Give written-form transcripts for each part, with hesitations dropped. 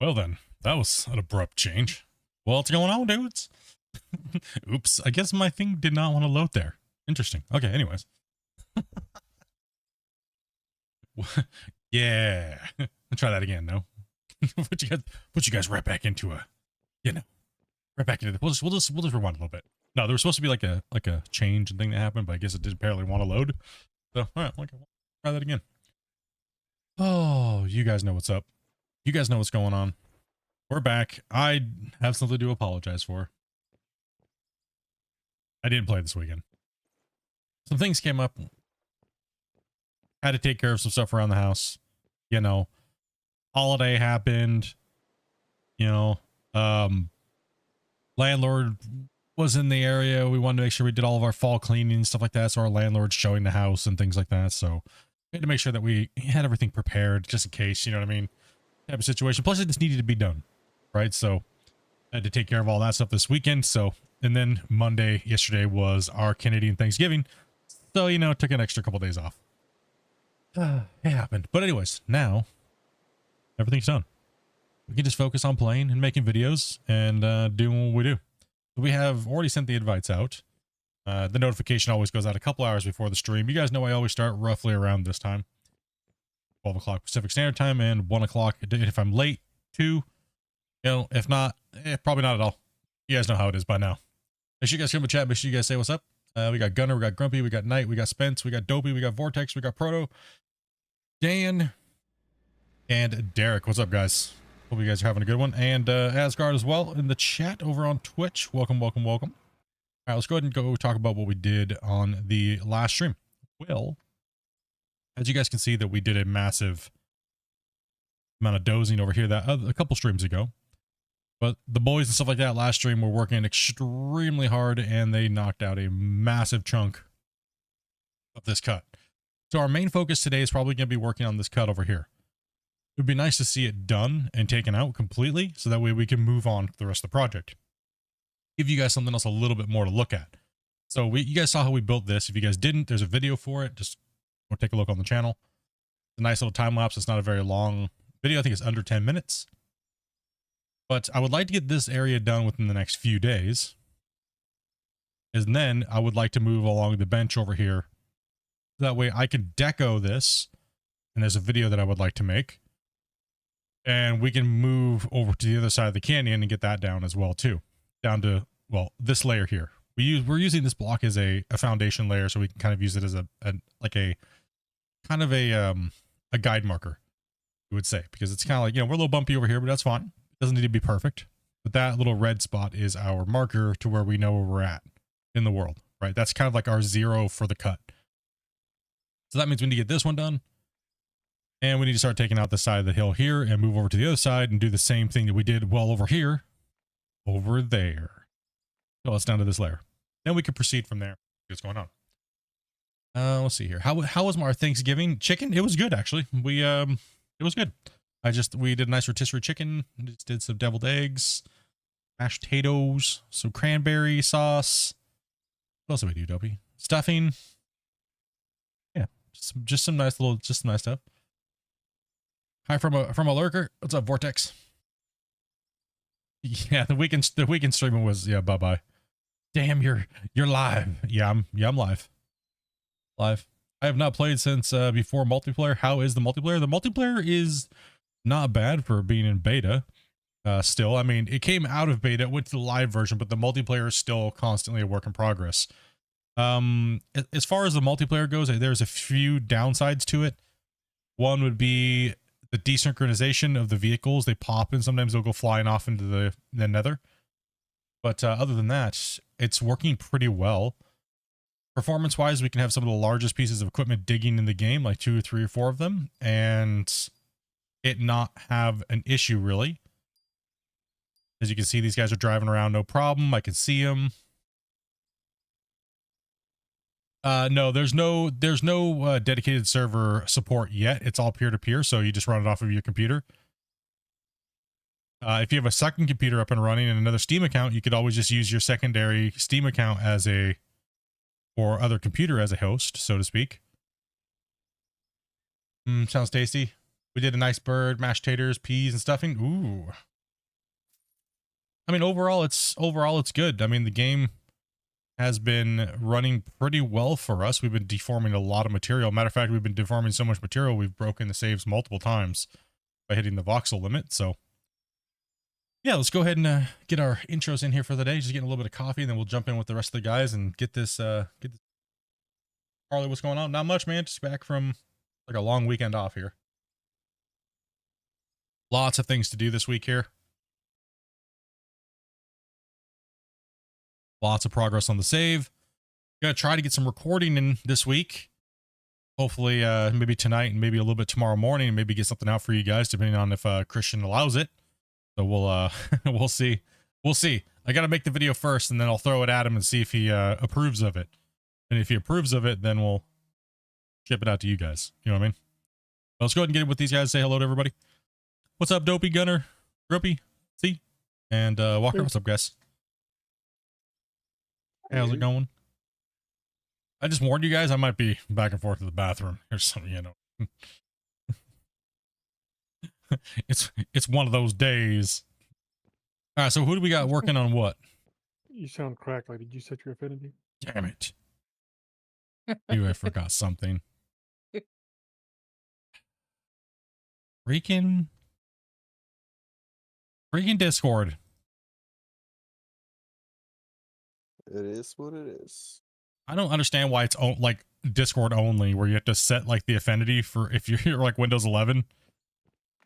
Well then, that was an abrupt change. What's going on, dudes? Oops, I guess my thing did not want to load there. Interesting. Okay, anyways. Yeah. I'll try that again, no? put you guys right back into right back into the, we'll just rewind a little bit. No, there was supposed to be like a change and thing that happened, but I guess it did apparently want to load. So, all right, okay, we'll try that again. Oh, you guys know what's up. You guys know what's going on. We're back. I have something to apologize for. I didn't play this weekend. Some things came up. Had to take care of some stuff around the house. You know, holiday happened. You know, landlord was in the area. We wanted to make sure we did all of our fall cleaning and stuff like that. So our landlord's showing the house and things like that. So we had to make sure that we had everything prepared just in case, you know what I mean? Type of situation. Plus it just needed to be done. Right. So I had to take care of all that stuff this weekend. So, and then yesterday was our Canadian Thanksgiving. So, you know, it took an extra couple days off. It happened. But anyways, now everything's done. We can just focus on playing and making videos and doing what we do. We have already sent the invites out. The notification always goes out a couple hours before the stream. You guys know I always start roughly around this time. 12 o'clock Pacific Standard Time and 1 o'clock if I'm late, 2. You know, if not, probably not at all. You guys know how it is by now. Make sure you guys come in the chat. Make sure you guys say what's up. We got Gunner, we got Grumpy, we got Knight, we got Spence, we got Dopey, we got Vortex, we got Proto, Dan, and Derek. What's up, guys? Hope you guys are having a good one. And Asgard as well in the chat over on Twitch. Welcome, welcome, welcome. All right, let's go ahead and go talk about what we did on the last stream. Well, as you guys can see that we did a massive amount of dozing over here that a couple streams ago. But the boys and stuff like that last stream were working extremely hard and they knocked out a massive chunk of this cut. So our main focus today is probably going to be working on this cut over here. It would be nice to see it done and taken out completely so that way we can move on to the rest of the project. Give you guys something else a little bit more to look at. So you guys saw how we built this. If you guys didn't, there's a video for it. Just go take a look on the channel. It's a nice little time lapse. It's not a very long video. I think it's under 10 minutes. But I would like to get this area done within the next few days. And then I would like to move along the bench over here. That way I can deco this. And there's a video that I would like to make. And we can move over to the other side of the canyon and get that down as well too. Down to, well, this layer here. We're using this block as a foundation layer so we can kind of use it as a guide marker, you would say. Because it's kind of like, you know, we're a little bumpy over here, but that's fine. It doesn't need to be perfect. But that little red spot is our marker to where we know where we're at in the world, right? That's kind of like our 0 for the cut. So that means we need to get this one done. And we need to start taking out the side of the hill here and move over to the other side and do the same thing that we did well over here, over there. So it's down to this layer. Then we can proceed from there. What's going on? Let's see here. How was our Thanksgiving chicken? It was good, actually. It was good. We did a nice rotisserie chicken. Just did some deviled eggs, mashed potatoes, some cranberry sauce. What else did we do, Dopey? Stuffing. Yeah, just some nice stuff. Hi from a lurker. What's up, Vortex? Yeah, the weekend streaming was, yeah, bye-bye. Damn, you're live. Yeah, I'm live. Live. I have not played since before multiplayer. How is the multiplayer? The multiplayer is not bad for being in beta. Still, I mean, it came out of beta, went to the live version, but the multiplayer is still constantly a work in progress. As far as the multiplayer goes, there's a few downsides to it. One would be the desynchronization of the vehicles. They pop and sometimes they'll go flying off into the nether. But other than that, it's working pretty well. Performance wise, we can have some of the largest pieces of equipment digging in the game, like 2 or 3 or 4 of them, and it not have an issue really. As you can see, these guys are driving around no problem. I can see them. No, there's no dedicated server support yet. It's all peer-to-peer, so you just run it off of your computer. If you have a second computer up and running and another Steam account, you could always just use your secondary Steam account or other computer as a host, so to speak. Sounds tasty. We did a nice bird, mashed taters, peas, and stuffing. Ooh. I mean, overall it's good. I mean, the game has been running pretty well for us. We've been deforming a lot of material. Matter of fact, we've been deforming so much material, we've broken the saves multiple times by hitting the voxel limit. So yeah, let's go ahead and get our intros in here for the day. Just getting a little bit of coffee, and then we'll jump in with the rest of the guys and get this Harley, what's going on? Not much, man. Just back from like a long weekend off here. Lots of things to do this week here. Lots of progress on the save. Gonna try to get some recording in this week. Hopefully, maybe tonight and maybe a little bit tomorrow morning, and maybe get something out for you guys, depending on if Christian allows it. So we'll we'll see. We'll see. I gotta make the video first, and then I'll throw it at him and see if he approves of it. And if he approves of it, then we'll ship it out to you guys. You know what I mean? Let's go ahead and get it with these guys. Say hello to everybody. What's up, Dopey, Gunner, Grumpy, C, and Walker? What's up, guys? Hey, how's it going? I just warned you guys I might be back and forth to the bathroom. Here's something, you know. it's one of those days. All right, so who do we got working on what? You sound cracked. Like, did you set your affinity? Damn it. Maybe I forgot something. Freaking Discord. It is what it is. I don't understand why it's like Discord only, where you have to set like the affinity for if you're like Windows 11.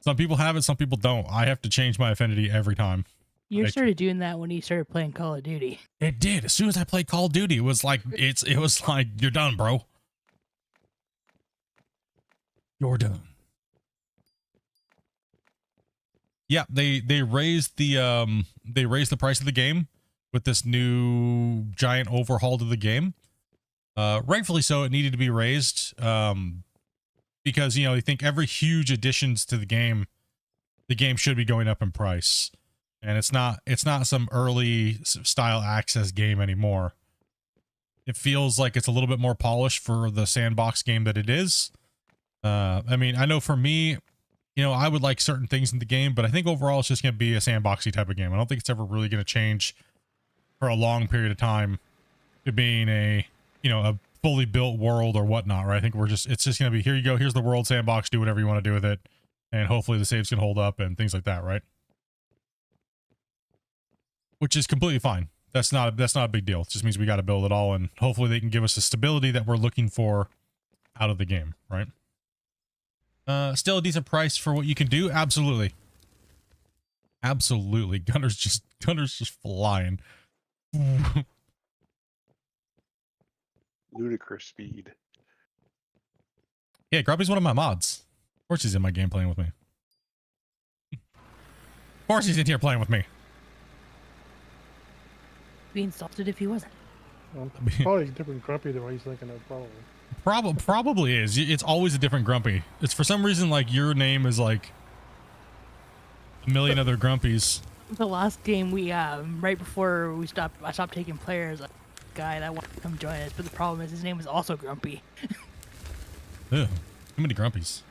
Some people have it, some people don't. I have to change my affinity every time. You started doing that when you started playing Call of Duty. It did. As soon as I played Call of Duty, it was like it was like you're done, bro. You're done. Yeah, they raised the price of the game with this new giant overhaul to the game. Rightfully so, it needed to be raised because, you know, you think every huge additions to the game should be going up in price. And it's not some early style access game anymore. It feels like it's a little bit more polished for the sandbox game that it is. I mean, I know for me, you know, I would like certain things in the game, but I think overall it's just going to be a sandboxy type of game. I don't think it's ever really going to change for a long period of time to being a, you know, a fully built world or whatnot, right? I think it's just going to be, here you go, here's the world sandbox, do whatever you want to do with it. And hopefully the saves can hold up and things like that, right? Which is completely fine. That's not a big deal. It just means we got to build it all, and hopefully they can give us the stability that we're looking for out of the game, right? Still a decent price for what you can do. Absolutely. Absolutely. Gunner's just flying. Ludicrous speed. Yeah, Grubby's one of my mods. Of course he's in my game playing with me. Of course he's in here playing with me. Be insulted if he wasn't. Well, probably a different Grumpy than what he's thinking of, probably. Probably is. It's always a different Grumpy. It's for some reason like your name is like a million other Grumpies. The last game we right before I stopped taking players, a guy that wanted to come join us, but the problem is his name was also Grumpy. Ugh, too many Grumpies.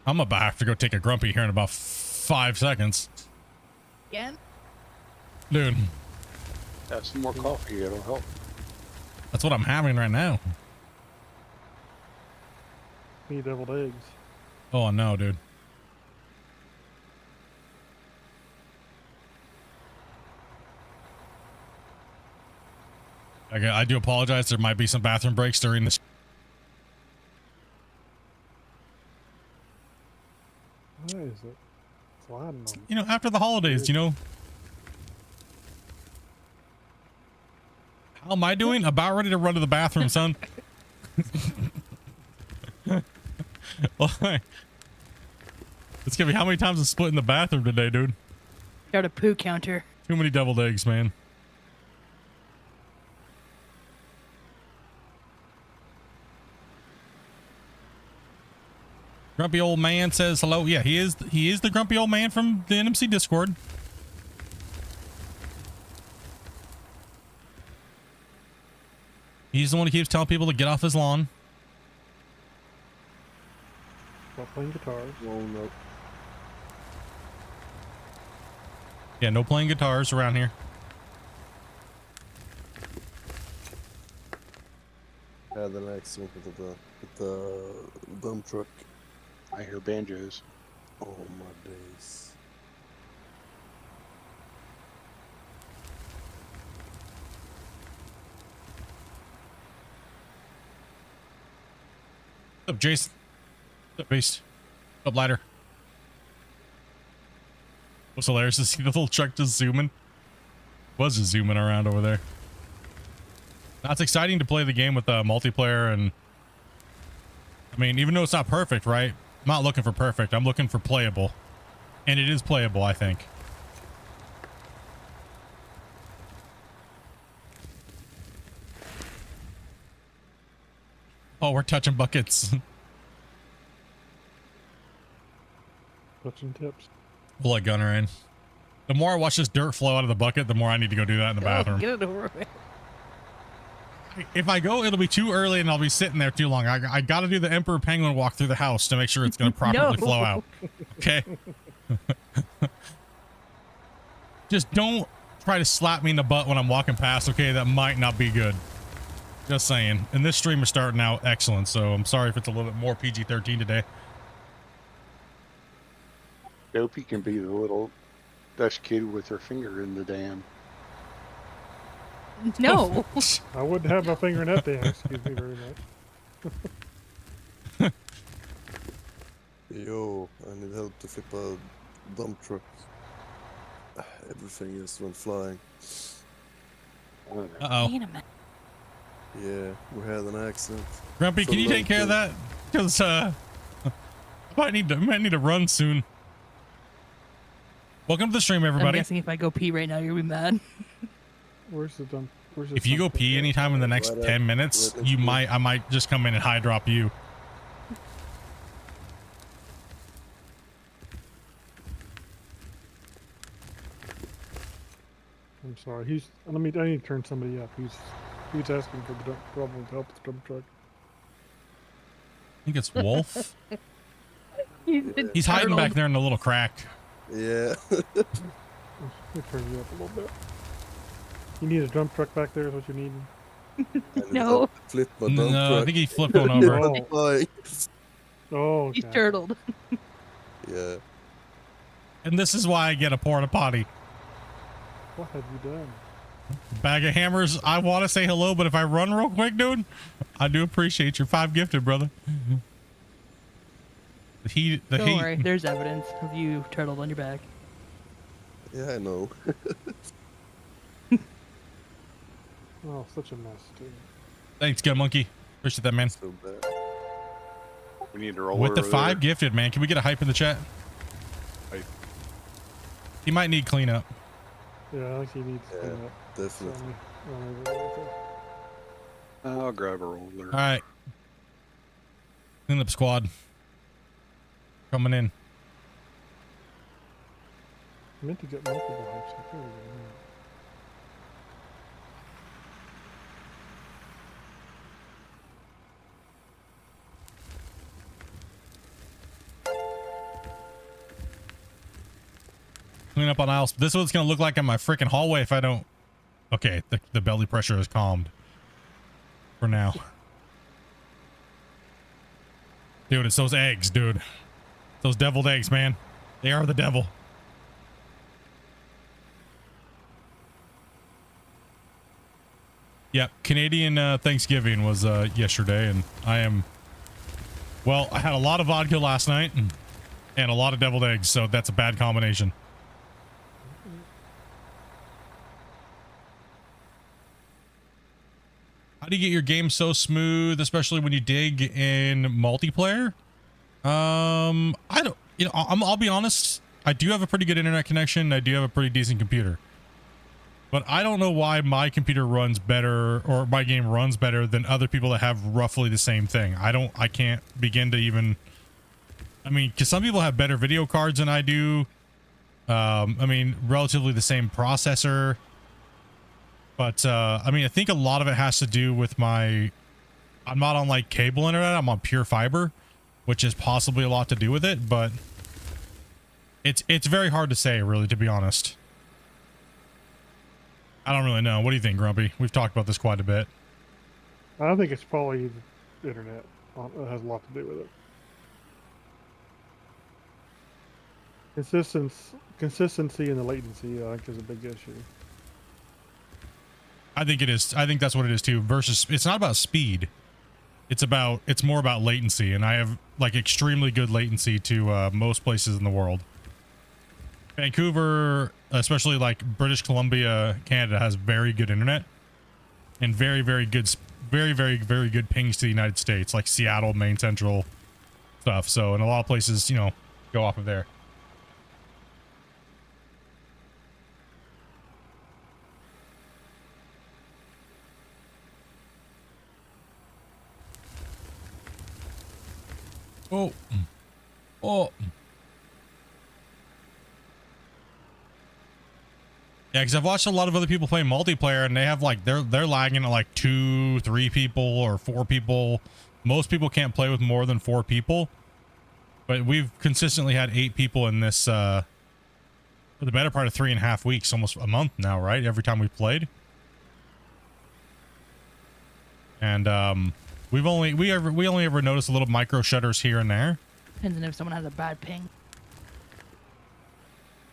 I'm about to have to go take a Grumpy here in about 5 seconds. Again? Dude. Have some more coffee, it'll help. That's what I'm having right now. Me deviled eggs. Oh no, dude. Okay, I do apologize. There might be some bathroom breaks during this. Why is it sliding on me? You know, after the holidays, you know. How am I doing? About ready to run to the bathroom, son. It's gonna be how many times I'm splitting the bathroom today, dude? Got a poo counter. Too many deviled eggs, man. Grumpy old man says hello. Yeah, he is the grumpy old man from the NMC Discord. He's the one who keeps telling people to get off his lawn. Stop playing guitars. Oh no. Yeah, no playing guitars around here. Had an accident with the dump truck. I hear banjos. Oh my days. What's up, Jason? What's up, Beast? What's up, Ladder? What's hilarious to see the little truck just zooming. Was just zooming around over there. Now, it's exciting to play the game with multiplayer, and I mean, even though it's not perfect, right? I'm not looking for perfect. I'm looking for playable, and it is playable, I think. Oh, we're touching buckets. Touching tips. We'll let Gunner in. The more I watch this dirt flow out of the bucket, the more I need to go do that in the bathroom. Get it over with. If I go, it'll be too early and I'll be sitting there too long. I got to do the Emperor Penguin walk through the house to make sure it's going to properly flow out. Okay. Just don't try to slap me in the butt when I'm walking past. Okay. That might not be good. Just saying. And this stream is starting out excellent. So I'm sorry if it's a little bit more PG-13 today. Dopey can be the little Dutch kid with her finger in the dam. No. I wouldn't have my finger in that thing. Excuse me very much. Yo, I need help to flip a dump truck. Everything just went flying. Uh-oh. Wait a minute. Yeah, we had an accident. Grumpy, can you take care of that? Because I might need to run soon. Welcome to the stream, I'm everybody. guessing if I go pee right now, you'll be mad. Where's the dump? Where's the If you go dump truck pee at? anytime in the next Right 10 up- minutes, right next you to might, I might just come in and high drop you. I'm sorry. I need to turn somebody up. He's asking for the dump, problem with help with the dump truck. I think it's Wolf. He's hiding turtled. back there in the little crack. Yeah. Let me turn you up a little bit. You need a dump truck back there is what you need? I need No. help to flip my dump No, I truck. think he flipped one over. Oh. Flying. Oh, He's okay. turtled. Yeah. And this is why I get a porta potty. What have you done? Bag of hammers. I want to say hello, but if I run real quick, dude, I do appreciate your 5 gifted, brother. The heat. Don't worry, there's evidence of you turtled on your back. Yeah, I know. Oh, such a mess, dude. Thanks, Gun Monkey. Appreciate that, man. So bad. We need to roll With the over 5 there. gifted, man. Can we get a hype in the chat? Hype. He might need cleanup. Yeah, I think he needs Yeah, cleanup. definitely. I'll grab a roller. All right. Cleanup squad. Coming in. I meant to get multiple hypes. I figured it out. Clean up on aisles. This is what it's going to look like in my freaking hallway if I don't. Okay, the belly pressure is calmed. For now. Dude, it's those eggs, dude. Those deviled eggs, man. They are the devil. Yep, Canadian Thanksgiving was yesterday, and I am... Well, I had a lot of vodka last night, and a lot of deviled eggs, so that's a bad combination. How do you get your game so smooth, especially when you dig in multiplayer? I don't, you know, I'll be honest. I do have a pretty good internet connection. I do have a pretty decent computer, but I don't know why my computer runs better or my game runs better than other people that have roughly the same thing. I can't begin to even, I mean, cause some people have better video cards than I do. I mean, relatively the same processor. But I mean, I think a lot of it has to do with I'm not on like cable internet. I'm on pure fiber, which is possibly a lot to do with it, but it's very hard to say, really, to be honest. I don't really know. What do you think, Grumpy? We've talked about this quite a bit. I think it's probably the internet. It has a lot to do with it. Consistency and the latency, I think, is a big issue. I think it is. I think that's what it is too. Versus, it's not about speed. It's more about latency, and I have like extremely good latency to most places in the world. Vancouver, especially like British Columbia, Canada, has very good internet and very, very good, very, very, very good pings to the United States, like Seattle, Maine Central stuff. So in a lot of places, you know, go off of there. Oh. Oh. Yeah, because I've watched a lot of other people play multiplayer, and they have like they're lagging at like 2-3 people or 4 people. Most people can't play with more than 4 people, but we've consistently had 8 people in this for the better part of 3.5 weeks, almost a month now, right? Every time we played, and we only ever noticed a little micro shutters here and there. Depends on if someone has a bad ping.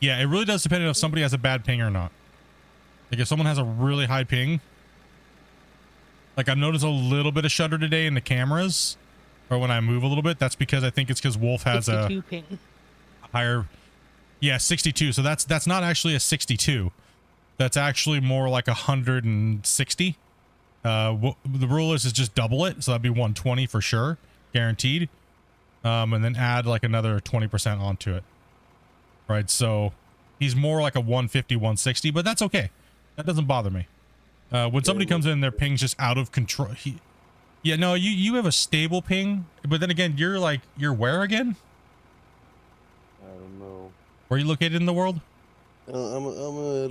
Yeah, it really does depend on if somebody has a bad ping or not. Like if someone has a really high ping, like I've noticed a little bit of shutter today in the cameras, or when I move a little bit. That's because I think it's because Wolf has a ping. higher, yeah, 62. So that's not actually a 62. That's actually more like 160. The rule is just double it, so that'd be 120 for sure, guaranteed. And then add like another 20% onto it. Right, so he's more like a 150, 160, but that's okay. That doesn't bother me. When somebody comes in, their ping's just out of control. Yeah, no, you have a stable ping, but then again, you're where again? I don't know. Where are you located in the world? I'm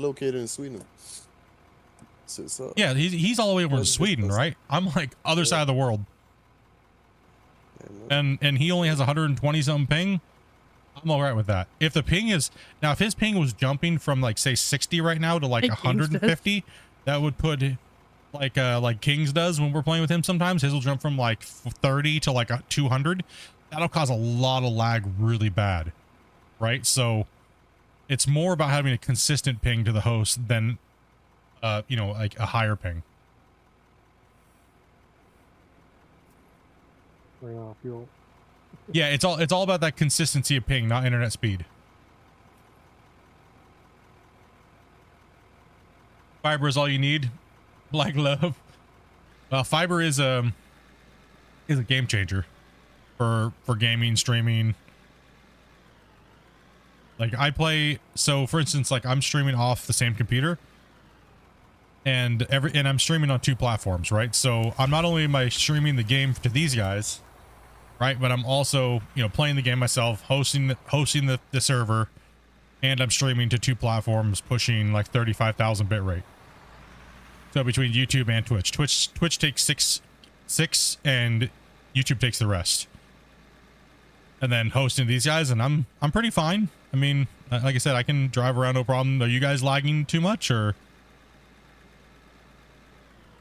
located in Sweden. So Yeah, he's all the way over in Sweden, right? I'm like other side of the world, and he only has 120 something ping. I'm all right with that. If the ping is now, if his ping was jumping from like say 60 right now to like 150, that would put like Kings does when we're playing with him. Sometimes his will jump from like 30 to like 200. That'll cause a lot of lag really bad, right? So it's more about having a consistent ping to the host than you know, like a higher ping. Right now, fuel. Yeah, it's all about that consistency of ping, not internet speed. Fiber is all you need. Black love. Fiber is a game changer for gaming, streaming. Like I play, so for instance, like I'm streaming off the same computer, and I'm streaming on 2 platforms, right? So I'm not only am I streaming the game to these guys, right, but I'm also, you know, playing the game myself, hosting the server, and I'm streaming to 2 platforms, pushing like 35,000 bit rate. So between YouTube and Twitch takes six, and YouTube takes the rest. And then hosting these guys, and I'm pretty fine. I mean, like I said, I can drive around no problem. Are you guys lagging too much, or?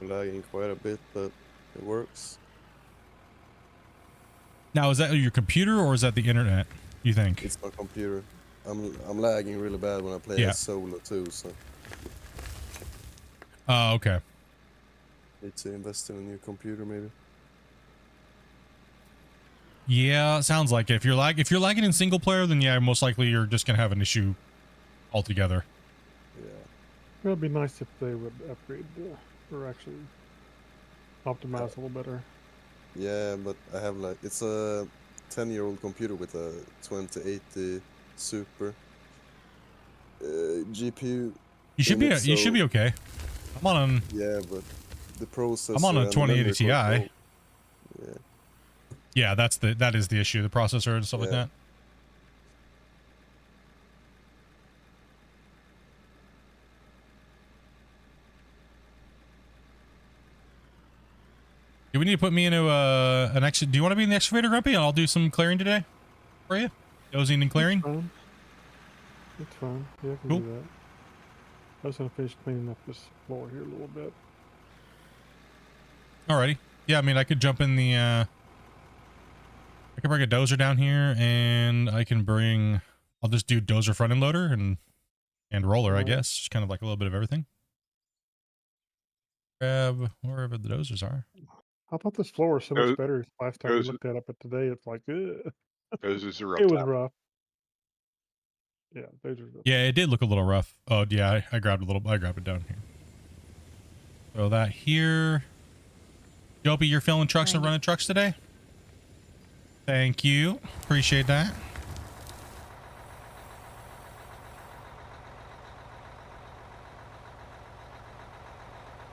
Lagging quite a bit, but it works. Now, is that your computer or is that the internet, you think? It's my computer. I'm lagging really bad when I play as solo too, so Oh, okay. need to invest in a new computer maybe. Yeah, sounds like it. If you're lagging in single player, then yeah, most likely you're just gonna have an issue altogether. Yeah. It would be nice if they would upgrade or actually optimize a little better. Yeah, but I have like, it's a 10-year-old computer with a 2080 Super GPU. You should be okay. I'm on Yeah, but the processor. I'm on a and the 2080 Ti. memory control- Yeah. Yeah, that is the issue, the processor and stuff like that. Do we need to put me into an do you want to be in the excavator, Grumpy? And I'll do some clearing today for you. Dozing and clearing. It's fine. Yeah, I can Cool. do that. I was gonna finish cleaning up this floor here a little bit. Alrighty. Yeah, I mean, I could jump in the, I can bring a dozer down here, and I can bring, I'll just do dozer front end loader and roller, I guess. Just kind of like a little bit of everything. Grab wherever the dozers are. I thought this floor was so Those- much better last time we those- looked at it, but today it's like, ugh. Those is a rough It was top. rough. Yeah, those are rough. Yeah, it did look a little rough. Oh, yeah, I grabbed I grabbed it down here. Throw that here. Dopey, you're filling trucks and running trucks today? Thank you. Appreciate that.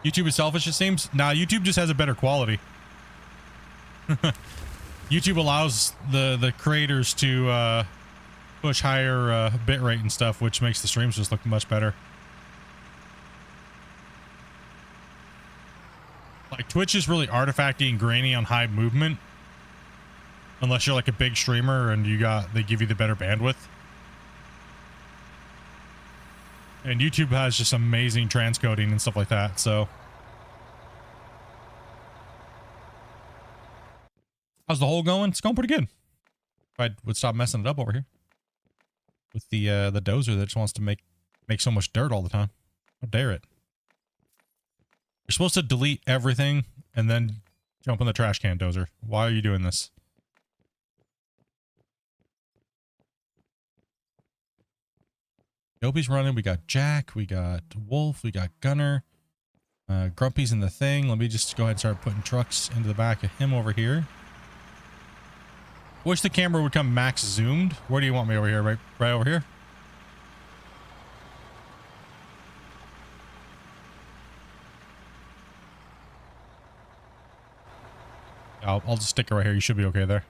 YouTube is selfish, it seems. Nah, YouTube just has a better quality. YouTube allows the creators to push higher bit rate and stuff, which makes the streams just look much better. Like Twitch is really artifacty and grainy on high movement, unless you're like a big streamer and they give you the better bandwidth. And YouTube has just amazing transcoding and stuff like that. So how's the hole going? It's going pretty good. If I would stop messing it up over here with the dozer that just wants to make so much dirt all the time. How dare it? You're supposed to delete everything and then jump in the trash can, dozer. Why are you doing this? Dopey's running. We got Jack. We got Wolf. We got Gunner. Grumpy's in the thing. Let me just go ahead and start putting trucks into the back of him over here. Wish the camera would come max zoomed. Where do you want me over here? Right over here? I'll just stick it right here. You should be okay there.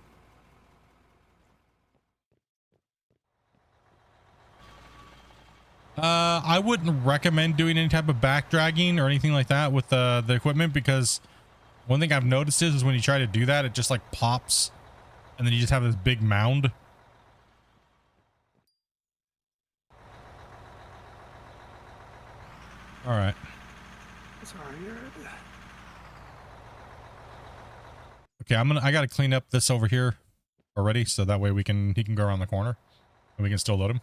I wouldn't recommend doing any type of back dragging or anything like that with the equipment, because one thing I've noticed is when you try to do that, it just like pops and then you just have this big mound. All right. Sorry. Okay, I gotta clean up this over here already, so that way he can go around the corner and we can still load him.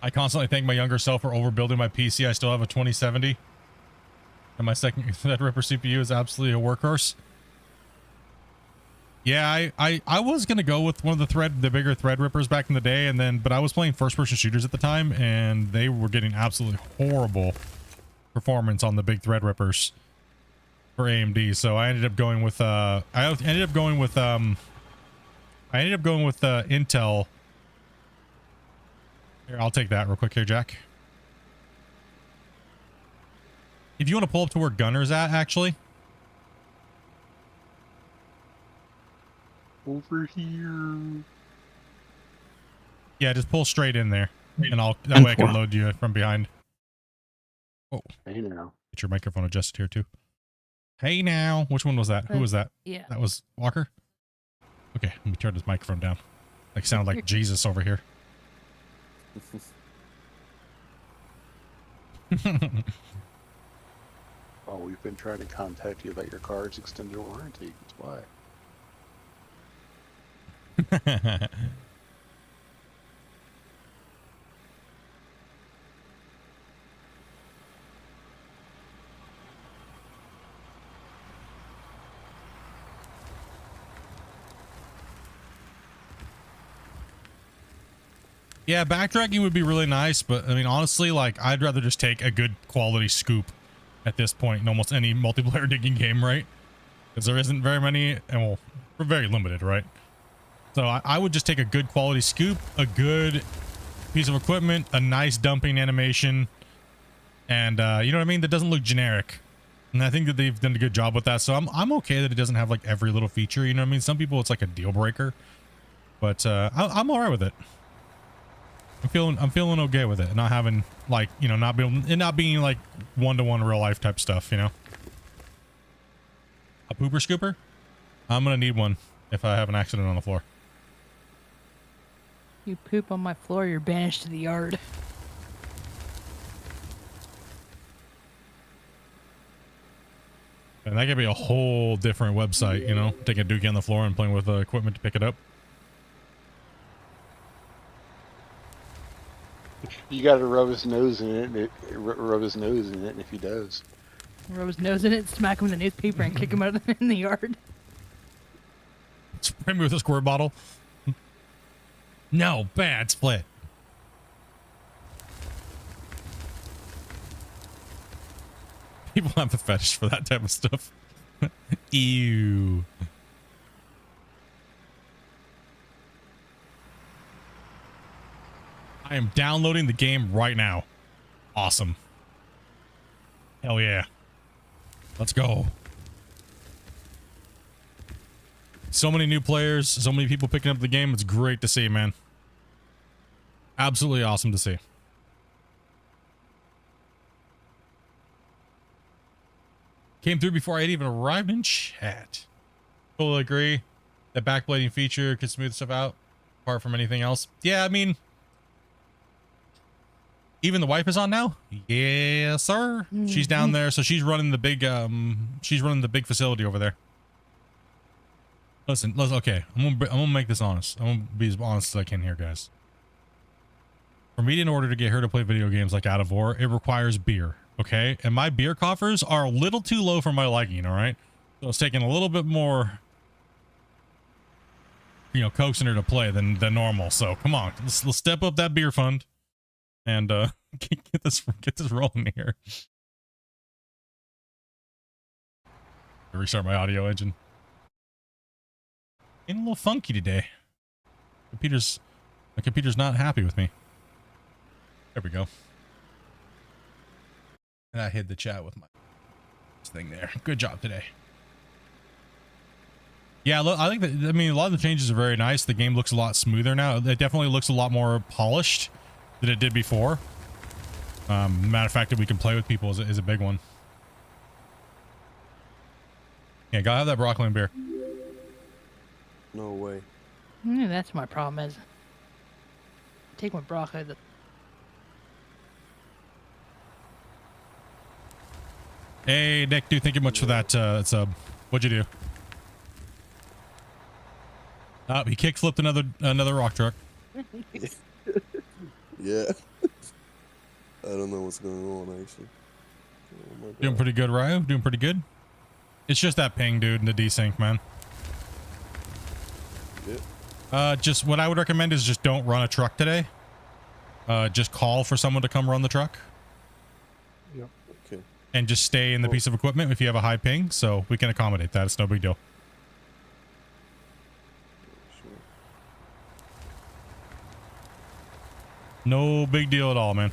I constantly thank my younger self for overbuilding my PC. I still have a 2070. And my second Threadripper CPU is absolutely a workhorse. Yeah, I was gonna go with one of the bigger Threadrippers back in the day, but I was playing first-person shooters at the time, and they were getting absolutely horrible performance on the big Threadrippers for AMD. So I ended up going with Intel. Here, I'll take that real quick here, Jack. If you want to pull up to where Gunner's at, actually. Over here. Yeah, just pull straight in there, and that way I can load you from behind. Oh, Hey now. get your microphone adjusted here too. Hey now, which one was that? Who was that? Yeah. That was Walker. Okay, let me turn this microphone down. Like sound like Jesus over here. Oh, we've been trying to contact you about your car's extended warranty. That's why. Yeah, backtracking would be really nice, but I mean, honestly, like I'd rather just take a good quality scoop at this point in almost any multiplayer digging game, right? Because there isn't very many, and well, we're very limited, right? So I would just take a good quality scoop, a good piece of equipment, a nice dumping animation, and you know what I mean? That doesn't look generic. And I think that they've done a good job with that. So I'm okay that it doesn't have like every little feature, you know what I mean? Some people it's like a deal breaker, but I'm all right with it. I'm feeling okay with it. Not having like, you know, not being like one-to-one real life type stuff, you know. A pooper scooper? I'm gonna need one if I have an accident on the floor. You poop on my floor, you're banished to the yard. And that could be a whole different website, you know, taking a dookie on the floor and playing with equipment to pick it up. You got to rub his nose in it, and rub his nose in it, and if he does, Rub his nose in it, smack him with a newspaper, and kick him out in the yard. Spray me with a squirt bottle. No, bad split. People have a fetish for that type of stuff. Ew. I am downloading the game right now. Awesome. Hell yeah. Let's go. So many new players, so many people picking up the game. It's great to see, man. Absolutely awesome to see. Came through before I had even arrived in chat. Totally agree. That backblading feature could smooth stuff out apart from anything else. Yeah, I mean, even the wipe is on now. Yes, sir. She's down there, so she's running the big facility over there. Listen, okay. I'm gonna make this honest. I'm gonna be as honest as I can here, guys. For me, in order to get her to play video games like Out of War, it requires beer. Okay, and my beer coffers are a little too low for my liking. All right, so it's taking a little bit more, you know, coaxing her to play than normal. So come on, let's step up that beer fund, and get this rolling here. Restart my audio engine. Getting a little funky today. My computer's not happy with me. There we go. And I hid the chat with my thing there. Good job today. Yeah, I think that, I mean, a lot of the changes are very nice. The game looks a lot smoother now. It definitely looks a lot more polished than it did before. Matter of fact, that we can play with people is a big one. Yeah, gotta have that broccoli and beer. No way. Yeah, that's my problem is. Take my broccoli. Hey, Nick, dude, thank you much for that sub. What'd you do? Oh, he kick-flipped another rock truck. Yeah. I don't know what's going on, actually. Oh my God. Doing pretty good, Ryo. Doing pretty good. It's just that ping, dude, and the desync, man. Yeah. Just what I would recommend is just don't run a truck today. Just call for someone to come run the truck. Yep. Okay. And just stay in the piece of equipment if you have a high ping, so we can accommodate that. It's no big deal. Sure. No big deal at all, man.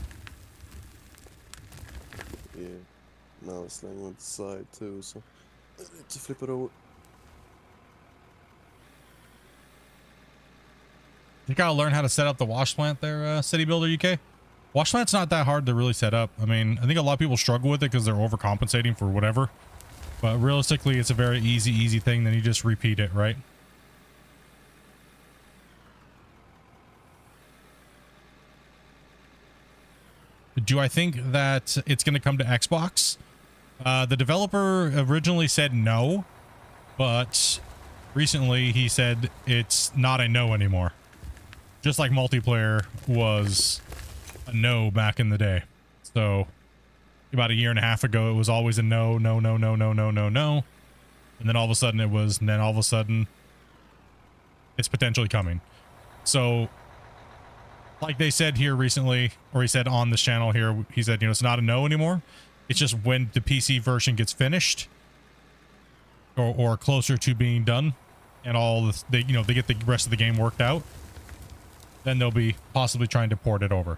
Yeah. Now it's laying on the side too, so I need to flip it over. You gotta learn how to set up the wash plant there, City Builder UK. Wash plant's not that hard to really set up. I mean, I think a lot of people struggle with it because they're overcompensating for whatever. But realistically, it's a very easy thing. Then you just repeat it, right? Do I think that it's going to come to Xbox? The developer originally said no, but recently he said it's not a no anymore. Just like multiplayer was a no back in the day. So about a year and a half ago, it was always a no. And then all of a sudden it was, and then all of a sudden it's potentially coming. So like they said here recently, or he said on this channel here, he said, you know, it's not a no anymore. It's just when the PC version gets finished or closer to being done and all this, they get the rest of the game worked out, then they'll be possibly trying to port it over.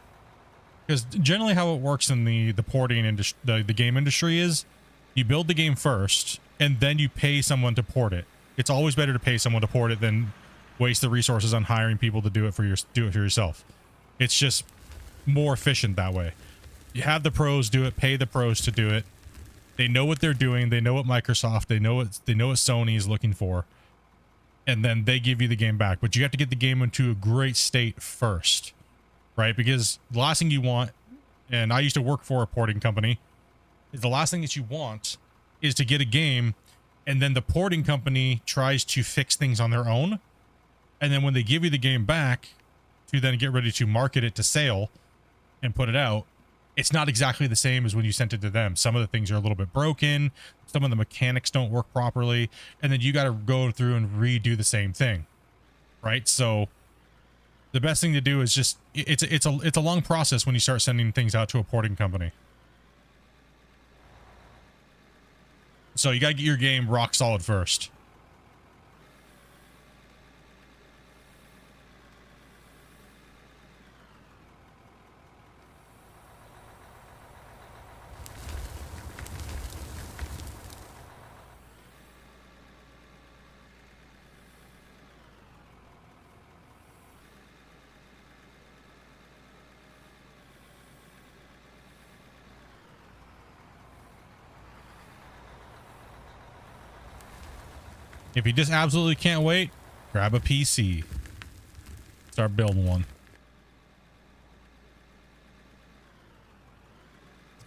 Because generally how it works in the porting industry, the game industry is you build the game first and then you pay someone to port it. It's always better to pay someone to port it than waste the resources on hiring people to do it yourself. It's just more efficient that way. You have the pros do it, pay the pros to do it. They know what they're doing. They know what Microsoft, they know what Sony is looking for. And then they give you the game back. But you have to get the game into a great state first, right? Because the last thing you want, and I used to work for a porting company, is the last thing that you want is to get a game and then the porting company tries to fix things on their own. And then when they give you the game back to then get ready to market it to sale and put it out, it's not exactly the same as when you sent it to them. Some of the things are a little bit broken. Some of the mechanics don't work properly. And then you got to go through and redo the same thing. Right? So the best thing to do is just, it's a long process when you start sending things out to a porting company. So you got to get your game rock solid first. If you just absolutely can't wait, grab a PC. Start building one.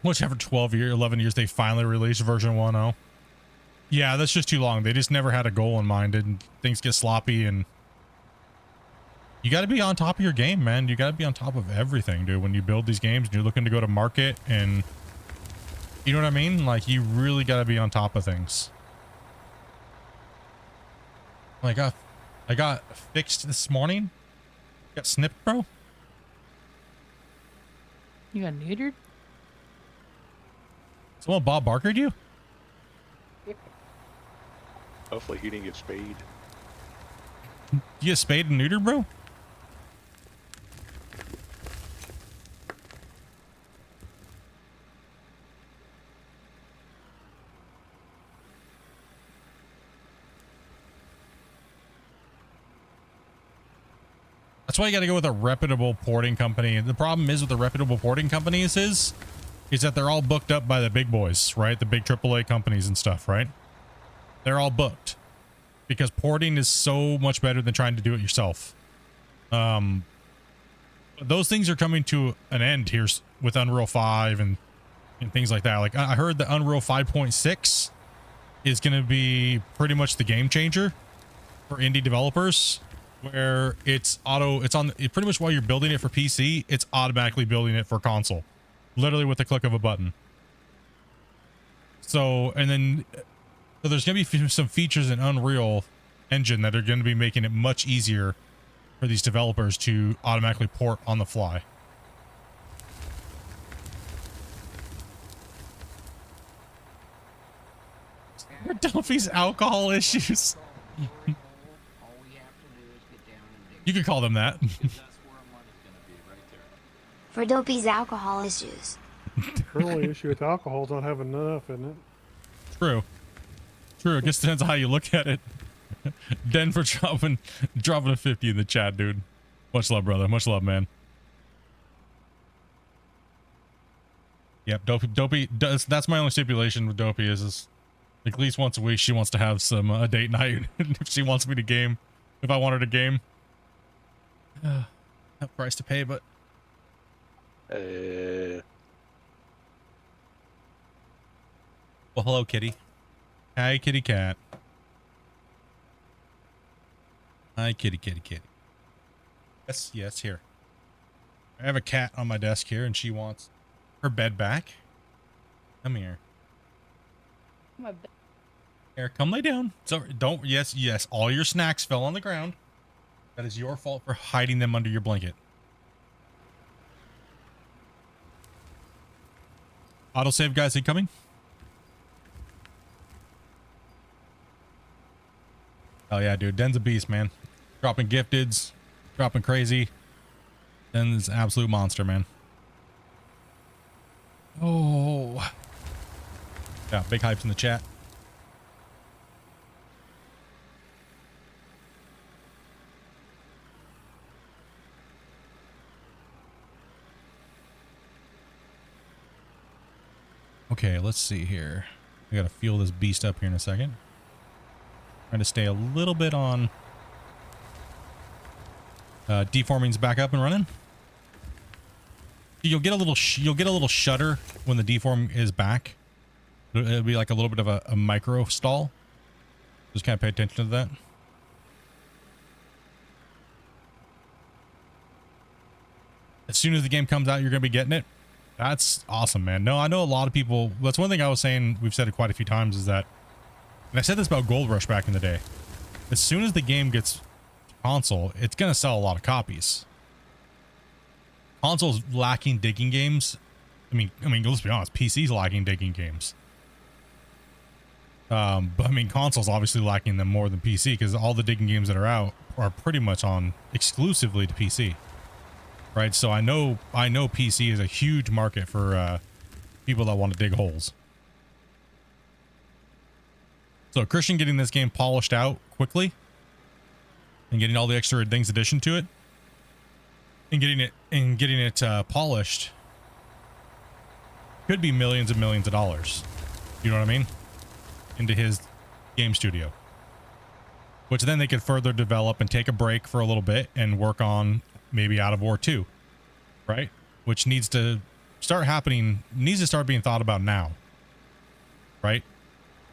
Which after 11 years, they finally released version 1.0. Yeah, that's just too long. They just never had a goal in mind and things get sloppy and you got to be on top of your game, man. You got to be on top of everything, dude. When you build these games and you're looking to go to market and you know what I mean? Like you really got to be on top of things. I got fixed this morning. Got snipped, bro. You got neutered? Someone Bob Barkered you? Hopefully he didn't get spayed. You get spayed and neutered, bro? That's why you got to go with a reputable porting company. And the problem is with the reputable porting companies is that they're all booked up by the big boys, right? The big AAA companies and stuff, right? They're all booked because porting is so much better than trying to do it yourself. Those things are coming to an end here with Unreal 5 and things like that. Like I heard that Unreal 5.6 is going to be pretty much the game changer for indie developers. Where it's pretty much while you're building it for PC, it's automatically building it for console, literally with the click of a button. So there's gonna be some features in Unreal Engine that are going to be making it much easier for these developers to automatically port on the fly. Duffy's alcohol issues. You could call them that. For Dopey's alcohol issues. Her only issue with alcohol is not having enough, isn't it? True. True. It just depends on how you look at it. Den for dropping a 50 in the chat, dude. Much love, brother. Much love, man. Yep, Dopey does. That's my only stipulation with Dopey is at least once a week she wants to have some a date night if she wants me to game. If I want her to game. That price to pay, but well, hello, kitty. Hi, kitty cat. Hi, kitty, kitty, kitty. Yes, here. I have a cat on my desk here, and she wants her bed back. Come here. My bed. Here, come lay down. So don't. Yes. All your snacks fell on the ground. That is your fault for hiding them under your blanket. Autosave guys incoming. Oh yeah, dude. Den's a beast, man. Dropping gifteds, dropping crazy. Den's an absolute monster, man. Oh. Yeah, big hypes in the chat. Okay, let's see here. I gotta fuel this beast up here in a second. Trying to stay a little bit on. Deforming's back up and running. You'll get a little shudder when the deform is back. It'll be like a little bit of a micro stall. Just kind of pay attention to that. As soon as the game comes out, you're gonna be getting it. That's awesome, man. No, I know a lot of people. That's one thing I was saying. We've said it quite a few times. Is that, and I said this about Gold Rush back in the day. As soon as the game gets console, it's gonna sell a lot of copies. Console's lacking digging games. I mean, let's be honest. PC's lacking digging games. But I mean, console's obviously lacking them more than PC because all the digging games that are out are pretty much on exclusively to PC. Right, so I know PC is a huge market for people that want to dig holes. So Christian getting this game polished out quickly and getting all the extra things addition to it and getting it polished could be millions and millions of dollars. You know what I mean? Into his game studio, which then they could further develop and take a break for a little bit and work on maybe Out of War 2, right? Which needs to start happening, needs to start being thought about now, right?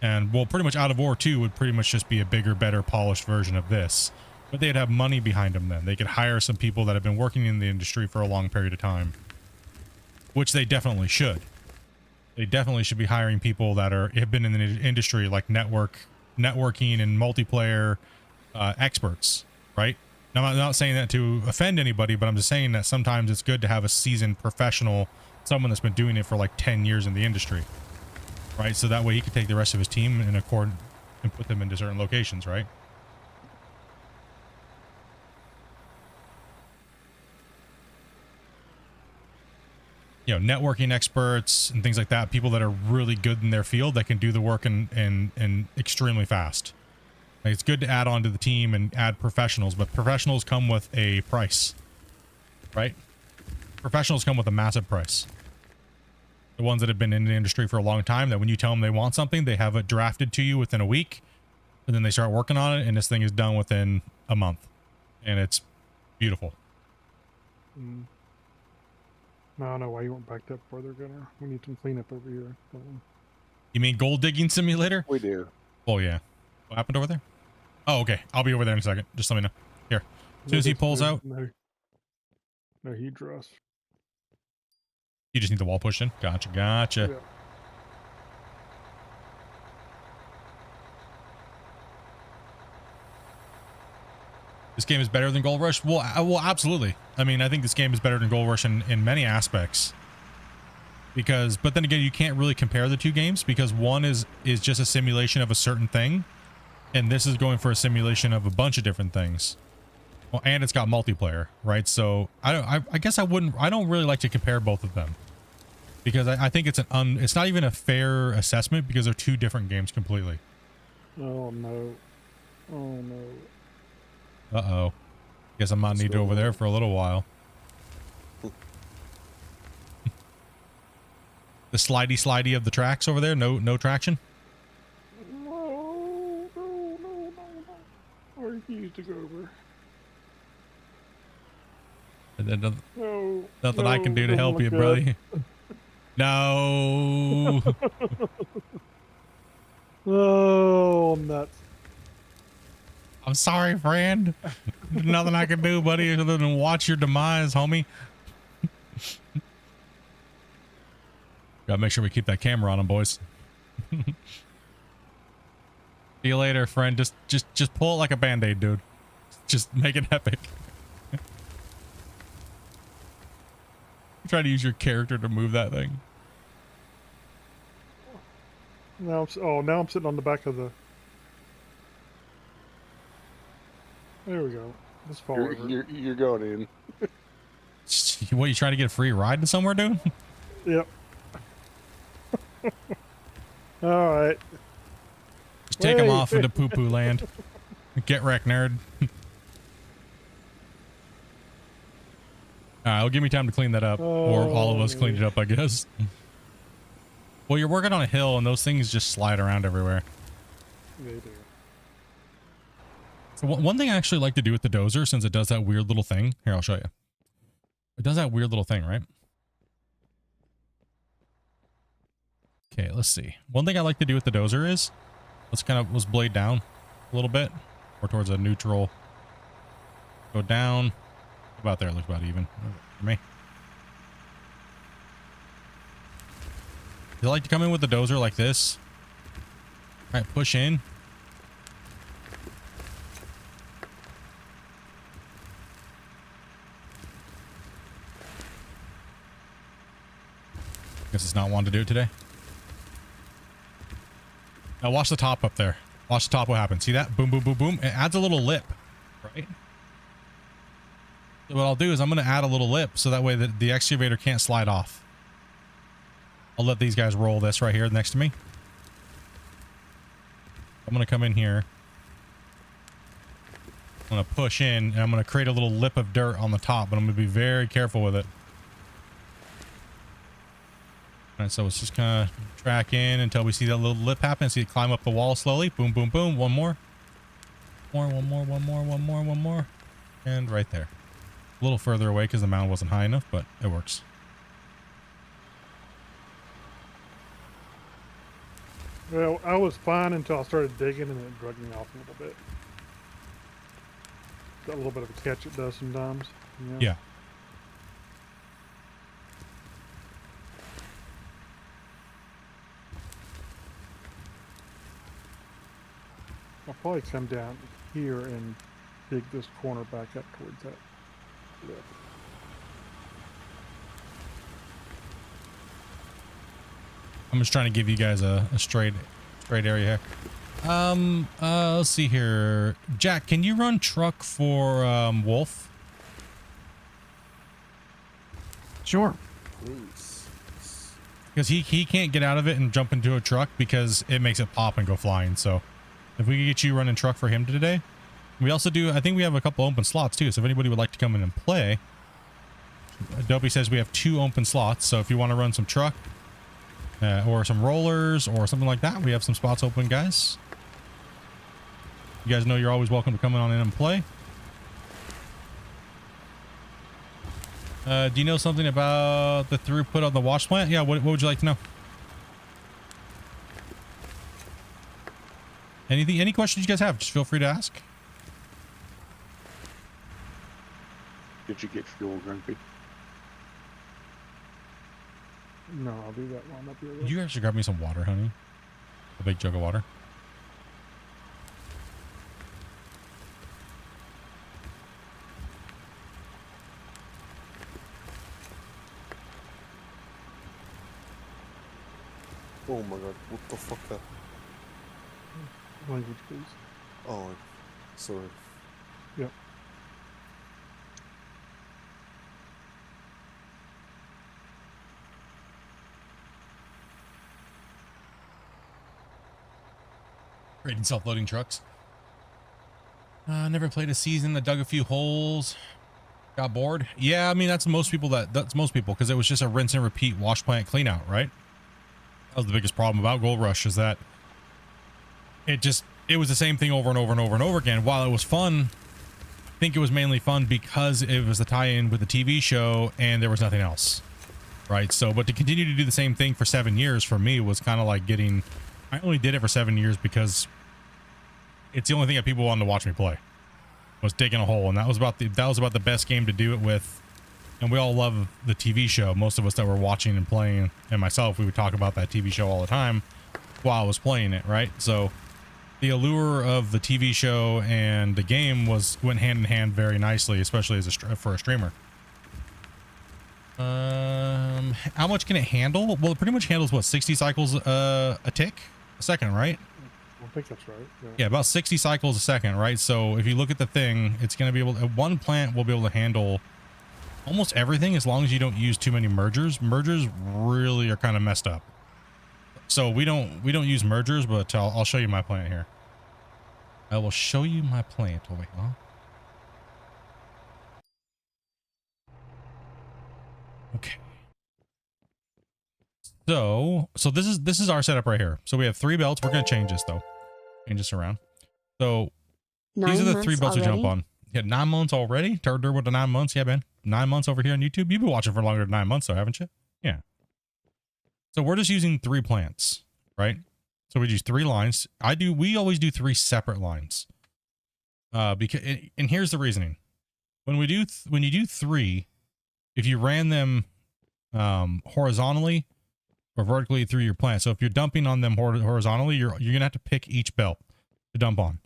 And well, pretty much Out of War 2 would pretty much just be a bigger, better, polished version of this, but they'd have money behind them then. They could hire some people that have been working in the industry for a long period of time, which they definitely should. They definitely should be hiring people that have been in the industry, like networking and multiplayer experts, right? Now, I'm not saying that to offend anybody, but I'm just saying that sometimes it's good to have a seasoned professional, someone that's been doing it for like 10 years in the industry, right? So that way he could take the rest of his team and put them into certain locations, right? You know, networking experts and things like that, people that are really good in their field that can do the work and extremely fast. Like, it's good to add on to the team and add professionals, but professionals come with a price, right? Professionals come with a massive price. The ones that have been in the industry for a long time, that when you tell them they want something, they have it drafted to you within a week, and then they start working on it, and this thing is done within a month, and it's beautiful. No, I don't know why you went back that further, Gunner. We need some cleanup over here. You mean gold digging simulator? We do. Oh yeah. What happened over there? Oh, okay. I'll be over there in a second. Just let me know. Here. As soon as he pulls out. No heat dress. You just need the wall pushed in? Gotcha. Gotcha. Yeah. This game is better than Gold Rush? Well, absolutely. I mean, I think this game is better than Gold Rush in many aspects. But then again, you can't really compare the two games because one is just a simulation of a certain thing, and this is going for a simulation of a bunch of different things. Well, and it's got multiplayer, right? So I guess I don't really like to compare both of them because I think it's not even a fair assessment because they're two different games completely. Oh no. Oh no. Uh-oh. Guess I might need to over there for a little while. The slidey of the tracks over there, no traction? No. I refuse to go over. And then No. nothing I can do to help you, brother. No. Oh, I'm nuts. I'm sorry, friend. Nothing I can do, buddy, other than watch your demise, homie. Gotta make sure we keep that camera on him, boys. See you later, friend. Just pull it like a band-aid, dude. Just make it epic. Try to use your character to move that thing. Now I'm sitting on the back of the. There we go. Let's fall over. You're going in. What, you trying to get a free ride to somewhere, dude? Yep. All right. Just take him off into poo-poo land. Get wrecked, nerd. Alright, it'll give me time to clean that up. Or all of us clean it up, I guess. Well, you're working on a hill and those things just slide around everywhere. They do. So one thing I actually like to do with the dozer, since it does that weird little thing. Here, I'll show you. It does that weird little thing, right? Okay, let's see. One thing I like to do with the dozer is let's blade down a little bit, or towards a neutral. Go down. About there, looks about even for me. You like to come in with the dozer like this. All right, push in. Guess it's not wanting to do it today. Now watch the top up there. Watch the top, what happens. See that? Boom, boom, boom, boom. It adds a little lip, right? So what I'll do is I'm going to add a little lip so that way the excavator can't slide off. I'll let these guys roll this right here next to me. I'm going to come in here. I'm going to push in and I'm going to create a little lip of dirt on the top, but I'm going to be very careful with it. All right, so let's just kind of track in until we see that little lip happen. See it climb up the wall slowly. Boom, boom, boom. One more. One more. And right there. A little further away because the mound wasn't high enough, but it works. Well, I was fine until I started digging and it drug me off a little bit. Got a little bit of a catch it does sometimes. You know? Yeah. I'll probably come down here and dig this corner back up towards that. Yeah. I'm just trying to give you guys a straight area here. Let's see here. Jack, can you run truck for Wolf? Sure. Please. Because he can't get out of it and jump into a truck because it makes it pop and go flying. So if we could get you running truck for him today. We also do, I think we have a couple open slots too. So if anybody would like to come in and play, Adobe says we have 2 open slots. So if you want to run some truck or some rollers or something like that, we have some spots open, guys. You guys know you're always welcome to come on in and play. Do you know something about the throughput on the wash plant? Yeah, what would you like to know? Anything, any questions you guys have, just feel free to ask. Did you get fuel, Grumpy? No, I'll do that one up here. Could you actually grab me some water, honey? A big jug of water. Oh my god, what the fuck that? Language, please. Oh, sorry. Yep. Creating self-loading trucks. Never played a season. I dug a few holes. Got bored. Yeah, I mean that's most people because it was just a rinse and repeat wash plant clean out, right? That was the biggest problem about Gold Rush, is that it was the same thing over and over and over and over again. While it was fun, I think it was mainly fun because it was a tie-in with the TV show and there was nothing else, right? So, but to continue to do the same thing for 7 years for me was kind of like getting. I only did it for 7 years because it's the only thing that people wanted to watch me play, was digging a hole, and that was about the best game to do it with. And we all love the TV show. Most of us that were watching and playing, and myself, we would talk about that TV show all the time while I was playing it, right? So the allure of the TV show and the game went hand in hand very nicely, especially as for a streamer. How much can it handle? Well, it pretty much handles what, 60 cycles a second, right? I think that's right. Yeah, about 60 cycles a second, right? So if you look at the thing, it's going to be able to, one plant will be able to handle almost everything as long as you don't use too many mergers. Mergers really are kind of messed up. So we don't use mergers, but I'll show you my plant here. I will show you my plant. Oh wait, huh? Okay. So this is our setup right here. So we have 3 belts. We're gonna change this though. Change this around. So these are the 3 belts we jump on. Yeah, 9 months already. Turd with the 9 months. Yeah, man. 9 months over here on YouTube. You've been watching for longer than 9 months, though, haven't you? Yeah. So we're just using 3 plants, right? So we use 3 lines. We always do 3 separate lines. Because and here's the reasoning. When you do 3, if you ran them horizontally or vertically through your plant. So if you're dumping on them horizontally, you're gonna have to pick each belt to dump on.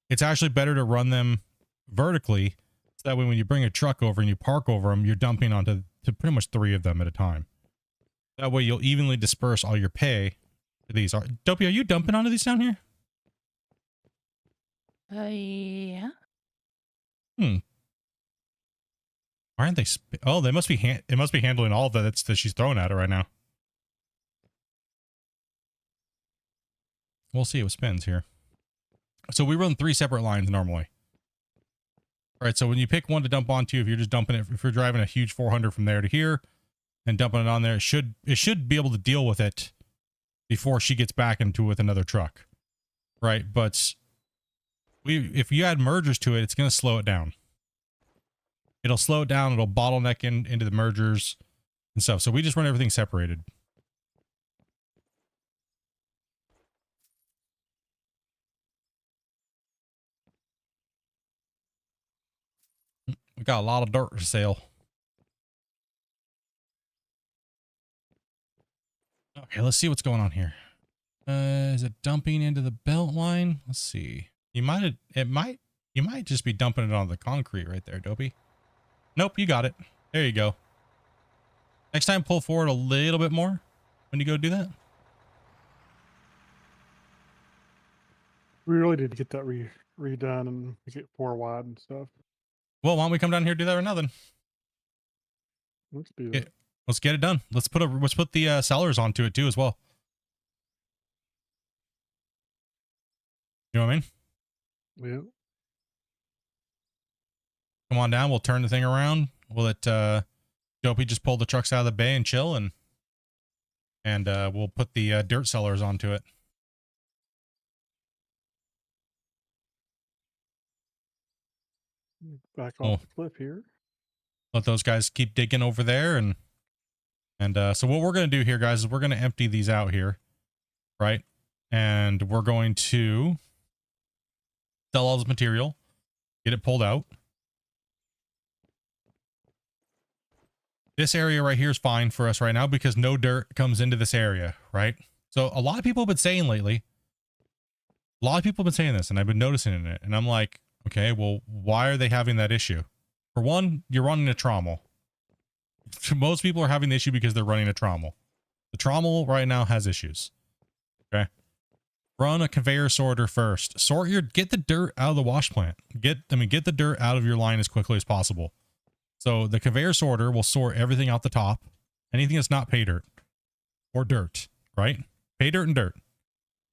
It's actually better to run them vertically, so that way when you bring a truck over and you park over them, you're dumping onto pretty much 3 of them at a time. That way you'll evenly disperse all your pay to these. Dopey, are you dumping onto these down here? Yeah. Aren't they? Oh, they must be. It must be handling all of that that she's throwing at it right now. We'll see what spins here. So we run 3 separate lines normally. All right. So when you pick one to dump onto, if you're just dumping it, if you're driving a huge 400 from there to here and dumping it on there, it should be able to deal with it before she gets back into with another truck. Right. But if you add mergers to it, it's going to slow it down. It'll slow it down. It'll bottleneck into the mergers and stuff. So we just run everything separated. We got a lot of dirt to sell. Okay, let's see what's going on here. Is it dumping into the belt line? Let's see. You might just be dumping it on the concrete right there, Dopey. Nope, you got it. There you go. Next time, pull forward a little bit more when you go do that. We really need to get that redone and make it 4 wide and stuff. Well, why don't we come down here and do that right now then? Let's do that. Let's get it done. Let's put the sellers onto it too as well. You know what I mean? Yeah. Come on down. We'll turn the thing around. We'll let Dopey just pull the trucks out of the bay and chill, and we'll put the dirt sellers onto it. Back off the cliff here. Let those guys keep digging over there, and so what we're going to do here, guys, is we're going to empty these out here, right? And we're going to sell all this material, get it pulled out. This area right here is fine for us right now because no dirt comes into this area, right? So a lot of people have been saying lately, this, and I've been noticing it, and I'm like, okay, well, why are they having that issue? For one, you're running a trommel. Most people are having the issue because they're running a trommel. The trommel right now has issues. Okay. Run a conveyor sorter first. Get the dirt out of the wash plant. Get the dirt out of your line as quickly as possible. So the conveyor sorter will sort everything out the top. Anything that's not pay dirt or dirt, right? Pay dirt and dirt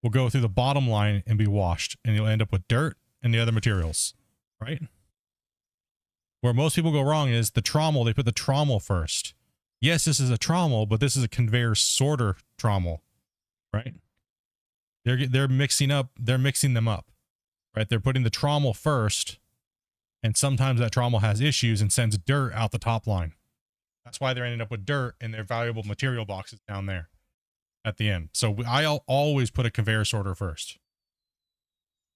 will go through the bottom line and be washed, and you'll end up with dirt and the other materials, right? Where most people go wrong is the trommel. They put the trommel first. Yes, this is a trommel, but this is a conveyor sorter trommel, right? They're mixing them up, right? They're putting the trommel first, and sometimes that trommel has issues and sends dirt out the top line. That's why they're ending up with dirt in their valuable material boxes down there at the end. So I'll always put a conveyor sorter first,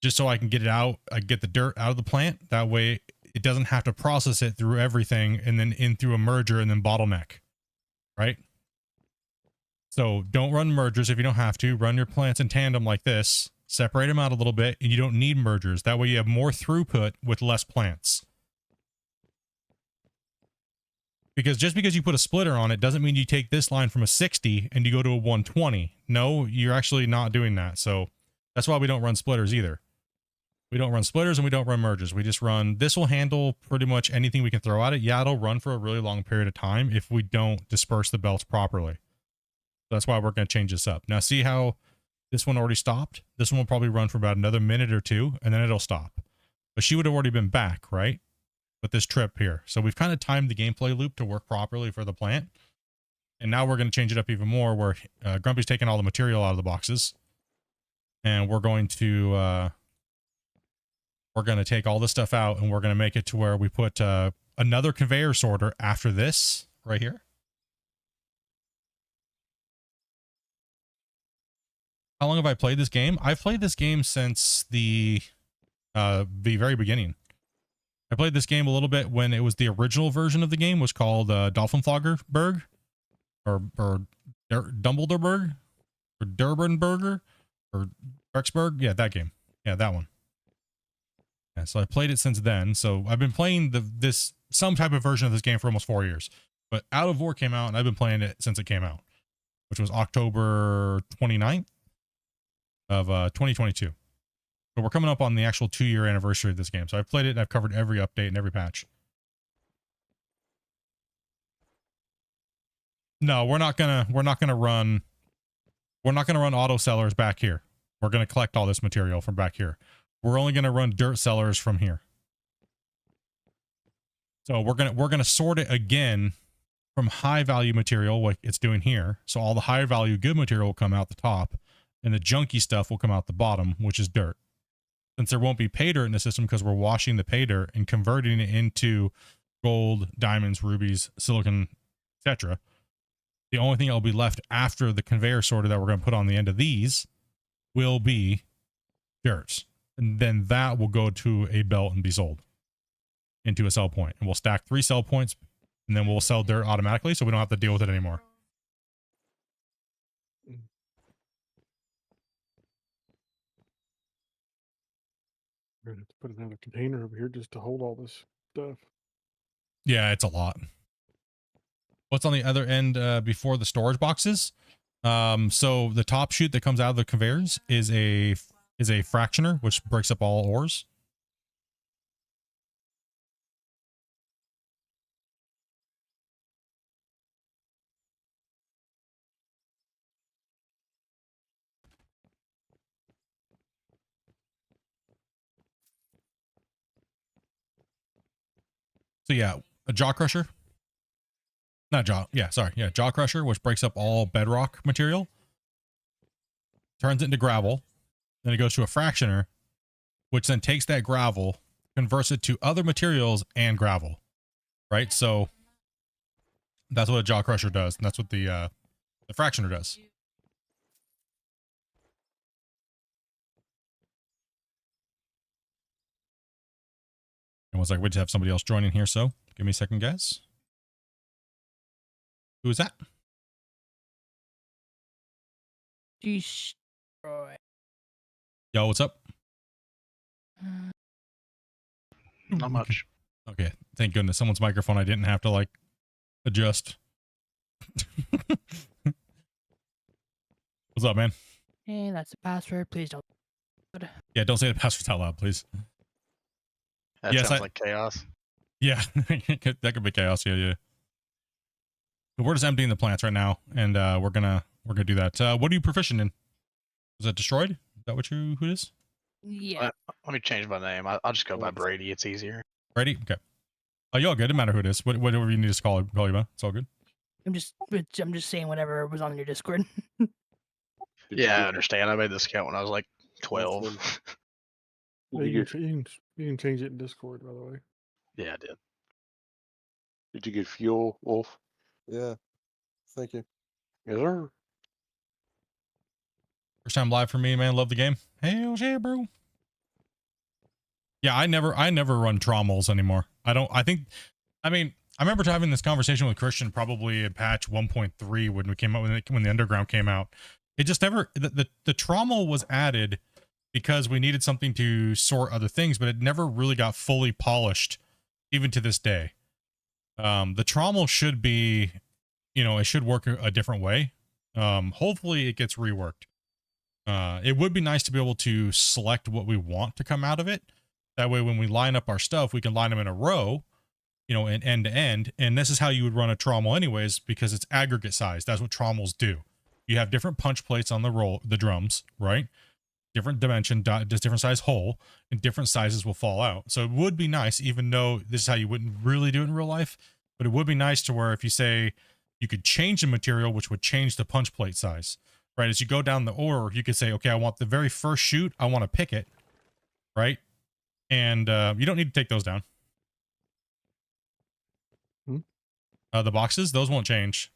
just so I can get it out. I get the dirt out of the plant. That way it doesn't have to process it through everything and then in through a merger and then bottleneck, right? So don't run mergers if you don't have to. Run your plants in tandem like this. Separate them out a little bit, and you don't need mergers. That way you have more throughput with less plants. Because just because you put a splitter on it doesn't mean you take this line from a 60 and you go to a 120. No, you're actually not doing that. So that's why we don't run splitters either. We don't run splitters and we don't run mergers. We just run, this will handle pretty much anything we can throw at it. Yeah, it'll run for a really long period of time if we don't disperse the belts properly. So that's why we're going to change this up. Now see how this one already stopped? This one will probably run for about another minute or two, and then it'll stop. But she would have already been back, right? With this trip here. So we've kind of timed the gameplay loop to work properly for the plant. And now we're going to change it up even more where Grumpy's taking all the material out of the boxes. And we're going to take all this stuff out and we're going to make it to where we put another conveyor sorter after this right here. How long have I played this game? I've played this game since the very beginning. I played this game a little bit when it was the original version of the game was called Dolphinfloggerberg or Dumbledoreberg or Durbanburger or Rexburg. Yeah, that game. Yeah, that one. Yeah, so I played it since then. So I've been playing some type of version of this game for almost 4 years. But Out of War came out and I've been playing it since it came out, which was October 29th of 2022. But we're coming up on the actual 2-year anniversary of this game. So I've played it and I've covered every update and every patch. No, we're not gonna run auto sellers back here. We're gonna collect all this material from back here. We're only gonna run dirt sellers from here. So we're gonna sort it again from high value material like it's doing here. So all the high value good material will come out the top and the junky stuff will come out the bottom, which is dirt. Since there won't be pay dirt in the system because we're washing the pay dirt and converting it into gold, diamonds, rubies, silicon, etc. The only thing that will be left after the conveyor sorter that we're going to put on the end of these will be dirt. And then that will go to a belt and be sold into a sell point. And we'll stack 3 sell points and then we'll sell dirt automatically so we don't have to deal with it anymore. We're gonna have to put another container over here just to hold all this stuff. Yeah, it's a lot. What's on the other end before the storage boxes? So the top chute that comes out of the conveyors is a fractioner, which breaks up all ores. So yeah, a jaw crusher. Not jaw. Yeah, sorry. Yeah, jaw crusher, which breaks up all bedrock material. Turns it into gravel. Then it goes to a fractioner, which then takes that gravel, converts it to other materials and gravel. Right? So that's what a jaw crusher does. And that's what the fractioner does. And once we just have somebody else joining here, so give me a second, guys. Who is that? Destroy. Yo, what's up? Not much. Okay, thank goodness. Someone's microphone I didn't have to like adjust. What's up, man? Hey, that's the password. Please don't. Yeah, don't say the passwords out loud, please. That Yes, sounds like chaos. Yeah, that could be chaos. Yeah. We're just emptying the plants right now, and we're gonna do that. What are you proficient in? Was that destroyed? Is that who it is? Yeah. Let me change my name. I'll just go by Brady. It's easier. Brady? Okay. Oh, you're all good. It doesn't matter who it is. Whatever you need to call you by. It's all good. I'm just saying whatever was on your Discord. Yeah, I understand. I made this account when I was like 12. Yeah, you can change it in Discord, by the way. Yeah, I did. Did you get fuel, Wolf? Yeah. Thank you. Yes, sir. First time live for me, man. Love the game. Hell yeah, bro. Yeah, I never run trommels anymore. I remember having this conversation with Christian probably at patch 1.3 when we came out when the underground came out. It just never the trommel was added because we needed something to sort other things, but it never really got fully polished, even to this day. The trommel should be, it should work a different way. Hopefully it gets reworked. It would be nice to be able to select what we want to come out of it. That way, when we line up our stuff, we can line them in a row, in end to end. And this is how you would run a trommel anyways, because it's aggregate size. That's what trommels do. You have different punch plates on the drums, right? Different dimension, just different size hole, and different sizes will fall out. So it would be nice, even though this is how you wouldn't really do it in real life, but it would be nice to where if you say you could change the material, which would change the punch plate size, right? As you go down the order, you could say, okay, I want the very first shoot, I want to pick it, right? And you don't need to take those down. Hmm? The boxes, those won't change.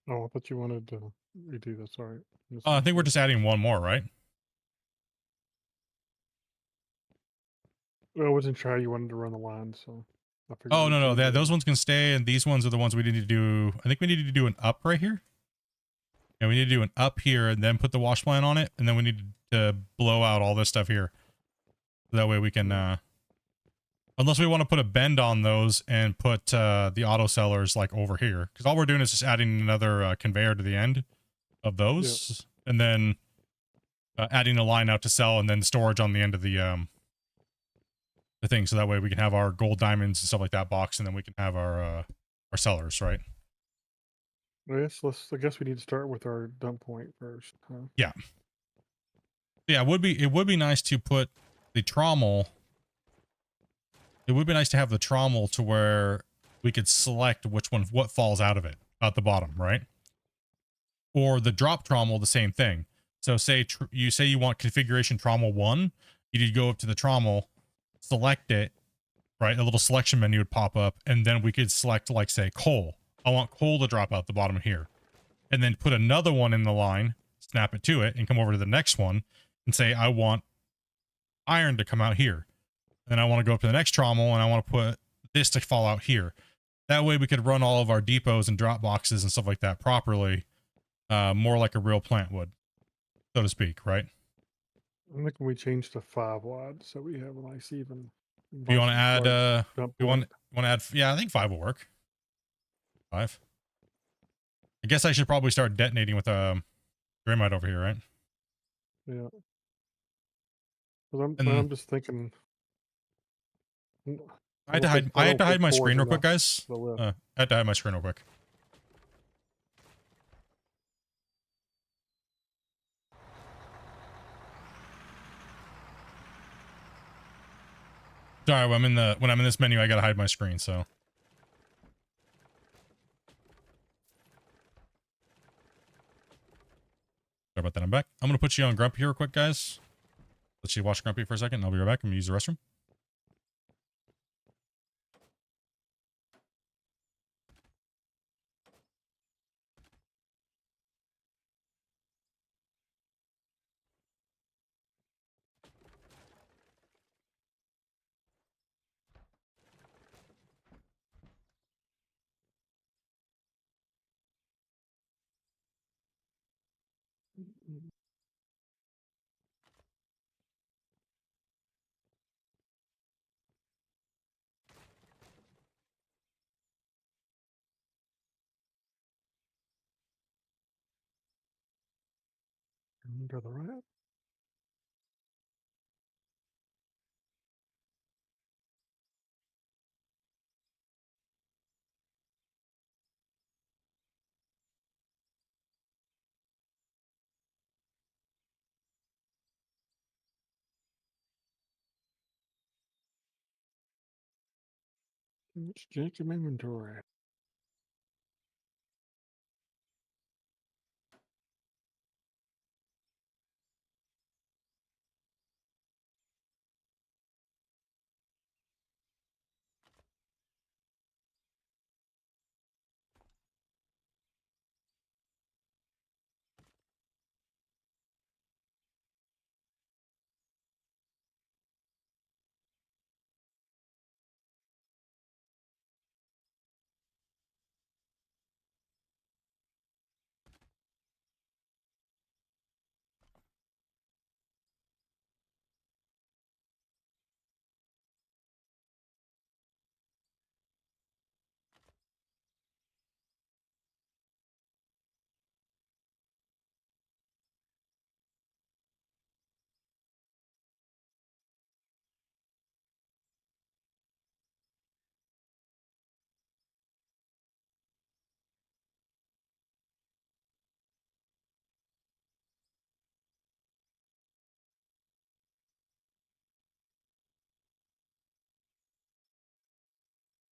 Oh, I thought you wanted to redo this. All right. I think we're just adding one more, right? Well, I wasn't sure how you wanted to run the line, so I figured. Oh, we'd no, do that. those ones can stay, and these ones are the ones we need to do. I think we need to do an up right here. And we need to do an up here and then put the wash plant on it, and then we need to blow out all this stuff here. So that way we can, unless we want to put a bend on those and put the auto sellers like over here. Because all we're doing is just adding another conveyor to the end of those. And then adding a line out to sell and then storage on the end of the thing. So that way we can have our gold diamonds and stuff like that box, and then we can have our sellers, right? Yes, I guess we need to start with our dump point first. Huh? Yeah, it would be nice to put the trommel. It would be nice to have the trommel to where we could select what falls out of it at the bottom, right? Or the drop trommel, the same thing. So say you want configuration trommel 1, you need to go up to the trommel, select it, right? A little selection menu would pop up, and then we could select, like, say, coal. I want coal to drop out the bottom here. And then put another one in the line, snap it to it, and come over to the next one and say, I want iron to come out here. And I want to go up to the next trommel, and I want to put this to fall out here. That way we could run all of our depots and drop boxes and stuff like that properly, more like a real plant would, so to speak, right? I'm thinking we change to 5 wide so we have a nice even. Do you want to add, dump you want point. to add, yeah, I think 5 will work. 5. I guess I should probably start detonating with Graymite over here, right? Yeah. But And I'm just thinking. I had to hide my screen real quick, guys. I I had to hide my screen real quick. Sorry, when I'm in this menu, I gotta hide my screen, so. Sorry about that, I'm back. I'm gonna put you on Grumpy here real quick, guys. Let's you watch Grumpy for a second, I'll be right back. I'm gonna use the restroom. To the right. Let's check some inventory.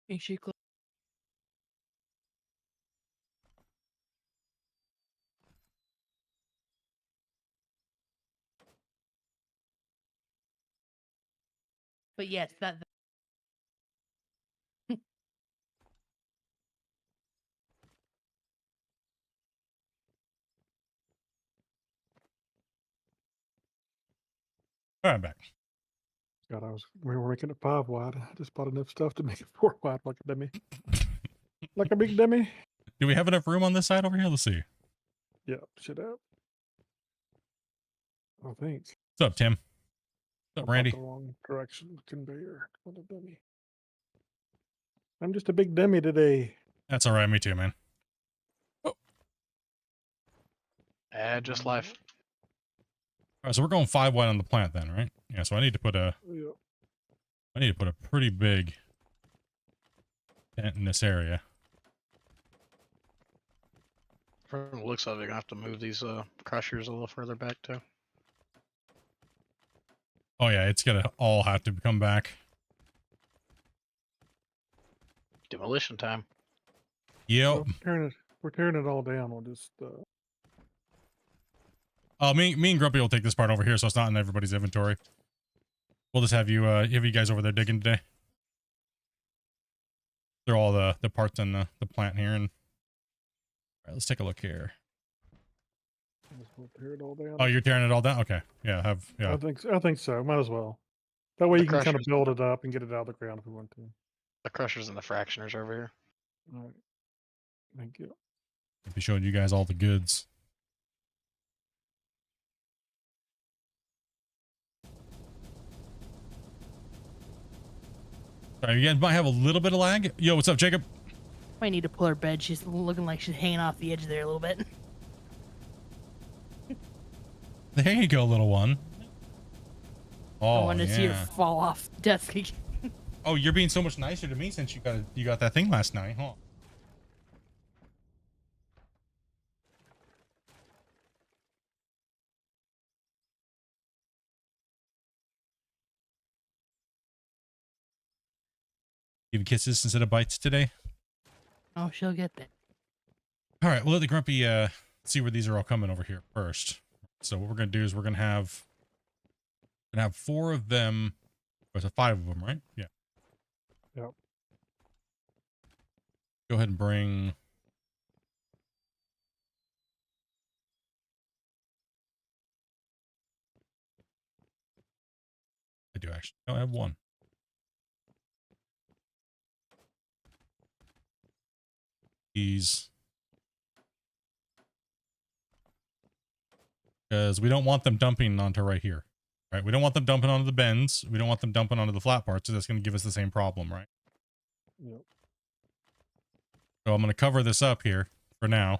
Make sure you close. But yes, that All right, I'm back. God, we were making it 5 wide. I just bought enough stuff to make it 4 wide like a dummy. Like a big dummy. Do we have enough room on this side over here? Let's see. Yeah, should have. I think. What's up, Tim? What's I up, bought Randy? the wrong direction conveyor. What a dummy. I'm just a big dummy today. That's all right. Me too, man. Just life. All right, so we're going 5 wide on the plant then, right? Yeah. So I need to put a pretty big tent in this area. From the looks of it, you're gonna have to move these crushers a little further back too. Oh yeah, it's gonna all have to come back. Demolition time. Yep. We're tearing it all down. We'll just Me and Grumpy will take this part over here, so it's not in everybody's inventory. We'll just have you guys over there digging today. They're all the parts in the plant here, and all right, let's take a look here. we'll tear it all down. Oh, you're tearing it all down? Okay. Yeah. I think so. Might as well. That way The you can kind of crushers- build it up and get it out of the ground if we want to. The crushers and the fractioners over here. All right. Thank you. Be showing you guys all the goods. Sorry, you guys might have a little bit of lag. Yo, what's up, Jacob? might need to pull her bed. She's looking like she's hanging off the edge there a little bit. There you go, little one. I Oh, wanted to see her yeah. fall off the desk again. Oh, you're being so much nicer to me since you got that thing last night, huh? Give kisses instead of bites today. Oh, she'll get that. All right, we'll let the Grumpy see where these are all coming over here first. So what we're gonna do is we're gonna have 4 of them. Or is it 5 of them, right? Yeah. Yep. Go ahead and bring. I do actually. No, I have 1. These. Because we don't want them dumping onto right here. Right? We don't want them dumping onto the bends. We don't want them dumping onto the flat parts. So that's going to give us the same problem, right? Yep. So I'm going to cover this up here for now.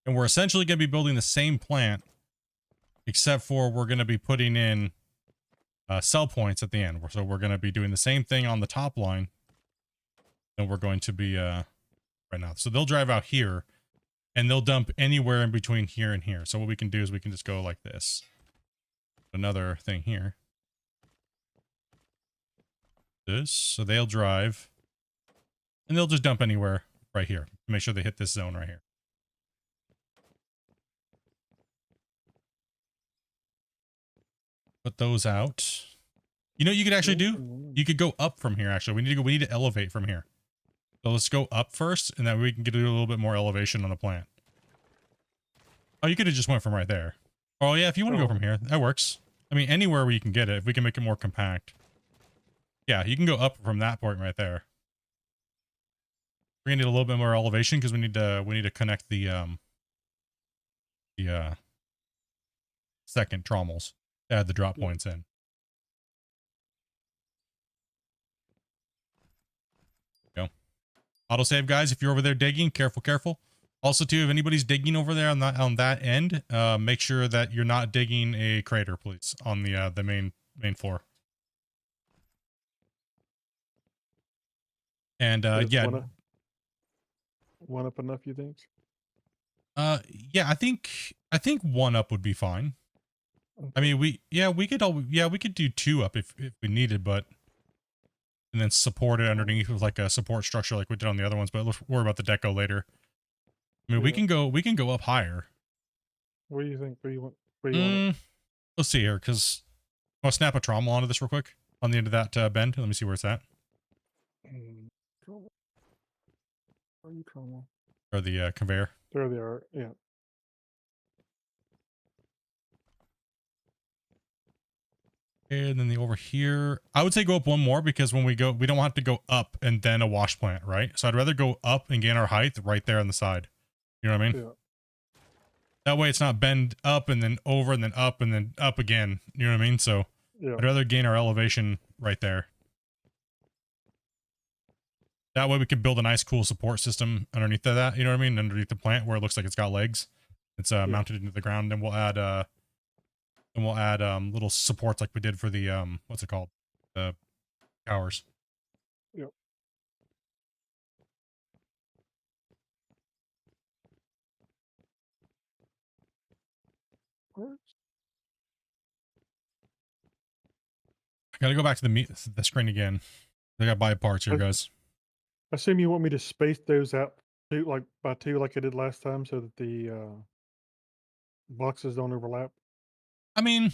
And we're essentially going to be building the same plant, except for we're going to be putting in sell points at the end. So we're going to be doing the same thing on the top line. And we're going to be right now. So they'll drive out here and they'll dump anywhere in between here and here. So what we can do is we can just go like this. Another thing here. This. So they'll drive and they'll just dump anywhere right here. Make sure they hit this zone right here. Put those out. You know what you could actually do? You could go up from here, actually. We need to elevate from here. So let's go up first, and then we can get a little bit more elevation on the plant. Oh, you could have just went from right there. Oh, yeah, if you want to go from here, that works. I mean, anywhere where you can get it, if we can make it more compact. Yeah, you can go up from that point right there. We're gonna need a little bit more elevation because we need to connect the second trommels. Add the drop points in. Go. Autosave, guys. If you're over there digging, careful. Also, too, if anybody's digging over there on that end, make sure that you're not digging a crater, please, on the main floor. And yeah. One up enough, you think? Yeah, I think 1 up would be fine. I mean, we could do 2 up if we needed, but and then support it underneath with like a support structure like we did on the other ones. But let's worry about the deco later. I mean, we can go up higher. What do you think? Where you want? Where you want it? Let's see here, because I'll snap a trommel onto this real quick on the end of that bend. Let me see where it's at. Trouble. Where are you trouble? Or the conveyor. There they are. Yeah. And then the over here, I would say go up one more, because when we go, we don't want to go up and then a wash plant, right? So I'd rather go up and gain our height right there on the side. You know what I mean? Yeah. That way it's not bend up and then over and then up and then up again. You know what I mean? So Yeah. I'd rather gain our elevation right there. That way we can build a nice cool support system underneath that, you know what I mean? Underneath the plant where it looks like it's got legs. It's mounted into the ground, and we'll add little supports like we did for the what's it called? The towers. Yep. Where's- I gotta go back to the screen again. I gotta buy parts here, Okay. guys. I assume you want me to space those out two, like by two, like I did last time, so that the boxes don't overlap. I mean,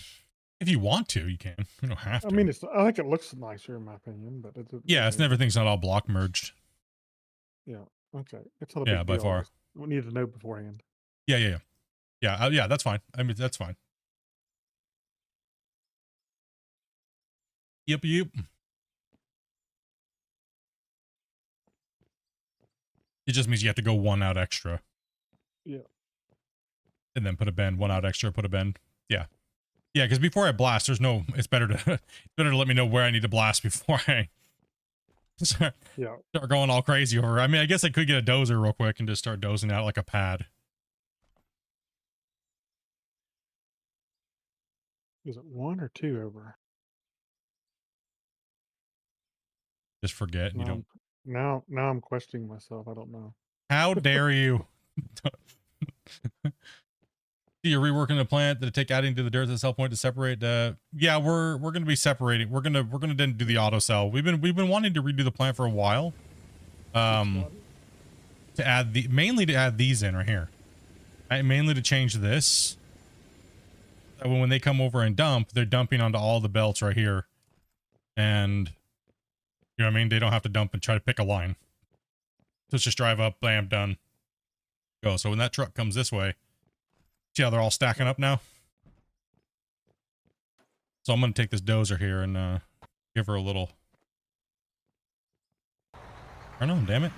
if you want to, you can. You don't have to. I mean, I think it looks nicer in my opinion, but yeah, it's everything's not all block merged. Yeah. Okay. It's not a Yeah, big by deal. far. We need to know beforehand. Yeah. Yeah, that's fine. I mean, that's fine. Yep. It just means you have to go one out extra. Yeah. And then put a bend, one out extra, put a bend. Yeah. Yeah, because before I blast, it's better to let me know where I need to blast before I start going all crazy over. I mean, I guess I could get a dozer real quick and just start dozing out like a pad. Is it one or two over? Just forget. You don't. Now I'm questioning myself. I don't know. How dare you? You're reworking the plant. Did it take adding to the dirt to the cell point to separate? Yeah, we're gonna be separating. We're gonna then do the auto cell. We've been wanting to redo the plant for a while. To add mainly to add these in right here. Mainly to change this. When they come over and dump, they're dumping onto all the belts right here, and you know what I mean. They don't have to dump and try to pick a line. So let's just drive up, bam, done, go. So when that truck comes this way. See how they're all stacking up now? So I'm going to take this dozer here and give her a little... Turn on, damn it.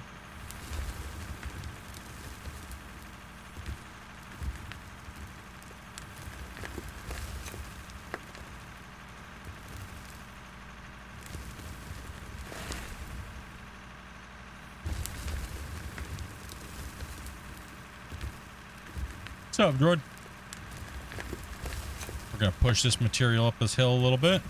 What's up, droid? We're gonna push this material up this hill a little bit.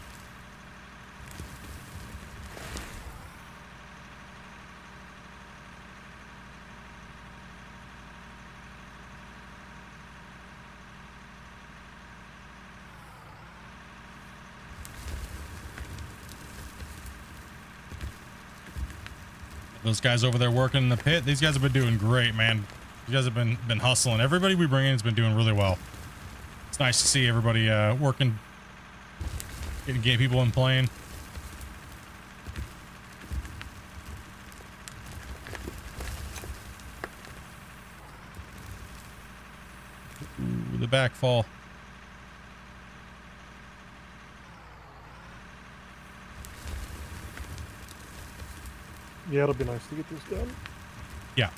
Those guys over there working in the pit, these guys have been doing great, man. You guys have been hustling. Everybody we bring in has been doing really well. It's nice to see everybody working, getting people in playing. Ooh, the backfall. Yeah, it'll be nice to get this done. Yeah.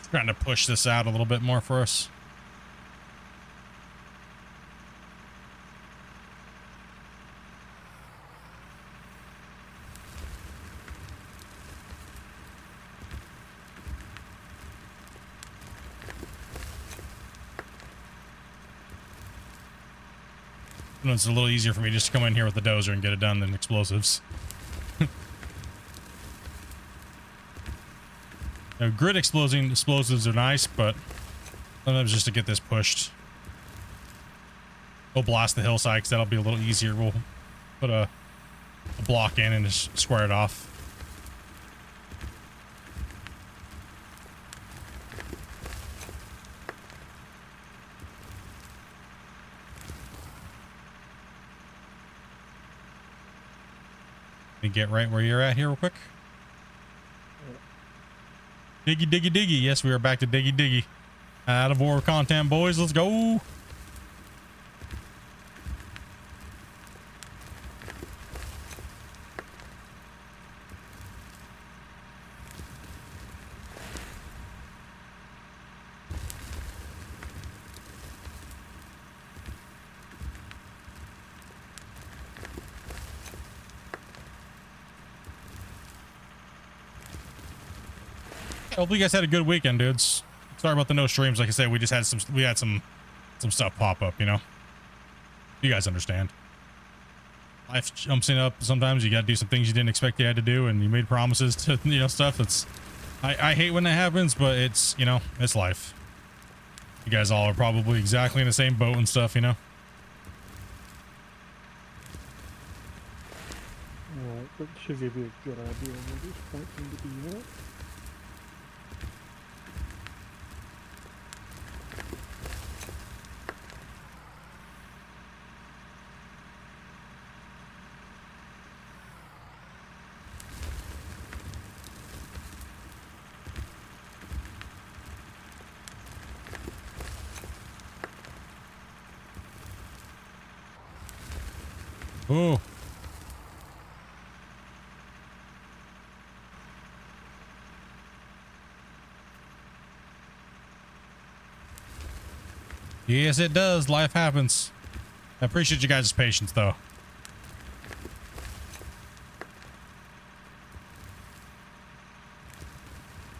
Trying to push this out a little bit more for us. It's a little easier for me just to come in here with the dozer and get it done than explosives. Grid explosives are nice, but sometimes just to get this pushed. We'll blast the hillside because that'll be a little easier. We'll put a block in and just square it off. Let me get right where you're at here real quick. Diggy, diggy, diggy. Yes, we are back to diggy, diggy. Out of war content, boys. Let's go. Hopefully you guys had a good weekend, dudes. Sorry about the no streams. Like I said, we had some stuff pop up, you know. You guys understand. Life jumps in up. Sometimes you got to do some things you didn't expect you had to do, and you made promises to, you know, stuff. It's I hate when that happens, but it's, you know, it's life. You guys all are probably exactly in the same boat and stuff, you know. Alright, that should give you a good idea of where this point seemed to be at. Ooh. Yes, it does. Life happens. I appreciate you guys' patience, though.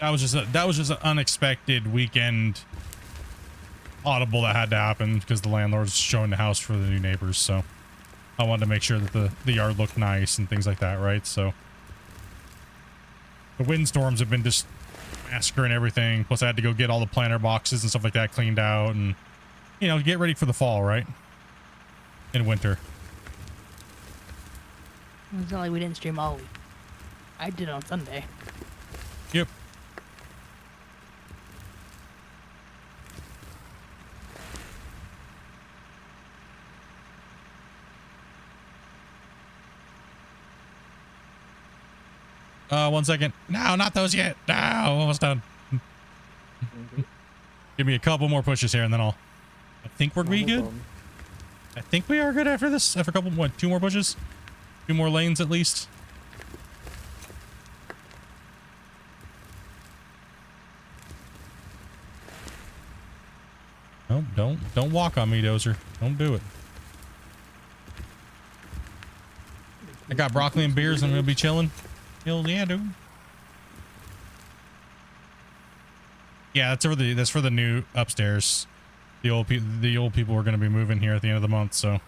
That was just an unexpected weekend audible that had to happen because the landlord's showing the house for the new neighbors, so I wanted to make sure that the yard looked nice and things like that, right? So the windstorms have been just massacring everything. Plus I had to go get all the planter boxes and stuff like that cleaned out and, you know, get ready for the fall, right? In winter. It's not like we didn't stream all week. I did on Sunday. Yep. One second. No, not those yet. No, almost done. Give me a couple more pushes here and then I think we're gonna be good. I think we are good after this. After a couple, what, 2 more pushes? 2 more lanes at least. No, don't walk on me, Dozer. Don't do it. I got broccoli and beers and I'm gonna be chilling. Hell yeah, dude. Yeah, that's for the new upstairs. The old people are going to be moving here at the end of the month, so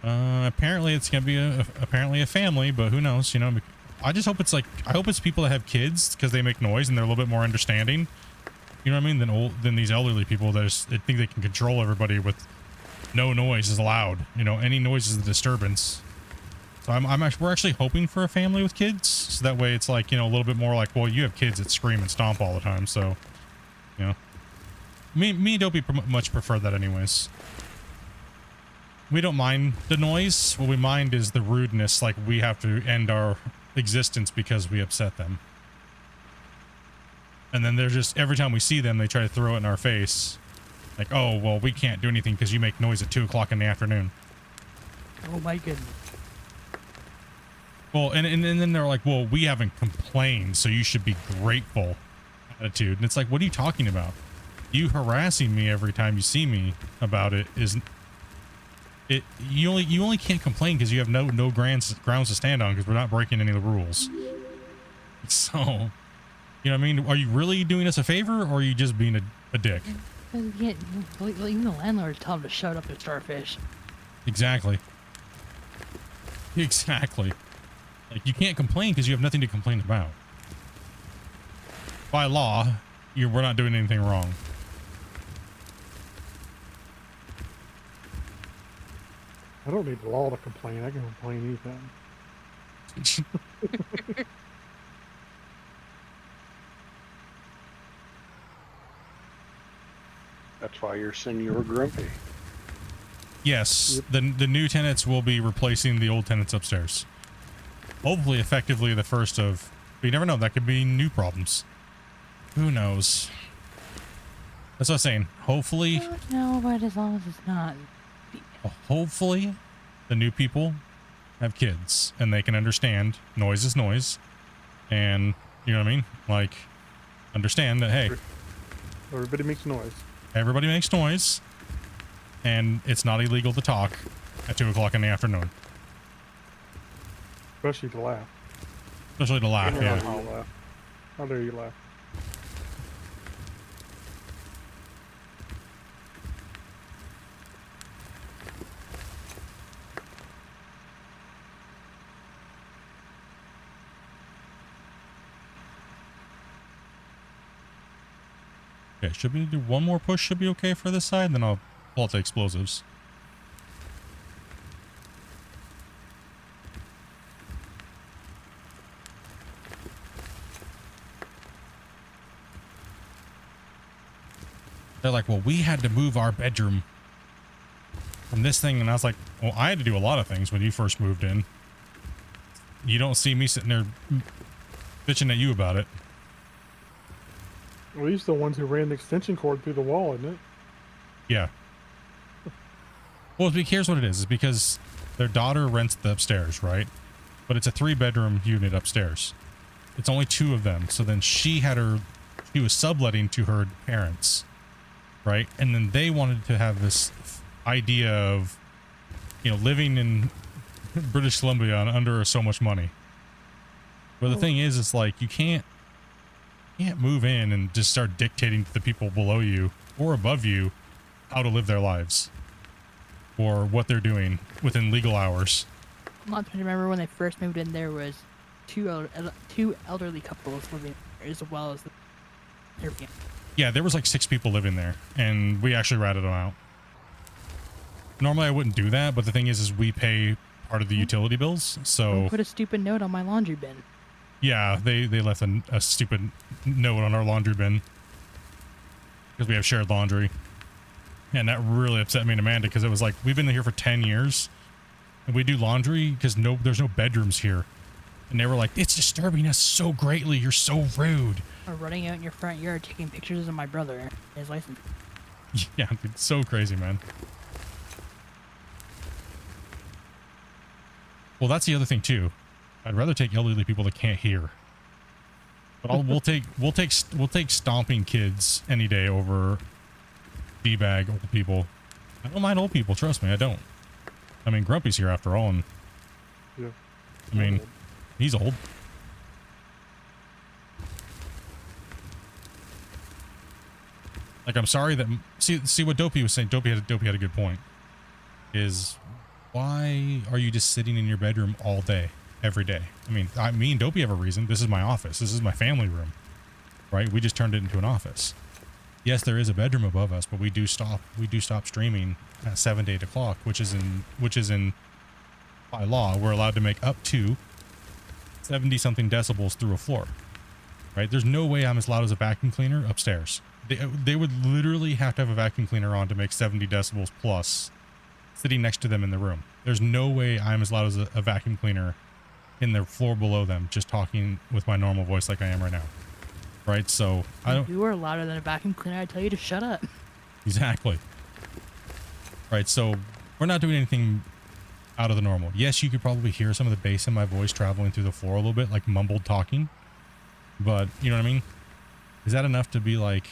apparently it's going to be a family, but who knows, you know. I just hope it's people that have kids because they make noise and they're a little bit more understanding. You know what I mean? Than these elderly people they think they can control everybody with no noise is allowed. You know, any noise is a disturbance. So we're actually hoping for a family with kids, so that way it's like, you know, a little bit more like, well, you have kids that scream and stomp all the time, so, you know, me and Dopey much prefer that anyways. We don't mind the noise. What we mind is the rudeness, like we have to end our existence because we upset them. And then they're just, every time we see them, they try to throw it in our face. Like, oh, well, we can't do anything because you make noise at 2 o'clock in the afternoon. Oh my goodness. Well, and then they're like, well, we haven't complained, so you should be grateful attitude. And it's like, what are you talking about? You harassing me every time you see me about it is it. You only can't complain because you have no grounds to stand on because we're not breaking any of the rules. So, you know what I mean? Are you really doing us a favor or are you just being a dick? Yeah, even the landlord told him to shut up and starfish. Exactly. Exactly. Like, you can't complain because you have nothing to complain about. by law, we're not doing anything wrong. I don't need the law to complain. I can complain anytime. That's why you're saying you were grumpy. Yes, the new tenants will be replacing the old tenants upstairs. Hopefully, effectively, the first of. But you never know. That could be new problems. Who knows? That's what I'm saying. Hopefully. No, but as long as it's not. Hopefully, the new people have kids and they can understand noise is noise, and you know what I mean. Like, understand that hey, Everybody makes noise. everybody makes noise, and it's not illegal to talk at 2 o'clock in the afternoon. Especially to laugh. Especially to laugh, How yeah. dare you laugh? How dare you laugh? Okay, should we do one more push? Should be okay for this side, then I'll pull out the explosives. They're like, well, we had to move our bedroom from this thing. And I was like, well, I had to do a lot of things when you first moved in. You don't see me sitting there bitching at you about it. Well, these are the ones who ran the extension cord through the wall, isn't it? Yeah. Well, here's what it is. It's because their daughter rents the upstairs, right? But it's a 3-bedroom unit upstairs. It's only 2 of them. So then she was subletting to her parents, right? And then they wanted to have this idea of, living in British Columbia on under so much money. But the thing is, it's like you can't move in and just start dictating to the people below you or above you how to live their lives or what they're doing within legal hours. I'm not trying to remember when they first moved in. There was two elderly couples living there, as well as their family. Yeah, there was like 6 people living there, and we actually ratted them out. Normally, I wouldn't do that, but the thing is we pay part of the utility bills, so... Don't put a stupid note on my laundry bin. Yeah, they left a stupid note on our laundry bin because we have shared laundry. And that really upset me and Amanda because it was like, we've been here for 10 years and we do laundry because there's no bedrooms here. And they were like, it's disturbing us so greatly. You're so rude. Or running out in your front yard taking pictures of my brother and his license. Yeah, it's so crazy, man. Well, that's the other thing too. I'd rather take elderly people that can't hear. But we'll take stomping kids any day over D-bag old people. I don't mind old people, trust me, I don't. I mean, Grumpy's here after all, and Yeah. I mean, he's old. Like, I'm sorry that see what Dopey was saying. Dopey had a good point. Is why are you just sitting in your bedroom all day, every day? I mean, me and Dopey have a reason. This is my office. This is my family room, right? We just turned it into an office. Yes, there is a bedroom above us, but we do stop streaming at 7 to 8 o'clock, which is in by law. We're allowed to make up to 70 something decibels through a floor, right? There's no way I'm as loud as a vacuum cleaner upstairs. They would literally have to have a vacuum cleaner on to make 70 decibels plus sitting next to them in the room. There's no way I'm as loud as a vacuum cleaner in the floor below them, just talking with my normal voice like I am right now. Right? So I don't... If you were louder than a vacuum cleaner, I'd tell you to shut up. Exactly. Right, so we're not doing anything out of the normal. Yes, you could probably hear some of the bass in my voice traveling through the floor a little bit, like mumbled talking. But, you know what I mean? Is that enough to be like...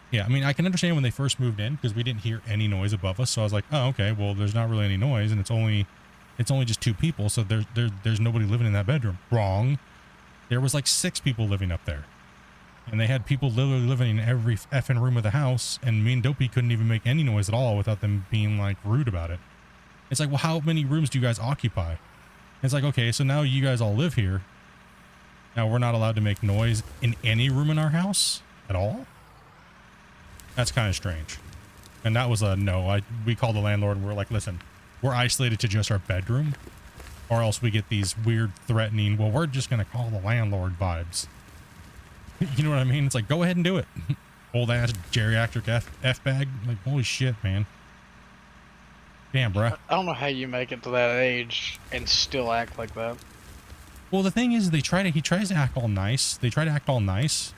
Yeah, I mean, I can understand when they first moved in because we didn't hear any noise above us. So I was like, oh, okay, well, there's not really any noise, and it's only just 2 people, so there's nobody living in that bedroom. Wrong. There was like 6 people living up there. And they had people literally living in every effing room of the house, and me and Dopey couldn't even make any noise at all without them being like rude about it. It's like, well, how many rooms do you guys occupy? It's like, okay, so now you guys all live here. Now, we're not allowed to make noise in any room in our house at all. That's kind of strange. And that was a no. We called the landlord and we're like, listen, we're isolated to just our bedroom, or else we get these weird threatening, well, we're just going to call the landlord vibes. You know what I mean? It's like, go ahead and do it. Old ass geriatric F bag. Like, holy shit, man. Damn, bruh. I don't know how you make it to that age and still act like that. Well, the thing is, he tries to act all nice. They try to act all nice,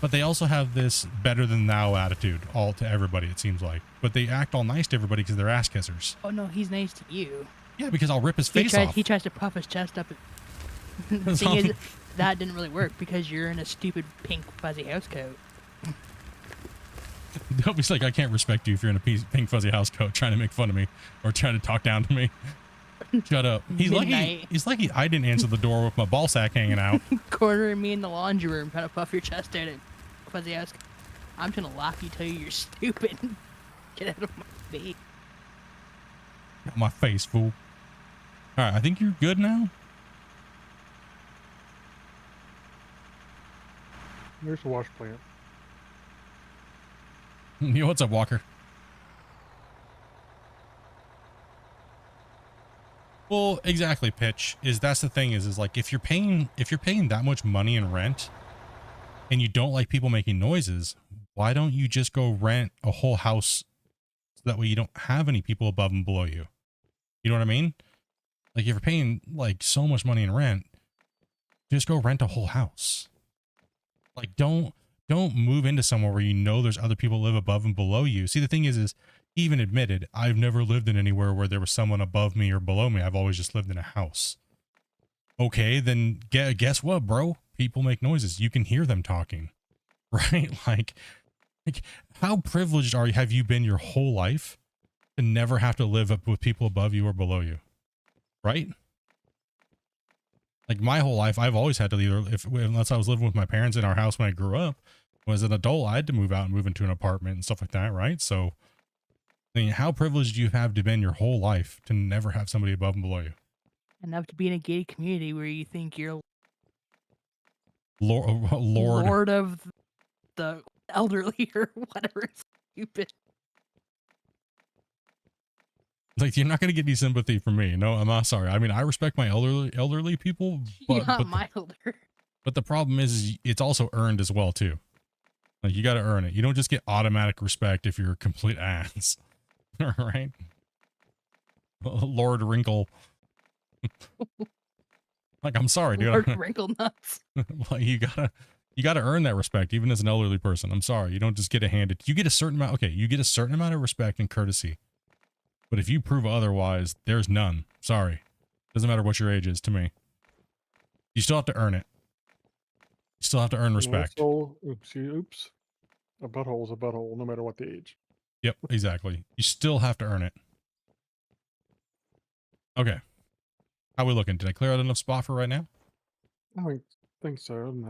but they also have this better than thou attitude all to everybody, it seems like. But they act all nice to everybody because they're ass kissers. Oh no, he's nice to you. Yeah, because I'll rip his face off. He tries to puff his chest up. The thing is, that didn't really work because you're in a stupid pink fuzzy housecoat. He's like, I can't respect you if you're in a pink fuzzy housecoat trying to make fun of me or trying to talk down to me. Shut up. He's lucky I didn't answer the door with my ball sack hanging out. Cornering me in the laundry room, trying to puff your chest out at fuzzy house. I'm gonna laugh you, tell you you're stupid. Get out of my face. Out my face, fool. All right, I think you're good now. There's the wash plant. Yo, what's up, Walker? Well, exactly, Pitch. That's the thing is like if you're paying that much money in rent and you don't like people making noises, why don't you just go rent a whole house so that way you don't have any people above and below you? You know what I mean? Like if you're paying like so much money in rent, just go rent a whole house. Like don't move into somewhere where you know there's other people live above and below you. See, the thing is even admitted, I've never lived in anywhere where there was someone above me or below me. I've always just lived in a house. Okay, then guess what, bro? People make noises. You can hear them talking, right? Like how privileged have you been your whole life to never have to live up with people above you or below you, right? Like my whole life, I've always had to unless I was living with my parents in our house when I grew up. As an adult, I had to move out and move into an apartment and stuff like that, right? So, I mean, how privileged do you have to been your whole life to never have somebody above and below you? Enough to be in a gated community where you think you're Lord of the elderly or whatever. Stupid. Like, you're not going to get any sympathy from me. No, I'm not sorry. I mean, I respect my elderly people, but, my elder. But the problem is it's also earned as well, too. Like, you got to earn it. You don't just get automatic respect if you're a complete ass. All right? Lord Wrinkle. Like, I'm sorry, dude. Lord Wrinkle Nuts. Like, you gotta earn that respect, even as an elderly person. I'm sorry. You don't just get it handed. You get a certain amount. Okay, you get a certain amount of respect and courtesy. But if you prove otherwise, there's none. Sorry. Doesn't matter what your age is to me. You still have to earn it. You still have to earn respect. Oops. A butthole's a butthole, no matter what the age. Yep, exactly. You still have to earn it. Okay. How we looking? Did I clear out enough spot for right now? I think so. It'll be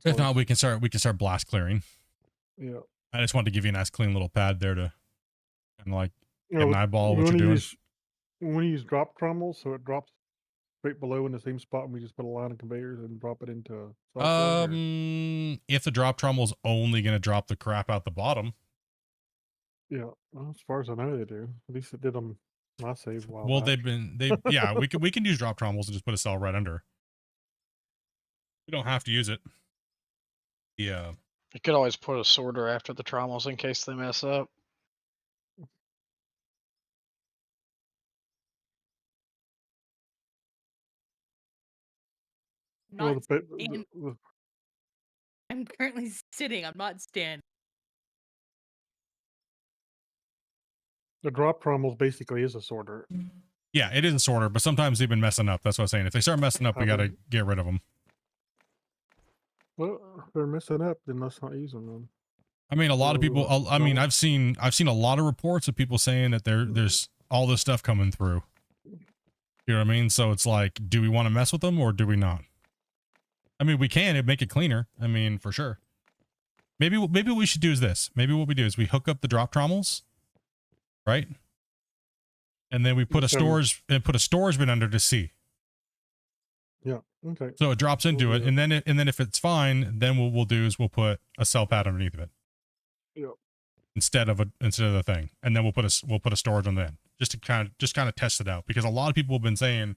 If not, close. we can start blast clearing. Yeah. I just wanted to give you a nice clean little pad there to kind of like You get know, an eyeball what when you're you doing. when you use drop trommels, so it drops right below in the same spot, and we just put a line of conveyors and drop it into software, or- If the drop trommel's only gonna drop the crap out the bottom, Yeah, well, as far as I know, they do. At least it did them. I saved a while well, back. yeah, we can use drop trommels and just put a cell right under. We don't have to use it. Yeah. You could always put a sorter after the trommels in case they mess up. Well, Not stand- I'm currently sitting. I'm not standing. the drop trommels basically is a sorter. Yeah, it is a sorter, but sometimes they've been messing up. That's what I'm saying. If they start messing up, we got to get rid of them. Well, if they're messing up, then let's not use them. Then. I mean, a lot of people, I mean, no. I've seen a lot of reports of people saying that there's all this stuff coming through. You know what I mean? So it's like, do we want to mess with them or do we not? I mean, we can. It'd make it cleaner. I mean, for sure. Maybe what we should do is this. Maybe what we do is we hook up the drop trommels, right? And then we put a storage bin under to see. Yeah. Okay. So it drops into We'll it, do and then if it's fine, then what we'll do is we'll put a cell pad underneath of it Yep. instead of the thing, and then we'll put a storage on the end just to kind of test it out, because a lot of people have been saying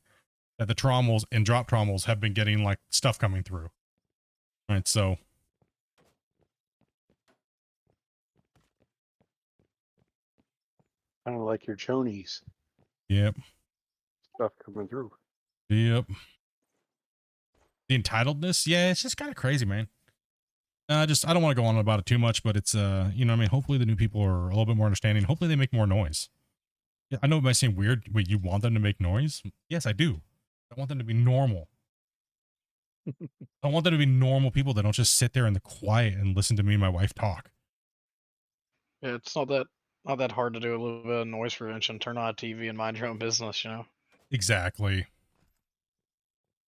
that the trommels and drop trommels have been getting like stuff coming through. Right, so Kind of like your chonies yep, stuff coming through. yep. The entitledness, yeah, it's just kind of crazy, man. I don't want to go on about it too much, but it's you know what I mean, hopefully the new people are a little bit more understanding. Hopefully they make more noise. Yeah, I know it might seem weird. Wait, you want them to make noise? Yes, I do. I want them to be normal. I want them to be normal people that don't just sit there in the quiet and listen to me and my wife talk. Yeah, it's not that hard to do a little bit of noise prevention. Turn on a TV and mind your own business, you know. Exactly.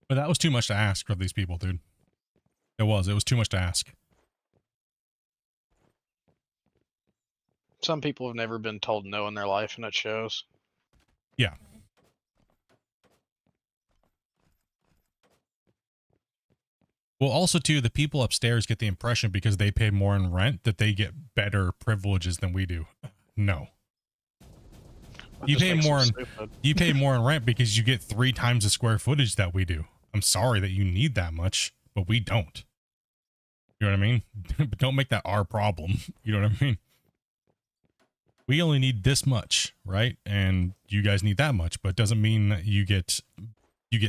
But that was too much to ask for these people, dude. It was too much to ask. Some people have never been told no in their life, and it shows. Yeah. Well, also too, the people upstairs get the impression because they pay more in rent that they get better privileges than we do. No. It You just pay makes them more in stupid. you pay more in rent because you get 3 times the square footage that we do. I'm sorry that you need that much, but we don't. You know what I mean? But don't make that our problem. You know what I mean? We only need this much, right? And you guys need that much, but it doesn't mean that you get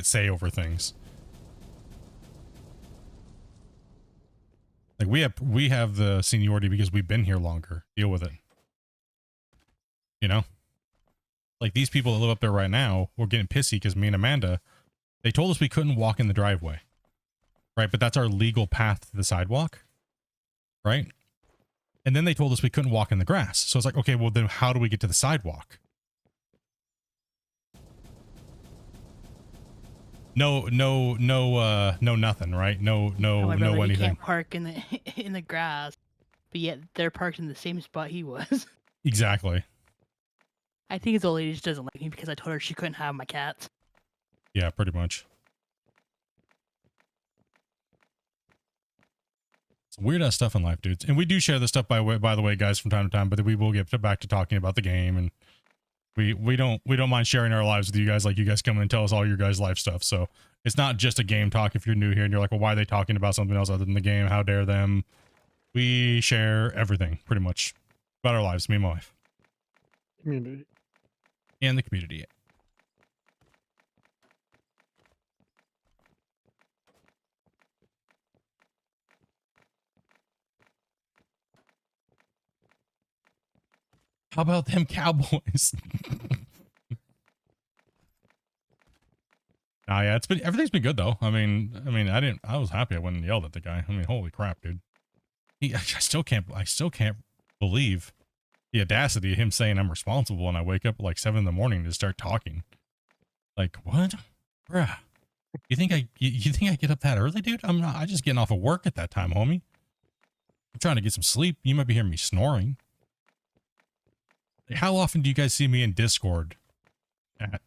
say over things. Like we have the seniority because we've been here longer. Deal with it. You know? Like these people that live up there right now, we're getting pissy because me and Amanda, they told us we couldn't walk in the driveway. Right? But that's our legal path to the sidewalk. Right? And then they told us we couldn't walk in the grass. So it's like, okay, well then how do we get to the sidewalk? No, nothing, right? No, My brother, he anything. can't park in the in the grass, but yet they're parked in the same spot he was. Exactly. I think his old lady just doesn't like me because I told her she couldn't have my cats. Yeah, pretty much. It's weird ass stuff in life, dudes. And we do share this stuff by the way, guys, from time to time, but we will get back to talking about the game, and we don't mind sharing our lives with you guys. Like you guys come in and tell us all your guys' life stuff. So it's not just a game talk if you're new here and you're like, well, why are they talking about something else other than the game? How dare them? We share everything pretty much about our lives, me and my wife. Community. And the community. How about them Cowboys? Nah, yeah, everything's been good though. I mean, I was happy I went and yelled at the guy. I mean, holy crap, dude. I still can't believe the audacity of him saying I'm responsible, and I wake up at like 7 in the morning to start talking. Like, what? Bruh. You think I get up that early, dude? I just getting off of work at that time, homie. I'm trying to get some sleep. You might be hearing me snoring. How often do you guys see me in Discord at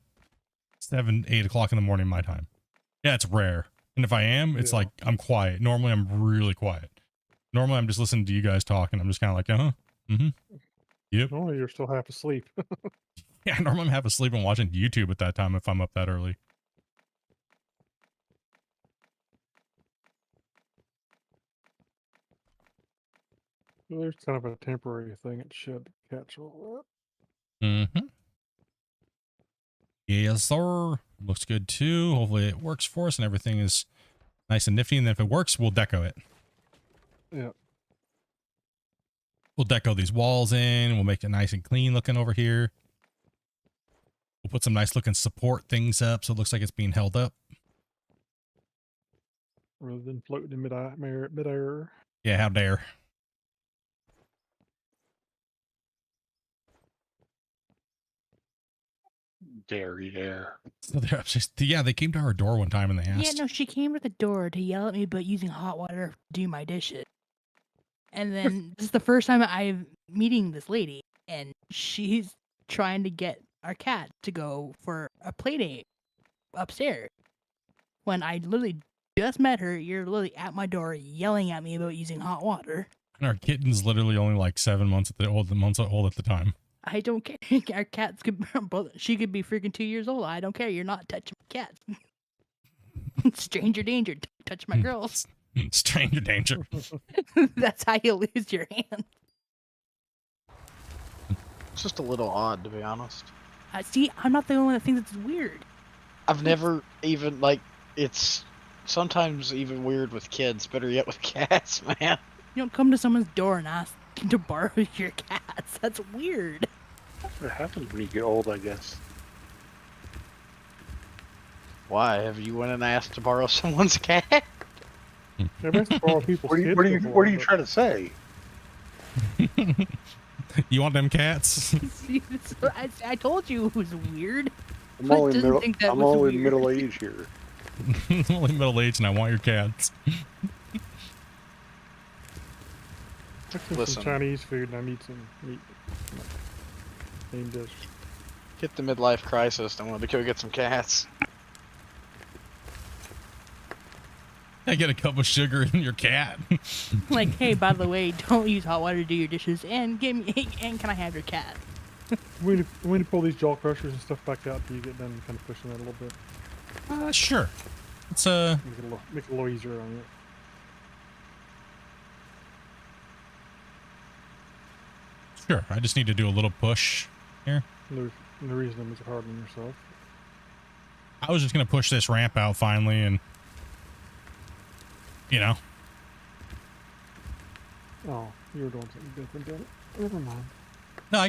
7, 8 o'clock in the morning my time? Yeah, it's rare. And if I am, it's like I'm quiet. Normally I'm really quiet. Normally I'm just listening to you guys talk and I'm just kind of like, yep. Normally you're still half asleep. Yeah, normally I'm half asleep and watching YouTube at that time if I'm up that early. There's kind of a temporary thing it should catch all Mm-hmm. Yes, sir. Looks good too. Hopefully it works for us and everything is nice and nifty. And then if it works, we'll deco it. that. Yeah. We'll deco these walls in. We'll make it nice and clean looking over here. We'll put some nice looking support things up so it looks like it's being held up. Rather than floating in midair. Yeah, how dare. Dairy air. So they came to our door one time and they asked. Yeah, no, she came to the door to yell at me about using hot water to do my dishes. And then this is the first time I'm meeting this lady, and she's trying to get our cat to go for a play date upstairs. when I literally just met her. You're literally at my door yelling at me about using hot water. And our kitten's literally only like 7 months at the months old at the time. I don't care. Our cats could both. She could be freaking 2 years old. I don't care. You're not touching my cats. Stranger danger. Don't touch my girls. Stranger danger. That's how you lose your hand. It's just a little odd, to be honest. See, I'm not the only one that thinks it's weird. I've never even, like, it's sometimes even weird with kids, better yet with cats, man. You don't come to someone's door and ask to borrow your cats. That's weird. It happens when you get old, I guess. Why? Have you went and asked to borrow someone's cat? Yeah, basically borrow people's What are you, kids what are you, before, what are you but- trying to say? You want them cats? So I told you it was weird. I'm But only doesn't middle. think that I'm was only weird. middle age here. I'm only middle aged and I want your cats. Some Listen. Chinese food and I need some meat. Main dish. Hit the midlife crisis. I wanted to go get some cats. I get a cup of sugar in your cat. Like, hey, by the way, don't use hot water to do your dishes, and give me, and can I have your cat? We need to pull these jaw crushers and stuff back out till you get done kind of pushing that a little bit. Sure. It's Make it a little easier on you. sure. I just need to do a little push here. No reason to make it hard on yourself. I was just gonna push this ramp out finally, and you know. Oh, you were doing something different, didn't it? Never mind. No, I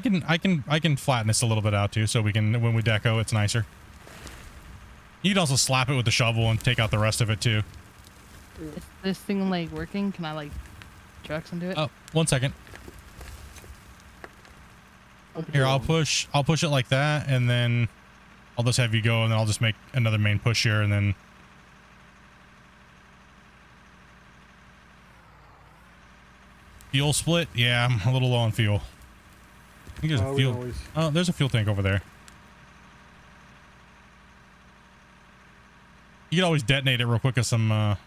can flatten this a little bit out too, so we can, when we deco, it's nicer. You can also slap it with the shovel and take out the rest of it too. Is this thing like working? Can I like trucks into it? Oh, 1 second. Here, I'll push it like that, and then I'll just have you go, and then I'll just make another main push here, and then. Fuel split? Yeah, I'm a little low on fuel. I think there's a we fuel. always- Oh, there's a fuel tank over there. You could always detonate it real quick with some,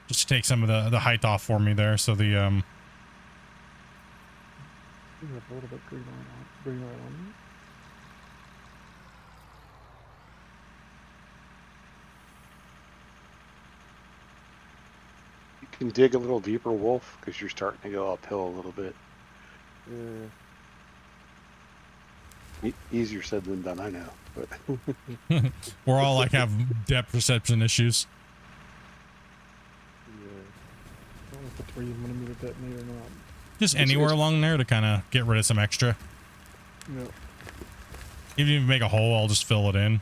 just to take some of the height off for me there, so the, You have a little bit green light on. You can dig a little deeper, Wolf, because you're starting to go uphill a little bit. Easier said than done, I know. But we're all like have depth perception issues. I don't know if it's where you want me to detonate or not. Just anywhere along there to kind of get rid of some extra. No. Even if you make a hole, I'll just fill it in.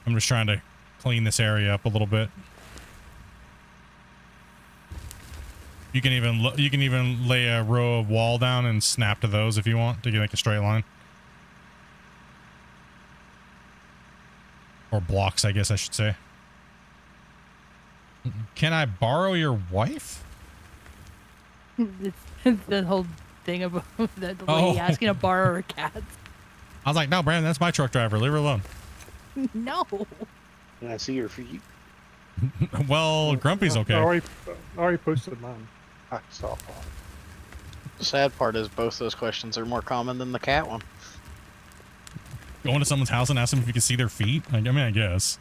I'm just trying to clean this area up a little bit. You can even lay a row of wall down and snap to those if you want to make a straight line. Or blocks, I guess I should say. Can I borrow your wife? It's the whole thing about the lady Oh. asking to borrow her cats. I was like, no, Brandon, that's my truck driver. Leave her alone. No. can I see your feet? Well, Grumpy's I okay. already posted mine. I saw. The sad part is both those questions are more common than the cat one. Going to someone's house and ask them if you can see their feet? I mean, I guess.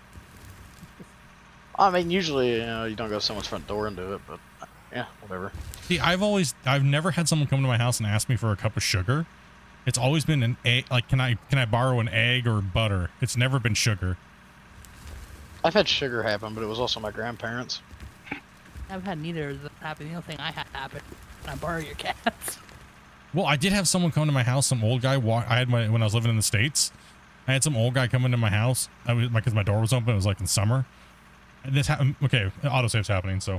I mean, usually, you know, you don't go to someone's front door and do it, but yeah, whatever. See, I've never had someone come to my house and ask me for a cup of sugar. It's always been an egg. Like, can I borrow an egg or butter? It's never been sugar. I've had sugar happen, but it was also my grandparents. I've had neither of them happen. The only thing I had happen, I borrow your cats. Well, I did have someone come to my house. Some old guy. When I was living in the States, I had some old guy come into my house. Because my door was open. It was like in summer. And this happened. Okay, autosave's happening. So,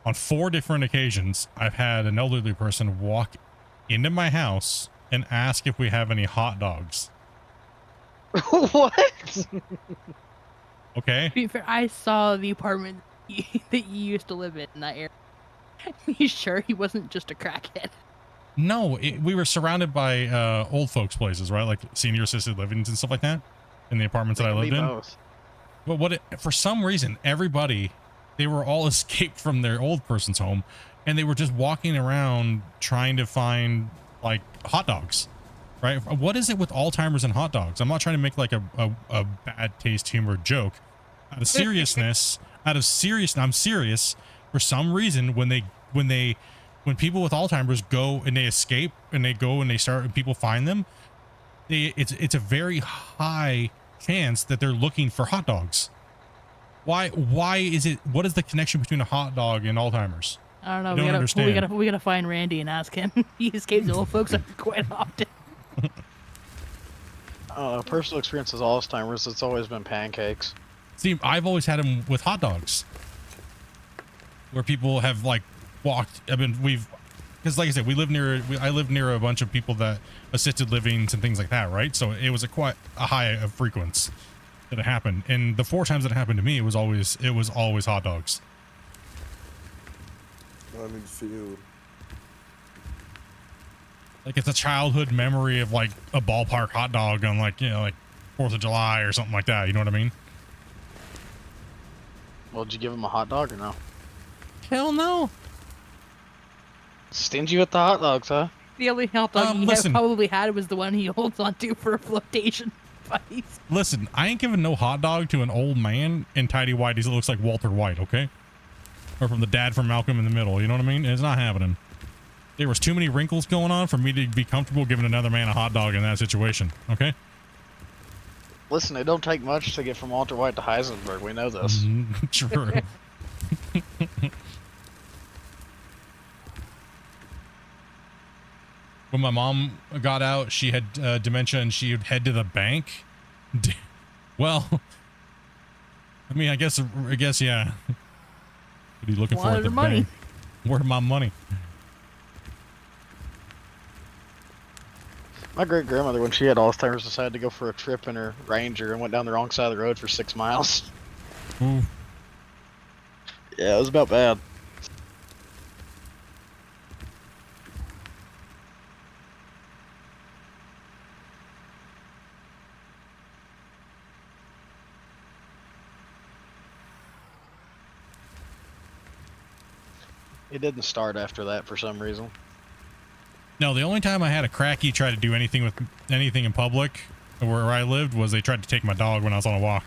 on 4 different occasions, I've had an elderly person walk into my house and ask if we have any hot dogs. What? Okay. To be fair, I saw the apartment that you used to live in that area. You sure he wasn't just a crackhead? No, we were surrounded by old folks places, right? Like senior assisted livings and stuff like that in the apartments that I lived in. Both. But for some reason, everybody, they were all escaped from their old person's home, and they were just walking around trying to find like hot dogs, right? What is it with Alzheimer's and hot dogs? I'm not trying to make like a bad taste humor joke. Out of seriousness, I'm serious. For some reason, when people with Alzheimer's go and they escape and they go and they start and people find them, it's a very high chance that they're looking for hot dogs. Why is it? What is the connection between a hot dog and Alzheimer's? I don't know. I don't understand. We gotta find Randy and ask him. He escapes old folks quite often. Personal experience with Alzheimer's, it's always been pancakes. See, I've always had them with hot dogs, where people have like walked. Because like I said, I live near a bunch of people that assisted livings and things like that, right? So it was quite a high frequency that it happened, and the 4 times that it happened to me, it was always hot dogs. I mean, feel. Like it's a childhood memory of like a ballpark hot dog on like 4th of July or something like that. You know what I mean? Well, did you give him a hot dog or no? Hell no. Stingy with the hot dogs, huh? The only hot dog he listen. probably had was the one he holds onto for a flotation device. Listen, I ain't giving no hot dog to an old man in tidy whities that looks like Walter White, okay? Or from the dad from Malcolm in the Middle, you know what I mean? It's not happening. There was too many wrinkles going on for me to be comfortable giving another man a hot dog in that situation, okay? Listen, it don't take much to get from Walter White to Heisenberg. We know this. True. When my mom got out, she had dementia and she would head to the bank. Well, I mean, I guess, yeah. What are you looking for at the bank? Where's my money? My great grandmother, when she had Alzheimer's, decided to go for a trip in her Ranger and went down the wrong side of the road for 6 miles. Ooh. Yeah, it was about bad. It didn't start after that for some reason. No, the only time I had a cracky try to do anything with anything in public where I lived was they tried to take my dog when I was on a walk.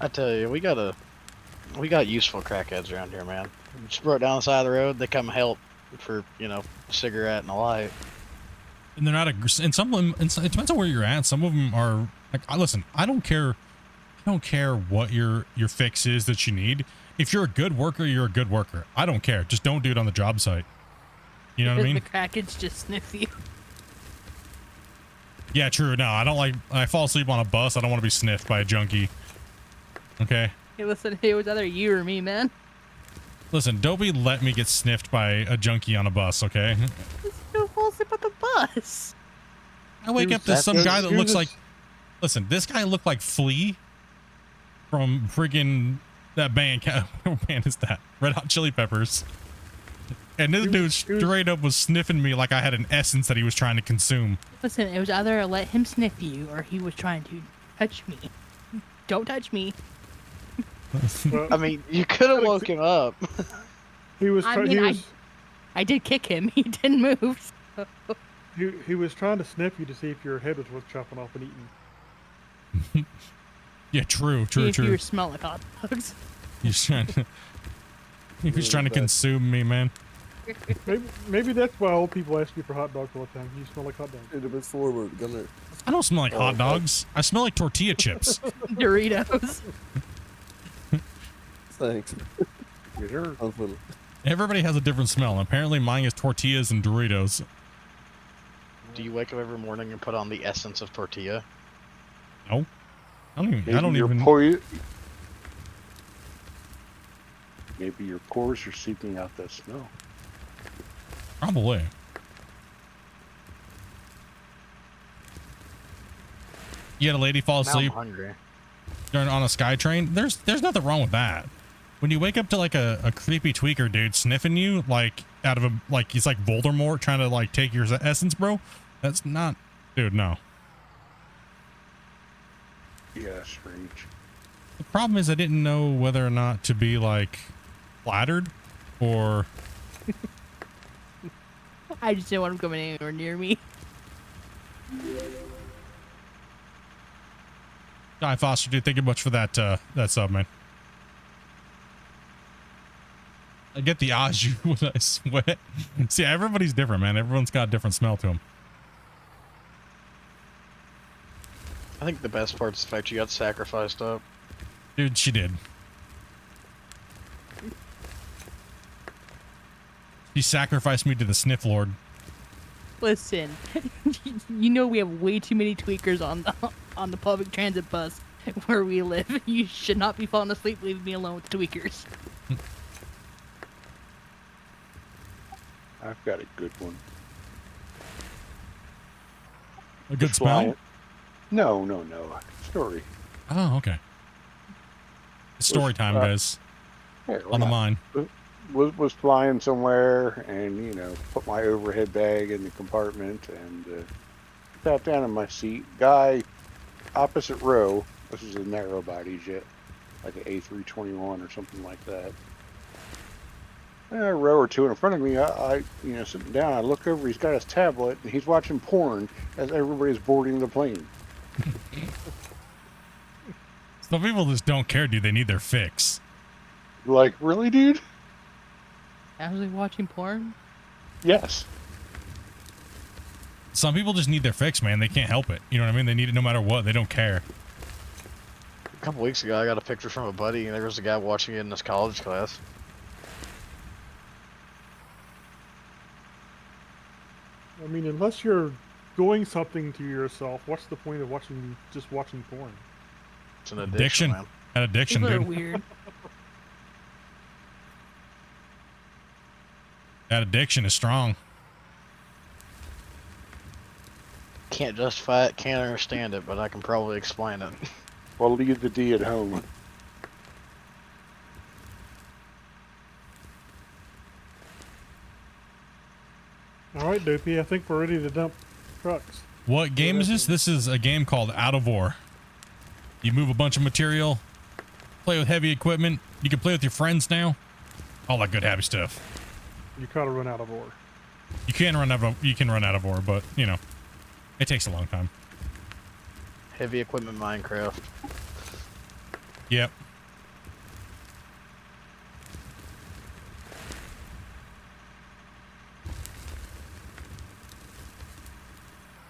I tell you, we got useful crackheads around here, man. Just brought down the side of the road, they come help for, a cigarette and a light. And they're not and some of them, it depends on where you're at. Some of them are like, listen, I don't care what your fix is that you need. If you're a good worker, you're a good worker. I don't care. Just don't do it on the job site. You know what I mean? The crackheads just sniff you. Yeah, true. No, I fall asleep on a bus. I don't want to be sniffed by a junkie. Okay. Hey, listen, it was either you or me, man. Listen, Dobie let me get sniffed by a junkie on a bus, okay? You fall asleep on the bus. I wake up to some guy that looks like... Listen, this guy looked like Flea from friggin' that band. What band is that? Red Hot Chili Peppers. And this dude straight up was sniffing me like I had an essence that he was trying to consume. Listen, it was either let him sniff you or he was trying to touch me. Don't touch me. Well, I mean, you could have woke him up. he was. I did kick him. He didn't move. So. He was trying to sniff you to see if your head was worth chopping off and eating. Yeah, true. If you smell like hot dogs. He's trying to consume me, man. Maybe that's why old people ask you for hot dogs all the time. You smell like hot dogs. A little bit forward, Gunner. I don't smell like hot dogs. I smell like tortilla chips. Doritos. Thanks. Sure. I'm full. Everybody has a different smell. And apparently mine is tortillas and Doritos. Do you wake up every morning and put on the essence of tortilla? No. I don't even. Maybe your pores are seeping out that smell. Probably. You had a lady fall Now asleep I'm hungry. on a SkyTrain. There's nothing wrong with that. When you wake up to like a creepy tweaker dude sniffing you like out of a he's like Voldemort trying to like take your essence, bro. That's not, dude, no. Yeah, strange. The problem is I didn't know whether or not to be like flattered or I just didn't want him coming anywhere near me. Guy Foster, dude, thank you much for that that sub, man. I get the au jus when I sweat. See, everybody's different, man. Everyone's got a different smell to them. I think the best part is the fact you got sacrificed up. Dude, she did. She sacrificed me to the sniff lord. Listen, you know we have way too many tweakers on the public transit bus where we live. You should not be falling asleep leaving me alone with tweakers. I've got a good one. A good Was smell? flying- No. Story. Oh, okay. It's story time, guys. Yeah, On the mind. Was flying somewhere and, you know, put my overhead bag in the compartment and sat down in my seat. Guy opposite row, this is a narrow body jet, like an A321 or something like that. And a row or two in front of me, I you know, sitting down, I look over, he's got his tablet and he's watching porn as everybody's boarding the plane. Some people just don't care, dude. They need their fix. Like, really, dude? Actually watching porn? Yes. Some people just need their fix, man. They can't help it. You know what I mean? They need it no matter what. They don't care. A couple weeks ago, I got a picture from a buddy, and there was a guy watching it in his college class. I mean, unless you're doing something to yourself, what's the point of just watching porn? It's an addiction, man. An addiction, People are dude. weird. That addiction is strong. Can't justify it, can't understand it, but I can probably explain it. Well, leave the D at home. All right, Dopey, I think we're ready to dump trucks. What game is this? This is a game called Out of War. You move a bunch of material, play with heavy equipment. You can play with your friends now. All that good happy stuff. You gotta run out of ore. You can run out of ore, but you know, it takes a long time. Heavy equipment Minecraft. Yep.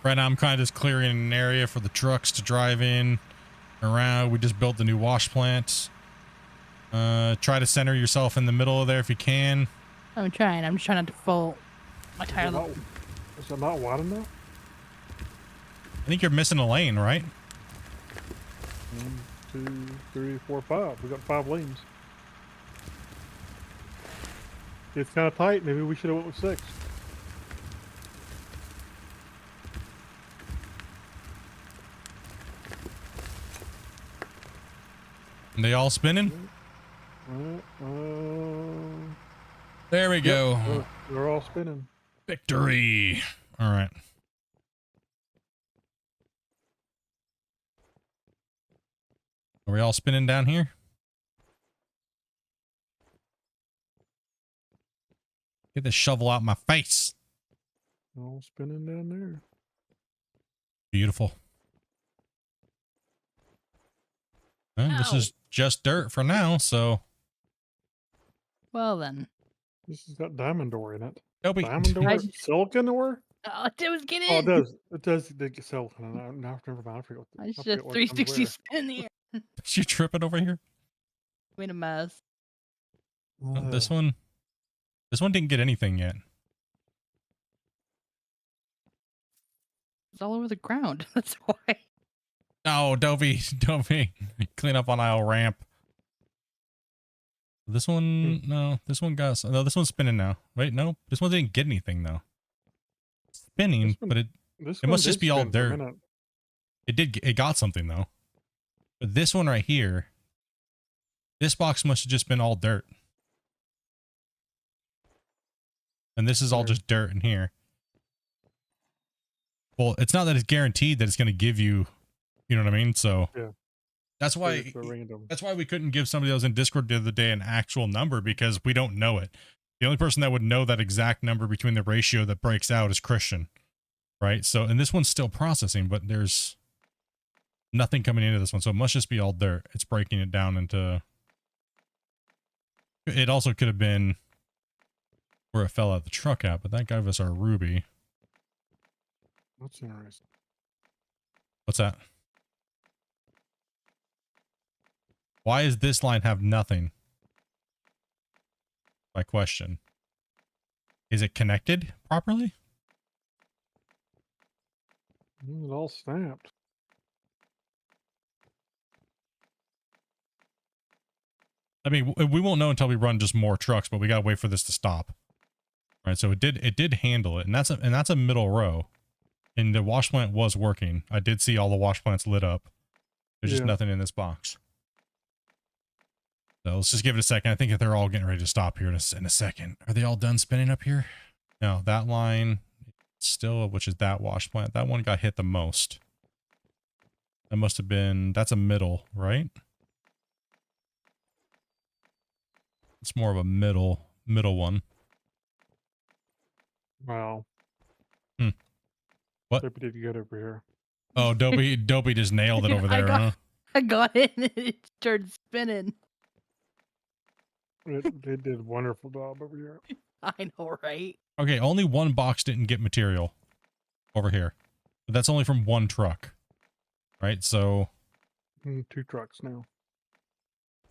Right now I'm kind of just clearing an area for the trucks to drive in around. We just built the new wash plant. Try to center yourself in the middle of there if you can. I'm trying. I'm just trying not to fall. My tire. Is it not wide enough? I think you're missing a lane, right? 1, 2, 3, 4, 5. We got 5 lanes. It's kind of tight. Maybe we should have went with 6. And they all spinning? There we go. They're all spinning. Victory. All right. Are we all spinning down here? Get this shovel out my face. All spinning down there. Beautiful. Well, this is just dirt for now, so. Well then. This has got diamond ore in it. Dopey. Diamond ore? Silicon ore? Oh, it was getting. Oh, it does. It does. They get silicon. Now, never mind. I forgot. I just forget what comes 360 where. spin in the air. You tripping over here? Made a mess. Oh, this one didn't get anything yet. It's all over the ground. That's why. No, Dopey, clean up on aisle ramp. This one, no, this one got, no, this one's spinning now. Wait, no, this one didn't get anything though. It's spinning, but it must just be all dirt. It got something though. But this one right here, this box must have just been all dirt. And this is all just dirt in here. Well, it's not that it's guaranteed that it's going to give you, you know what I mean? So Yeah. that's why, It's a random. that's why we couldn't give somebody that was in Discord the other day an actual number, because we don't know it. The only person that would know that exact number between the ratio that breaks out is Christian, right? So, and this one's still processing, but there's nothing coming into this one. So it must just be all dirt. It's breaking it down into, it also could have been where it fell out of the truck at, but that gave us our ruby. That's interesting. What's that? Why does this line have nothing? My question. Is it connected properly? It all snapped. I mean, we won't know until we run just more trucks, but we gotta wait for this to stop. All right, so it did handle it, and that's a middle row, and the wash plant was working. I did see all the wash plants lit up. There's just Yeah. nothing in this box. So let's just give it a second. I think that they're all getting ready to stop here in a second. Are they all done spinning up here? No, that line still, which is that wash plant. That one got hit the most. That must have been, that's a middle, right? It's more of a middle one. Wow. Hmm. What? Dopey did good over here. Oh, Dopey just nailed it over there, huh? I got it and it started spinning. It did a wonderful job over here. I know, right? Okay, only one box didn't get material over here. But that's only from one truck. Right? So, 2 trucks now.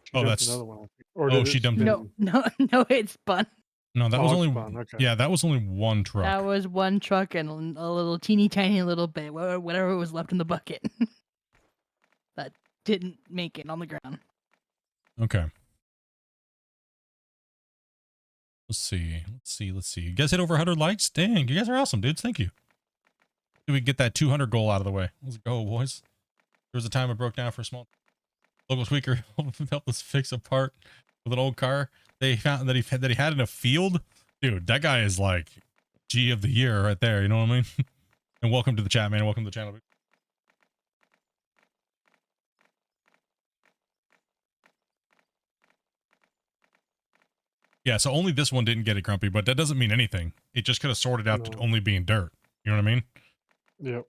She Oh, dumped that's- another one. I think. Or oh, did she it dumped it. spin? No, it's spun. no, that Oh, was it's only fun, okay. yeah, that was only one truck. That was one truck and a little teeny tiny little bit, whatever was left in the bucket. That didn't make it on the ground. Okay. Let's see. You guys hit over 100 likes? Dang, you guys are awesome, dudes. Thank you. Did we get that 200 goal out of the way? Let's go, boys. There was a time I broke down for a small local tweaker helped us fix a part with an old car. They found that he had in a field. Dude, that guy is like G of the year right there. You know what I mean? And welcome to the chat, man. Welcome to the channel. Yeah, so only this one didn't get it, Grumpy, but that doesn't mean anything. It just could have sorted out to No. only being dirt. You know what I mean? Yep.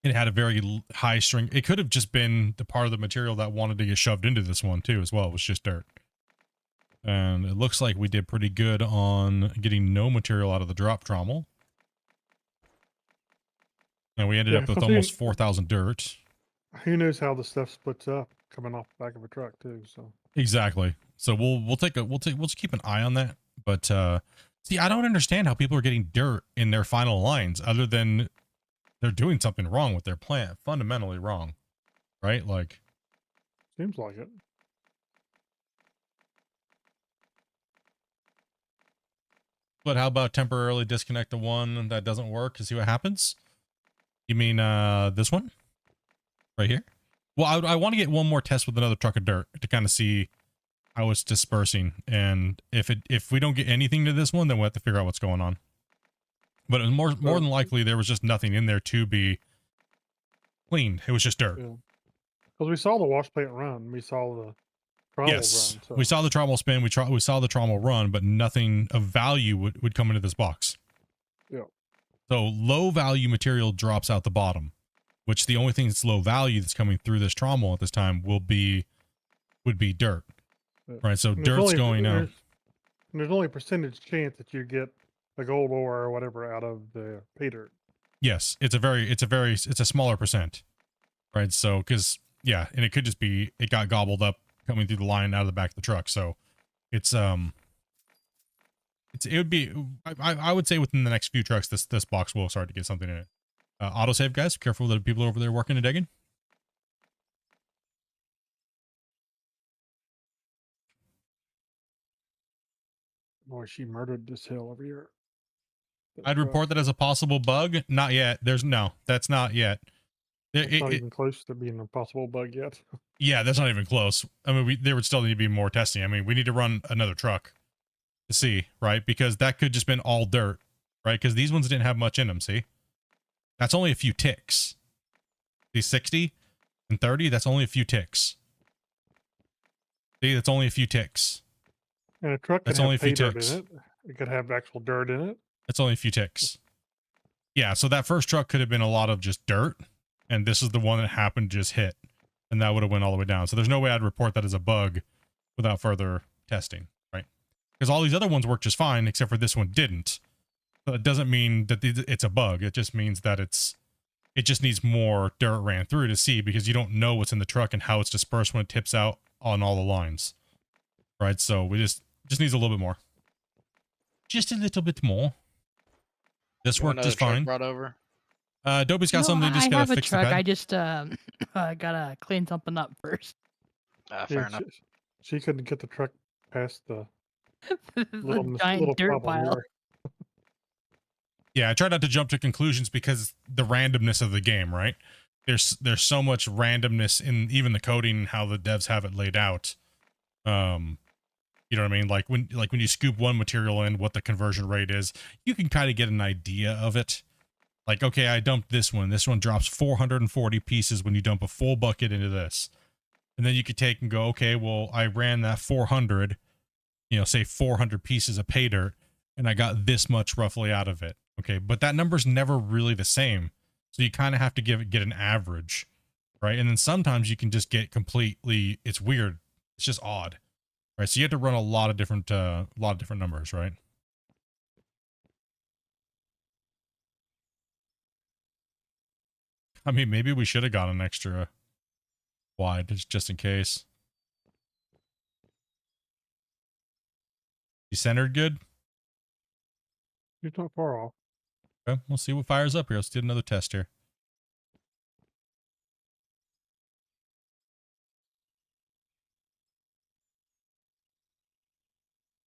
It had a very high string. It could have just been the part of the material that wanted to get shoved into this one too, as well. It was just dirt. And it looks like we did pretty good on getting no material out of the drop trommel. And we ended Yeah, up with something- almost 4,000 dirt. Who knows how the stuff splits up coming off the back of a truck too? So Exactly. So we'll just keep an eye on that. But see, I don't understand how people are getting dirt in their final lines other than they're doing something wrong with their plant, fundamentally wrong. Right? Like, seems like it. but how about temporarily disconnect the one that doesn't work to see what happens? You mean this one? Right here? Well, I want to get one more test with another truck of dirt to kind of see how it's dispersing. And if we don't get anything to this one, then we'll have to figure out what's going on. But it was more than likely there was just nothing in there to be cleaned. It was just dirt. Yeah. Because we saw the wash plant run. We saw the trommel Yes, run. So. we saw the trommel spin. We saw the trommel run, but nothing of value would come into this box. Yeah. So low value material drops out the bottom, which the only thing that's low value that's coming through this trommel at this time would be dirt, Yeah. right? So And there's dirt's only- going out. and there's only a percentage chance that you get the gold ore or whatever out of the pay dirt. Yes, it's a smaller percent, right? So because yeah, and it could just be it got gobbled up coming through the line out of the back of the truck. So it would be I would say within the next few trucks this box will start to get something in it. Autosave, guys, be careful that people are over there working and digging. Boy, she murdered this hill over here. That I'd truck. report that as a possible bug. Not yet. That's not yet. It's not even close to being a possible bug yet. Yeah, that's not even close. I mean, there would still need to be more testing. I mean, we need to run another truck to see, right? Because that could just been all dirt, right? Because these ones didn't have much in them, see? That's only a few ticks. See, 60 and 30, that's only a few ticks. See, that's only a few ticks. And a truck That's could only a have few pay dirt ticks. in it. It could have actual dirt in it. That's only a few ticks. Yeah, so that first truck could have been a lot of just dirt, and this is the one that happened to just hit, and that would have went all the way down. So there's no way I'd report that as a bug without further testing, right? Because all these other ones work just fine, except for this one didn't. So it doesn't mean that it's a bug. It just means that it just needs more dirt ran through to see, because you don't know what's in the truck and how it's dispersed when it tips out on all the lines, right? So we just needs a little bit more. Just a little bit more. This You want worked just another truck fine. brought over? Adobe's got something. Just I gotta have a fix the truck. pad. I just gotta clean something up first. Fair Yeah, enough. she couldn't get the truck past the The little giant dirt problem pile. here. Yeah, I try not to jump to conclusions because the randomness of the game, right? There's so much randomness in even the coding and how the devs have it laid out. You know what I mean? Like when you scoop one material in, what the conversion rate is, you can kind of get an idea of it. Like, okay, I dumped this one. This one drops 440 pieces when you dump a full bucket into this. And then you could take and go, okay, well, I ran that 400, say 400 pieces of pay dirt, and I got this much roughly out of it. Okay, but that number's never really the same. So you kind of have to get an average, right? And then sometimes you can just get completely, it's weird. It's just odd, right? So you have to run a lot of different numbers, right? I mean, maybe we should have got an extra wide just in case. You centered good? You're not far off. Okay, we'll see what fires up here. Let's do another test here.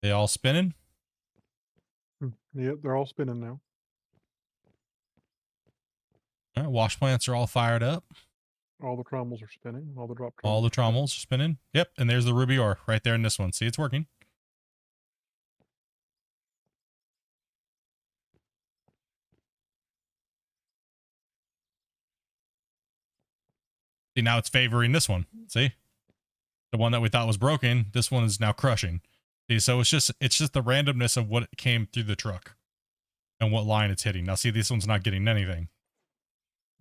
They all spinning? Yep, they're all spinning now. All right, wash plants are all fired up. All the trommels are spinning. All the drop trommels. All the trommels are spinning. Yep, and there's the ruby ore right there in this one. See, it's working. See, now it's favoring this one. See? The one that we thought was broken, this one is now crushing. See, so it's just the randomness of what came through the truck and what line it's hitting. Now, see, this one's not getting anything.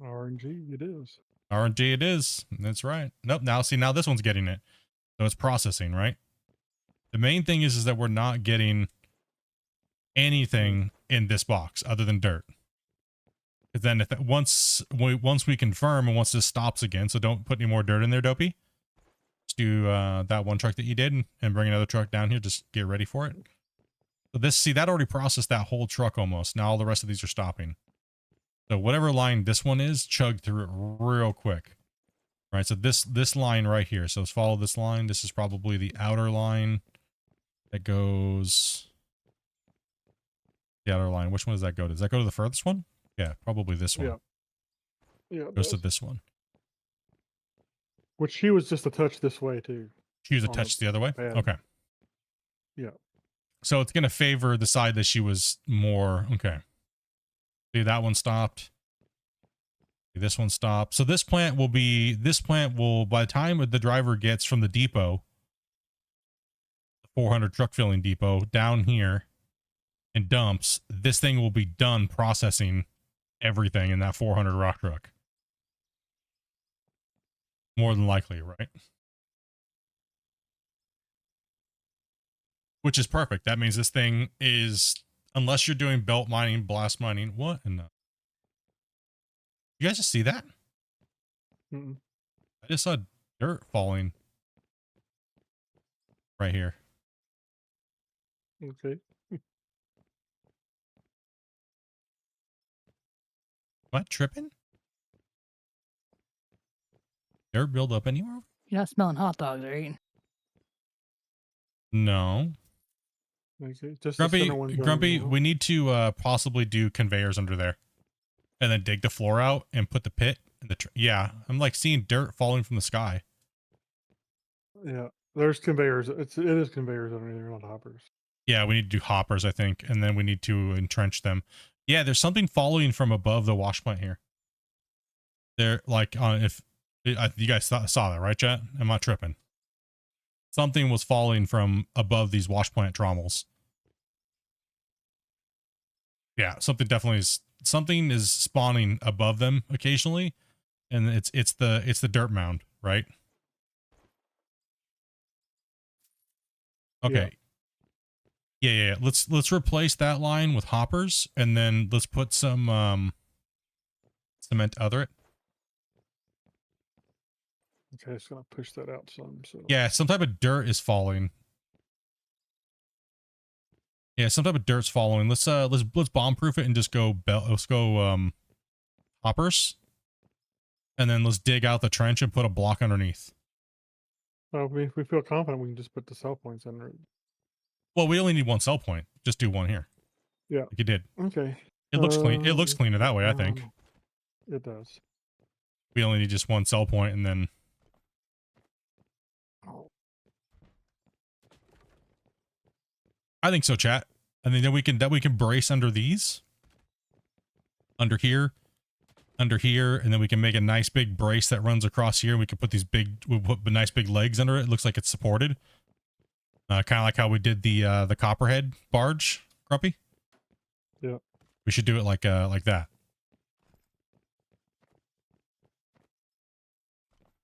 RNG, it is. RNG it is. That's right. Nope. Now, see, now this one's getting it. So it's processing, right? The main thing is that we're not getting anything in this box other than dirt. Because then if once we confirm and once this stops again, so don't put any more dirt in there, Dopey. Just do that one truck that you did and bring another truck down here. Just get ready for it. So this, see, that already processed that whole truck almost. Now all the rest of these are stopping. So whatever line this one is, chug through it real quick. All right, so this line right here. So let's follow this line. This is probably the outer line that goes. The outer line. Which one does that go to? Does that go to the furthest one? Yeah, probably this one. Yeah. It Goes to does. this one. Which she was just a touch this way too. She was a On touch the other way? pad. Okay. Yeah. So it's going to favor the side that she was more. Okay. See, that one stopped. See, this one stopped. So this plant will, by the time the driver gets from the depot, the 400 truck filling depot down here and dumps, this thing will be done processing everything in that 400 rock truck. More than likely, right? Which is perfect. That means this thing is, unless you're doing belt mining, blast mining, what in the... You guys just see that? Mm-mm. I just saw dirt falling right here. Okay. What? Tripping? Dirt build up anywhere? You're not smelling hot dogs, right? No. Okay. Just Grumpy, the center one's running Grumpy, now. we need to possibly do conveyors under there. And then dig the floor out and put the pit in the... yeah, I'm like seeing dirt falling from the sky. Yeah. There's conveyors. It is conveyors under there, not hoppers. Yeah, we need to do hoppers, I think. And then we need to entrench them. Yeah, there's something falling from above the wash plant here. There, like, if you guys saw that, right, chat? I'm not tripping. Something was falling from above these wash plant trommels. Yeah, something is spawning above them occasionally, and it's the dirt mound, right? Okay. Yeah. Let's replace that line with hoppers, and then let's put some cement under it. Okay, it's gonna push that out some. So Yeah, some type of dirt is falling. Yeah, some type of dirt's falling. Let's bomb proof it and just go hoppers, and then let's dig out the trench and put a block underneath. if we feel confident, we can just put the cell points under it. Well, we only need one cell point. Just do one here. Yeah. Like you did. Okay. It looks clean. It looks cleaner that way, I think. It does. We only need just one cell point, and then I think so, chat. I think that we can brace under these, under here, and then we can make a nice big brace that runs across here. And we can put we'll put nice big legs under it. It looks like it's supported, kind of like how we did the Copperhead barge, Grumpy. Yeah. We should do it like that.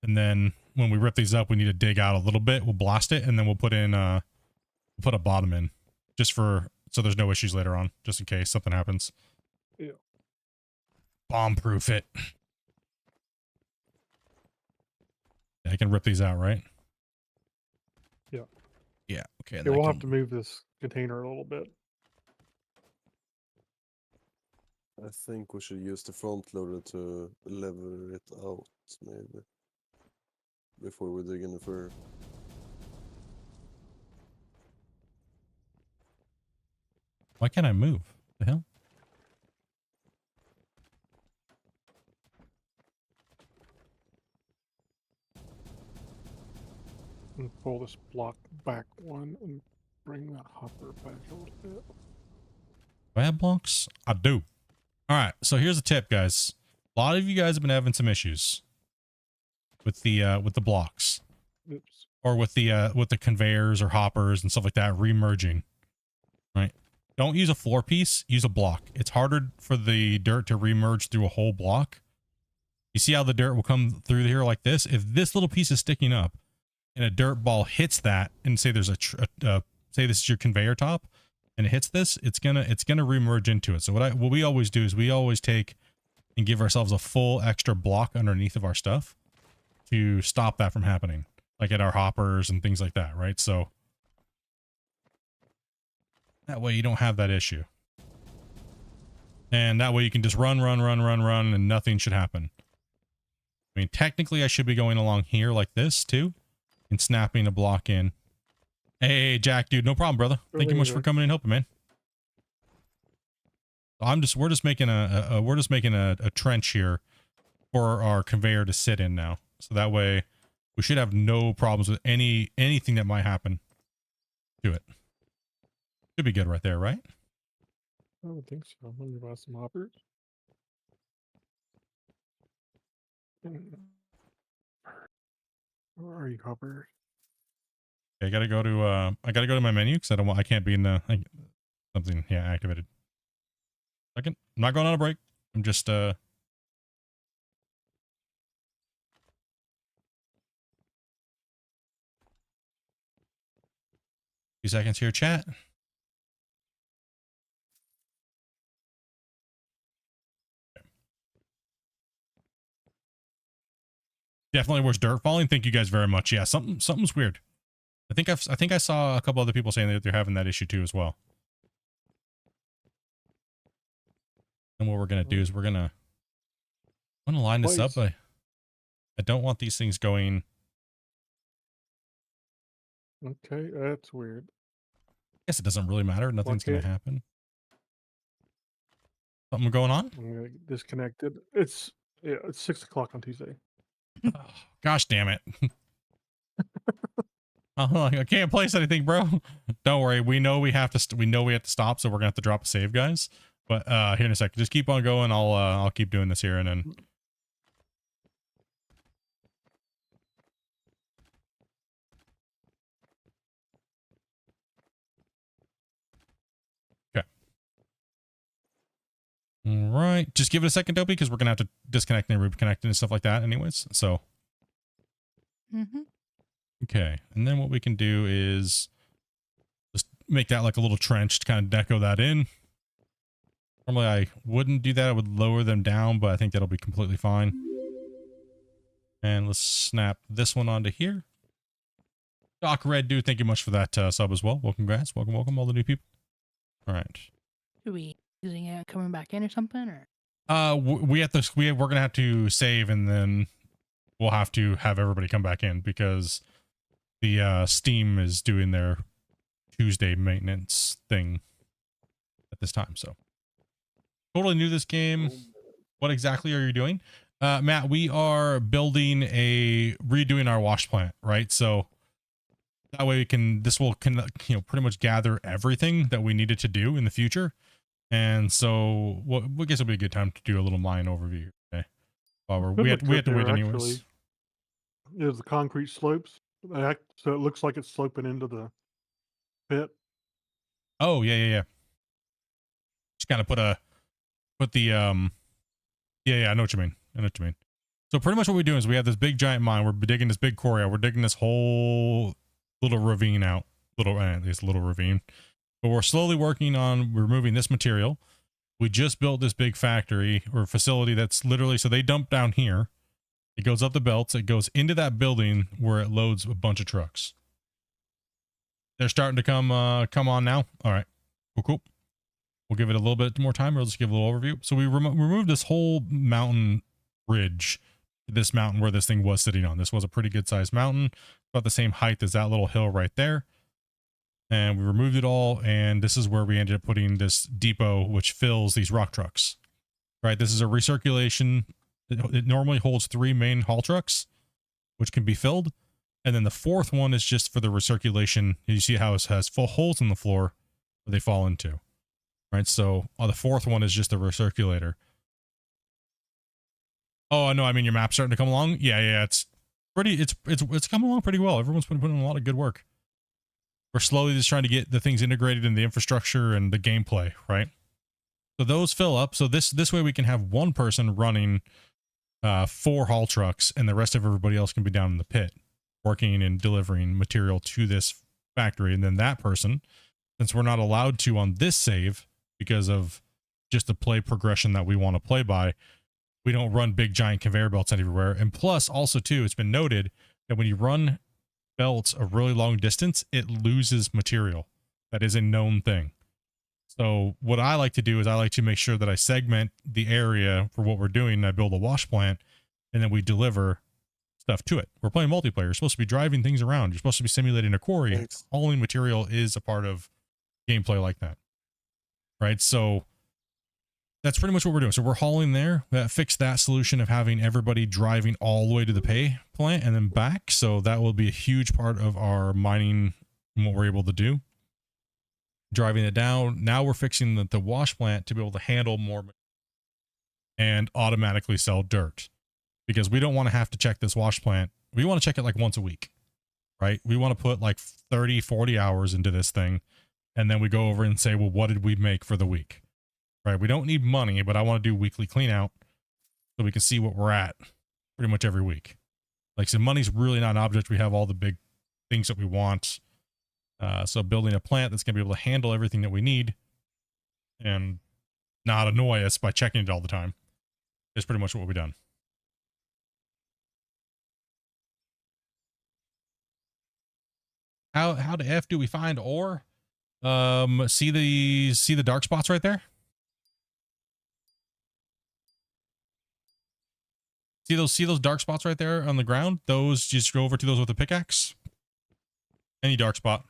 And then when we rip these up, we need to dig out a little bit. We'll blast it, and then we'll put a bottom in, just so there's no issues later on, just in case something happens. Yeah. Bomb proof it. Yeah, I can rip these out, right? Yeah. Yeah. Okay. Yeah, we'll have to move this container a little bit. I think we should use the front loader to lever it out, maybe, before we dig any further. Why can't I move? The hell? And pull this block back one and bring that hopper back a little bit. Do I have blocks? I do. All right. So here's a tip, guys. A lot of you guys have been having some issues with the blocks, Oops. or with the conveyors or hoppers and stuff like that remerging. Right. Don't use a floor piece. Use a block. It's harder for the dirt to remerge through a whole block. You see how the dirt will come through here like this? If this little piece is sticking up and a dirt ball hits that, and say there's say this is your conveyor top, and it hits this, it's gonna remerge into it. So what we always do is we always take and give ourselves a full extra block underneath of our stuff to stop that from happening, like at our hoppers and things like that, right? So that way you don't have that issue, and that way you can just run, and nothing should happen. I mean, technically I should be going along here like this too, and snapping a block in. Hey, Jack, dude, no problem, brother. Thank you much for coming and helping, man. We're just making a trench here for our conveyor to sit in now. So that way we should have no problems with anything that might happen to it. Should be good right there, right? I would think so. Let me buy some hoppers. Where are you, hopper? Okay, I gotta go to my menu because I can't be in the something. Yeah, activated. Second, I'm not going on a break. I'm just few seconds here, chat. Definitely where's dirt falling. Thank you guys very much. Yeah, something's weird. I think I saw a couple other people saying that they're having that issue too as well. And what we're gonna do is I'm gonna line this up. I don't want these things going. Okay, that's weird. I guess it doesn't really matter. Nothing's gonna happen. Something going on? I'm gonna get disconnected. It's 6 o'clock on Tuesday. Oh, gosh damn it. I can't place anything, bro. Don't worry. We know we have to stop, so we're gonna have to drop a save, guys. But here in a second, just keep on going. I'll keep doing this here and then. Okay. All right. Just give it a second, Dopey, because we're gonna have to disconnect and reconnect and stuff like that, anyways. So. Okay, and then what we can do is just make that like a little trench to kind of deco that in. Normally I wouldn't do that. I would lower them down, but I think that'll be completely fine. And let's snap this one onto here. Doc Red Dude, thank you much for that sub as well. Welcome, guys. Welcome, welcome, all the new people. All right. Are we using it coming back in or something? Or We're gonna have to save, and then we'll have to have everybody come back in because the Steam is doing their Tuesday maintenance thing at this time. So totally new to this game. What exactly are you doing? Matt, we are redoing our wash plant, right? So that way this will pretty much gather everything that we needed to do in the future. And so I guess it'll be a good time to do a little mine overview today. While we have to wait anyways. Is the concrete slopes, so it looks like it's sloping into the pit. Oh yeah. Just kind of put the yeah, I know what you mean. So pretty much what we're doing is we have this big giant mine. We're digging this big quarry out. We're digging this whole little ravine out. Little ravine. But we're slowly working on removing this material. We just built this big factory or facility that's literally, so they dump down here. It goes up the belts. It goes into that building where it loads a bunch of trucks. They're starting to come on now. All right, cool. We'll give it a little bit more time. We'll just give a little overview. So we removed this whole mountain ridge, this mountain where this thing was sitting on. This was a pretty good sized mountain, about the same height as that little hill right there. And we removed it all. And this is where we ended up putting this depot, which fills these rock trucks, right? This is a recirculation. It normally holds 3 main haul trucks, which can be filled. And then the 4th one is just for the recirculation. You see how it has full holes in the floor where they fall into, right? So the 4th one is just the recirculator. Oh, no, I mean, your map's starting to come along. Yeah. It's coming along pretty well. Everyone's been putting in a lot of good work. We're slowly just trying to get the things integrated in the infrastructure and the gameplay, right? So those fill up. So this way we can have one person running 4 haul trucks, and the rest of everybody else can be down in the pit working and delivering material to this factory. And then that person, since we're not allowed to on this save because of just the play progression that we want to play by, we don't run big giant conveyor belts everywhere. And plus also too, it's been noted that when you run belts a really long distance, it loses material. That is a known thing. So what I like to do is I like to make sure that I segment the area for what we're doing, and I build a wash plant, and then we deliver stuff to it. We're playing multiplayer. You're supposed to be driving things around. You're supposed to be simulating a quarry. Thanks. Hauling material is a part of gameplay like that, right? So that's pretty much what we're doing. So we're hauling there. That fixed that solution of having everybody driving all the way to the pay plant and then back. So that will be a huge part of our mining and what we're able to do. Driving it down. Now we're fixing the wash plant to be able to handle more and automatically sell dirt, because we don't want to have to check this wash plant. We want to check it like once a week, right? We want to put like 30, 40 hours into this thing. And then we go over and say, well, what did we make for the week? Right? We don't need money, but I want to do weekly clean out so we can see what we're at pretty much every week. Like, so money's really not an object. We have all the big things that we want. So building a plant that's going to be able to handle everything that we need and not annoy us by checking it all the time is pretty much what we've done. How the F do we find ore? See the dark spots right there? See those dark spots right there on the ground? Those, just go over to those with a pickaxe. Any dark spot.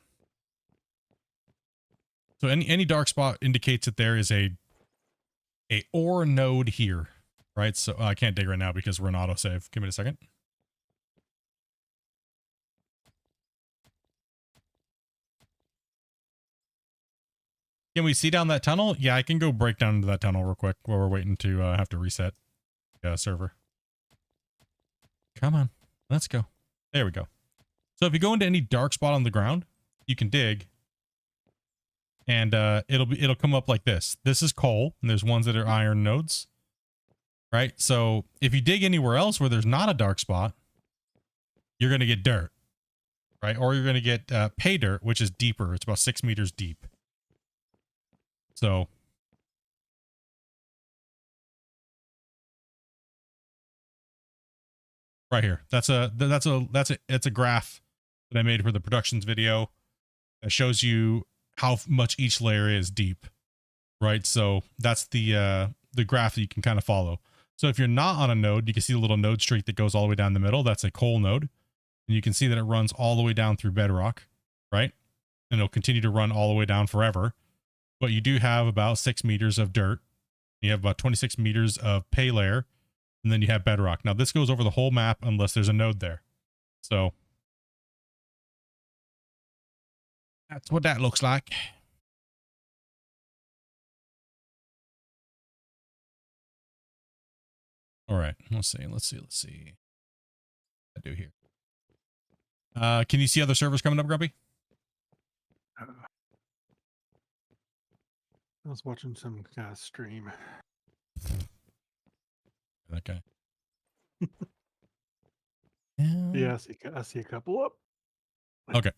So any dark spot indicates that there is a ore node here, right? So I can't dig right now because we're in autosave. Give me a second. Can we see down that tunnel? Yeah, I can go break down into that tunnel real quick while we're waiting to have to reset the server. Come on, let's go. There we go. So if you go into any dark spot on the ground, you can dig, and it'll come up like this. This is coal, and there's ones that are iron nodes, right? So if you dig anywhere else where there's not a dark spot, you're gonna get dirt, right? Or you're gonna get pay dirt, which is deeper. It's about 6 meters deep. So right here, that's a graph that I made for the productions video that shows you how much each layer is deep, right? So that's the graph that you can kind of follow. So if you're not on a node, you can see the little node streak that goes all the way down the middle. That's a coal node, and you can see that it runs all the way down through bedrock, right? And it'll continue to run all the way down forever. But you do have about 6 meters of dirt. You have about 26 meters of pay layer, and then you have bedrock. Now this goes over the whole map unless there's a node there. So that's what that looks like. All right, let's see. I do here. Can you see other servers coming up, Grumpy? I was watching some guy's stream. That guy. Yeah, I see a couple up. Okay.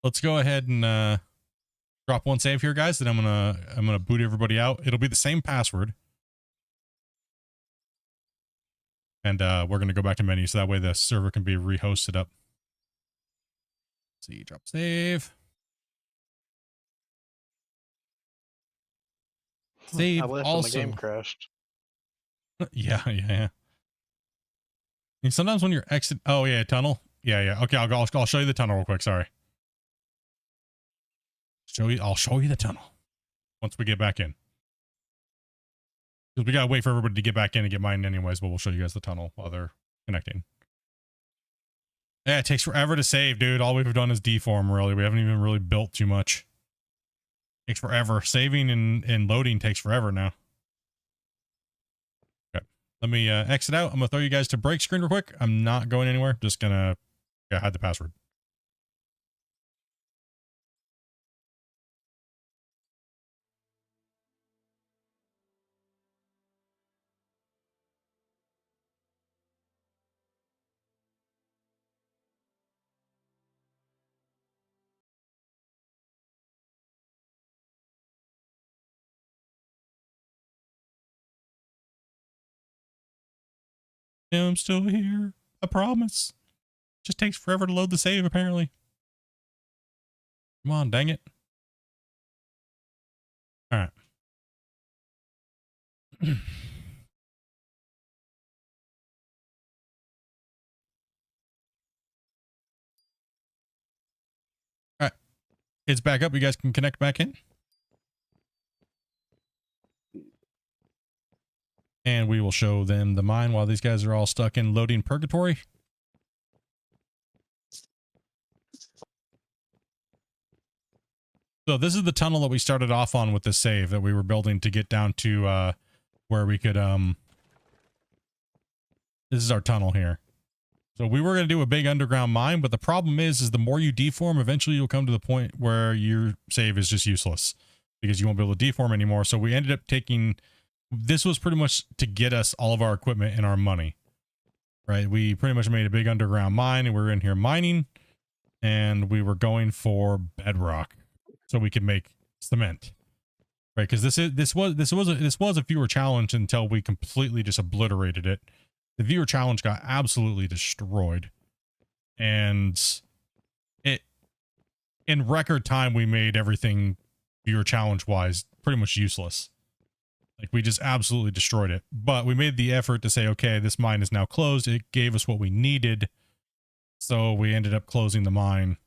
Let's go ahead and drop one save here, guys. Then I'm gonna boot everybody out. It'll be the same password. And we're gonna go back to menu so that way the server can be rehosted up. Let's see, drop save. Save I left also. when the game crashed. Yeah. And sometimes when you're exit, oh yeah, tunnel. Yeah. Okay, I'll show you the tunnel real quick. Sorry. I'll show you the tunnel once we get back in. Because we gotta wait for everybody to get back in and get mine anyways, but we'll show you guys the tunnel while they're connecting. Yeah, it takes forever to save, dude. All we've done is deform, really. We haven't even really built too much. Takes forever. Saving and loading takes forever now. Okay. Let me exit out. I'm gonna throw you guys to break screen real quick. I'm not going anywhere. Just gonna hide the password. I'm still here. I promise. Just takes forever to load the save, apparently. Come on, dang it. All right. All right. It's back up. You guys can connect back in. And we will show them the mine while these guys are all stuck in loading purgatory. So this is the tunnel that we started off on with the save that we were building to get down to where we could this is our tunnel here. So we were going to do a big underground mine, but the problem is the more you deform, eventually you'll come to the point where your save is just useless because you won't be able to deform anymore. So we ended up taking, this was pretty much to get us all of our equipment and our money, right? We pretty much made a big underground mine and we were in here mining and we were going for bedrock so we could make cement, right? Because this was a viewer challenge until we completely just obliterated it. The viewer challenge got absolutely destroyed, and it in record time we made everything viewer challenge wise pretty much useless. Like we just absolutely destroyed it. But we made the effort to say, okay, this mine is now closed. It gave us what we needed, so we ended up closing the mine,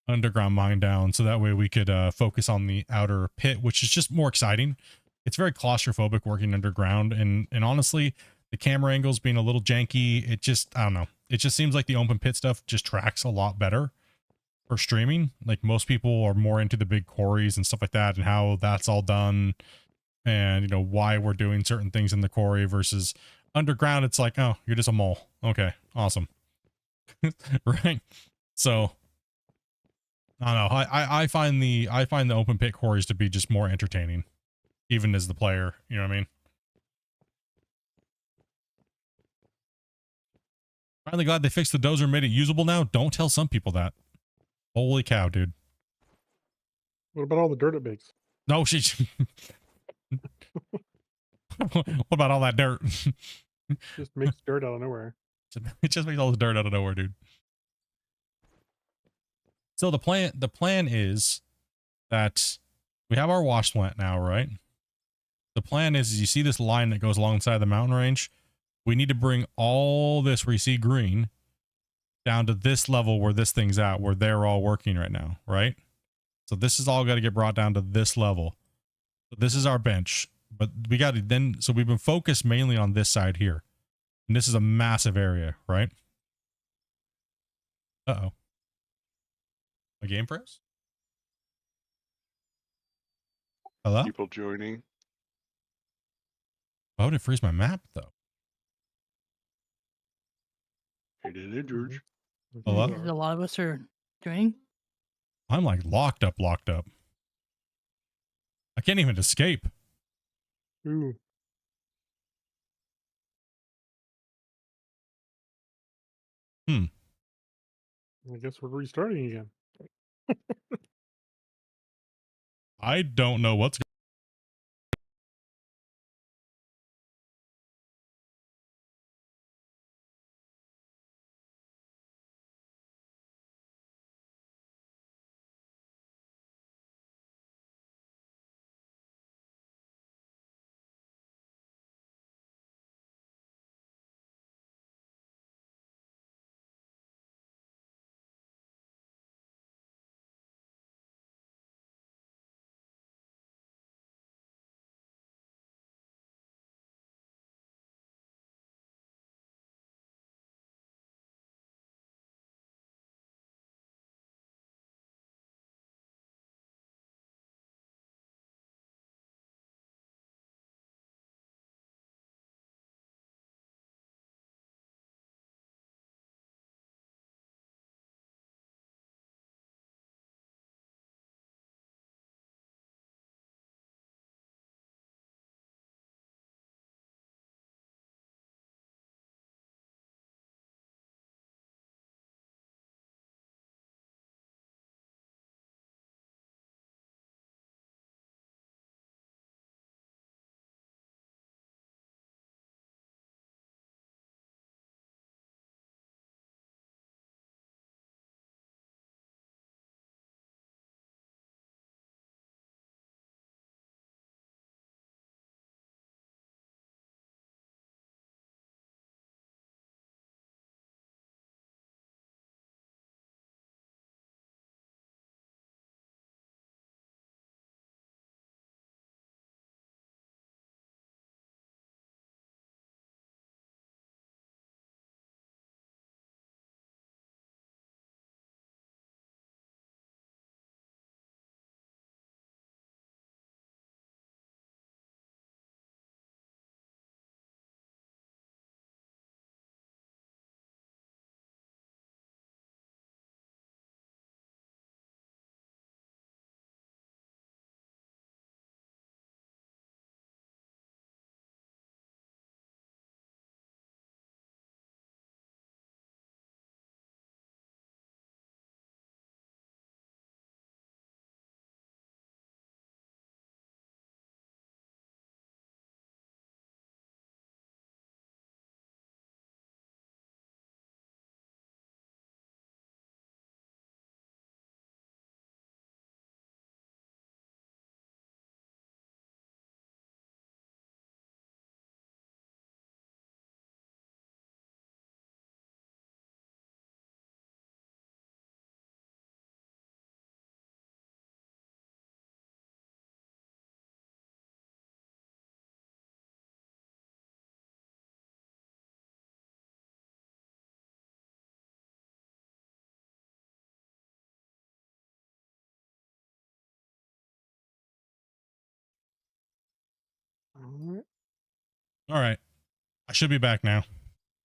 underground mine down, so that way we could focus on the outer pit, which is just more exciting. It's very claustrophobic working underground, and honestly, the camera angles being a little janky, it just, I don't know. It just seems like the open pit stuff just tracks a lot better. for streaming. Like most people are more into the big quarries and stuff like that and how that's all done and, you know, why we're doing certain things in the quarry versus underground. It's like, oh, you're just a mole. Okay, awesome. Right. So I don't know. I find the open pit quarries to be just more entertaining, even as the player. You know what I mean? Finally glad they fixed the dozer and made it usable now. Don't tell some people that. Holy cow, dude. What about all the dirt it makes? No, she. What about all that dirt? Just makes dirt out of nowhere. It just makes all the dirt out of nowhere, dude. So the plan is that we have our wash plant now, right? The plan is you see this line that goes alongside the mountain range. We need to bring all this where you see green down to this level where this thing's at, where they're all working right now, right? So this is all got to get brought down to this level. So this is our bench, but we got to then, so we've been focused mainly on this side here. And this is a massive area, right? Uh-oh. A game froze? Hello? People joining. Why would it freeze my map, though? Hey, did it, George? Hello? A lot of us are joining. I'm like locked up. I can't even escape. Ooh. I guess we're restarting again. I don't know what's Alright. All right. I should be back now.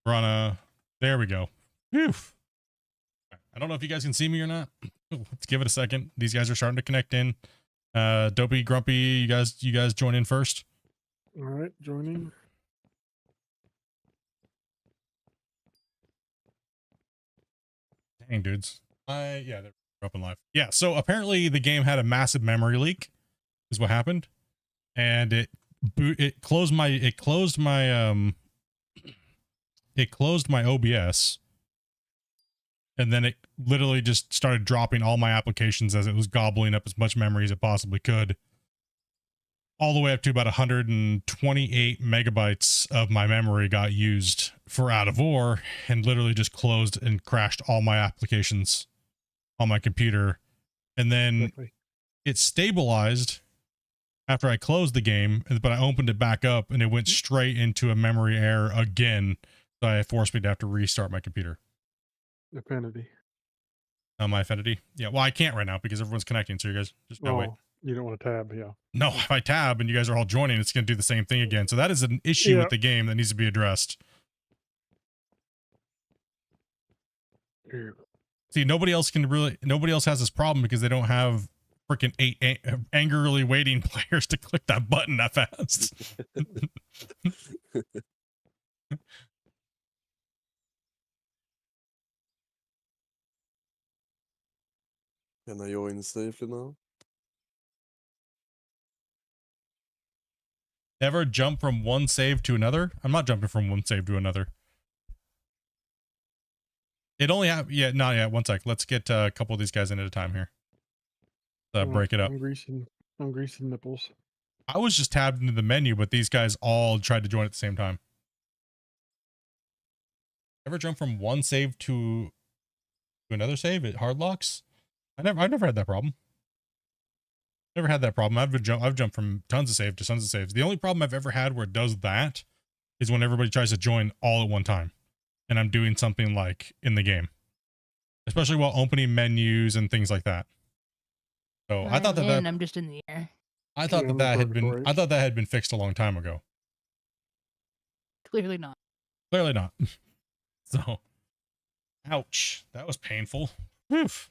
We're on a, there we go. Phew. I don't know if you guys can see me or not. Let's give it a second. These guys are starting to connect in. Dopey, Grumpy, you guys join in first. Alright, joining. Dang, dudes. Yeah, they're up and live. Yeah, so apparently the game had a massive memory leak, is what happened, and it closed my OBS, and then it literally just started dropping all my applications as it was gobbling up as much memory as it possibly could, all the way up to about 128 megabytes of my memory got used for out of ore, and literally just closed and crashed all my applications on my computer. And then Exactly. it stabilized after I closed the game, but I opened it back up and it went straight into a memory error again. So it forced me to have to restart my computer. Affinity. My Affinity. Yeah, well, I can't right now because everyone's connecting. So you guys just gotta wait. Oh, you don't want to tab, yeah. No, if I tab and you guys are all joining, it's going to do the same thing again. So that is an issue Yeah. with the game that needs to be addressed. Here. See, nobody else has this problem because they don't have freaking 8 angrily waiting players to click that button that fast. Can I join safely now? Ever jump from one save to another? I'm not jumping from one save to another. It only yeah, not yet. One sec. Let's get a couple of these guys in at a time here. Break it up. I'm greasing nipples. I was just tabbed into the menu, but these guys all tried to join at the same time. Ever jump from one save to another save? It hard locks? I've never had that problem. Never had that problem. I've jumped from tons of saves to tons of saves. The only problem I've ever had where it does that is when everybody tries to join all at one time, and I'm doing something like in the game, especially while opening menus and things like that. So I thought that I'm just in the air. I thought Yeah, that I'm in that had been fixed a long time ago. Clearly not. Clearly not. So, ouch, that was painful. Oof.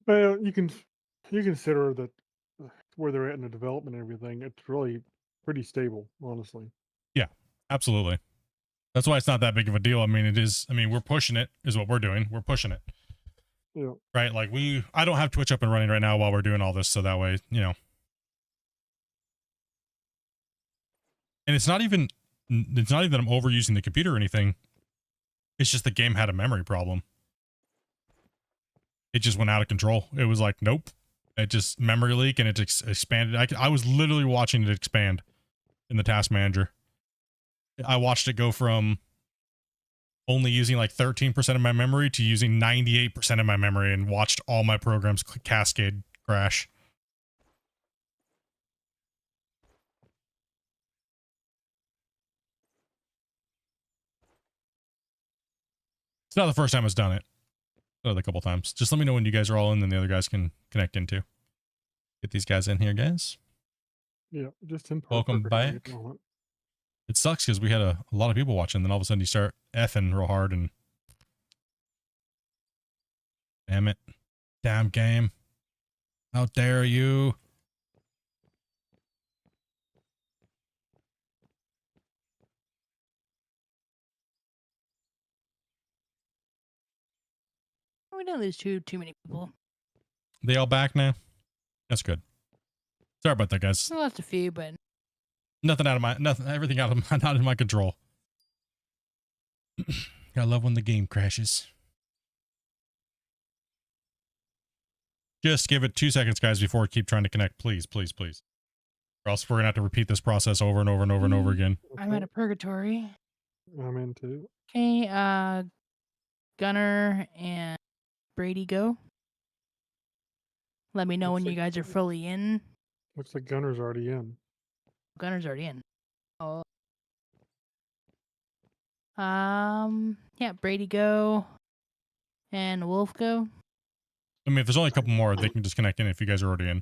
Well, you consider that where they're at in the development and everything, it's really pretty stable, honestly. Yeah, absolutely. That's why it's not that big of a deal. I mean, it is. I mean, we're pushing it, is what we're doing. We're pushing it. Yeah. Right? Like I don't have Twitch up and running right now while we're doing all this, so that way, you know. And it's not even that I'm overusing the computer or anything. It's just the game had a memory problem. It just went out of control. It was like, nope. It just memory leak and it expanded. I was literally watching it expand in the task manager. I watched it go from only using like 13% of my memory to using 98% of my memory, and watched all my programs cascade crash. It's not the first time it's done it. A couple times. Just let me know when you guys are all in, then the other guys can connect in too. Get these guys in here, guys. Yeah, just in Welcome back. at the moment. It sucks because we had a lot of people watching, then all of a sudden you start effing real hard and damn it. Damn game. How dare you? We don't lose too many people. They all back now? That's good. Sorry about that, guys. We lost a few, but Everything not in my control. I love when the game crashes. Just give it 2 seconds, guys, before we keep trying to connect. Please, please, please. Or else we're going to have to repeat this process over and over and over and over again. I'm out of purgatory. I'm into. Okay, Gunner and Brady go. Let me know when Looks you like- guys are fully in. Looks like Gunner's already in. Gunner's already in. Oh. Yeah, Brady go. And Wolf go. I mean, if there's only a couple more, they can just connect in if you guys are already in.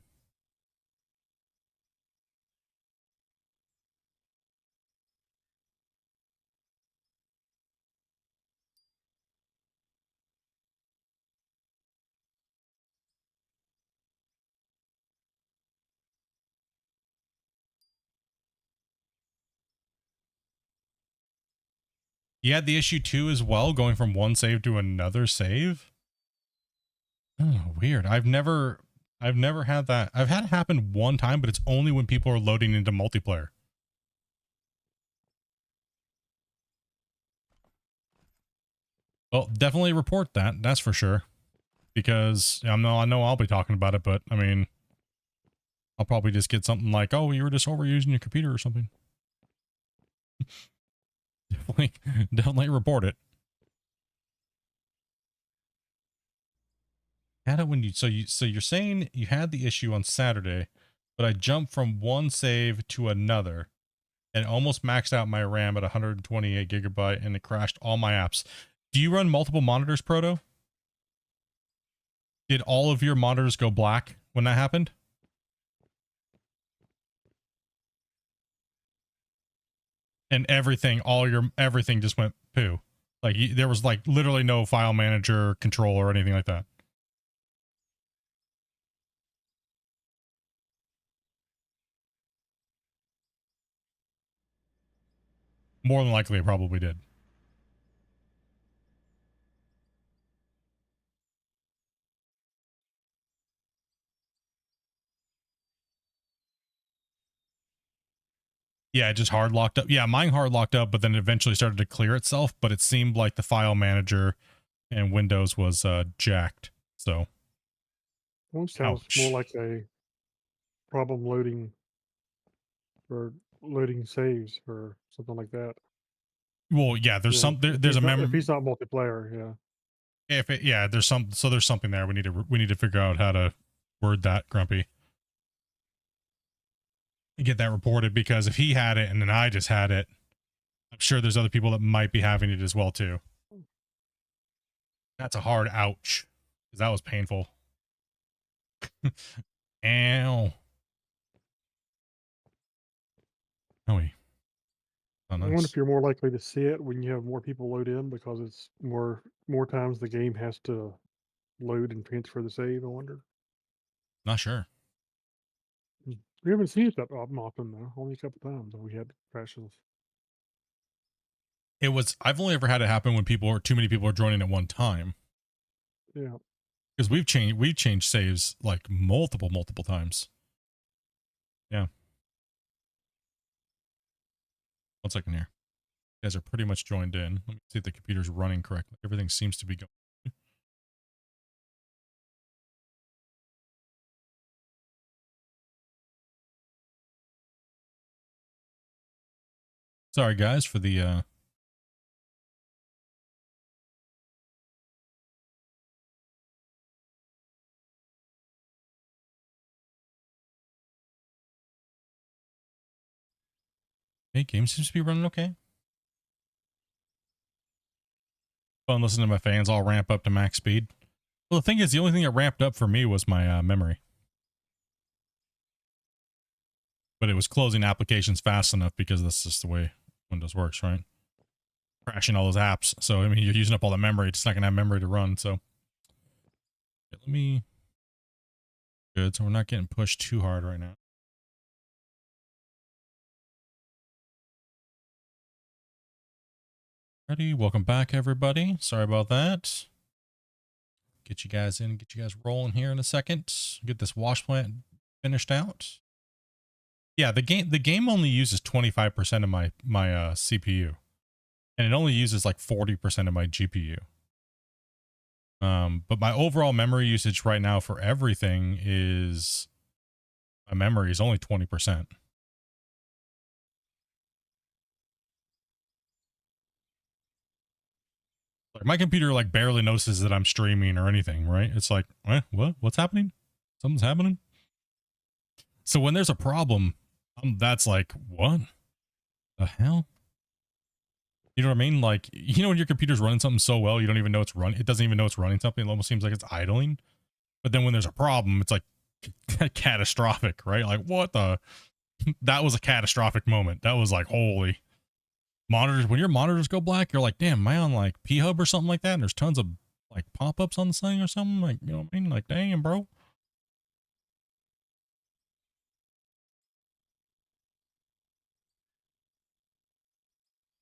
You had the issue too as well, going from one save to another save. Oh, weird. I've never had that. I've had it happen one time, but it's only when people are loading into multiplayer. Well, definitely report that. That's for sure. Because I know I'll be talking about it, but I mean, I'll probably just get something like, "Oh, you were just overusing your computer or something." definitely report it. Had it when so you're saying you had the issue on Saturday, but I jumped from one save to another and almost maxed out my RAM at 128 gigabyte and it crashed all my apps. Do you run multiple monitors, Proto? Did all of your monitors go black when that happened? And everything just went poo. Like there was like literally no file manager control or anything like that. More than likely it probably did. Yeah, it just hard locked up. Yeah, mine hard locked up, but then it eventually started to clear itself, but it seemed like the file manager and Windows was jacked. So Almost sounds ouch. more like a problem loading or loading saves or something like that. Well, yeah, there's Yeah, some there's a if he's not multiplayer, yeah. if it, yeah, there's something there. We need to figure out how to word that, Grumpy. And get that reported, because if he had it and then I just had it, I'm sure there's other people that might be having it as well too. That's a hard ouch, because that was painful. Ow. Owie. Oh, I wonder nice. if you're more likely to see it when you have more people load in because it's more times the game has to load and transfer the save. I wonder. Not sure. We haven't seen it that often though. Only a couple times we had crashes. I've only ever had it happen when too many people are joining at one time. Yeah. Because we've changed saves like multiple times. Yeah. 1 second here. You guys are pretty much joined in. Let me see if the computer's running correctly. Everything seems to be going. Sorry guys for the hey, game seems to be running okay. Fun listening to my fans all ramp up to max speed. Well, the thing is, the only thing that ramped up for me was my memory. But it was closing applications fast enough because that's just the way Windows works, right? Crashing all those apps. So, I mean, you're using up all the memory. It's not going to have memory to run. So, let me. Good. So, we're not getting pushed too hard right now. Ready? Welcome back, everybody. Sorry about that. Get you guys in, get you guys rolling here in a second. Get this wash plant finished out. Yeah, the game only uses 25% of my CPU, and it only uses like 40% of my GPU. But my overall memory usage right now for everything is, my memory is only 20%. Like my computer like barely notices that I'm streaming or anything, right? It's like, what's happening? Something's happening. So when there's a problem, that's like, what the hell? You know what I mean? Like, you know, when your computer's running something so well, you don't even know it's running. It doesn't even know it's running something. It almost seems like it's idling. But then when there's a problem, it's like catastrophic, right? Like, what the? That was a catastrophic moment. That was like, holy. Monitors, when your monitors go black, you're like, damn, am I on like P-Hub or something like that? And there's tons of like pop-ups on the thing or something. Like, you know what I mean? Like, damn, bro.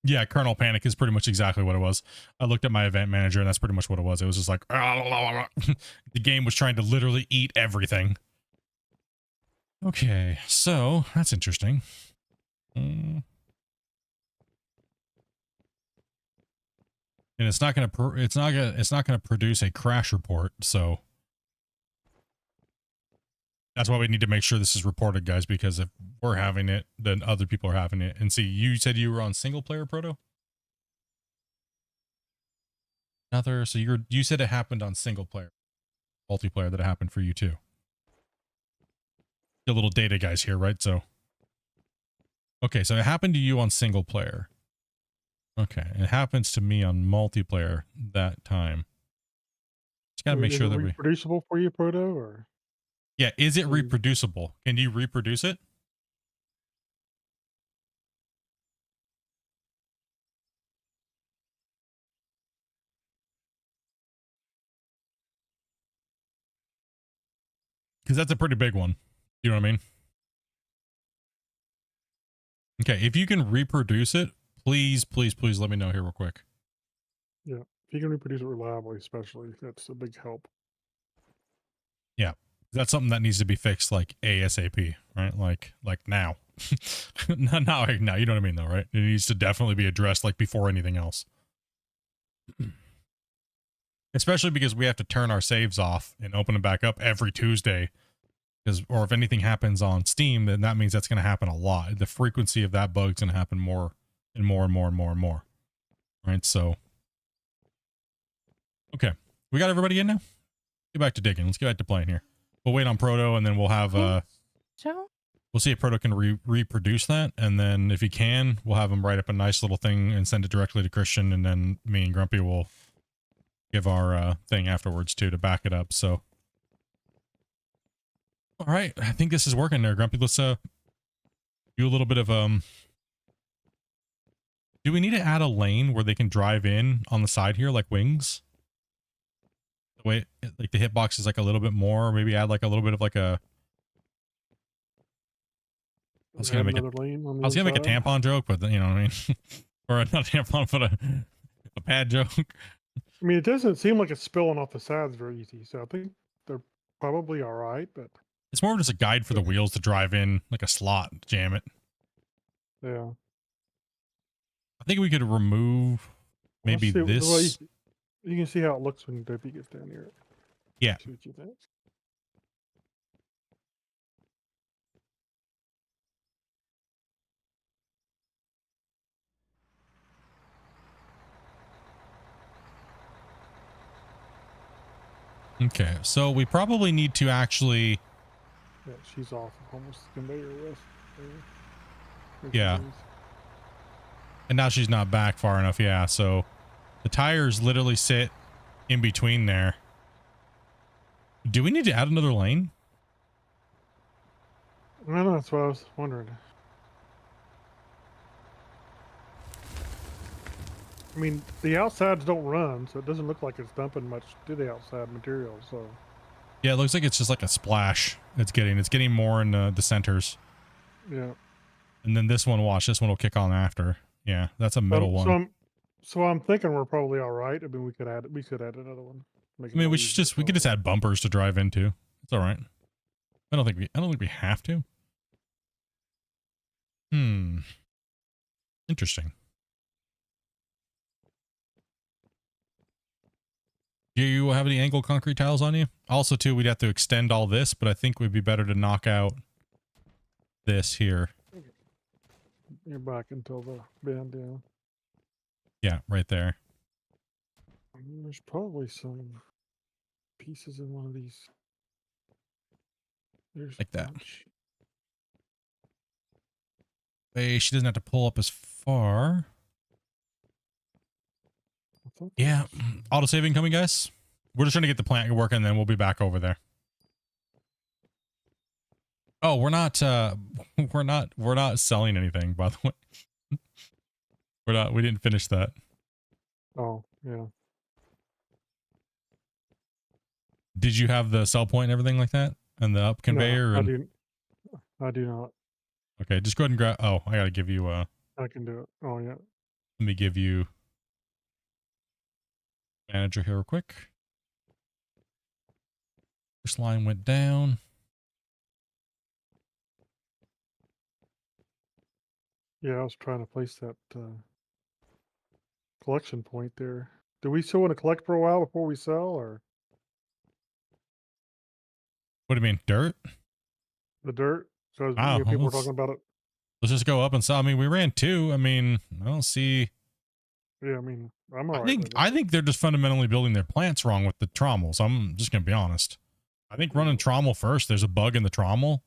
Yeah, kernel panic is pretty much exactly what it was. I looked at my event manager, and that's pretty much what it was. It was just like the game was trying to literally eat everything. Okay, so that's interesting. And it's not gonna produce a crash report. So that's why we need to make sure this is reported, guys. Because if we're having it, then other people are having it. And see, you said you were on single player, Proto. So you said it happened on single player, multiplayer that it happened for you too. The little data guys here, right? So, okay, so it happened to you on single player. Okay, it happens to me on multiplayer that time. Just gotta make Is sure it that we. reproducible for you, Proto, or Yeah, is it reproducible? Can you reproduce it? Because that's a pretty big one. You know what I mean? Okay, if you can reproduce it, please, please, please let me know here real quick. if you can reproduce it reliably, especially, that's a big help. Yeah, that's something that needs to be fixed like ASAP, right? Like now. Not now, you know what I mean though, right? It needs to definitely be addressed like before anything else. Especially because we have to turn our saves off and open them back up every Tuesday. Or if anything happens on Steam, then that means that's going to happen a lot. The frequency of that bug is going to happen more and more and more and more and more. Right? So, okay. We got everybody in now? Get back to digging. Let's get back to playing here. We'll wait on Proto, and then we'll have, So? we'll see if Proto can reproduce that. And then if he can, we'll have him write up a nice little thing and send it directly to Christian. And then me and Grumpy will give our thing afterwards too to back it up. So, all right, I think this is working there, Grumpy. Let's do a little bit of do we need to add a lane where they can drive in on the side here like wings? The way like the hitbox is like a little bit more, or maybe add like a little bit of like a I was gonna make another lane on the I was gonna make a inside. tampon joke, but you know what I mean? Or not a tampon, but a pad joke. I mean, it doesn't seem like it's spilling off the sides very easy, so I think they're probably all right. But It's more of just a guide for the wheels to drive in like a slot, jam it. yeah, I think we could remove maybe Let's see, the way this. you can see how it looks when Dopey gets down here. Yeah. See what you think. Okay, so we probably need to actually. Yeah, she's off almost the conveyor with. There Yeah. she is. And now she's not back far enough. Yeah, so the tires literally sit in between there. Do we need to add another lane? I don't know, that's what I was wondering. I mean, the outsides don't run, so it doesn't look like it's dumping much to the outside material. So Yeah, it looks like it's just like a splash. It's getting more in the centers. yeah, And then this one, watch, this one will kick on after. Yeah, that's a middle one. So I'm thinking we're probably all right. I mean, we could add another one. Make it I mean, more we easier could just for add bumpers to drive into. It's all right. I don't think we have to. Interesting. Do you have any angled concrete tiles on you? Also, too, we'd have to extend all this, but I think it would be better to knock out this here. You're back until the bend, yeah. Yeah, right there. There's probably some pieces in one of these. There's Like a that. bunch. Hey, she doesn't have to pull up as far. I thought Yeah, there's- auto saving coming, guys. We're just trying to get the plant working, and then we'll be back over there. Oh, we're not selling anything, by the way. We didn't finish that. Oh, yeah. Did you have the sell point and everything like that? And the up conveyor? No, And, I do not. okay, just go ahead and grab. Oh, I gotta give you I can do it. Oh, yeah. Let me give you manager here real quick. First line went down. Yeah, I was trying to place that collection point there. Do we still want to collect for a while before we sell, or What do you mean, dirt? the dirt? Because Ah, people were let's- talking about it. Let's just go up and sell. I mean, we ran 2. I mean, I don't see. Yeah, I mean, I'm I alright think with it. I think they're just fundamentally building their plants wrong with the trommels. I'm just gonna be honest. I think running trommel first. There's a bug in the trommel,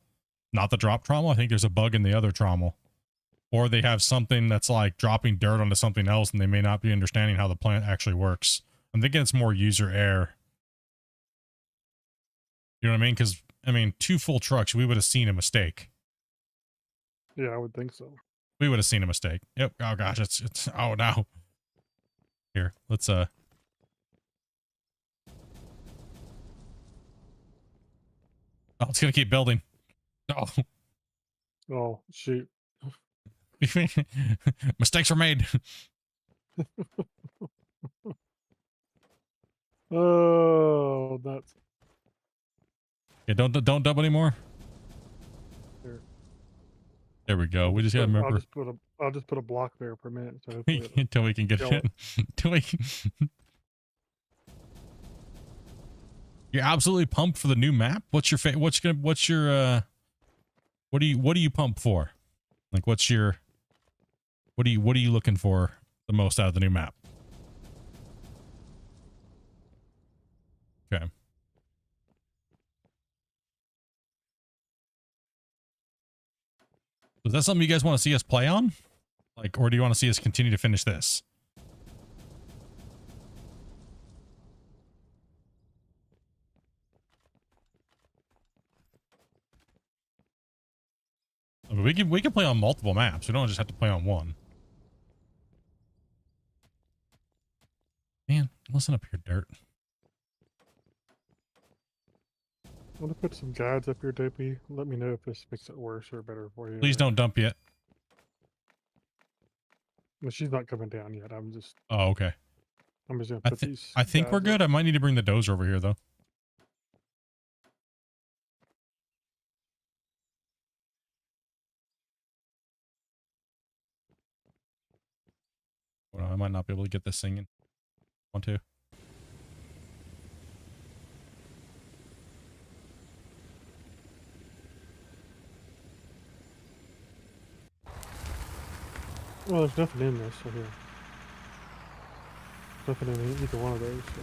not the drop trommel. I think there's a bug in the other trommel, or they have something that's like dropping dirt onto something else, and they may not be understanding how the plant actually works. I'm thinking it's more user error. You know what I mean? Because I mean, 2 full trucks, we would have seen a mistake. Yeah, I would think so. We would have seen a mistake. Yep. Oh gosh, it's oh no. Here, let's Oh, it's gonna keep building. Oh, Oh shoot! mistakes were made. Oh, that's Yeah, don't double anymore. There. There we go. We just gotta remember I'll just put a block there per minute. So hopefully it'll- until we can get kill it in. Until we can... You're absolutely pumped for the new map. What's your what do you pump for? Like, what are you looking for the most out of the new map? Okay. Is that something you guys want to see us play on? Like, or do you want to see us continue to finish this? I mean, we can play on multiple maps. We don't just have to play on one. Man, listen up here, dirt. I'm gonna put some guides up here, Dopey. Let me know if this makes it worse or better for you. Please don't dump yet. Well, she's not coming down yet. I'm just Oh, okay. gonna I put these. think we're guides good. up. I might need to bring the dozer over here though. Well, I might not be able to get this thing in. 1, 2. Well, there's nothing in this. So here. Nothing in either one of those. So.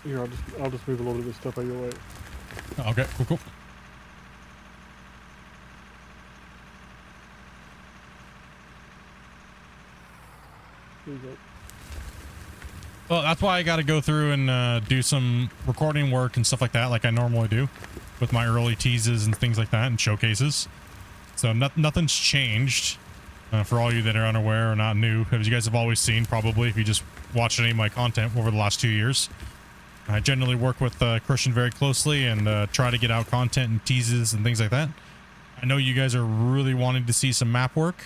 Here, I'll just move a little bit of this stuff out of your way. Okay, cool. There you go. Well, that's why I got to go through and do some recording work and stuff like that, like I normally do with my early teases and things like that and showcases. So nothing's changed for all you that are unaware or not new, as you guys have always seen, probably, if you just watched any of my content over the last 2 years. I generally work with Christian very closely and try to get out content and teases and things like that. I know you guys are really wanting to see some map work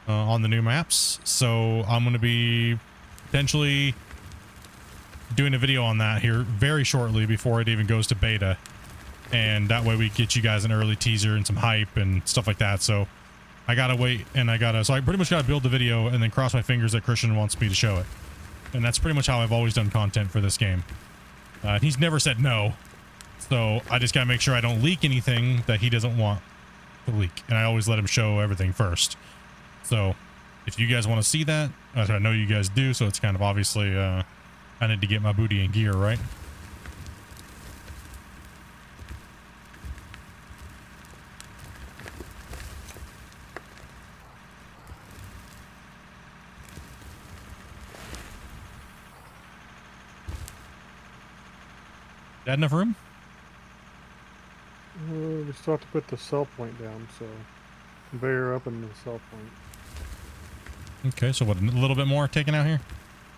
on the new maps, so I'm going to be potentially doing a video on that here very shortly before it even goes to beta, and that way we get you guys an early teaser and some hype and stuff like that. So I gotta wait, and so I pretty much gotta build the video and then cross my fingers that Christian wants me to show it, and that's pretty much how I've always done content for this game. He's never said no, so I just gotta make sure I don't leak anything that he doesn't want to leak, and I always let him show everything first. So if you guys want to see that, as I know you guys do, so it's kind of obviously I need to get my booty in gear, right? Got enough room? We still have to put the sell point down, so conveyor up and the sell point. Okay, so what, a little bit more taken out here?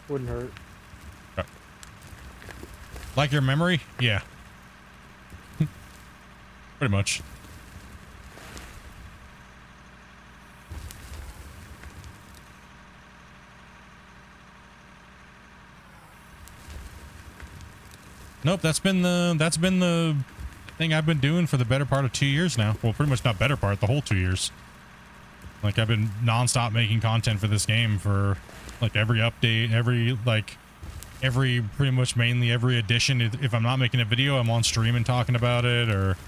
Wouldn't hurt. Okay. Like your memory? Yeah. Pretty much. Nope, that's been the thing I've been doing for the better part of 2 years now. Well, pretty much not better part, the whole 2 years. Like I've been nonstop making content for this game for like every update, every pretty much mainly every edition. If I'm not making a video, I'm on stream and talking about it or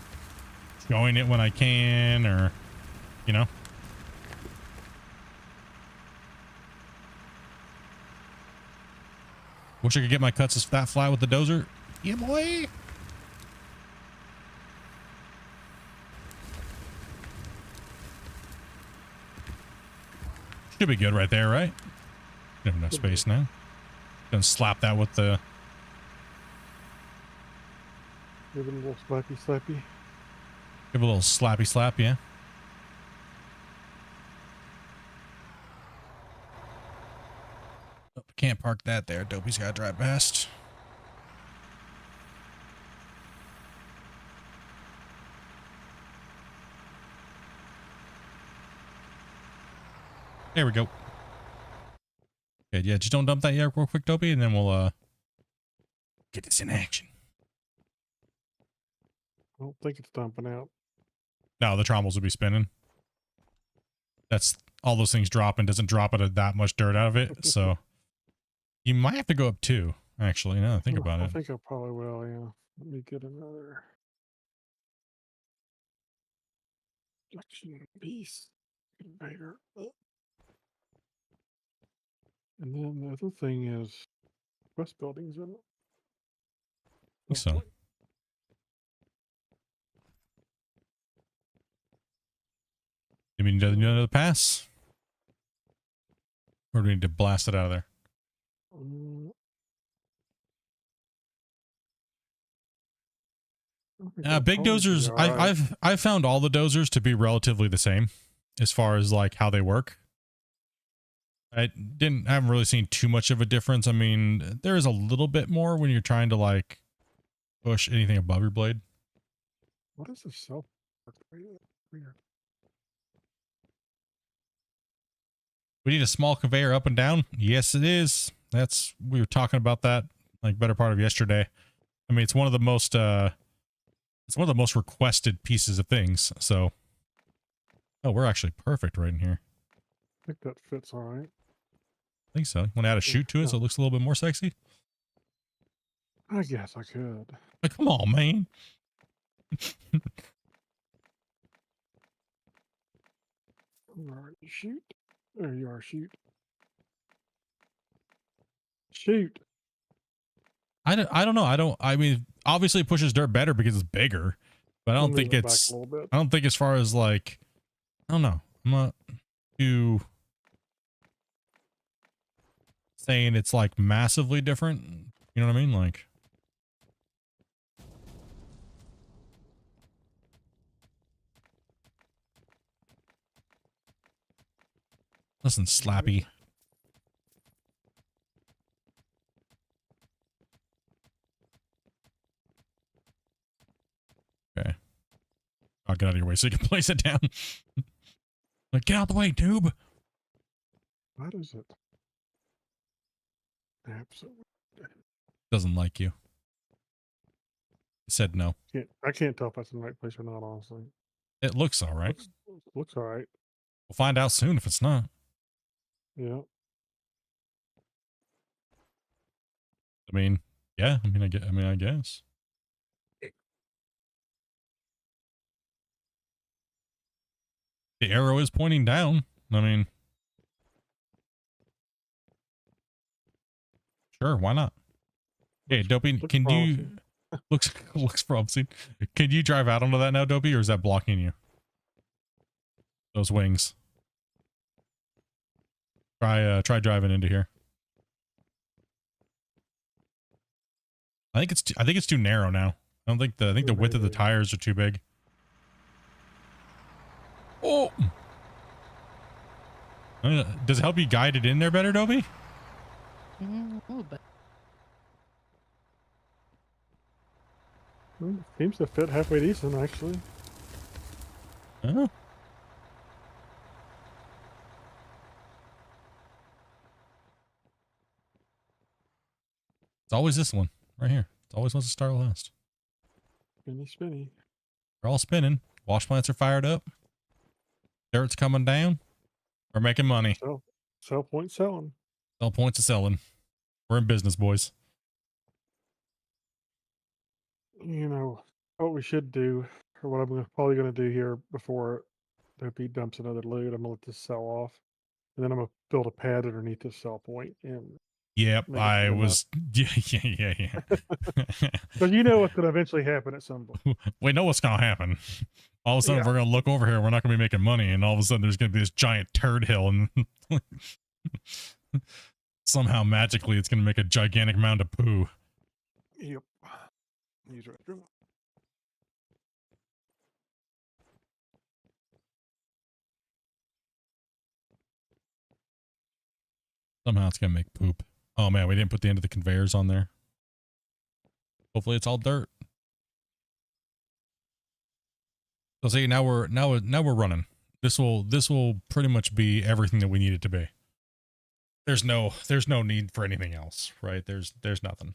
showing it when I can, or you know. Wish I could get my cuts that flat with the dozer. Yeah, boy. Should be good right there, right? We have enough space now. Gonna slap that with the. Give it a little slappy slappy. Give a little slappy slap, yeah. Oh, can't park that there. Dopey's gotta drive past. There we go. Okay, yeah, just don't dump that yet real quick, Dopey, and then we'll get this in action. I don't think it's dumping out. No, the trommels will be spinning. That's all those things dropping doesn't drop it that much dirt out of it, so you might have to go up too. Actually, now that I think about I it. think I probably will. Yeah. Let me get another section piece conveyor. And then the other thing is West Building's in it. I think so. You mean another pass? Or do we need to blast it out of there? Big dozers. I've found all the dozers to be relatively the same as far as like how they work. I haven't really seen too much of a difference. I mean, there is a little bit more when you're trying to like push anything above your blade. What is the self? We need a small conveyor up and down. Yes, it is. We were talking about that like better part of yesterday. I mean, it's one of the most requested pieces of things. So, oh, we're actually perfect right in here. I think that fits all right. I think so. Want to add a chute to it so it looks a little bit more sexy? I guess I could. Like, come on, man. All right, shoot. There you are, shoot. Shoot. I don't know. I mean, obviously it pushes dirt better because it's bigger, but I don't think it's, I don't think as far as like, I don't know. I'm not too saying it's like massively different. You know what I mean? Like, listen, Slappy. Okay. I'll get out of your way so you can place it down. Like, get out the way, tube. What is it? Absolutely. Doesn't like you. It said no. I can't tell if that's in the right place or not, honestly. It looks all right. Looks all right. We'll find out soon if it's not. Yeah. I mean, yeah. I guess. The arrow is pointing down. I mean, sure, why not? Hey, Dopey, can you looks promising. Can you drive out onto that now, Dopey, or is that blocking you? Those wings. Try driving into here. I think it's too narrow now. I think the width of the tires are too big. Oh. Does it help you guide it in there better, Dopey? A little bit. Well, seems to fit halfway decent, actually. Oh. It's always this one right here. It's Always wants to start last. Spinny, spinny. They're all spinning. Wash plants are fired up. Dirt's coming down. We're making money. Sell point selling. Sell points of selling. We're in business, boys. You know what we should do, or what probably going to do here before he dumps another load. I'm gonna let this sell off, and then I'm gonna build a pad underneath this sell point, and Yep, make it I big enough. was. Yeah. Because you know what's going to eventually happen at some point. We know what's gonna happen. All of a sudden, Yeah. we're gonna look over here. We're not gonna be making money, and all of a sudden, there's gonna be this giant turd hill, and somehow magically, it's gonna make a gigantic mound of poo. Yep. Use restroom. Somehow, it's gonna make poop. Oh man, we didn't put the end of the conveyors on there. Hopefully, it's all dirt. So see, now we're running. This will pretty much be everything that we need it to be. There's no need for anything else, right? There's nothing.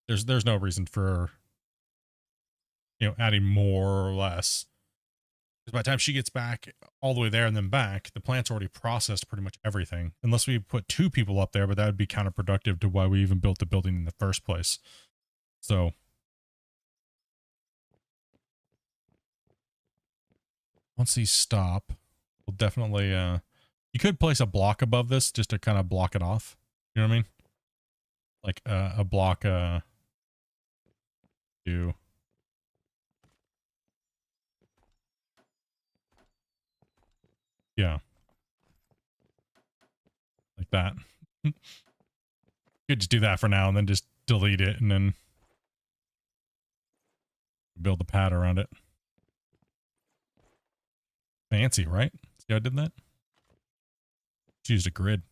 There's no reason for, you know, adding more or less. Because by the time she gets back all the way there and then back, the plant's already processed pretty much everything. Unless we put 2 people up there, but that would be counterproductive to why we even built the building in the first place. So once these stop, we'll definitely, you could place a block above this just to kind of block it off. You know what I mean? Like, a block, yeah. Like that. You could just do that for now and then just delete it and then build the pad around it. Fancy, right? See how I did that? Just used a grid.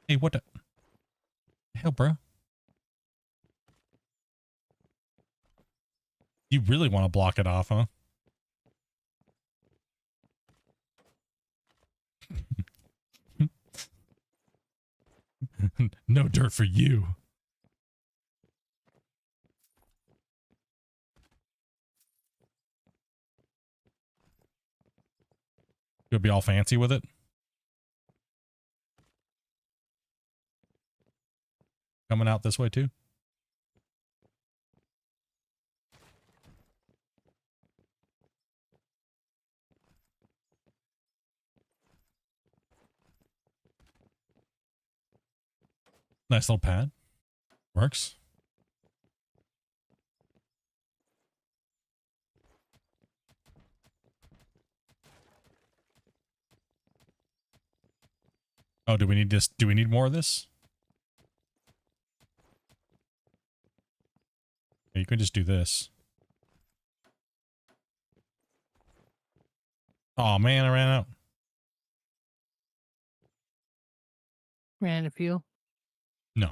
Hey, what the hell, bro? You really want to block it off, huh? No dirt for you. You'll be all fancy with it. Coming out this way too. Nice little pad. Works. Oh, do we need this? Do we need more of this? Yeah, you could just do this. Oh man, I ran out. Ran a few. No.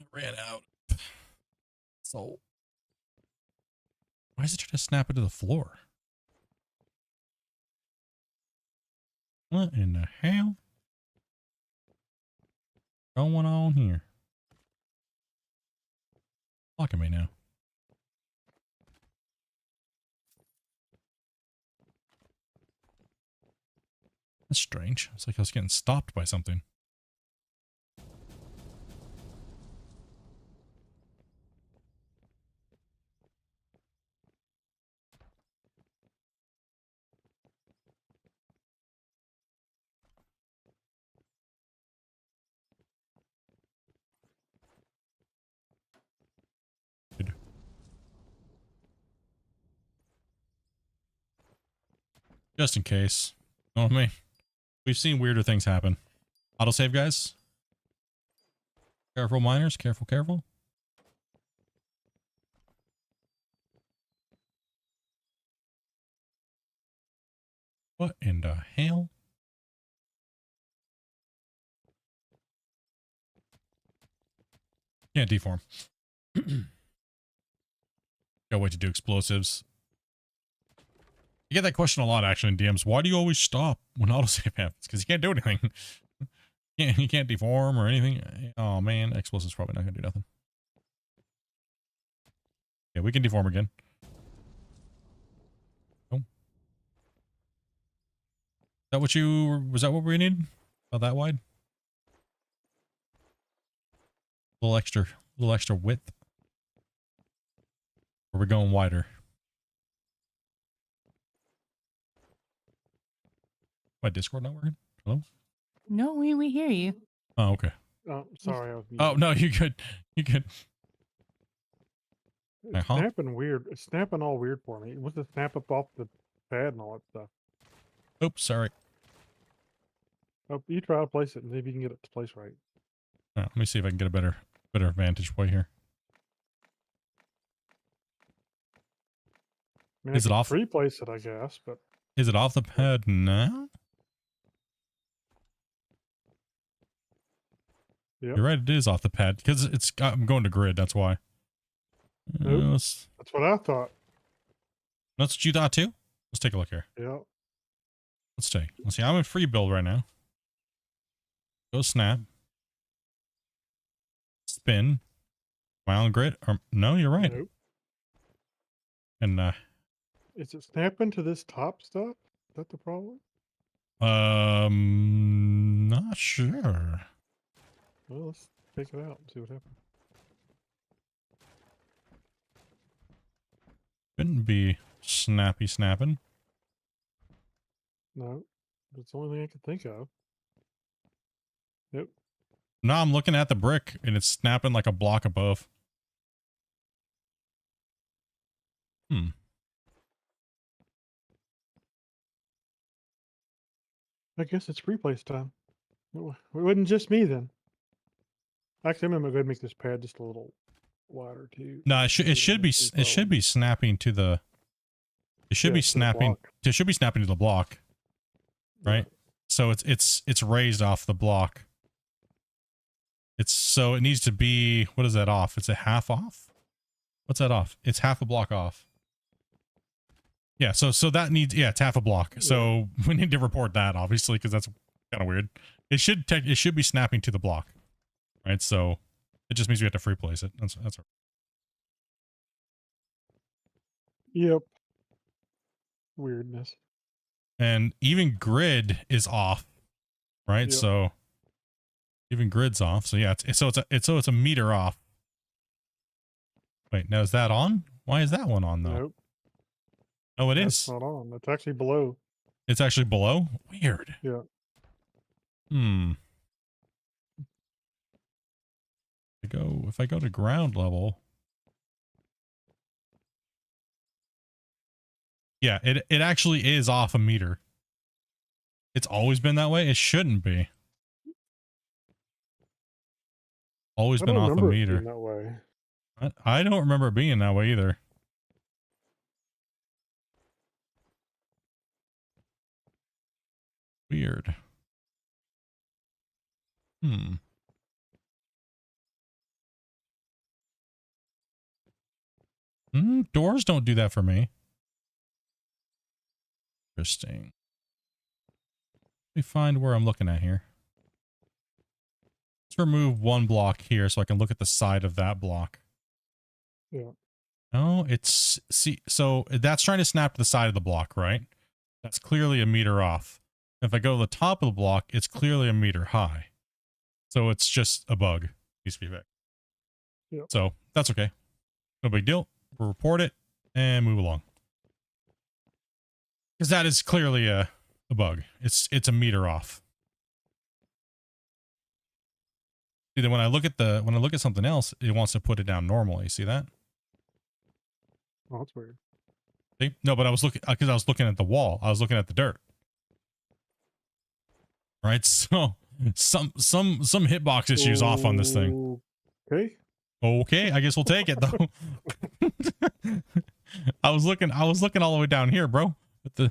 I ran out. So why is it trying to snap into the floor? What in the hell going on here? Blocking me now. That's strange. It's like I was getting stopped by something. Good. Just in case. Know what I mean? We've seen weirder things happen. Autosave, guys. Careful, miners. Careful, careful. What in the hell? Can't deform. Gotta wait to do explosives. You get that question a lot, actually, in DMs. Why do you always stop when autosave happens? Because you can't do anything. You can't deform or anything. Oh man, explosive's probably not gonna do nothing. Yeah, we can deform again. Oh. Was that what we needed? About that wide? A little extra width. Or are we going wider? My Discord not working? Hello? No, we hear you. Oh, okay. Oh, sorry, I was Oh, muted. no, you good. You good. It's snapping weird. It's snapping all weird for me. It wants to snap up off the pad and all that stuff. Oops, sorry. Oh, you try to place it and see if you can get it to place right. Let me see if I can get a better vantage point here. I mean, Is it off? Replace it, I guess, but Is it off the pad now? yeah, You're right, it is off the pad because I'm going to grid. That's why. Nope. That's that's what I thought. what you thought too. Let's take a look here. Yeah. Let's see. I'm in free build right now. Go snap. Spin. Am I on grid? Or no, you're right. Nope. And Is it snapping to this top stuff? Is that the problem? not sure. Well, let's take it out and see what happens. Shouldn't be snapping. No, it's the only thing I could think of. Yep. No, I'm looking at the brick and it's snapping like a block above. I guess it's replace time. It wasn't just me then. Actually, I'm gonna go ahead and make this pad just a little wider too. No, it should be snapping to the. It should be snapping. It should be snapping to the block, right? Yeah. So it's raised off the block. So it needs to be, what is that off? It's a half off. What's that off? It's half a block off. Yeah. So that needs, yeah, it's half a block. So we need to report that obviously because that's kind of weird. It should be snapping to the block, right? So it just means we have to free place it. That's all. Yep. Weirdness. And even grid is off, right? Yep. So even grid's off. So yeah, it's a meter off. Wait, now is that on? Why is that one on though? Nope. Oh, it That's is. not on. It's actually below. It's actually below? Weird. Yeah. If I go to ground level. Yeah, it actually is off a meter. It's always been that way. It shouldn't be. Always been off a meter. That way. I don't remember it being that way either. Weird. Doors don't do that for me. Interesting. Let me find where I'm looking at here. Let's remove one block here so I can look at the side of that block. Yeah. No, so that's trying to snap to the side of the block, right? That's clearly a meter off. If I go to the top of the block, it's clearly a meter high. So it's just a bug. Needs to be fixed. Yep. So that's okay. No big deal. We'll report it and move along. Because that is clearly a bug. It's a meter off. See, then when I look at something else, it wants to put it down normally. See that? Oh, that's weird. See? No, but I was looking because I was looking at the wall. I was looking at the dirt. Right? So some hitbox issues off on this thing. Okay. Okay, I guess we'll take it though. I was looking all the way down here, bro.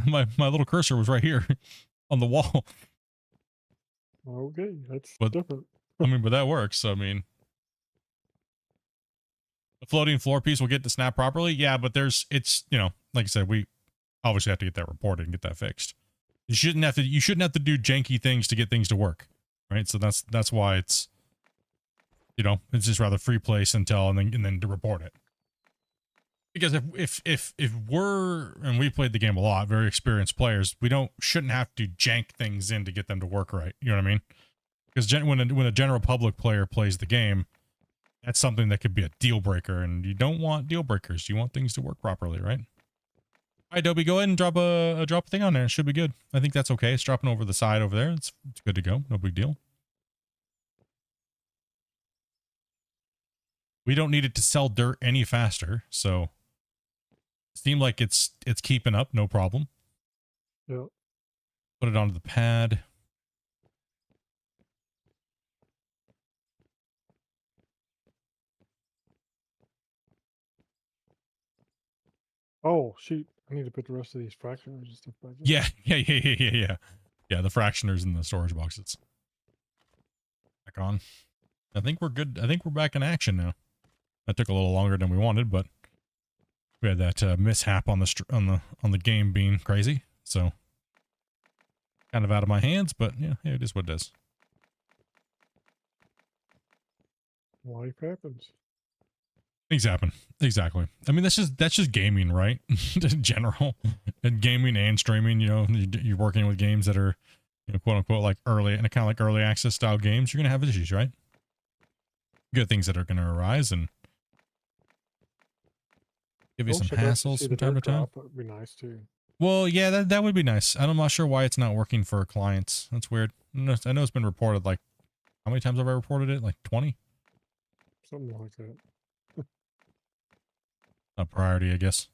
My little cursor was right here on the wall. Okay, that's But- different. I mean, but that works. I mean, the floating floor piece will get to snap properly. Yeah, but it's, you know, like I said, we obviously have to get that reported and get that fixed. You shouldn't have to do janky things to get things to work. right? So that's why it's, you know, it's just rather free place until and then to report it. Because if we're, and we played the game a lot, very experienced players, we shouldn't have to jank things in to get them to work right. You know what I mean? Because when a general public player plays the game, that's something that could be a deal breaker, and you don't want deal breakers. You want things to work properly, right? All right, Dobie, go ahead and drop a thing on there. It should be good. I think that's okay. It's dropping over the side over there. It's good to go. No big deal. We don't need it to sell dirt any faster, so seemed like it's keeping up, no problem. Yeah. Put it onto the pad. Oh shoot! I need to put the rest of these fractioners and stuff back in. Yeah. Yeah, the fractioners in the storage boxes. Back on. I think we're good. I think we're back in action now. That took a little longer than we wanted, but we had that mishap on the game being crazy, so kind of out of my hands. But yeah, it is what it is. Life happens. Things happen. Exactly. I mean, that's just gaming, right? In general, and gaming and streaming. You know, you're working with games that are, you know, quote unquote, like early and kind of like early access style games. You're gonna have issues, right? Good things that are gonna arise and give you some hassles from time to time. That would be nice too. Well, yeah, that would be nice. I'm not sure why it's not working for clients. That's weird. I know it's been reported. Like, how many times have I reported it? Like 20. Something like that. A priority, I guess.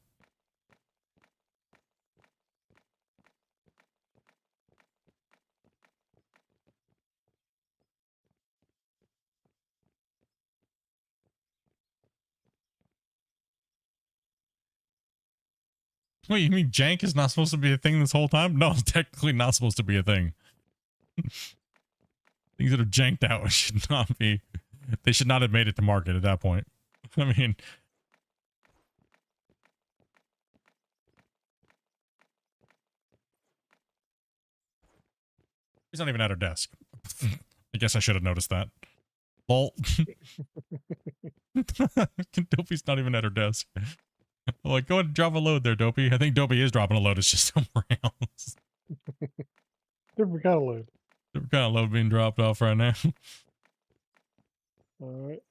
Wait, you mean jank is not supposed to be a thing this whole time? No, it's technically not supposed to be a thing. Things that are janked out should not be. They should not have made it to market at that point. I mean, he's not even at her desk. I guess I should have noticed that. Lol. Dopey's not even at her desk. Like, go ahead and drop a load there, Dopey. I think Dopey is dropping a load. It's just somewhere else. Different kind of load. Different kind of load being dropped off right now. All right.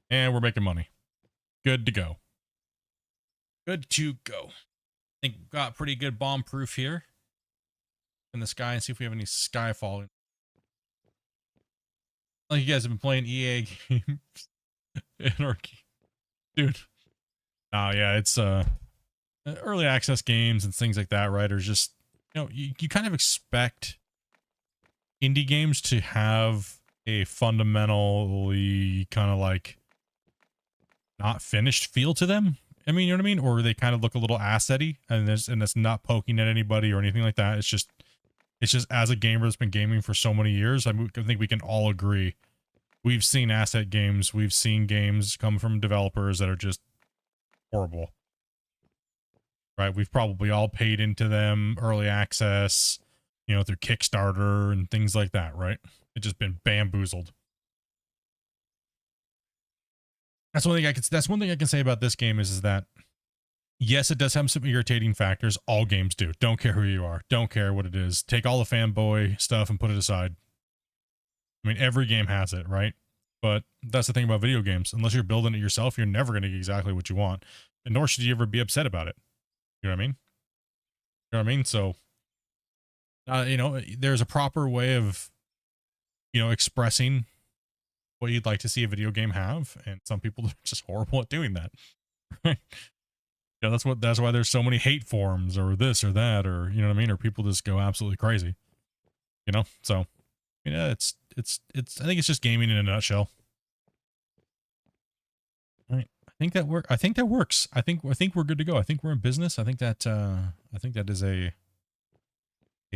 And we're making money. Good to go. Good to go. I think we've got pretty good bomb proof here in the sky, and see if we have any sky falling. Like, you guys have been playing EA games. Anarchy. Dude. Oh yeah, it's early access games and things like that, right? Are just, you know, you kind of expect indie games to have a fundamentally kind of like not finished feel to them. I mean, you know what I mean? Or they kind of look a little asset-y, and that's not poking at anybody or anything like that. It's just as a gamer that's been gaming for so many years, I think we can all agree. We've seen asset games. We've seen games come from developers that are just horrible. Right? We've probably all paid into them early access, you know, through Kickstarter and things like that, right? It's just been bamboozled. That's one thing I can say about this game is that yes, it does have some irritating factors. All games do. Don't care who you are. Don't care what it is. Take all the fanboy stuff and put it aside. I mean, every game has it, right? But that's the thing about video games. Unless you're building it yourself, you're never going to get exactly what you want. And nor should you ever be upset about it. You know what I mean? You know what I mean? So, you know, there's a proper way of, you know, expressing what you'd like to see a video game have. And some people are just horrible at doing that. Right? Yeah, that's why there's so many hate forums or this or that, or, you know what I mean? Or people just go absolutely crazy, you know? So, you know, it's, I think it's just gaming in a nutshell. All right. I think that works. I think we're good to go. I think we're in business. I think that is a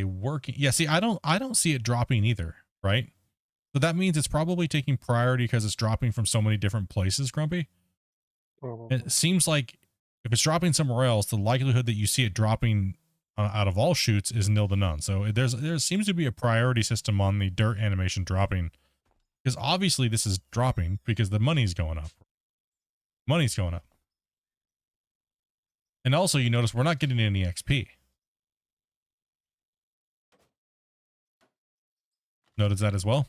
working. Yeah. See, I don't see it dropping either. Right. So that means it's probably taking priority because it's dropping from so many different places, Grumpy. Probably. It seems like If it's dropping somewhere else, the likelihood that you see it dropping out of all shoots is nil to none. So there seems to be a priority system on the dirt animation dropping, because obviously this is dropping because the money's going up. Money's going up. And also you notice we're not getting any XP. Notice that as well.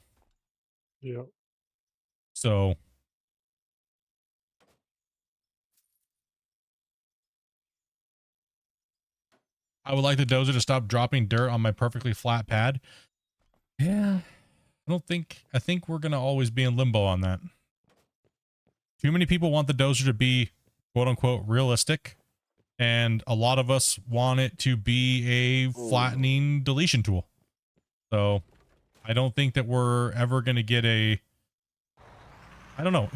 Yeah. So I would like the dozer to stop dropping dirt on my perfectly flat pad. Yeah. I think we're going to always be in limbo on that. Too many people want the dozer to be quote unquote realistic. And a lot of us want it to be a flattening deletion tool. So I don't think that we're ever going to get a, I don't know.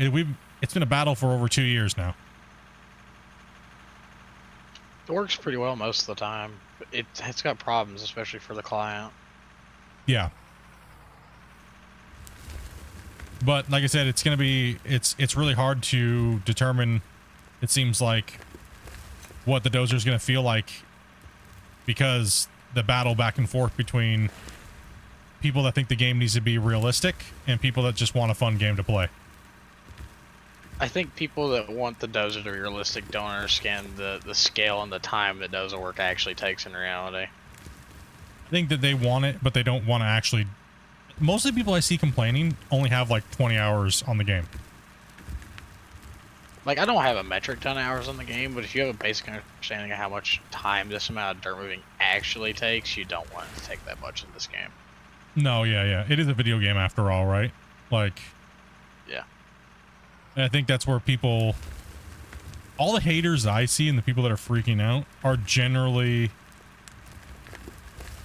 It's been a battle for over 2 years now. It works pretty well most of the time. It's got problems, especially for the client. Yeah. But like I said, it's going to be, it's really hard to determine, it seems like, what the dozer is going to feel like, because the battle back and forth between people that think the game needs to be realistic and people that just want a fun game to play. I think people that want the dozer to be realistic don't understand the scale and the time that dozer work actually takes in reality. I think that they want it, but they don't want to actually. Most of the people I see complaining only have like 20 hours on the game. Like, I don't have a metric ton of hours on the game, but if you have a basic understanding of how much time this amount of dirt moving actually takes, you don't want it to take that much in this game. No, yeah. It is a video game after all, right? Like, yeah. And I think that's where people, all the haters I see and the people that are freaking out are generally,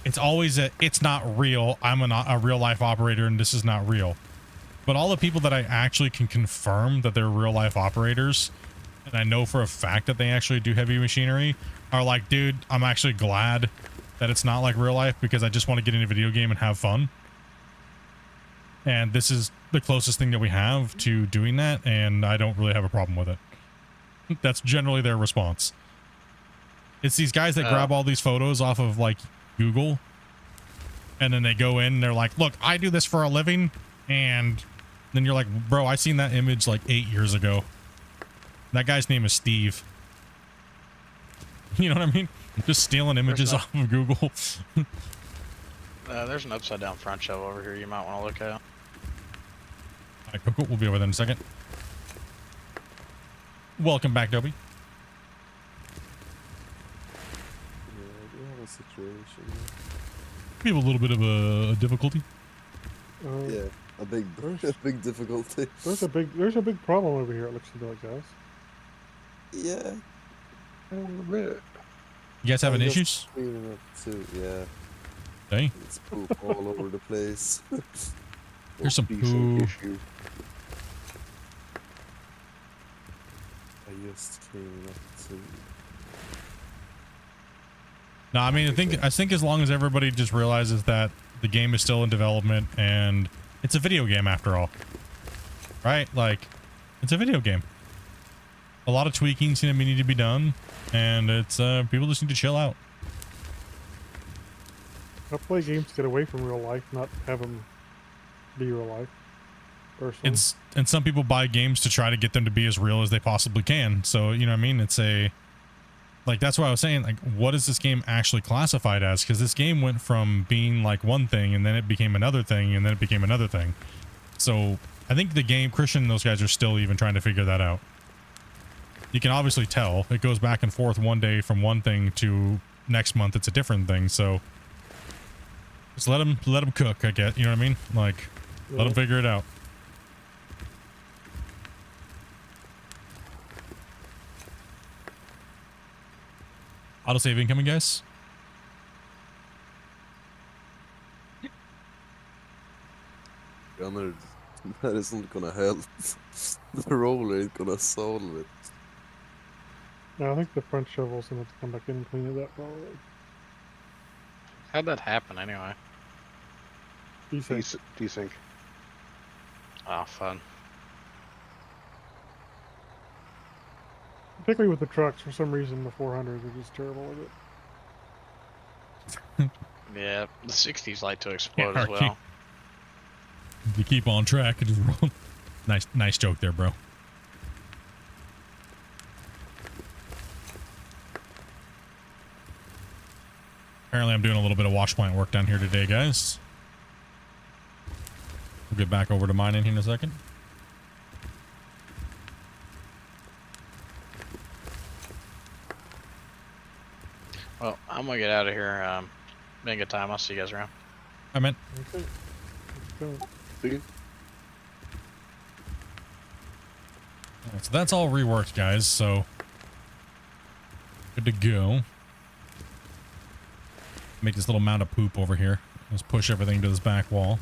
it's always that it's not real. I'm a real life operator and this is not real. But all the people that I actually can confirm that they're real life operators, and I know for a fact that they actually do heavy machinery, are like, dude, I'm actually glad that it's not like real life because I just want to get in a video game and have fun. And this is the closest thing that we have to doing that, and I don't really have a problem with it. That's generally their response. It's these guys that grab all these photos off of like Google, and then they go in and they're like, look, I do this for a living, and then you're like, bro, I seen that image like 8 years ago. That guy's name is Steve. You know what I mean? Just stealing images off of Google. There's an upside down front shovel over here you might want to look at. Alright, cool. We'll be over there in a second. Welcome back, Dobie. Yeah, we have a situation. We have a little bit of a difficulty. Yeah, a big difficulty. There's a big problem over here. It looks like, guys. Yeah. A little bit. You guys having just issues? cleaning up too, yeah. Hey, It's poop all over the place. here's some Decent poo. issue. I just cleaning up too. No, I mean, I think as long as everybody just realizes that the game is still in development and it's a video game after all, right? Like, it's a video game. A lot of tweaking need to be done, and it's people just need to chill out. I play games to get away from real life, not have them be real life. Personally. And some people buy games to try to get them to be as real as they possibly can. So, you know what I mean? It's like, that's why I was saying, like, what is this game actually classified as? Because this game went from being like one thing, and then it became another thing, and then it became another thing. So I think the game, Christian and those guys are still even trying to figure that out. You can obviously tell it goes back and forth one day from one thing to next month it's a different thing. So just let them cook, I guess. You know what I mean? Like, let them figure it out. Autosave incoming, guys. Gunnar, that isn't gonna help. The roller ain't gonna solve it. No, I think the front shovel's gonna have to come back in and clean it up probably. How'd that happen anyway? Desync. Oh, fun. Particularly with the trucks, for some reason the 400s are just terrible with it. Yeah, the 60s like to explode as Archie. well. If you keep on track, it just roll. Nice joke there, bro. Apparently, I'm doing a little bit of wash plant work down here today, guys. We'll get back over to mine in here in a second. Well, I'm gonna get out of here. Been a good time. I'll see you guys around. I meant Okay. Let's go. See? so that's all reworked, guys. So good to go. Make this little mound of poop over here. Let's push everything to this back wall.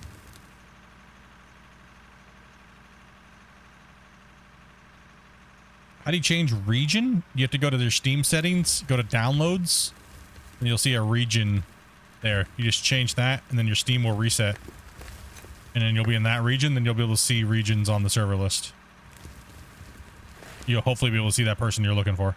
How do you change region? You have to go to their Steam settings, go to downloads, and you'll see a region there. You just change that, and then your Steam will reset. And then you'll be in that region, then you'll be able to see regions on the server list. You'll hopefully be able to see that person you're looking for.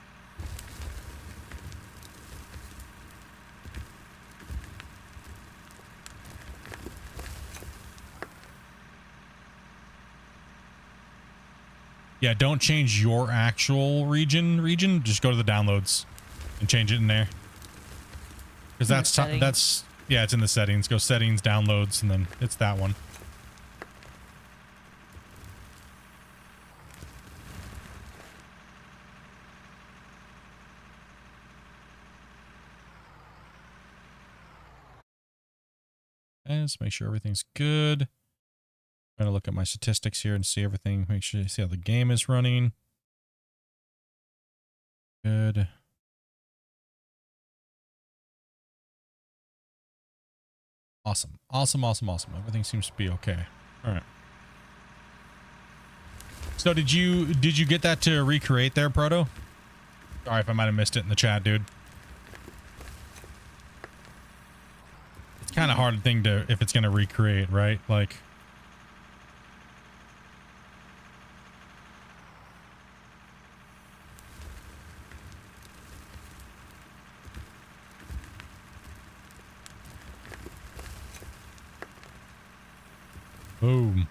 Yeah, don't change your actual region. Just go to the downloads and change it in there. Because that's yeah, it's in the settings. Go settings, downloads, and then it's that one. Let's make sure everything's good. Trying to look at my statistics here and see everything. Make sure you see how the game is running. Good. Awesome. Everything seems to be okay. All right. So did you get that to recreate there, Proto? Sorry if I might have missed it in the chat, dude. It's kind of hard thing to if it's going to recreate, right? Like boom.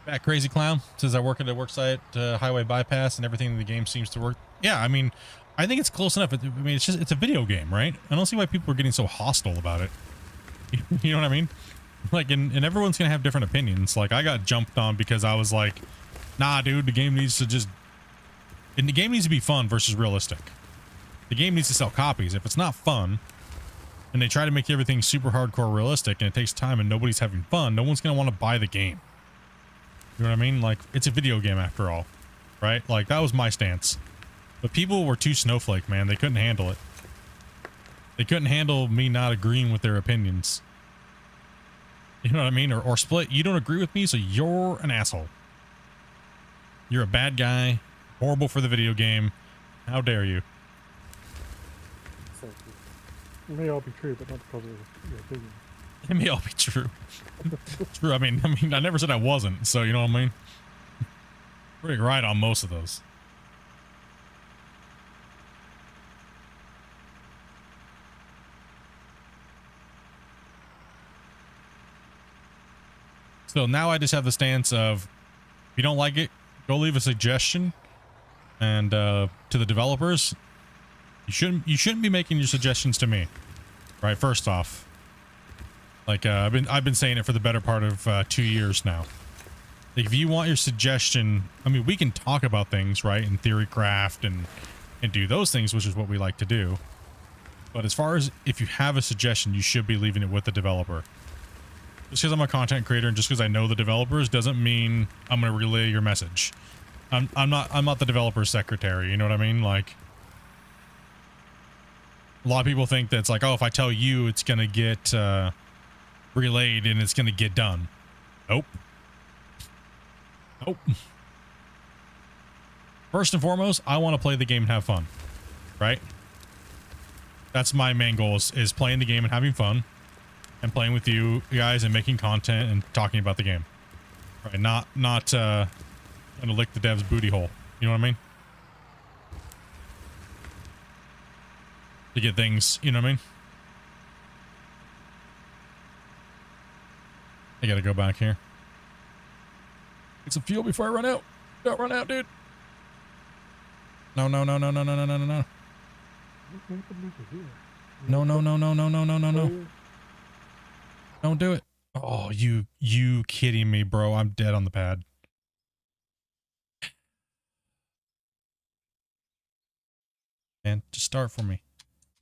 That crazy clown says I work at a worksite highway bypass and everything in the game seems to work. Yeah, I mean, I think it's close enough. I mean, it's a video game, right? I don't see why people are getting so hostile about it. You know what I mean? Like, and everyone's gonna have different opinions. Like, I got jumped on because I was like, nah, dude, the game needs to just, and the game needs to be fun versus realistic. The game needs to sell copies. If it's not fun, and they try to make everything super hardcore realistic, and it takes time, and nobody's having fun, no one's gonna want to buy the game. You know what I mean? Like, it's a video game after all, right? Like, that was my stance. But people were too snowflake, man. They couldn't handle it. They couldn't handle me not agreeing with their opinions. You know what I mean? Or Split, you don't agree with me, so you're an asshole. You're a bad guy. Horrible for the video game. How dare you? Thank you. It may all be true, but not because of your opinion. It may all be true. True. I mean, I never said I wasn't, so you know what I mean? Pretty right on most of those. So now I just have the stance of, if you don't like it, go leave a suggestion, and to the developers, you shouldn't be making your suggestions to me, right? First off, like I've been saying it for the better part of 2 years now. Like, if you want your suggestion, I mean, we can talk about things, right, in theory craft and do those things, which is what we like to do. But as far as if you have a suggestion, you should be leaving it with the developer. Just because I'm a content creator and just because I know the developers doesn't mean I'm going to relay your message. I'm not the developer's secretary. You know what I mean? Like, a lot of people think that it's like, oh, if I tell you, it's going to get relayed and it's going to get done. Nope. Nope. First and foremost, I want to play the game and have fun, right? That's my main goal is playing the game and having fun and playing with you guys and making content and talking about the game. Right, not gonna lick the dev's booty hole. You know what I mean? To get things, you know what I mean? I gotta go back here. Get some fuel before I run out. Don't run out, dude. No. No. No. No. Don't do it. Oh, you kidding me, bro? I'm dead on the pad. Man, just start for me.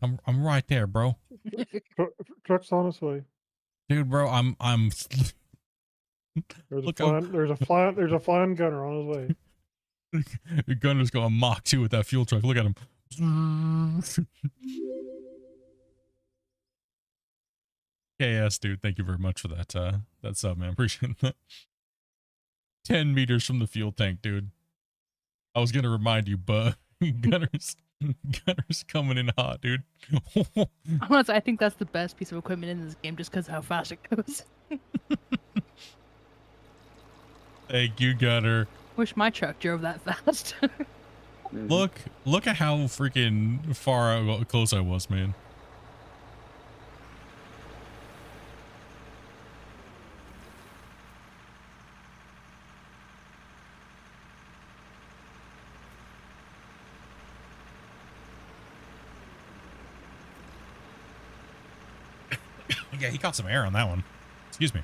I'm right there, bro. Truck's on its way. Dude, bro, I'm There's Look, a flying gunner on his way. the gunner's going Mach 2 with that fuel truck. Look at him. KS, dude, thank you very much for that that sub, man. Appreciate that. 10 meters from the fuel tank, dude. I was gonna remind you, but gunner's coming in hot, dude. Honestly, I think that's the best piece of equipment in this game just because of how fast it goes. Thank you, Gunner. Wish my truck drove that fast. Look at how freaking close I was, man. Yeah, he caught some air on that one. Excuse me.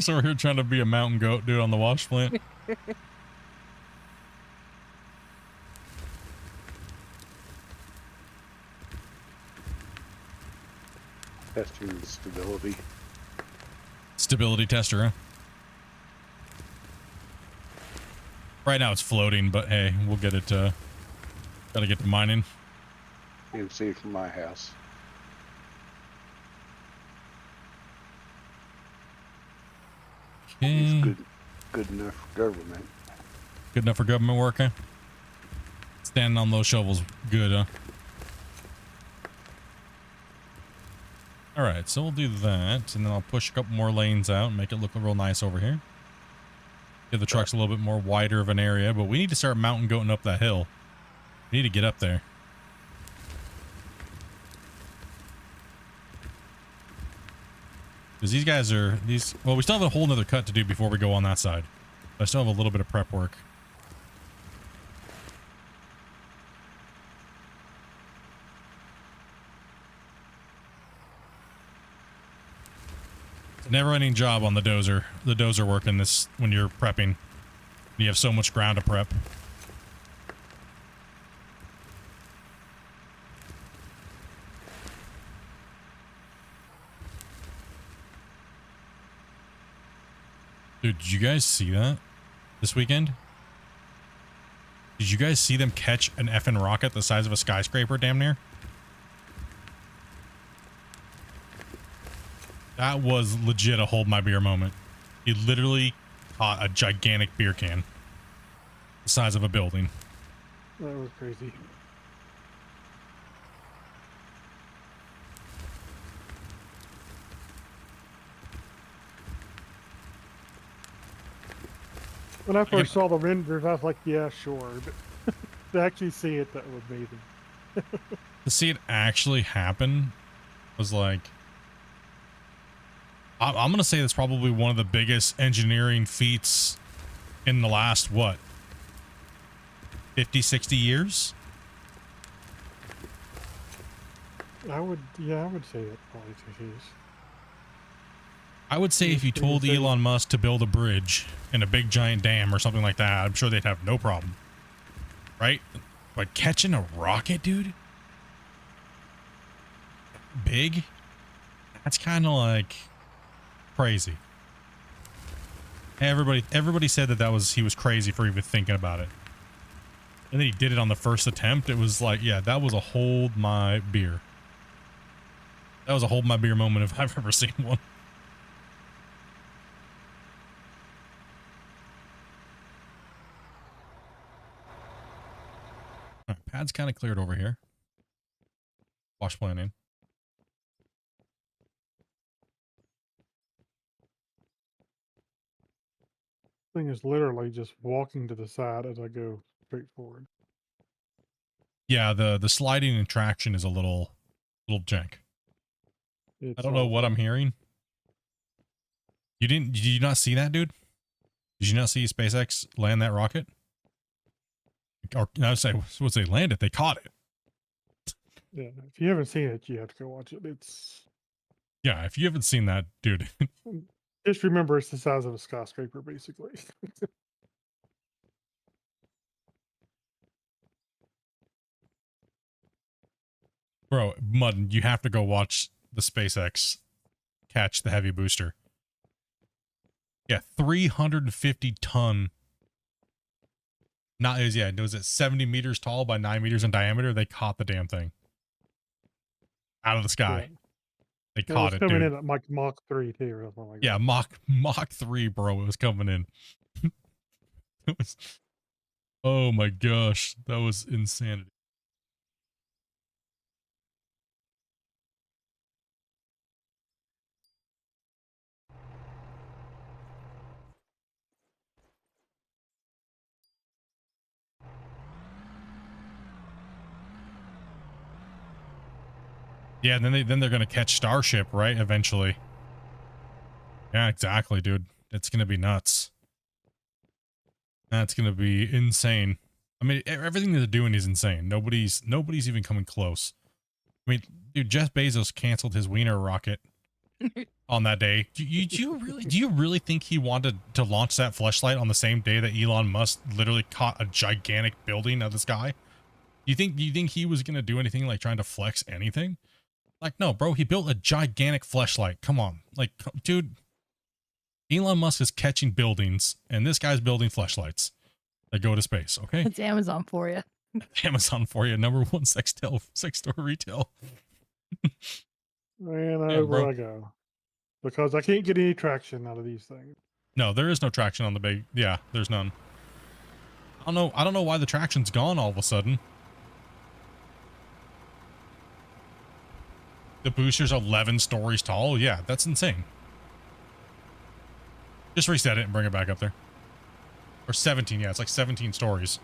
So we're here trying to be a mountain goat, dude, on the wash plant. Testing the stability. Stability tester, huh? Right now it's floating, but hey, we'll get it, gotta get to mining. You can see it from my house. Okay. It's good enough for government. Good enough for government work, huh? Standing on those shovels, good, huh? Alright, so we'll do that, and then I'll push a couple more lanes out and make it look real nice over here. Give the trucks a little bit more wider of an area, but we need to start mountain goating up that hill. We need to get up there. Because these guys are, well, we still have a whole nother cut to do before we go on that side. I still have a little bit of prep work. It's a never-ending job on the dozer work in this when you're prepping. You have so much ground to prep. Dude, did you guys see that this weekend? Did you guys see them catch an effing rocket the size of a skyscraper damn near? That was legit a hold my beer moment. He literally caught a gigantic beer can the size of a building. That was crazy. When I first saw the renders, I was like, yeah, sure. But to actually see it, that was amazing. To see it actually happen was like, I'm going to say that's probably one of the biggest engineering feats in the last, what, 50, 60 years? I would say that probably is. I would say if you told Elon Musk to build a bridge and a big giant dam or something like that, I'm sure they'd have no problem. Right? But catching a rocket, dude? Big? That's kind of like crazy. Everybody said that he was crazy for even thinking about it. And then he did it on the first attempt. It was like, yeah, that was a hold my beer. That was a hold my beer moment if I've ever seen one. All right, pad's kind of cleared over here. Wash planning. Thing is literally just walking to the side as I go straight forward. Yeah, the sliding and traction is a little jank. It's I don't know what I'm hearing. Did you not see that, dude? Did you not see SpaceX land that rocket? Or I would say, once they landed, they caught it. Yeah, if you haven't seen it, you have to go watch it. It's Yeah, if you haven't seen that, dude. just remember it's the size of a skyscraper, basically. Bro, Mud, you have to go watch the SpaceX catch the heavy booster. Yeah, 350 ton. Not is it was 70 meters tall by 9 meters in diameter. They caught the damn thing out of the sky. Yeah. They It caught was it, coming dude. in at like Mach 3 too, or something like Yeah, that. Mach 3, bro. It was coming in. It was, oh my gosh, that was insanity. Yeah, and then they're gonna catch Starship, right? Eventually. Yeah, exactly, dude. It's gonna be nuts. That's gonna be insane. I mean, everything that they're doing is insane. Nobody's even coming close. I mean, dude, Jeff Bezos canceled his wiener rocket on that day. Do you really think he wanted to launch that fleshlight on the same day that Elon Musk literally caught a gigantic building out of the sky? Do you think he was gonna do anything like trying to flex anything? Like, no, bro, he built a gigantic fleshlight. Come on. Like, dude, Elon Musk is catching buildings, and this guy's building fleshlights that go to space, okay? It's Amazon for you. Amazon for you, #1 sex store retail. And Yeah, over bro. I go. Because I can't get any traction out of these things. No, there is no traction on the big. Yeah, there's none. I don't know why the traction's gone all of a sudden. The booster's 11 stories tall. Yeah, that's insane. Just reset it and bring it back up there. Or 17, yeah, it's like 17 stories.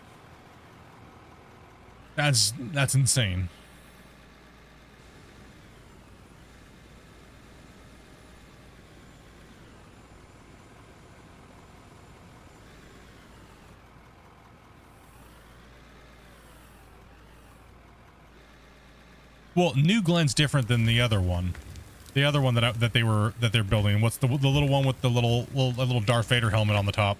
That's insane. Well, New Glen's different than the other one. The other one that they're building. What's the little one with the little Darth Vader helmet on the top?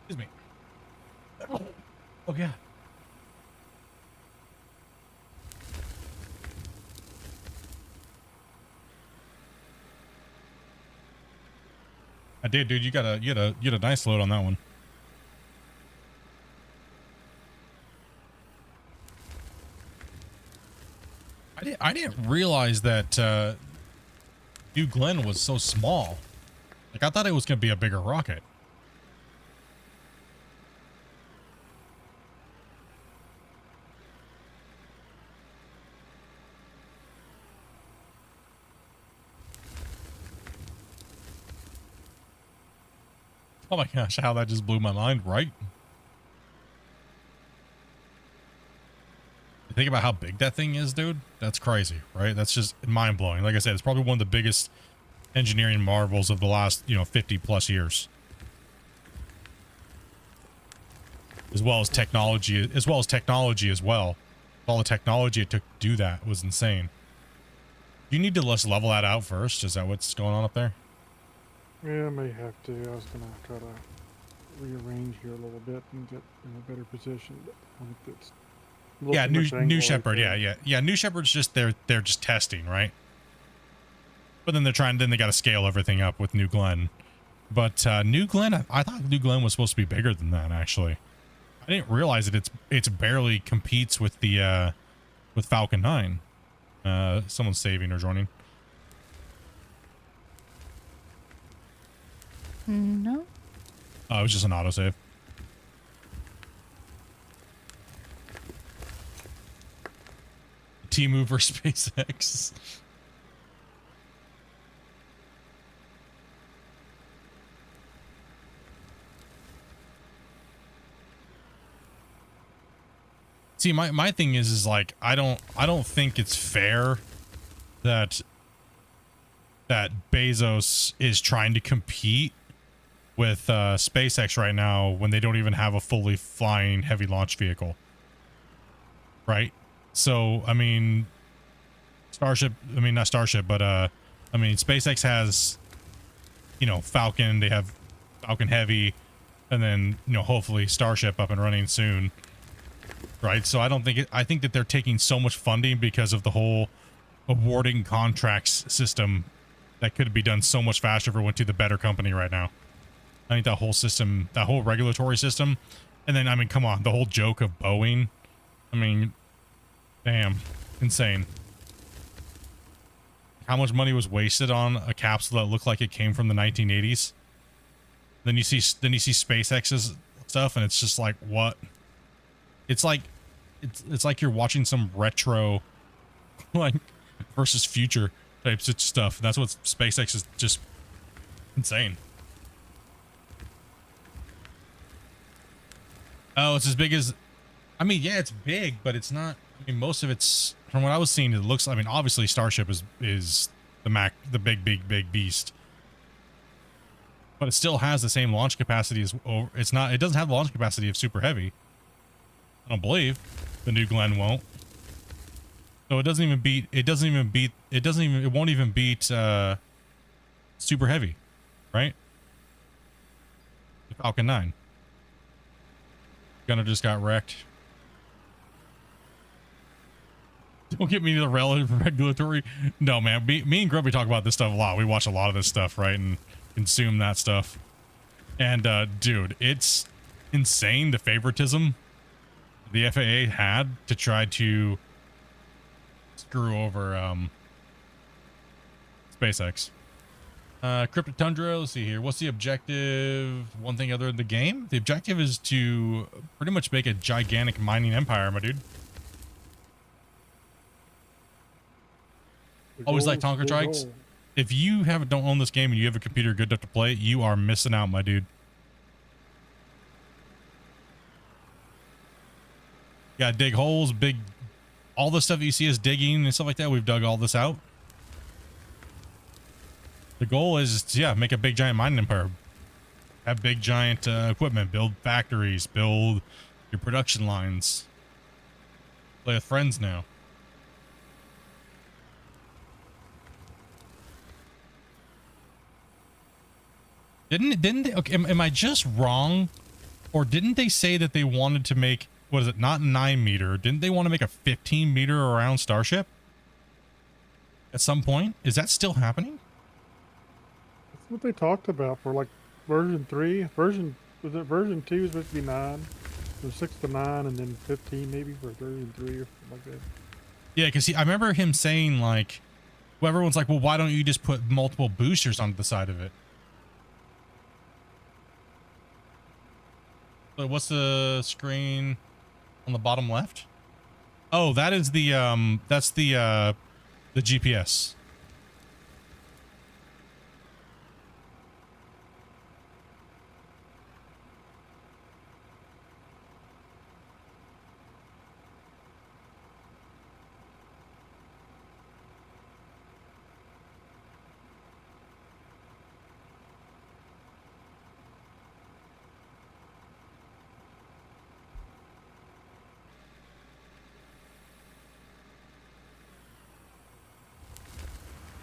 Excuse me. Oh yeah. I did, dude. You had a nice load on that one. I didn't realize that New Glenn was so small. Like, I thought it was gonna be a bigger rocket. Oh my gosh, how that just blew my mind, right? Think about how big that thing is, dude. That's crazy, right? That's just mind-blowing. Like I said, it's probably one of the biggest engineering marvels of the last, 50 plus years. As well as technology as well. All the technology it took to do that was insane. You need to let's level that out first. Is that what's going on up there? Yeah, I may have to. I was going to try to rearrange here a little bit and get in a better position. But I think that's Yeah, New Shepard. Yeah. New Shepard's just they're just testing, right? But then they got to scale everything up with New Glenn. But New Glenn, I thought New Glenn was supposed to be bigger than that, actually. I didn't realize that it's barely competes with the with Falcon 9. Someone's saving or joining. No. Oh, it was just an autosave. T-Move or SpaceX. See, my thing is like I don't think it's fair that Bezos is trying to compete with SpaceX right now when they don't even have a fully flying heavy launch vehicle. Right? So, I mean, Starship, I mean, not Starship, but, I mean, SpaceX has, you know, Falcon, they have Falcon Heavy, and then, you know, hopefully Starship up and running soon. Right? So I don't think I think that they're taking so much funding because of the whole awarding contracts system that could be done so much faster if it went to the better company right now. I think that whole system, that whole regulatory system, and then, I mean, come on, the whole joke of Boeing, I mean, damn, insane. How much money was wasted on a capsule that looked like it came from the 1980s? Then you see SpaceX's stuff, and it's just like, what? It's like, it's like you're watching some retro, like, versus future types of stuff. That's what SpaceX is, just insane. Oh, it's as big as, I mean, yeah, it's big, but it's not, I mean, most of it's, from what I was seeing, it looks, I mean, obviously Starship is the big beast. But it still has the same launch capacity as, it doesn't have the launch capacity of Super Heavy. I don't believe. The New Glenn won't. So it won't even beat Super Heavy, right? The Falcon 9. Gunner just got wrecked. Don't get me to the regulatory. No, man. Me and Grubby talk about this stuff a lot. We watch a lot of this stuff, right? And consume that stuff. And, dude, it's insane the favoritism the FAA had to try to screw over, SpaceX. Cryptic Tundra, let's see here. What's the objective? One thing other than the game? The objective is to pretty much make a gigantic mining empire, my dude. Always like Tonker Trikes. If you don't own this game and you have a computer good enough to play it, you are missing out, my dude. Yeah, dig holes, all the stuff you see us digging and stuff like that. We've dug all this out. The goal is, yeah, make a big giant mining empire. Have big giant equipment, build factories, build your production lines. Play with friends now. Didn't they, okay, am I just wrong? Or didn't they say that they wanted to make, what is it, not 9 meter? Didn't they want to make a 15 meter around Starship? At some point? Is that still happening? That's what they talked about for like version 3. Version 2 is supposed to be 9. So 6 to 9 and then 15 maybe for version 3 or something like that. Yeah, because I remember him saying like, well, everyone's like, well, why don't you just put multiple boosters onto the side of it? So what's the screen on the bottom left? Oh, that is the that's the GPS.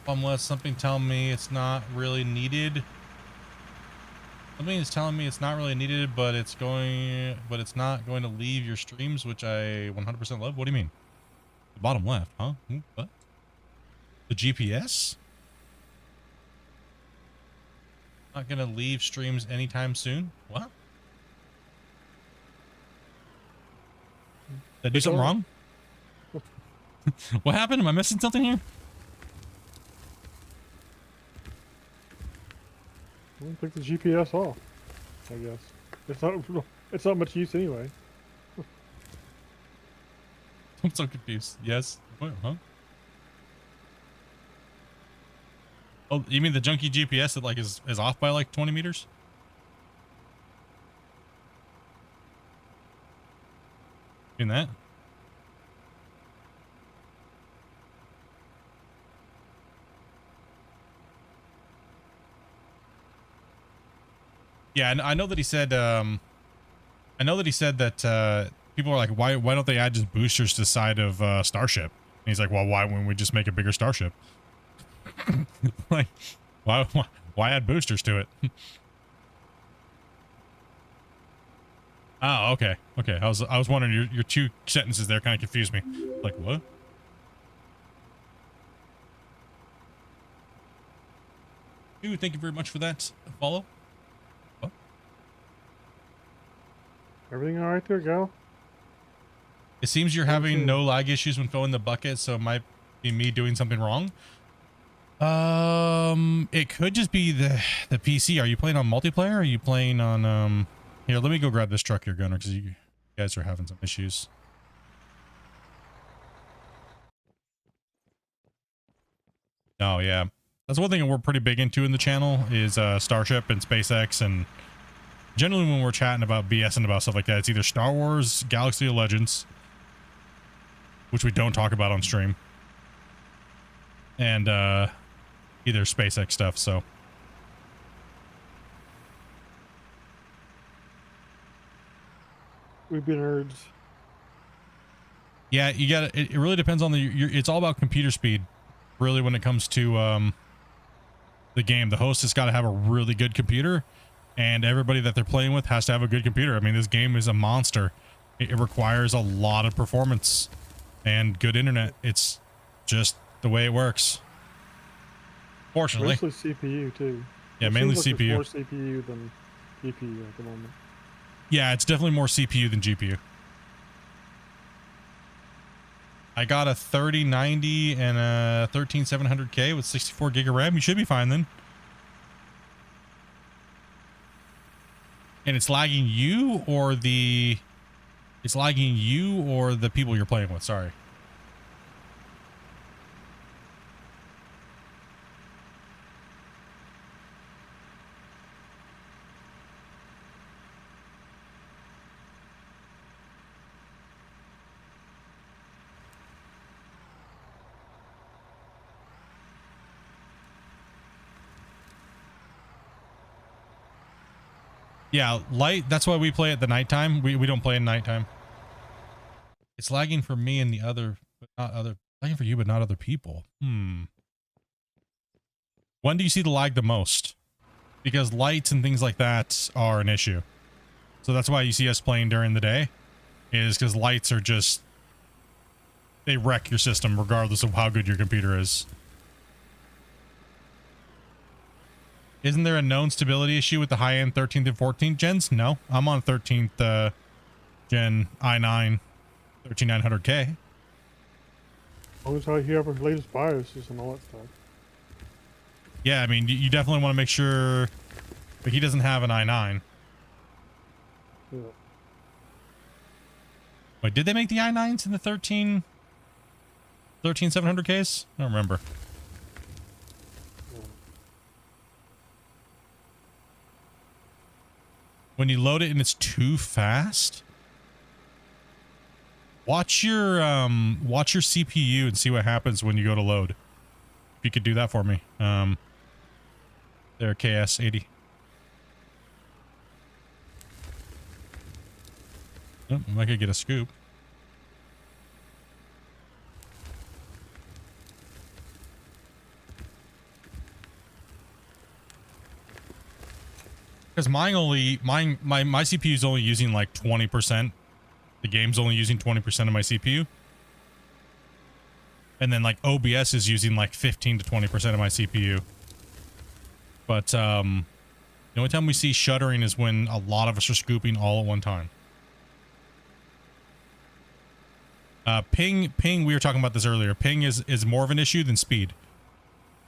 Unless something telling me it's not really needed. Something is telling me it's not really needed, but it's not going to leave your streams, which I 100% love. What do you mean? The bottom left, huh? What? The GPS? Not going to leave streams anytime soon? What? Did I do something wrong? What happened? Am I missing something here? Well, take the GPS off. I guess it's not much use anyway. I'm so confused. Yes. What? Huh? Oh, you mean the junky GPS that like is off by like 20 meters? Doing that? Yeah, and I know that he said that people are like, why don't they add just boosters to the side of Starship? And he's like, well, why wouldn't we just make a bigger Starship? Like, why add boosters to it? Oh, okay. I was wondering, your two sentences there kind of confused me. Like, what? Dude, thank you very much for that follow. Oh. Everything all right there, Gal? It seems you're having no lag issues when filling the bucket, so it might be me doing something wrong. It could just be the PC. Are you playing on multiplayer? Or are you playing on here, let me go grab this truck here, Gunner, because you guys are having some issues. Oh yeah, that's one thing that we're pretty big into in the channel is Starship and SpaceX, and generally when we're chatting about BS and about stuff like that, it's either Star Wars, Galaxy of Legends, which we don't talk about on stream, and either SpaceX stuff. So We've been nerds. yeah, you got it really depends on it's all about computer speed really when it comes to the game. The host has got to have a really good computer, and everybody that they're playing with has to have a good computer. I mean, this game is a monster. It requires a lot of performance and good internet. It's just the way it works, fortunately. Mostly CPU too. Yeah, It mainly seems like CPU. there's more CPU than GPU at the moment. Yeah, it's definitely more CPU than GPU. I got a 3090 and a 13700K with 64 gig of RAM. You should be fine then. And it's lagging you or the people you're playing with. Sorry. Yeah, light. That's why we play at the nighttime. We don't play at nighttime. It's lagging for me and the other, but not other. Lagging for you, but not other people. When do you see the lag the most? Because lights and things like that are an issue. So that's why you see us playing during the day, is because lights are just, they wreck your system regardless of how good your computer is. Isn't there a known stability issue with the high-end 13th and 14th gens? No, I'm on 13th gen i9 13900K. As long as you have the latest BIOSes and all that stuff. Yeah, I mean, you definitely want to make sure, but he doesn't have an i9. Yeah. Wait, did they make the i9s in the 13700Ks? I don't remember. When you load it and it's too fast, watch your CPU and see what happens when you go to load. If you could do that for me. There, KS80. Oh, I could get a scoop. Because my CPU is only using like 20%. The game's only using 20% of my CPU. And then like OBS is using like 15 to 20% of my CPU. But the only time we see shuttering is when a lot of us are scooping all at one time. Ping, we were talking about this earlier. Ping is more of an issue than speed.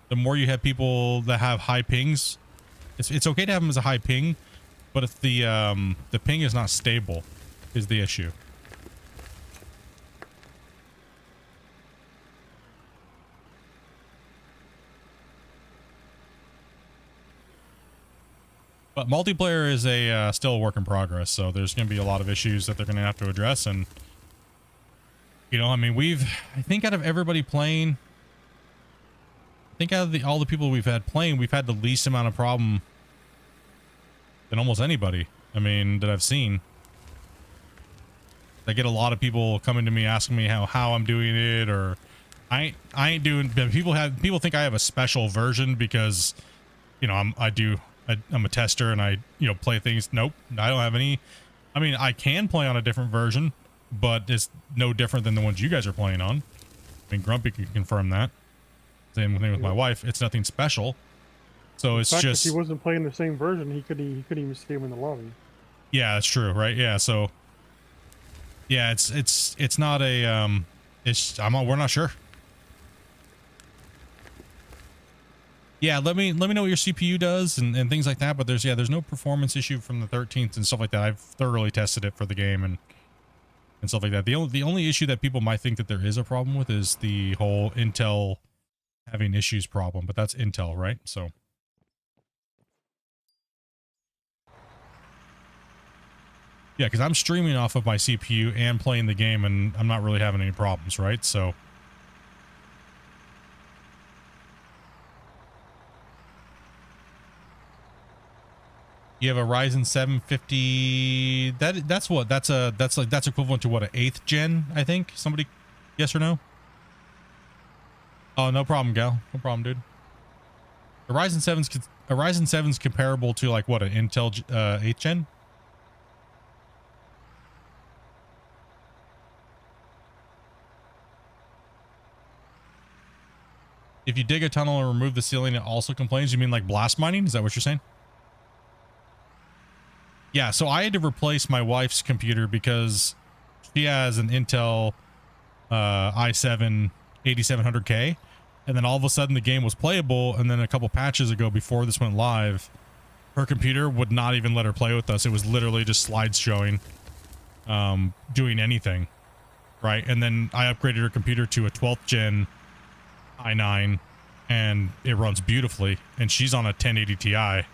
The more you have people that have high pings, it's okay to have them as a high ping, but if the ping is not stable, is the issue. But multiplayer is a still a work in progress, so there's going to be a lot of issues that they're going to have to address. And you know, I mean, I think out of everybody playing, I think out of all the people we've had playing, we've had the least amount of problem than almost anybody. I mean, that I've seen. I get a lot of people coming to me asking me how I'm doing it, or I ain't doing. People think I have a special version because, you know, I'm a tester and I, you know, play things. Nope, I don't have any. I mean, I can play on a different version, but it's no different than the ones you guys are playing on. I mean, Grumpy can confirm that. Same thing with my wife. It's nothing special. So it's just, if he wasn't playing the same version, he couldn't even see him in the lobby. Yeah, that's true, right? Yeah, so yeah, it's not a we're not sure. Yeah, let me know what your CPU does and things like that, but there's no performance issue from the 13th and stuff like that. I've thoroughly tested it for the game and stuff like that. The only issue that people might think that there is a problem with is the whole Intel having issues problem, but that's Intel, right? So yeah, because I'm streaming off of my CPU and playing the game, and I'm not really having any problems, right? So you have a Ryzen 750. That's what? That's equivalent to what, an 8th gen, I think. Somebody, yes or no? Oh, no problem, gal. No problem, dude. A Ryzen 7's comparable to like what, an Intel 8th gen? If you dig a tunnel and remove the ceiling, it also complains. You mean like blast mining? Is that what you're saying? Yeah, so I had to replace my wife's computer because she has an Intel i7 8700K, and then all of a sudden the game was playable, and then a couple patches ago before this went live, her computer would not even let her play with us. It was literally just slides showing, doing anything, right? And then I upgraded her computer to a 12th gen i9, and it runs beautifully, and she's on a 1080 Ti.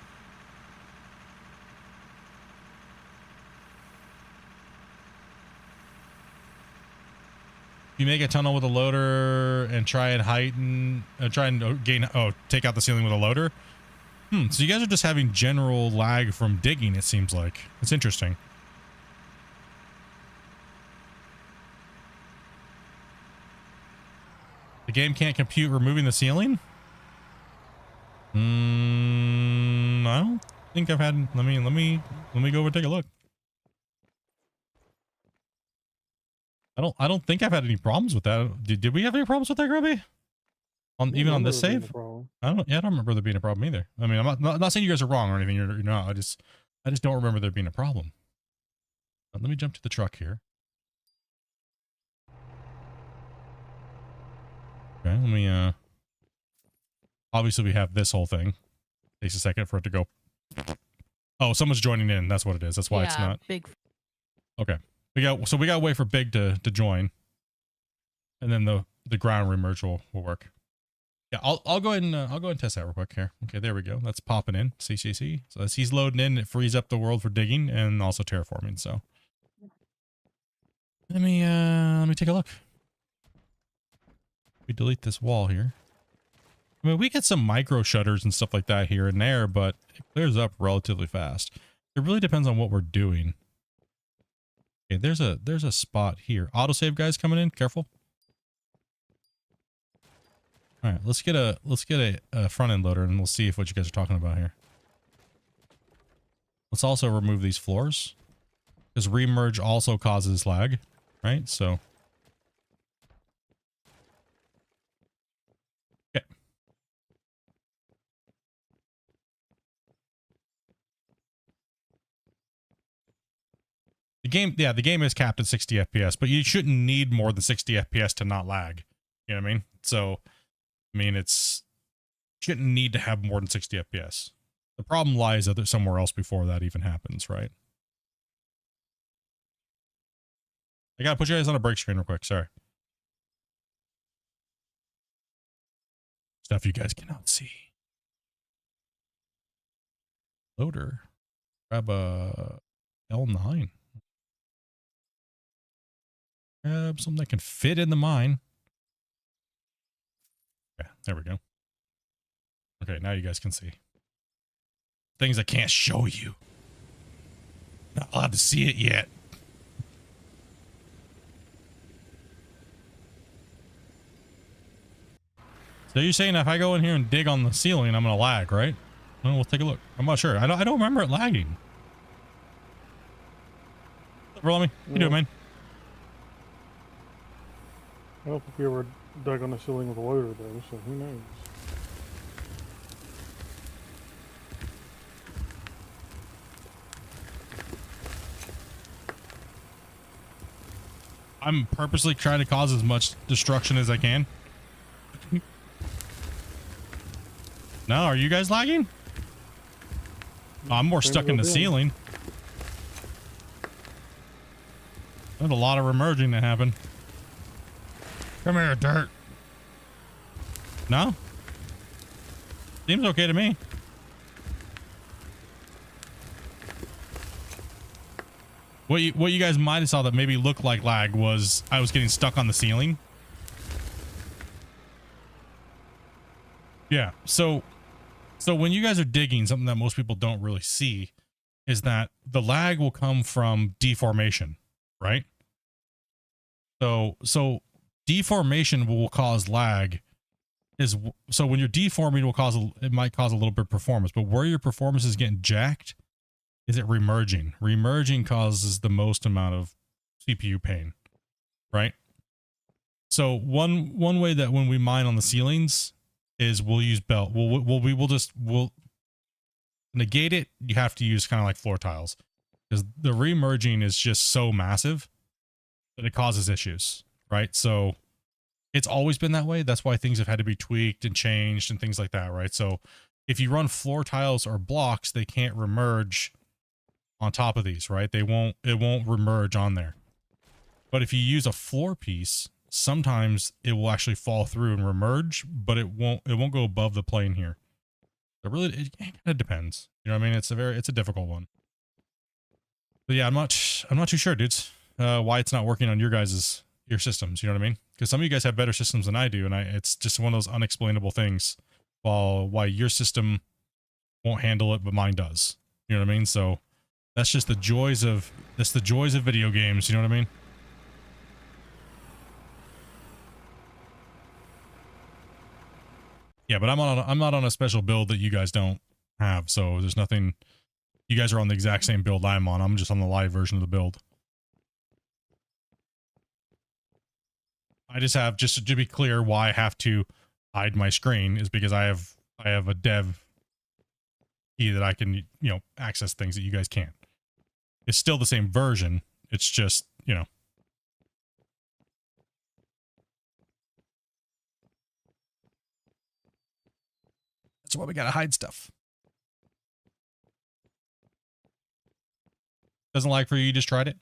You make a tunnel with a loader and try and take out the ceiling with a loader. So you guys are just having general lag from digging, it seems like. It's interesting. The game can't compute removing the ceiling? I don't think I've had, let me go over and take a look. I don't think I've had any problems with that. Did we have any problems with that, Grubby? Even on this save? I don't remember there being a problem either. I mean, I'm not saying you guys are wrong or anything. You're not. I just don't remember there being a problem. Let me jump to the truck here. Okay, let me obviously we have this whole thing. Takes a second for it to go. Oh, someone's joining in. That's what it is. That's why it's not. Big. Okay. We got to wait for Big to join. And then the ground remerge will work. Yeah, I'll go ahead and test that real quick here. Okay, there we go. That's popping in. CCC. So as he's loading in, it frees up the world for digging and also terraforming. So let me take a look. We delete this wall here. I mean, we get some micro shutters and stuff like that here and there, but it clears up relatively fast. It really depends on what we're doing. Okay, there's a spot here. Autosave guys coming in. Careful. All right, let's get a front end loader and we'll see if what you guys are talking about here. Let's also remove these floors because remerge also causes lag, right? So. Okay. game, yeah, the game is capped at 60 FPS, but you shouldn't need more than 60 FPS to not lag. You know what I mean? So, I mean, shouldn't need to have more than 60 FPS. The problem lies somewhere else before that even happens, right? I gotta put you guys on a break screen real quick. Sorry. Stuff you guys cannot see. Loader. Grab a L9. Grab something that can fit in the mine. Yeah, there we go. Okay, now you guys can see. Things I can't show you. Not allowed to see it yet. So you're saying if I go in here and dig on the ceiling, I'm gonna lag, right? Well, we'll take a look. I'm not sure. I don't remember it lagging. Roll me. You do it, man. I don't think we ever dug on the ceiling with a loader though, so who knows? I'm purposely trying to cause as much destruction as I can. No, are you guys lagging? Oh, I'm more stuck in the ceiling. There's a lot of remerging that happened. Come here, dirt. No? Seems okay to me. What you guys might have saw that maybe looked like lag was I was getting stuck on the ceiling. Yeah, so when you guys are digging, something that most people don't really see is that the lag will come from deformation, right? So deformation will cause lag. So when you're deforming, it might cause a little bit of performance, but where your performance is getting jacked is it remerging. Remerging causes the most amount of CPU pain, right? So one way that when we mine on the ceilings is we'll use belt. We'll negate it. You have to use kind of like floor tiles because the remerging is just so massive that it causes issues, right? So it's always been that way. That's why things have had to be tweaked and changed and things like that, right? So if you run floor tiles or blocks, they can't remerge on top of these, right? It won't remerge on there. But if you use a floor piece, sometimes it will actually fall through and remerge, but it won't go above the plane here. So really, it kind of depends. You know what I mean? It's a difficult one. But yeah, I'm not too sure, dudes, why it's not working on your systems. You know what I mean? Because some of you guys have better systems than I do, and it's just one of those unexplainable things. Why your system won't handle it, but mine does. You know what I mean? So that's just the joys of video games. You know what I mean? Yeah, but I'm not on a special build that you guys don't have, so there's nothing. You guys are on the exact same build I'm on. I'm just on the live version of the build. I just have, just to be clear, why I have to hide my screen is because I have a dev key that I can, access things that you guys can't. It's still the same version. It's just, that's why we gotta hide stuff. Doesn't like for you just tried it?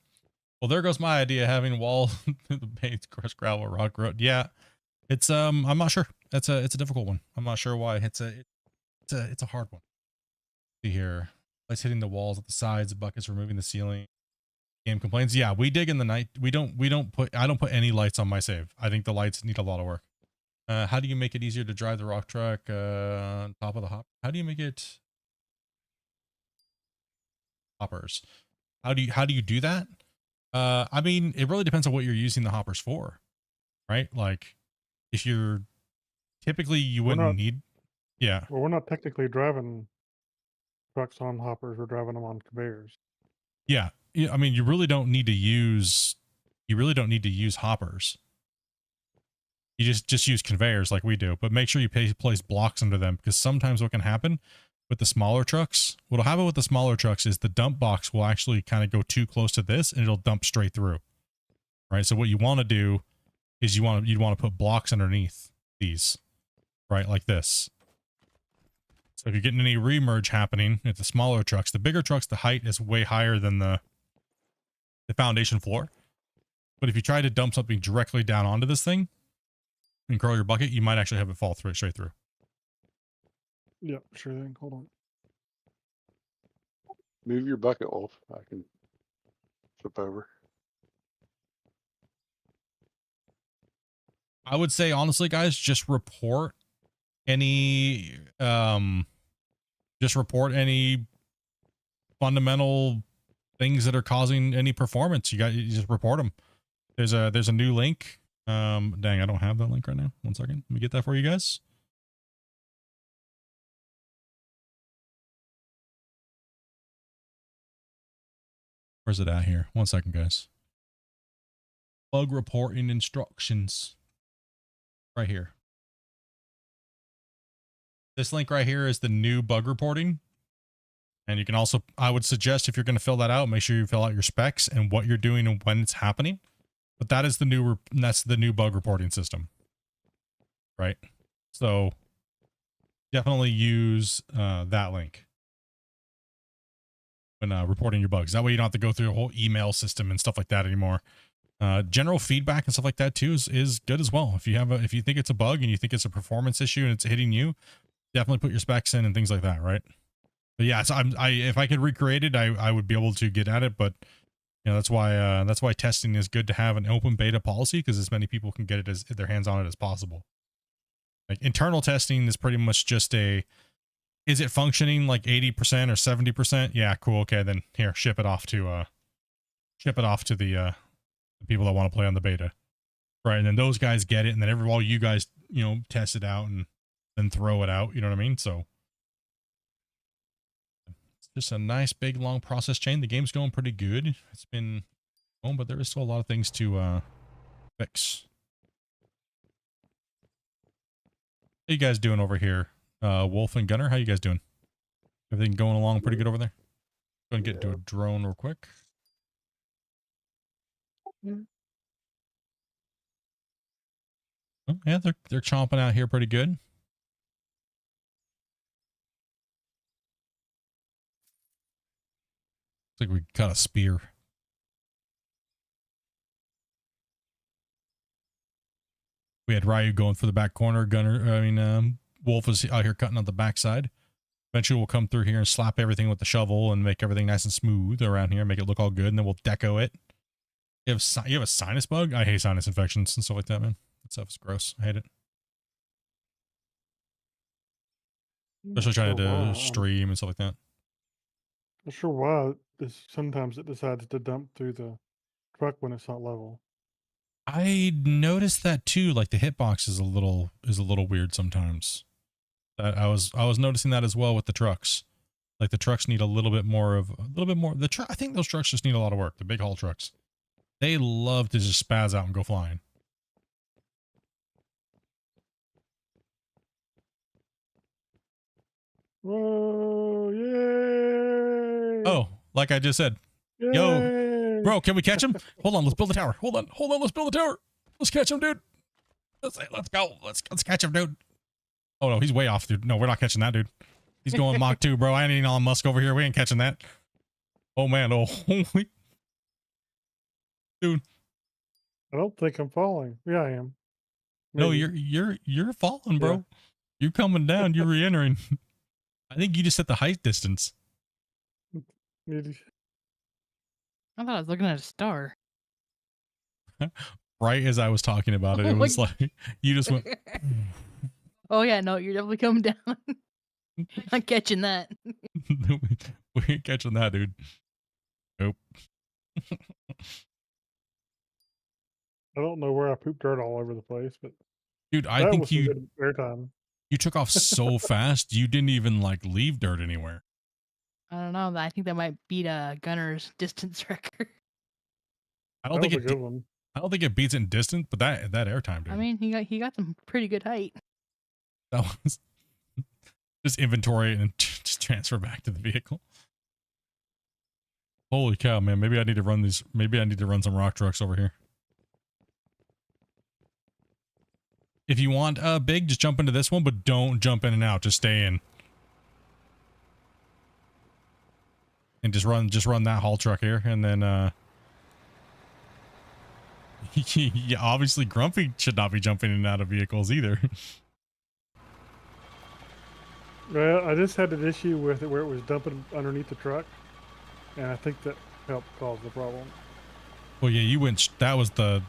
Well, there goes my idea, having wall the base, crushed gravel, rock road. Yeah, it's I'm not sure. It's a difficult one. I'm not sure why. It's a hard one. See here, lights hitting the walls at the sides, the buckets removing the ceiling. Game complains. Yeah, we dig in the night. I don't put any lights on my save. I think the lights need a lot of work. How do you make it easier to drive the rock truck on top of the hop? How do you make it hoppers? How do you do that? I mean, it really depends on what you're using the hoppers for, right? Like, if you're typically you wouldn't need, yeah. Well, we're not technically driving trucks on hoppers. We're driving them on conveyors. Yeah, I mean, you really don't need to use hoppers. You just use conveyors like we do, but make sure you place blocks under them, because sometimes what can happen with the smaller trucks, what'll happen with the smaller trucks is the dump box will actually kind of go too close to this and it'll dump straight through. Right? So what you want to do is you'd want to put blocks underneath these, right? Like this. So if you're getting any remerge happening at the smaller trucks, the bigger trucks, the height is way higher than the foundation floor. But if you try to dump something directly down onto this thing and curl your bucket, you might actually have it fall through straight through. Yep, sure thing. Hold on. Move your bucket, Wolf. I can flip over. I would say, honestly, guys, just report any fundamental things that are causing any performance. You just report them. There's a new link. Dang, I don't have that link right now. One second. Let me get that for you guys. Where's it at here? One second, guys. Bug reporting instructions. Right here. This link right here is the new bug reporting. And you can also, I would suggest if you're going to fill that out, make sure you fill out your specs and what you're doing and when it's happening. But that is that's the new bug reporting system. Right? So definitely use that link when reporting your bugs. That way you don't have to go through a whole email system and stuff like that anymore. General feedback and stuff like that too is good as well. If you think it's a bug and you think it's a performance issue and it's hitting you, definitely put your specs in and things like that, right? But yeah, so if I could recreate it, I would be able to get at it. But you know, that's why testing is good to have an open beta policy, because as many people can get their hands on it as possible. Like internal testing is pretty much just is it functioning like 80% or 70%? Yeah, cool. Okay, then here, ship it off to the people that want to play on the beta, right? And then those guys get it, and then all you guys, you know, test it out and then throw it out. You know what I mean? So it's just a nice big long process chain. The game's going pretty good. It's been going, but there is still a lot of things to fix. How you guys doing over here, Wolf and Gunner? How you guys doing? Everything going along pretty good over there? Go and get into a drone real quick. Oh, yeah, they're chomping out here pretty good. Looks like we got a spear. We had Ryu going for the back corner. Wolf is out here cutting on the backside. Eventually we'll come through here and slap everything with the shovel and make everything nice and smooth around here, make it look all good, and then we'll deco it. You have a sinus bug? I hate sinus infections and stuff like that, man. That stuff is gross. I hate it. Especially trying to stream and stuff like that. Not sure why sometimes it decides to dump through the truck when it's not level. I noticed that too. Like the hitbox is a little weird sometimes. That I was noticing that as well with the trucks. Like the trucks need a little bit more. I think those trucks just need a lot of work. The big haul trucks, they love to just spaz out and go flying. Whoa! Yay! Oh, like I just said, Yay! yo, bro, can we catch him? Hold on, let's build the tower. Hold on, let's build the tower. Let's catch him, dude. Let's go. Let's catch him, dude. Oh no, he's way off, dude. No, we're not catching that, dude. He's going Mach 2, bro. I ain't even Elon Musk over here. We ain't catching that. Oh man, oh holy dude. I don't think I'm falling. Yeah, I am. No, Maybe. you're falling, bro. Yeah. You're coming down. You're re-entering. I think you just set the height distance. Maybe. I thought I was looking at a star. Right as I was talking about it, Oh it my was like you just went. Oh yeah, no, you're definitely coming down. I'm catching that. We ain't catching that, dude. Nope. I don't know where I pooped dirt all over the place, but Dude, I that think was some you good airtime. took off so fast you didn't even like leave dirt anywhere. I don't know. I think that might beat Gunner's distance record. I That don't think was a good one. I don't think it beats it in distance, but that airtime, dude. I mean, he got some pretty good height. That was just inventory and just transfer back to the vehicle. Holy cow, man. Maybe I need to run these. Maybe I need to run some rock trucks over here. If you want big, just jump into this one, but don't jump in and out. Just stay in. And just run that haul truck here, and then yeah, obviously Grumpy should not be jumping in and out of vehicles either. Well, I just had an issue with it where it was dumping underneath the truck, and I think that helped cause the problem. Well, yeah, you went. That was the.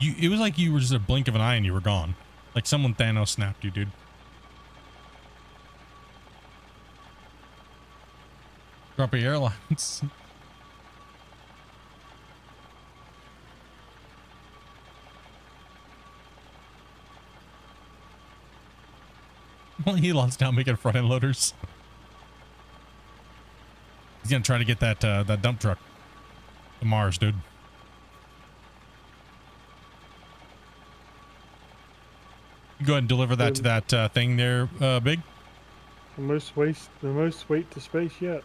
It was like you were just a blink of an eye and you were gone. Like someone Thanos snapped you, dude. Grumpy Airlines. Well, Elon's now making front end loaders. He's gonna try to get that that dump truck to Mars, dude. You go ahead and deliver that to that thing there, Big. The most weight to space yet.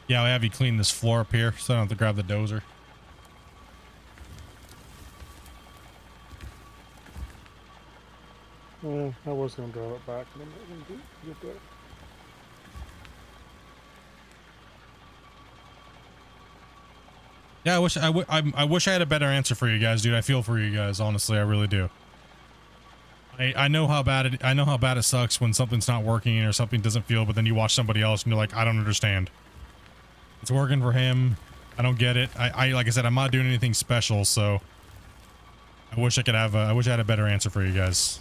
Yeah, I'll have you clean this floor up here so I don't have to grab the dozer. I was going to drive it back, but I'm not going to get that. Yeah, I wish I had a better answer for you guys, dude. I feel for you guys, honestly, I really do. I know how bad it sucks when something's not working or something doesn't feel, but then you watch somebody else and you're like, I don't understand. It's working for him. I don't get it. I like I said, I'm not doing anything special, so I wish I could have I wish I had a better answer for you guys.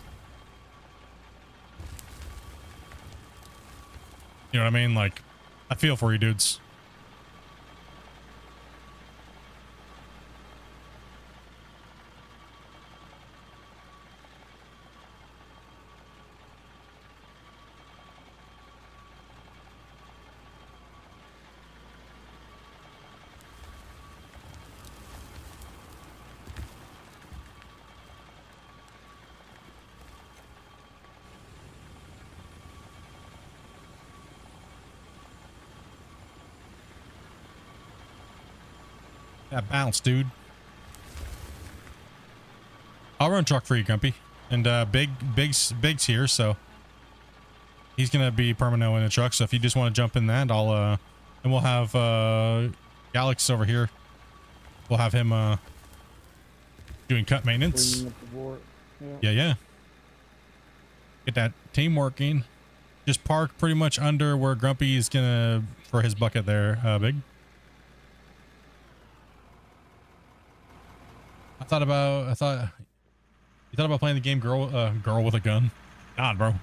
You know what I mean? Like, I feel for you dudes. That bounce, dude. I'll run truck for you, Grumpy. And Big's here, so he's gonna be permanent in the truck. So if you just want to jump in that, I'll and we'll have Alex over here. We'll have him doing cut maintenance. Cleaning up the board. Yeah. Get that team working. Just park pretty much under where Grumpy is gonna for his bucket there, Big. You thought about playing the game girl with a gun? God, bro.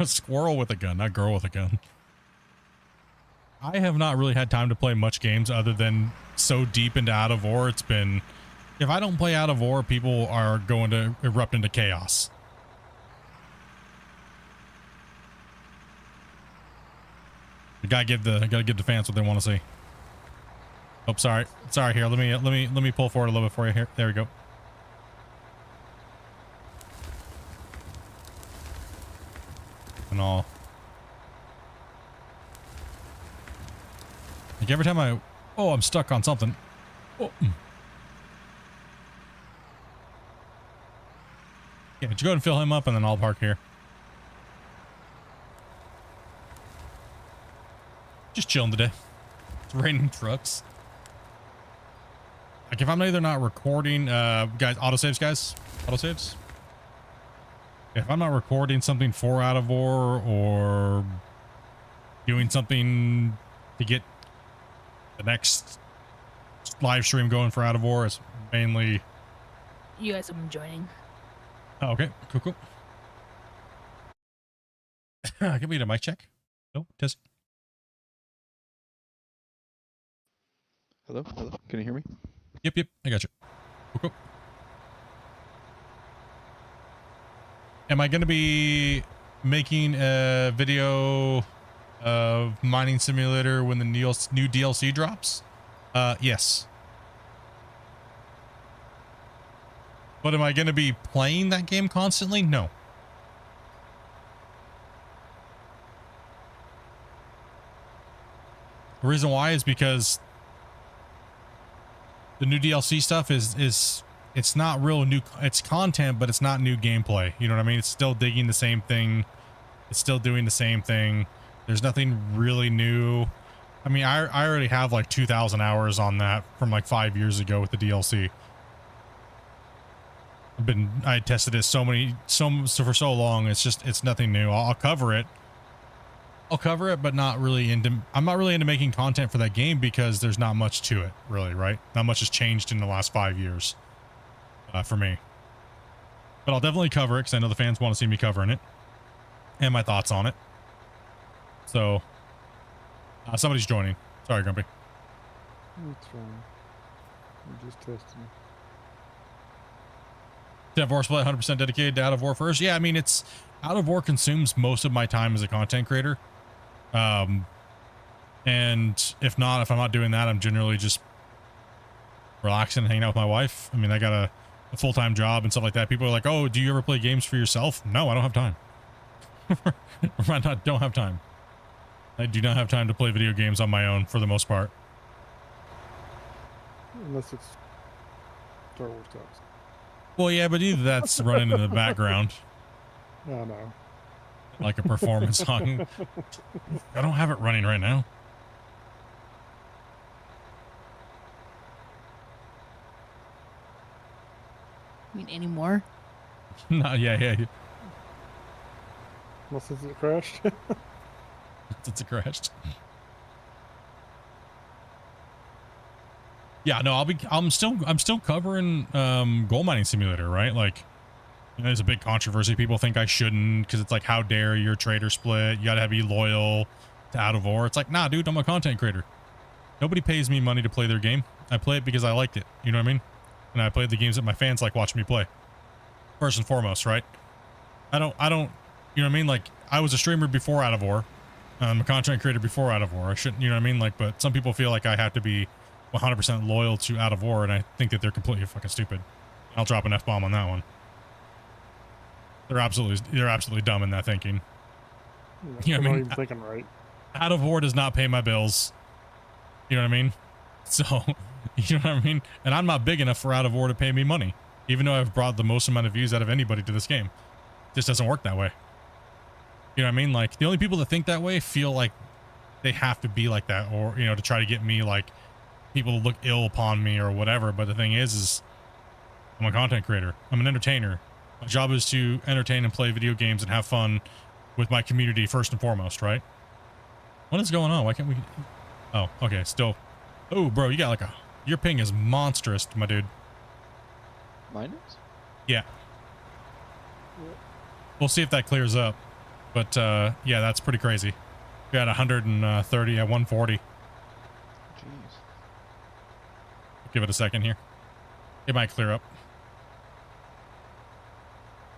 Squirrel with a gun, not girl with a gun. I have not really had time to play much games other than so deep into Out of War. It's been, if I don't play Out of War, people are going to erupt into chaos. You gotta give the fans what they want to see. Oh, sorry. Here, let me pull forward a little bit for you here. There we go. And all. Like every time I'm stuck on something. Oh. Yeah, just go ahead and fill him up and then I'll park here. Just chilling today. It's raining trucks. Like if I'm either not recording, guys, autosaves, guys, autosaves. If I'm not recording something for Out of War or doing something to get the next live stream going for Out of War, it's mainly. You guys have been joining. Oh, okay, cool. Can we get a mic check? No, test. Hello? Hello? Can you hear me? Yep, I got you. Cool. Am I going to be making a video of Mining Simulator when the new DLC drops? Yes. But am I going to be playing that game constantly? No. The reason why is because the new DLC stuff is it's not real new. It's content, but it's not new gameplay. You know what I mean? It's still digging the same thing. It's still doing the same thing. There's nothing really new. I mean, I already have like 2,000 hours on that from like 5 years ago with the DLC. I tested it for so long. It's nothing new. I'll cover it. I'll cover it, but not really I'm not really into making content for that game because there's not much to it, really, right? Not much has changed in the last 5 years for me. But I'll definitely cover it because I know the fans want to see me covering it and my thoughts on it. So, somebody's joining. Sorry, Grumpy. That's fine. I'm just testing. Out of War split 100% dedicated to Out of War first. Yeah, I mean, it's Out of War consumes most of my time as a content creator. And if I'm not doing that, I'm generally just relaxing and hanging out with my wife. I mean, I got a full-time job and stuff like that. People are like, oh, do you ever play games for yourself? No, I don't have time. Don't have time. I do not have time to play video games on my own for the most part. Unless it's Star Wars stuff. Well, yeah, but either that's running in the background. I know. Like a performance song. I don't have it running right now. I mean, anymore? No, yeah. Well, since it crashed. Since it crashed. Yeah, no, I'm still covering gold mining simulator, right? Like, you know, there's a big controversy. People think I shouldn't because it's like, how dare your trader split? You gotta be loyal to Out of War. It's like, nah, dude, I'm a content creator. Nobody pays me money to play their game. I play it because I liked it. You know what I mean? And I played the games that my fans like watching me play. First and foremost, right? I don't, you know what I mean? Like, I was a streamer before Out of War. I'm a content creator before Out of War. I shouldn't, you know what I mean? Like, but some people feel like I have to be 100% loyal to Out of War, and I think that they're completely fucking stupid. I'll drop an F-bomb on that one. They're absolutely dumb in that thinking. You know I'm what I not mean? even thinking right. Out of War does not pay my bills. You know what I mean? So, you know what I mean? And I'm not big enough for Out of War to pay me money, even though I've brought the most amount of views out of anybody to this game. It just doesn't work that way. You know what I mean? Like, the only people that think that way feel like they have to be like that, or, you know, to try to get me, like, people to look ill upon me or whatever. But the thing is I'm a content creator. I'm an entertainer. My job is to entertain and play video games and have fun with my community first and foremost, right? What is going on? Why can't we... Oh, okay, still... Oh, bro, you got like your ping is monstrous, my dude. Mine is? Yeah. We'll see if that clears up. But, yeah, that's pretty crazy. We got 130 at 140. Jeez. Give it a second here. It might clear up.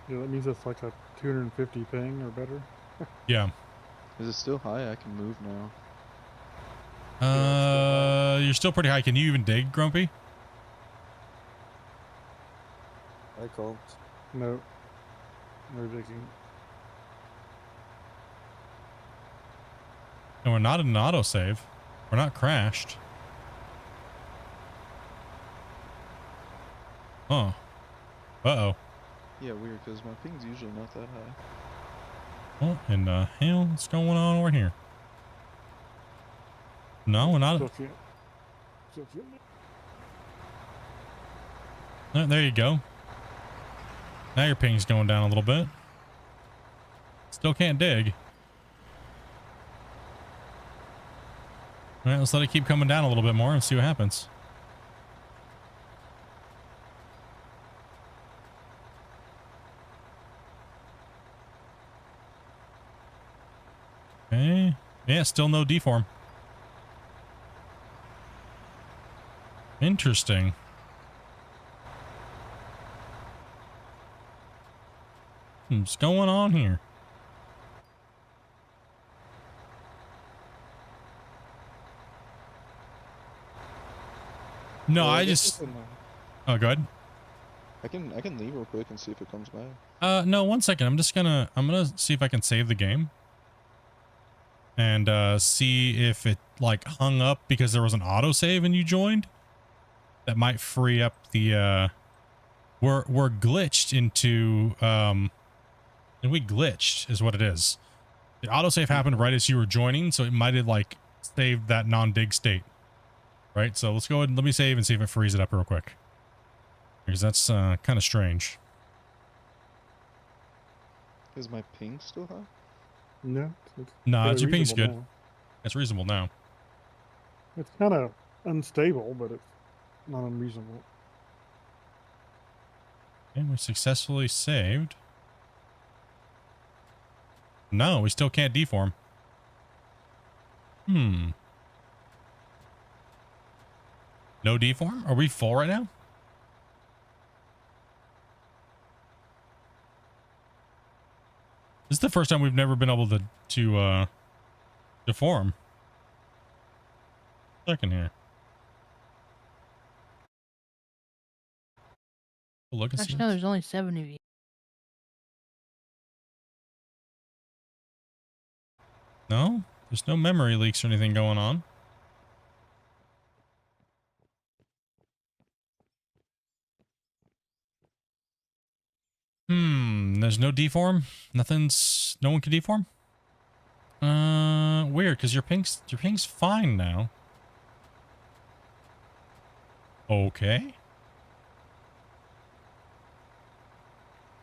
Yeah, that means it's like a 250 ping or better. Yeah. Is it still high? I can move now. You're still pretty high. Can you even dig, Grumpy? I can't. No. No digging. And we're not in an autosave. We're not crashed. Huh. Uh-oh. Yeah, weird, because my ping's usually not that high. What in the hell is going on over here? No, we're not. Still can't. Still can't. There you go. Now your ping's going down a little bit. Still can't dig. All right, let's let it keep coming down a little bit more and see what happens. Okay. Yeah, still no deform. Interesting. What's going on here? No, Well, I guess just... can, Oh, go ahead. I can leave real quick and see if it comes back. No, 1 second. I'm gonna see if I can save the game. And, see if it, like, hung up because there was an autosave and you joined. That might free up the, we're glitched into, and we glitched is what it is. The autosave happened right as you were joining, so it might have, like, saved that non-dig state. Right? So let's go ahead and let me save and see if it frees it up real quick. Because that's, kind of strange. Is my ping still high? No, Nah, fairly your ping's reasonable good. now. It's reasonable now. It's kind of unstable, but it's not unreasonable. And we successfully saved. No, we still can't deform. No deform? Are we full right now? This is the first time we've never been able to deform. Second here. Look and see. Actually, no, there's only 7 of you. No, there's no memory leaks or anything going on. There's no deform. No one can deform. Weird, because your ping's fine now. Okay.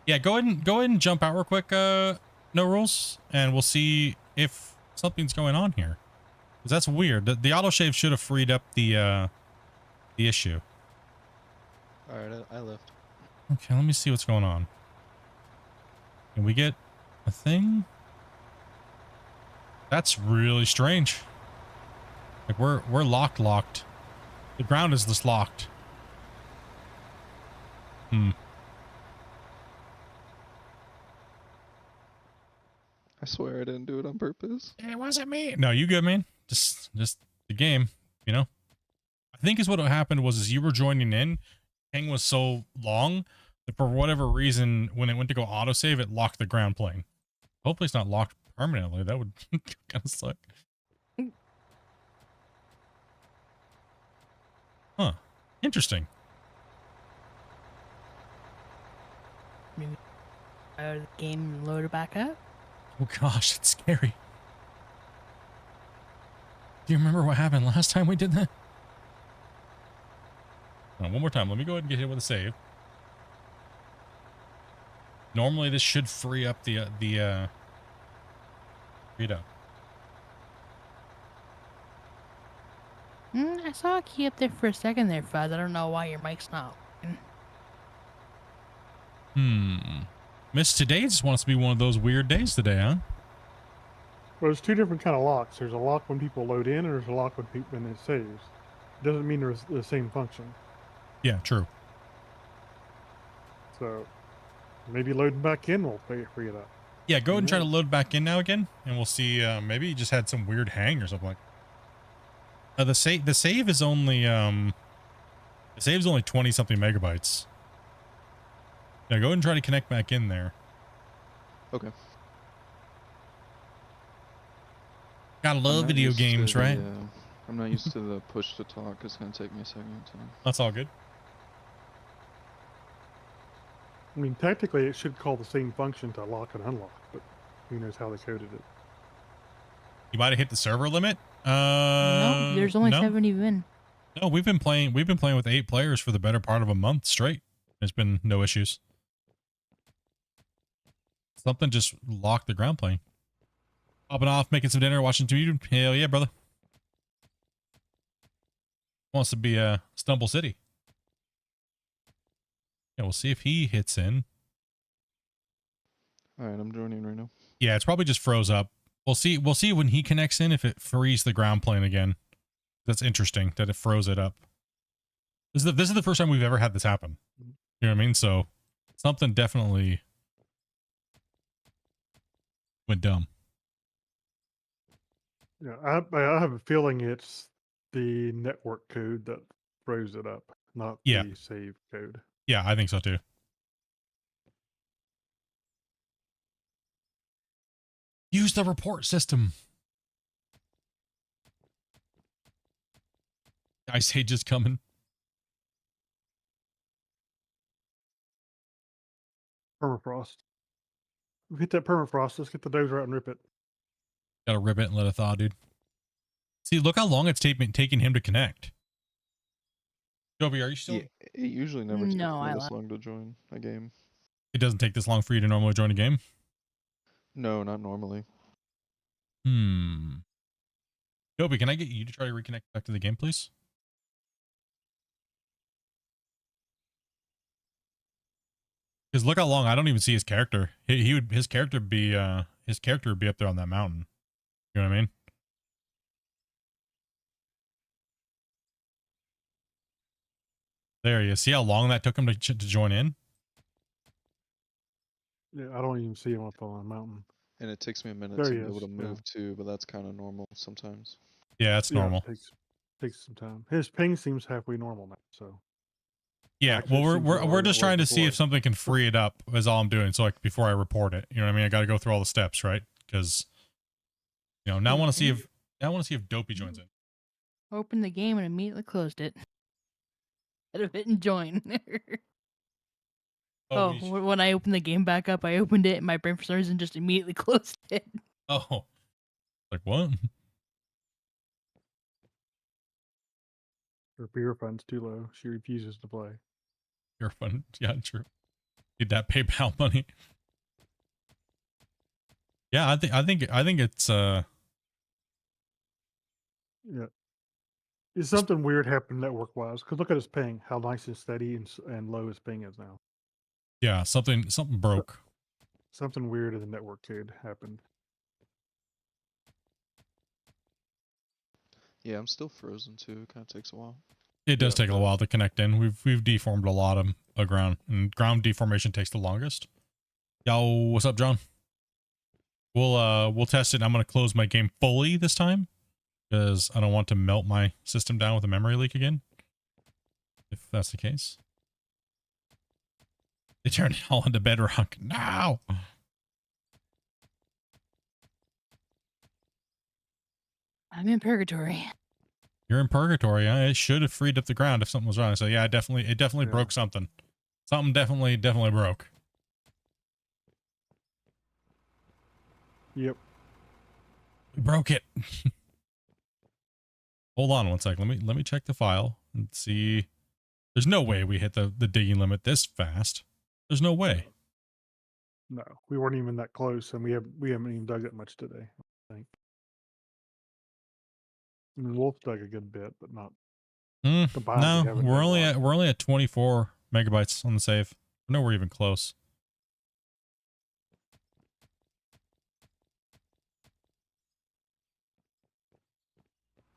Yeah, go ahead and jump out real quick, no rules, and we'll see if something's going on here. Because that's weird. The autosave should have freed up the issue. Alright, I left. Okay, let me see what's going on. Can we get a thing? That's really strange. Like we're locked. The ground is just locked. I swear I didn't do it on purpose. It wasn't me. No, you good, man. Just the game, you know? I think is what happened was you were joining in. Ping was so long that for whatever reason, when it went to go autosave, it locked the ground plane. Hopefully it's not locked permanently. That would kind of suck. Huh. Interesting. Maybe out of the game and load it back up. Oh gosh, it's scary. Do you remember what happened last time we did that? One more time. Let me go ahead and get hit with a save. Normally this should free up free it up. I saw a key up there for a second there, Fuzz. I don't know why your mic's not working. Miss today just wants to be one of those weird days today, huh? Well, there's two different kind of locks. There's a lock when people load in, and there's a lock when it saves. Doesn't mean there's the same function. Yeah, true. So maybe loading back in will free it up. Yeah, go ahead and try to load back in now again, and we'll see. Maybe you just had some weird hang or something like. The save is only 20 something megabytes. Now go ahead and try to connect back in there. Okay. Gotta I'm love not video used to games, the, right? I'm not used to the push to talk. It's gonna take me a second. So. That's all good. I mean, technically, it should call the same function to lock and unlock, but who knows how they coded it. You might have hit the server limit. No, there's only no. 7 even. No, we've been playing with 8 players for the better part of a month straight. There's been no issues. Something just locked the ground plane. Popping off, making some dinner, watching TV. Hell yeah, brother. Wants to be Stumble City. Yeah, we'll see if he hits in. Alright, I'm joining right now. Yeah, it's probably just froze up. We'll see when he connects in if it frees the ground plane again. That's interesting that it froze it up. This is the first time we've ever had this happen. You know what I mean? So something definitely went dumb. Yeah, I have a feeling it's the network code that froze it up, not Yeah. the save code. Yeah, I think so too. Use the report system. Ice Age is coming. Permafrost. We hit that permafrost. Let's get the dozer out and rip it. Gotta rip it and let it thaw, dude. See, look how long it's taking him to connect. Joby, are you still? Yeah, it usually never takes No, me I this lied. long to join a game. It doesn't take this long for you to normally join a game? No, not normally. Joby, can I get you to try to reconnect back to the game, please? Because look how long, I don't even see his character. His character would be up there on that mountain. You know what I mean? There you see how long that took him to join in? Yeah, I don't even see him up on the mountain. And it takes me a minute There to he be able is, to yeah. move too, but that's kind of normal sometimes. Yeah, that's normal. Yeah, takes some time. His ping seems halfway normal now, so Yeah, actually, well, it seems we're lower we're than it just was trying to see before. if something can free it up. Is all I'm doing. So like before I report it, you know what I mean? I got to go through all the steps, right? Because now I want to see if Dopey joins in. Opened the game and immediately closed it. Instead of hitting join. Oh, when I opened the game back up, I opened it and my brain for some reason just immediately closed it. Oh, like what? Her beer fund's too low. She refuses to play. You're fun. Yeah, true. Need that PayPal money. Yeah, I think it's Yeah. Is something weird happened network wise? Because look at his ping, how nice and steady and low his ping is now. yeah, something broke. Something weird in the network code happened. Yeah, I'm still frozen too. It kind of takes a while. It does Yeah, take a while to connect in. We've deformed a lot of ground, and ground deformation takes the longest. Yo, what's up, John? We'll test it. I'm gonna close my game fully this time because I don't want to melt my system down with a memory leak again. If that's the case, they turned it all into bedrock. No. I'm in purgatory. You're in purgatory. Huh? It should have freed up the ground if something was wrong. So yeah, it definitely Yeah. broke something. Something definitely broke. Yep. We broke it. Hold on one sec. Let me check the file and see. There's no way we hit the digging limit this fast. There's no way. No, we weren't even that close, and we haven't even dug that much today. I think. I mean, Wolf dug a good bit, but not. Combined, No, we haven't we're done a only lot. at 24 megabytes on the save. I know we're even close.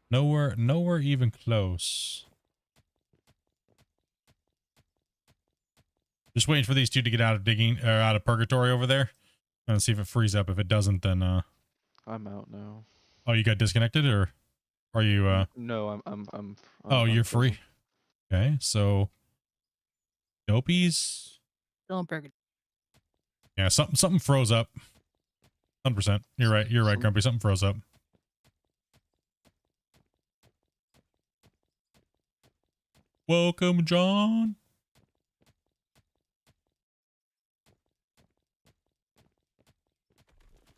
Nowhere even close. Just waiting for these two to get out of digging or out of purgatory over there, and see if it frees up. If it doesn't, then I'm out now. oh, you got disconnected, or are you No, oh, you're free. unfrozen. Okay, so Dopey's. Still in purgatory. Yeah, something froze up. 100%. You're right, Grumpy. Something froze up. Welcome, John.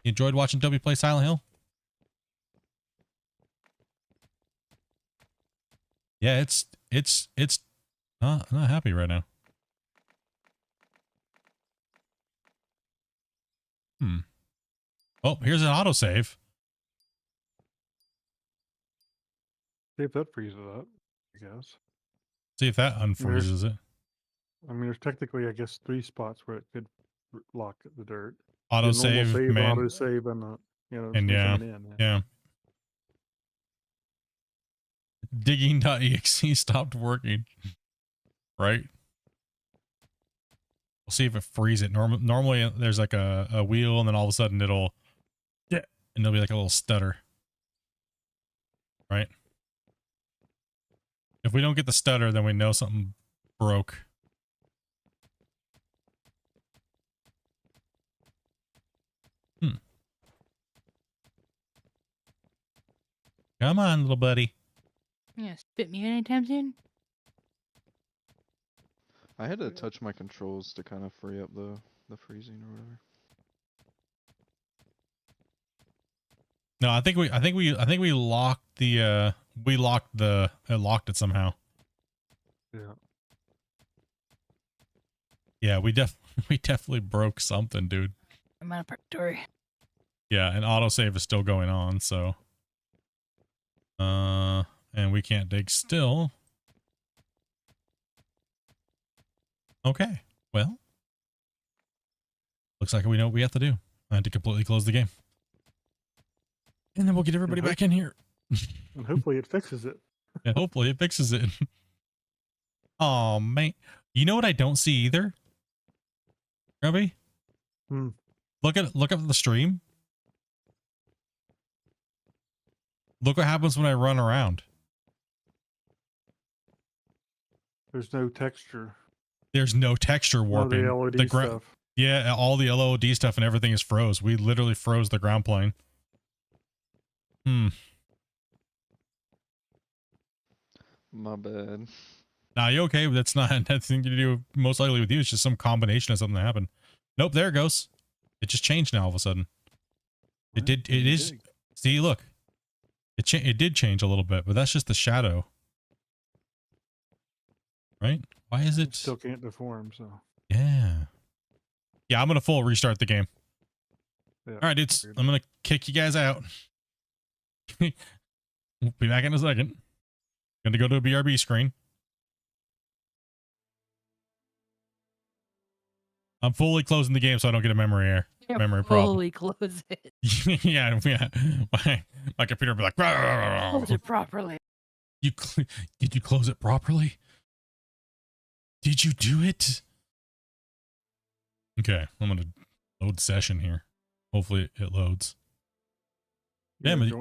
You enjoyed watching Dopey play Silent Hill? Yeah, it's not happy right now. Oh, here's an autosave. See if that freezes it up, I guess. See if that unfreezes it. I mean, there's technically, I guess, 3 spots where it could lock the dirt. Autosave, save, man. autosave, and You know, And somebody yeah, coming in. yeah. Digging.exe stopped working. Right? We'll see if it frees it. Normally there's like a wheel and then all of a sudden it'll, yeah, and there'll be like a little stutter. Right? If we don't get the stutter, then we know something broke. Come on, little buddy. Yeah, spit me anytime soon. I had to touch my controls to kind of free up the freezing or whatever. No, I think we locked the it locked it somehow. Yeah. Yeah, we definitely broke something, dude. I'm out of purgatory. Yeah, and autosave is still going on, so and we can't dig still. Okay. Well, looks like we know what we have to do. I had to completely close the game. And then we'll get everybody back in here. And hopefully it fixes it. And hopefully it fixes it. Oh man. You know what I don't see either? Grubby? Look at the stream. Look what happens when I run around. There's no texture. There's no texture None of warping. the LED stuff. Yeah, all the LOD stuff and everything is froze. We literally froze the ground plane. My bad. Nah, you okay? That's not nothing to do most likely with you. It's just some combination of something that happened. Nope, there it goes. It just changed now all of a sudden. It did. It is. See, look. It did change a little bit, but that's just the shadow. Right? Why is it? Still can't deform, so. Yeah. Yeah, I'm going to full restart the game. Yeah, All right, dudes. I'm going to kick you guys out. We'll be back in a second. Going to go to a BRB screen. I'm fully closing the game so I don't get a memory error. Memory problem. Fully close it. yeah. My computer will be like, Close it properly. Did you close it properly? Did you do it? Okay, I'm gonna load session here. Hopefully it loads. Damn it,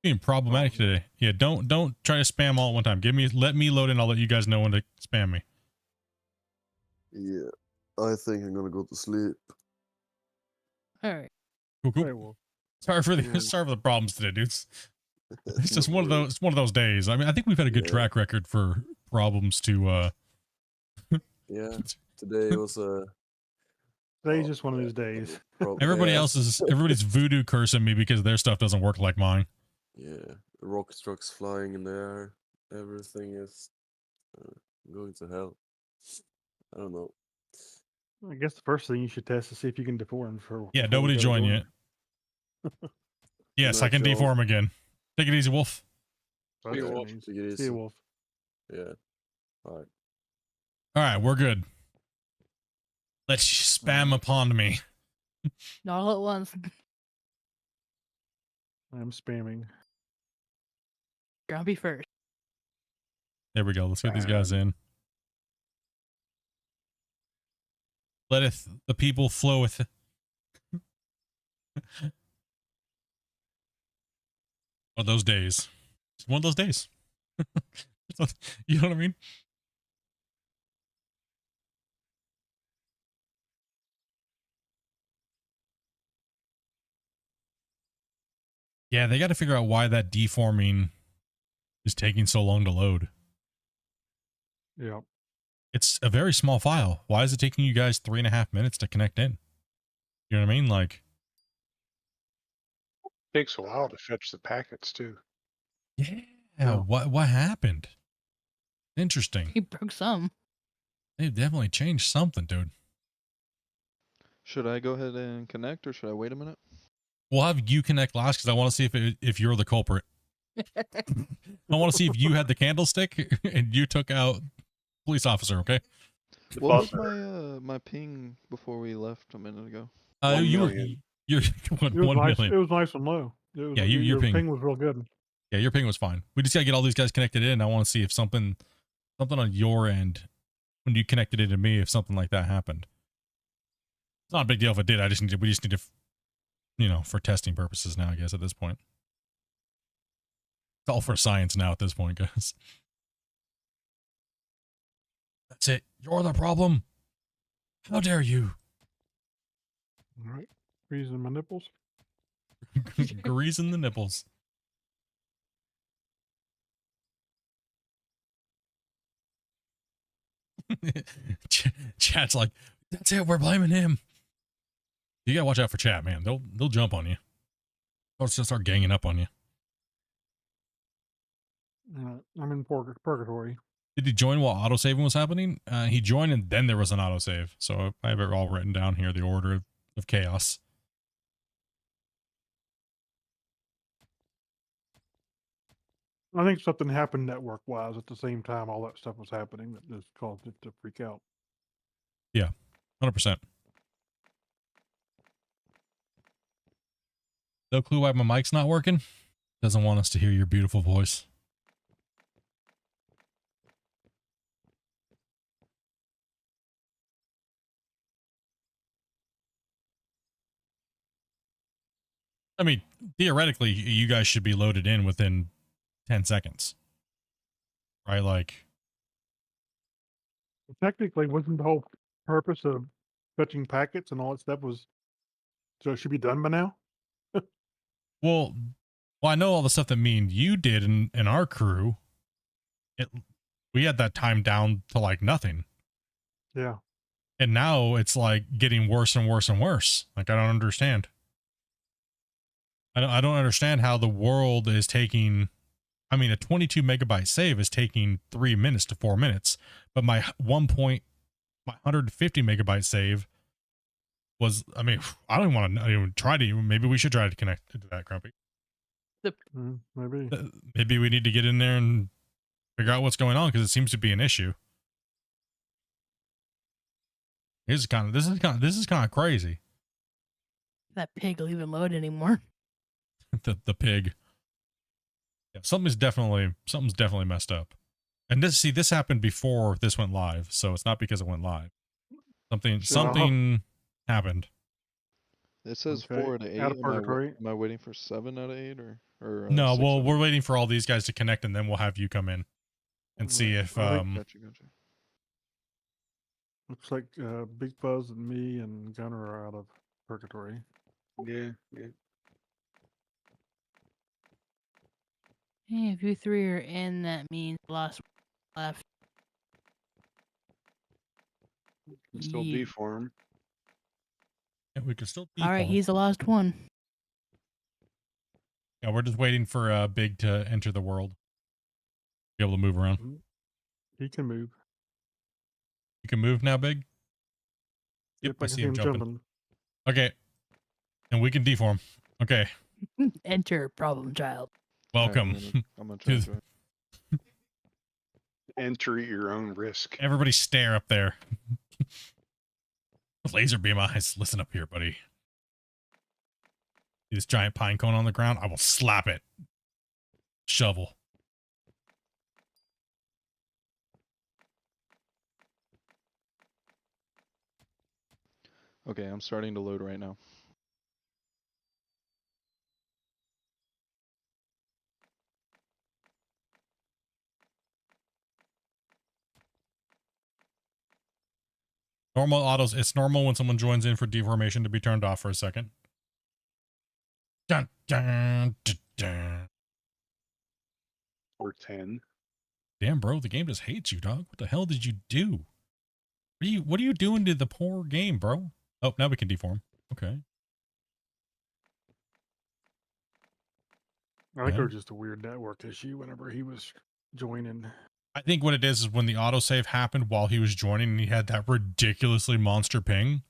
being problematic today. Yeah, don't try to spam all at one time. Let me load in. I'll let you guys know when to spam me. Yeah, I think I'm gonna go to sleep. All right. Cool. Hey, well, Sorry for Yeah. the problems today, dudes. It's just one of those. It's one of those days. I mean, I think we've had a good track record for problems to. Yeah, today was today's just one of those days. Everybody's voodoo cursing me because their stuff doesn't work like mine. Yeah, rocket trucks flying in the air. Everything is going to hell. I don't know. I guess the first thing you should test to see if you can deform for. Yeah, before we nobody go to join dorm. yet. Yes, I Night, can y'all. deform again. Take it easy, Wolf. That's Yeah, what it Wolf. means. Take it See easy. you, Wolf. Yeah. All right. All right, we're good. Let's spam upon me. Not all at once. I'm spamming. Grumpy first. There we go. Let's get these guys in. Letteth the people floweth. One of those days. It's one of those days. You know what I mean? Yeah, they got to figure out why that deforming is taking so long to load. Yeah. It's a very small file. Why is it taking you guys 3.5 minutes to connect in? You know what I mean? Like, Takes a while to fetch the packets too. yeah. What happened? Interesting. He broke some. They've definitely changed something, dude. Should I go ahead and connect or should I wait a minute? We'll have you connect last because I want to see if you're the culprit. I want to see if you had the candlestick and you took out police officer. Okay. What was my my ping before we left a minute ago? 1 You were million. You're It was 1 nice. million. It was nice and low. It was, Yeah, your ping. ping was real good. Yeah, your ping was fine. We just gotta get all these guys connected in. I want to see if something on your end when you connected it to me, if something like that happened. It's not a big deal if it did. We just need to, you know, for testing purposes now, I guess, at this point. It's all for science now at this point, guys. That's it. You're the problem. How dare you? All right. Freezing my nipples. Greasing the nipples. Chat's like, that's it. We're blaming him. You gotta watch out for chat, man. They'll jump on you. They'll just start ganging up on you. I'm in purgatory. Did he join while autosaving was happening? He joined and then there was an autosave. So I have it all written down here, the order of chaos. I think something happened network-wise at the same time all that stuff was happening that just caused it to freak out. Yeah, 100%. No clue why my mic's not working? Doesn't want us to hear your beautiful voice. I mean, theoretically, you guys should be loaded in within 10 seconds. Right? Like, Technically, wasn't the whole purpose of fetching packets and all that stuff was so it should be done by now? well, I know all the stuff that me and you did in our crew. We had that time down to like nothing. Yeah. And now it's like getting worse and worse and worse. Like, I don't understand. I don't understand how the world is taking, I mean, a 22 megabyte save is taking 3 minutes to 4 minutes, but my 150 megabyte save was, I mean, I don't want to even try to, maybe we should try to connect to that, Grumpy. Maybe. Maybe we need to get in there and figure out what's going on, because it seems to be an issue. This is kind of crazy. That pig will even load anymore. the pig. Yeah, something's definitely messed up. And this happened before this went live, so it's not because it went live. Something happened. It says Okay, 4 out of 8. out of purgatory. Am I waiting for 7 out of 8 or No, 6 well, out of we're 8? waiting for all these guys to connect, and then we'll have you come in and see if Gotcha. Looks like Big Fuzz and me and Gunner are out of purgatory. Yeah. Hey, if you three are in, that means the last one left. Can still Ye- deform. yeah, we could still. All right, default. he's the last one. Yeah, we're just waiting for Big to enter the world. Be able to move around. He can move. You can move now, Big. Yep, I I see can him see jumping. Okay, and we can deform. Okay, Enter problem child. welcome. I'm gonna try to to join. Enter at your own risk. Everybody stare up there. Laser beam eyes. Listen up here, buddy. See this giant pine cone on the ground? I will slap it. Shovel. Okay, I'm starting to load right now. Normal autos. It's normal when someone joins in for deformation to be turned off for a second. Dun, dun, dun, dun. Or 10. Damn, bro, the game just hates you, dog. What the hell did you do? What are you doing to the poor game, bro? Oh, now we can deform. Okay. I think Yeah. it was just a weird network issue whenever he was joining. I think what it is when the autosave happened while he was joining and he had that ridiculously monster ping,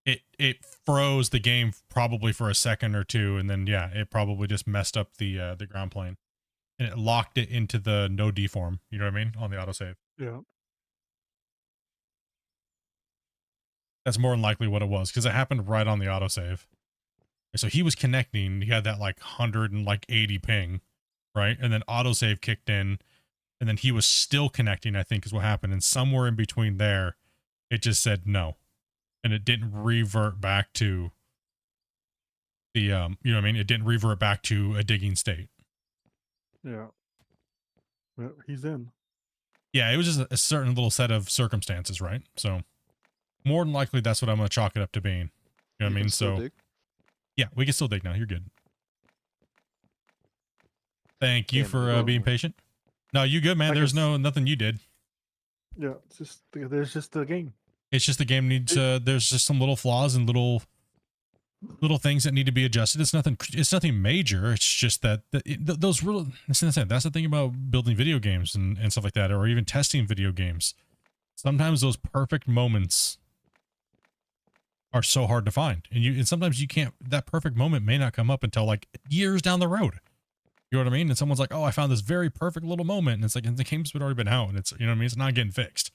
it froze the game probably for a second or two, and then yeah, it probably just messed up the ground plane. And it locked it into the no deform, you know what I mean, on the autosave. Yeah. That's more than likely what it was, because it happened right on the autosave. So he was connecting. He had that like 180 ping, right? And then autosave kicked in, and then he was still connecting, I think is what happened. And somewhere in between there, it just said no. And it didn't revert back to the, you know what I mean? It didn't revert back to a digging state. Yeah. Well, he's in. Yeah, it was just a certain little set of circumstances, right? So more than likely, that's what I'm going to chalk it up to being. You know what I You mean? can still So dig? yeah, we can still dig now. You're good. Thank you Damn, for well, being patient. No, you good, man. I There's guess- nothing you did. Yeah, it's just there's just the game. It's just the game needs there's just some little flaws and little things that need to be adjusted. It's nothing major. It's just that those real that's the thing about building video games and stuff like that, or even testing video games. Sometimes those perfect moments are so hard to find, and sometimes you can't. That perfect moment may not come up until like years down the road. You know what I mean? And someone's like, "Oh, I found this very perfect little moment," and it's like, and the game's already been out, and it's, you know what I mean? It's not getting fixed.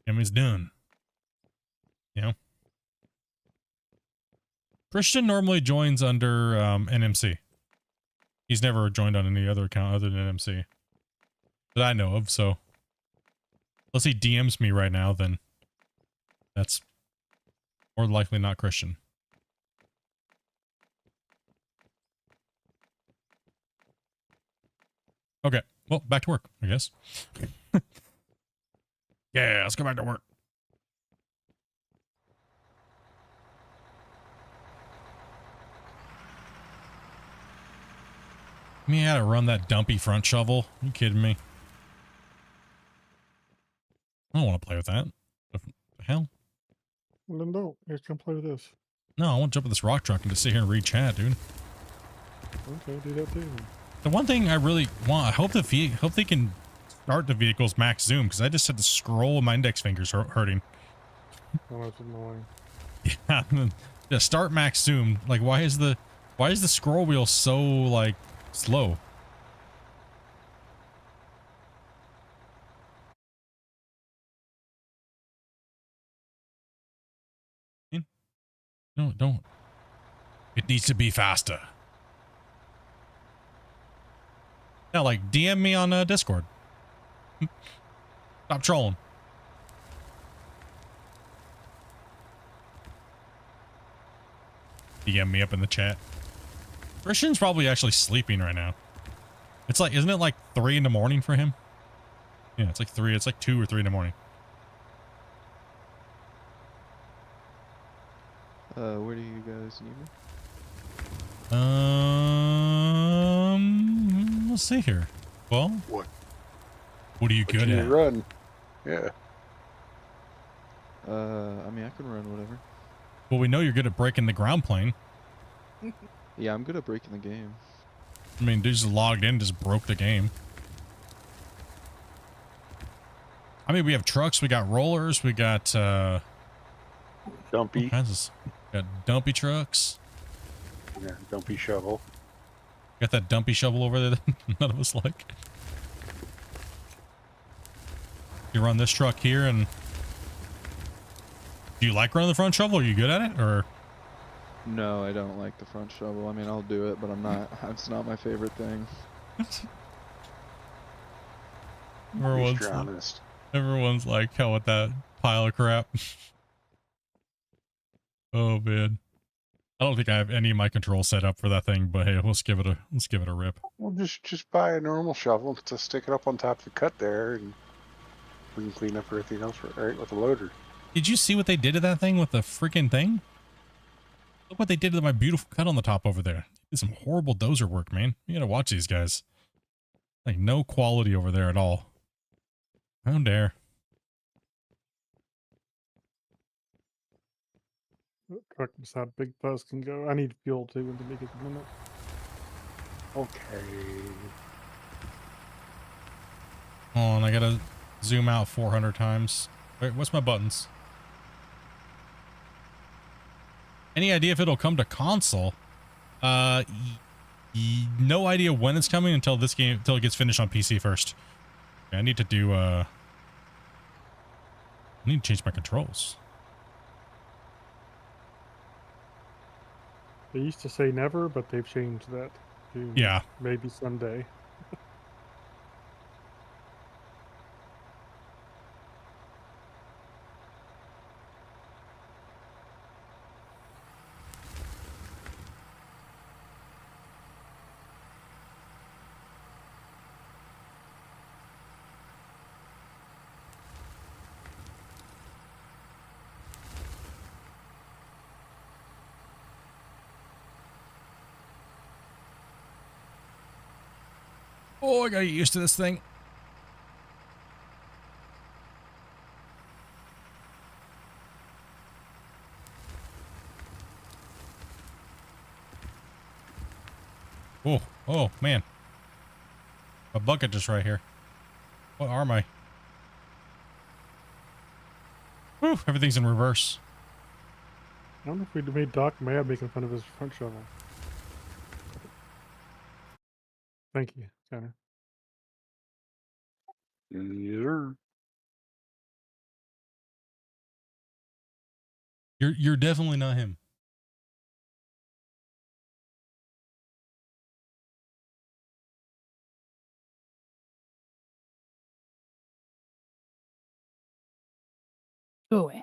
I mean, it's done. You know. Christian normally joins under NMC. He's never joined on any other account other than NMC that I know of. So unless he DMs me right now, then that's more likely not Christian. Okay, well, back to work, I guess. Yeah, let's go back to work. Me had to run that dumpy front shovel. Are you kidding me? I don't want to play with that. What the hell? Well, then don't. Here's come play with this. No, I want to jump in this rock truck and just sit here and read chat, dude. Okay, do that too. Then. The one thing I really want, I hope they can start the vehicle's max zoom, because I just had to scroll with my index fingers hurting. Oh, that's annoying. Yeah, the start max zoom. Like, why is the scroll wheel so like slow? No, don't. It needs to be faster. Yeah, like DM me on Discord. Stop trolling. DM me up in the chat. Christian's probably actually sleeping right now. It's like, isn't it like 3 in the morning for him? Yeah, it's like 3. It's like 2 or 3 in the morning. Where do you guys need me? Let's see here. Well, What? What are you good Can at? you run? Yeah. I mean, I can run whatever. Well, we know you're good at breaking the ground plane. Yeah, I'm good at breaking the game. I mean, dude just logged in, just broke the game. I mean, we have trucks, we got rollers, we got all Dumpy. kinds of, got dumpy trucks. Yeah, dumpy shovel. Got that dumpy shovel over there that none of us like. You run this truck here, and do you like running the front shovel? Are you good at it, or? No, I don't like the front shovel. I mean, I'll do it, but I'm not. It's not my favorite thing. At least you're honest. Everyone's like, hell with that pile of crap. Oh man, I don't think I have any of my controls set up for that thing, but hey, let's give it a rip. Well, just buy a normal shovel to stick it up on top of the cut there, and we can clean up everything else right with the loader. Did you see what they did to that thing with the freaking thing? Look what they did to my beautiful cut on the top over there. Did some horrible dozer work, man. You gotta watch these guys. Like, no quality over there at all. How dare. That truck beside Big Buzz can go. I need fuel too in the biggest minute. Okay. Hold on, I gotta zoom out 400 times. Wait, what's my buttons? Any idea if it'll come to console? No idea when it's coming until it gets finished on PC first. Okay, I need to do, I need to change my controls. They used to say never, but they've changed that to Yeah. maybe someday. Oh, I gotta get used to this thing. Oh, oh, man. A bucket just right here. What am I? Whew, everything's in reverse. I don't know if we made Doc mad making fun of his front shovel. Thank you, Tanner. Yes, sir. You're definitely not him. Go away.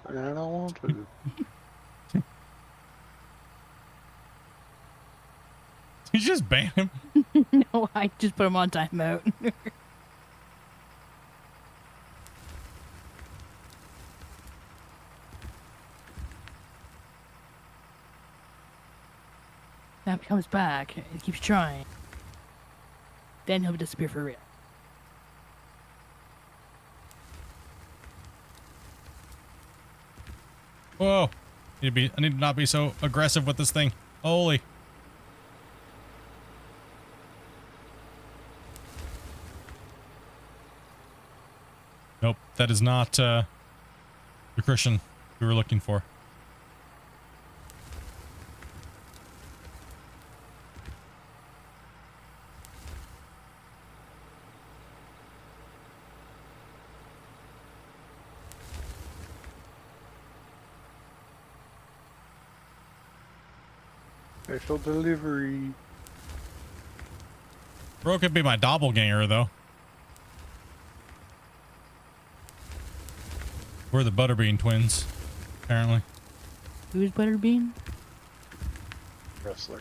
I don't want to. You just ban him. No, I just put him on timeout. Now if he comes back and keeps trying, then he'll disappear for real. Whoa. I need to not be so aggressive with this thing. Holy. Nope, that is not the Christian we were looking for. Special delivery. Bro could be my doppelganger, though. We're the Butterbean twins, apparently. Who's Butterbean? Wrestler.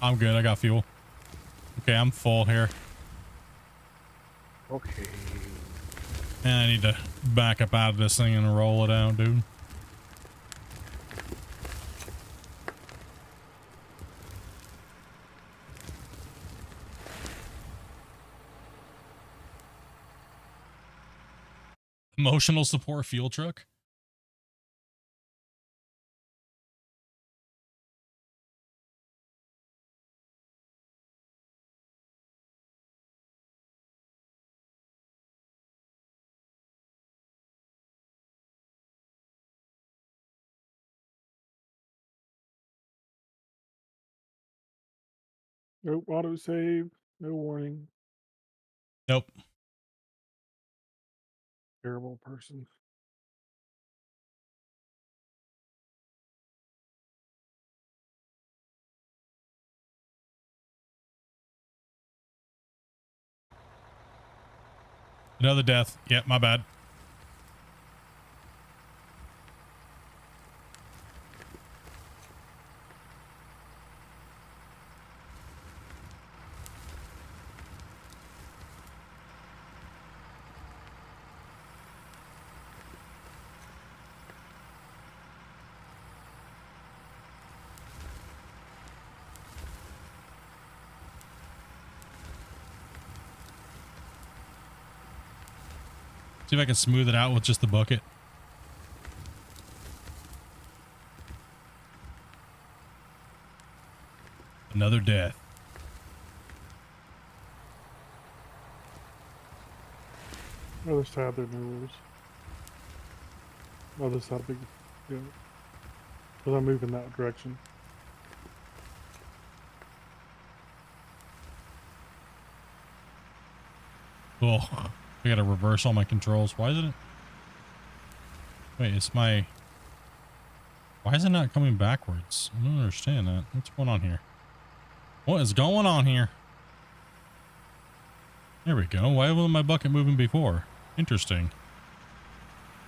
I'm good. I got fuel. Okay, I'm full here. Okay. And I need to back up out of this thing and roll it out, dude. Emotional support fuel truck? Nope, autosave. No warning. Nope. Terrible person. Another death. Yep, my bad. See if I can smooth it out with just the bucket. Another death. Other side, there are no rules. Other side, big. Yeah. Because I'm moving that direction. Oh, I gotta reverse all my controls. Why isn't it? Wait, it's my... Why is it not coming backwards? I don't understand that. What's going on here? What is going on here? There we go. Why wasn't my bucket moving before? Interesting.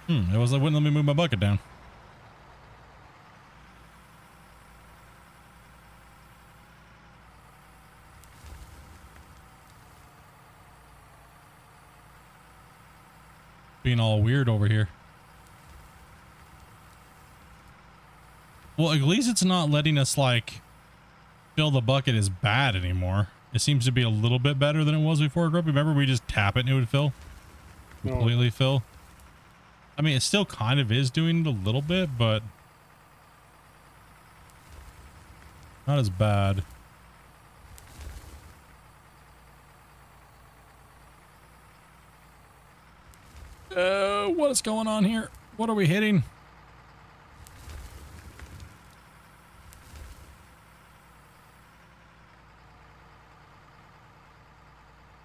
It wouldn't let me move my bucket down. Being all weird over here. Well, at least it's not letting us like fill the bucket as bad anymore. It seems to be a little bit better than it was before. Remember we just tap it and it would fill? Completely fill? I mean, it still kind of is doing it a little bit, but not as bad. What is going on here? What are we hitting?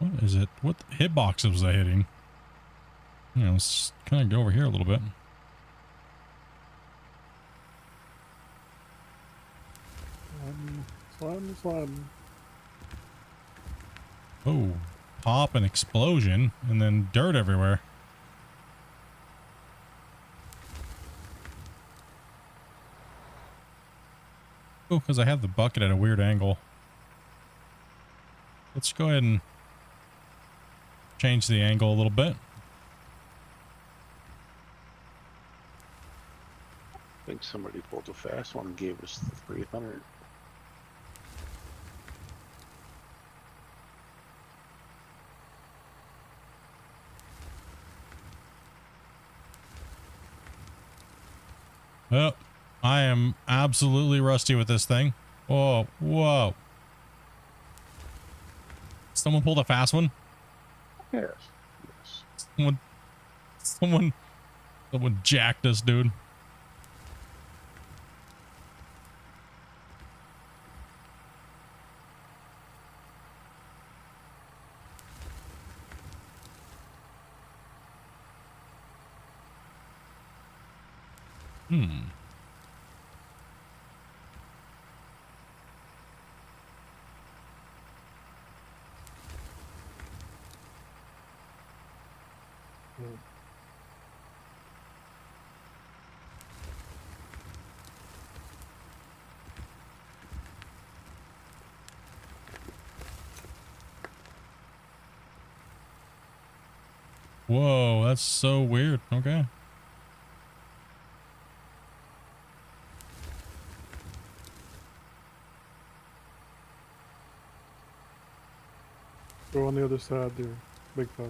What is it? What hitboxes was I hitting? You know, let's kind of go over here a little bit. Sliding. Oh, pop and explosion and then dirt everywhere. Oh, because I have the bucket at a weird angle. Let's go ahead and change the angle a little bit. I think somebody pulled a fast one and gave us the 300. Oh, I am absolutely rusty with this thing. Whoa, whoa. Someone pulled a fast one? Yes. Someone jacked us, dude. Whoa, that's so weird. Okay. Go on the other side there. Big fuzz.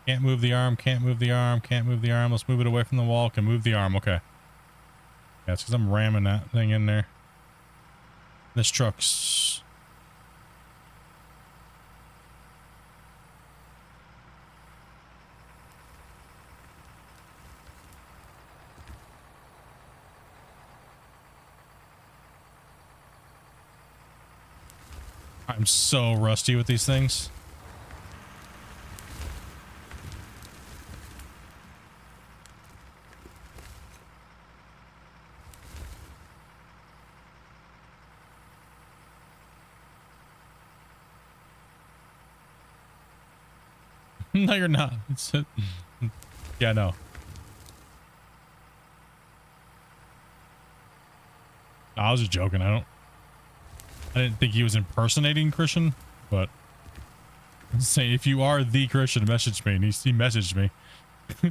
Can't move the arm, can't move the arm, can't move the arm. Let's move it away from the wall. Can move the arm. Okay. Yeah, it's because I'm ramming that thing in there. This truck's... I'm so rusty with these things. No, you're not. It's yeah, no. I was just joking. I didn't think he was impersonating Christian, but I'm saying if you are the Christian, message me. And he messaged me.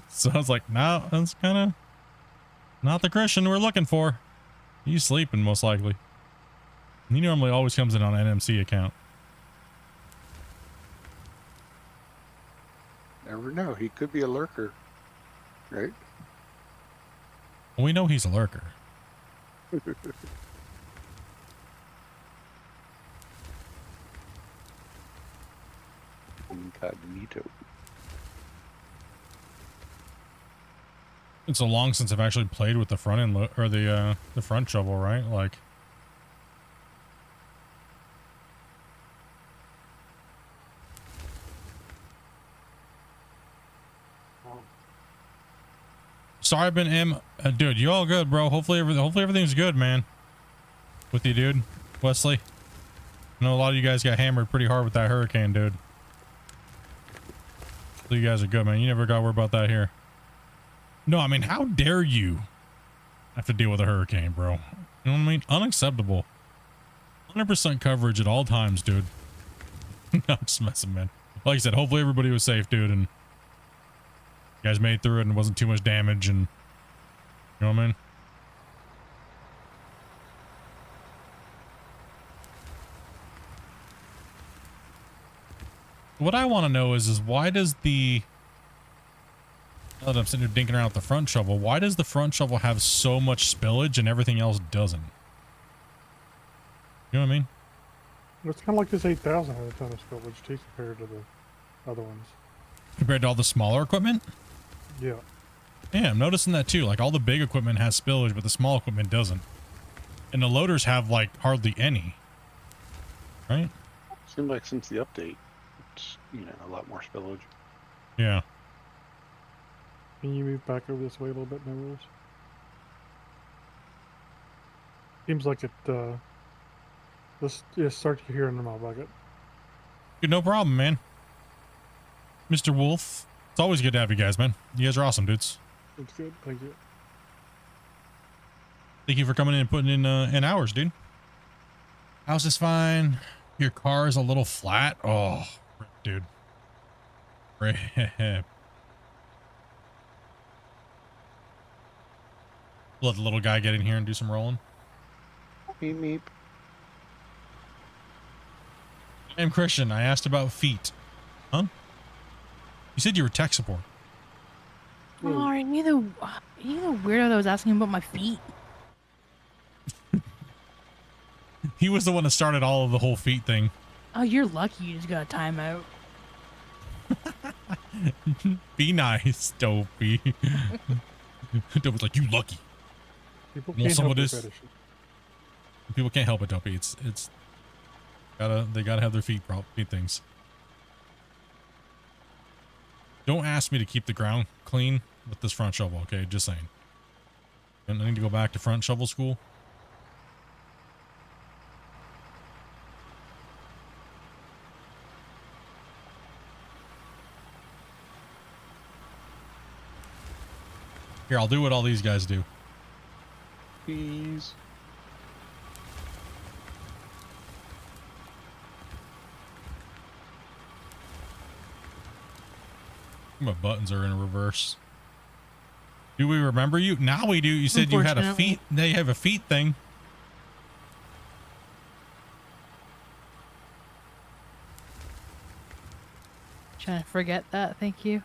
So I was like, no, that's kind of not the Christian we're looking for. He's sleeping most likely. He normally always comes in on an NMC account. Never know. He could be a lurker, right? Well, we know he's a lurker. Incognito. It's so long since I've actually played with the front end or the front shovel, right? Like, Sorry, I've been dude. You all good, bro? Hopefully everything's good, man. With you, dude. Wesley. I know a lot of you guys got hammered pretty hard with that hurricane, dude. So you guys are good, man. You never got to worry about that here. No, I mean, how dare you have to deal with a hurricane, bro? You know what I mean? Unacceptable. 100% coverage at all times, dude. No, I'm just messing, man. Like I said, hopefully everybody was safe, dude, and you guys made it through it and wasn't too much damage, and you know what I mean? What I want to know is why does the, now that I'm sitting here dinking around with the front shovel, why does the front shovel have so much spillage and everything else doesn't? You know what I mean? It's kind of like this 8000 had a ton of spillage too compared to the other ones. Compared to all the smaller equipment? Yeah. Yeah, I'm noticing that too. Like all the big equipment has spillage, but the small equipment doesn't. And the loaders have like hardly any. Right? Seems like since the update, it's, you know, a lot more spillage. Yeah. Can you move back over this way a little bit, no rules? Seems like it, let's just start you here under my bucket. Good, no problem, man. Mr. Wolf, it's always good to have you guys, man. You guys are awesome, dudes. It's good, thank you. Thank you for coming in and putting in hours, dude. House is fine. Your car is a little flat. Oh, rip, dude. Rip. Let the little guy get in here and do some rolling. Meep meep. I'm Christian. I asked about feet. Huh? You said you were tech support. Oh, are you the weirdo that was asking about my feet? He was the one that started all of the whole feet thing. Oh, you're lucky you just got a timeout. Be nice, Dopey. Dopey's like, you lucky. People Well, can't some help of their this- fetishes. People can't help it, Dopey. It's they gotta have their feet things. Don't ask me to keep the ground clean with this front shovel, okay? Just saying. And I need to go back to front shovel school. Here, I'll do what all these guys do. Please. My buttons are in reverse. Do we remember you? Now we do. You said you had a feet. Now you have a feet thing. Trying to forget that. Thank you.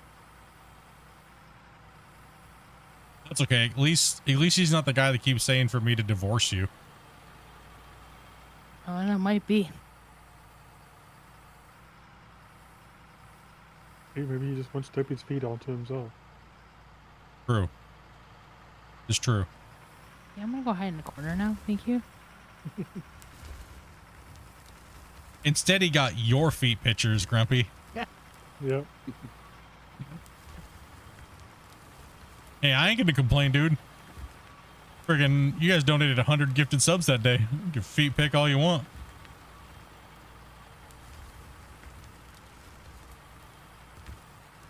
That's okay. At least he's not the guy that keeps saying for me to divorce you. Oh, I know, might be. Hey, maybe he just wants Dopey's feet all to himself. True. It's true. Yeah, I'm gonna go hide in the corner now. Thank you. Instead, he got your feet pictures, Grumpy. Yep. Hey, I ain't gonna complain, dude. Friggin', you guys donated 100 gifted subs that day. You can feet pick all you want.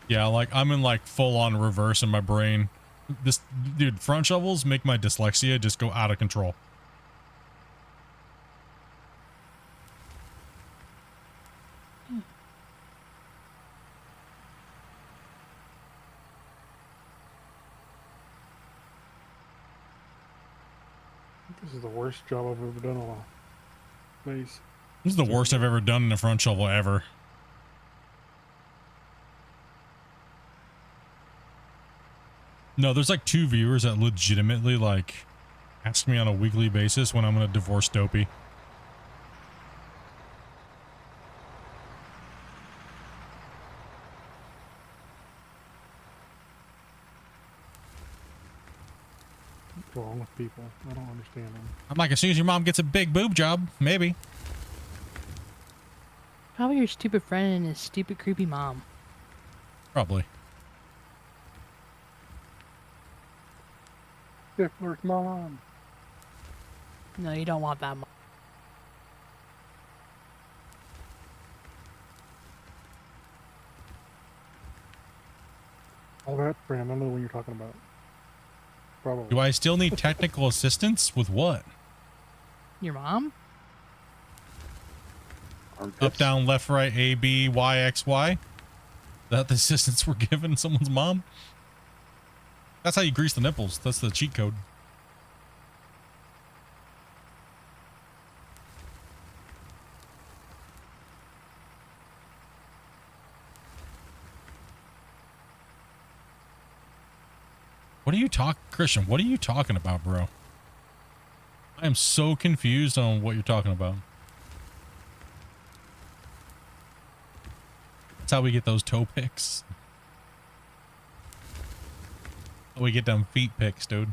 Yeah, like I'm in like full on reverse in my brain. This dude, front shovels make my dyslexia just go out of control. This is the worst job I've ever done on a base. This is the worst I've ever done in a front shovel ever. No, there's like 2 viewers that legitimately like ask me on a weekly basis when I'm gonna divorce Dopey. What's wrong with people? I don't understand them. I'm like, as soon as your mom gets a big boob job, maybe. Probably your stupid friend and his stupid creepy mom. Probably. Stifler's mom. No, you don't want that much. All that, Brand. I know what you're talking about. Probably. Do I still need technical assistance with what? Your mom? Up, Armpits. down, left, right, A, B, Y, X, Y? That the assistance we're giving someone's mom? That's how you grease the nipples. That's the cheat code. What are you Christian, what are you talking about, bro? I am so confused on what you're talking about. That's how we get those toe picks. How we get them feet picks, dude.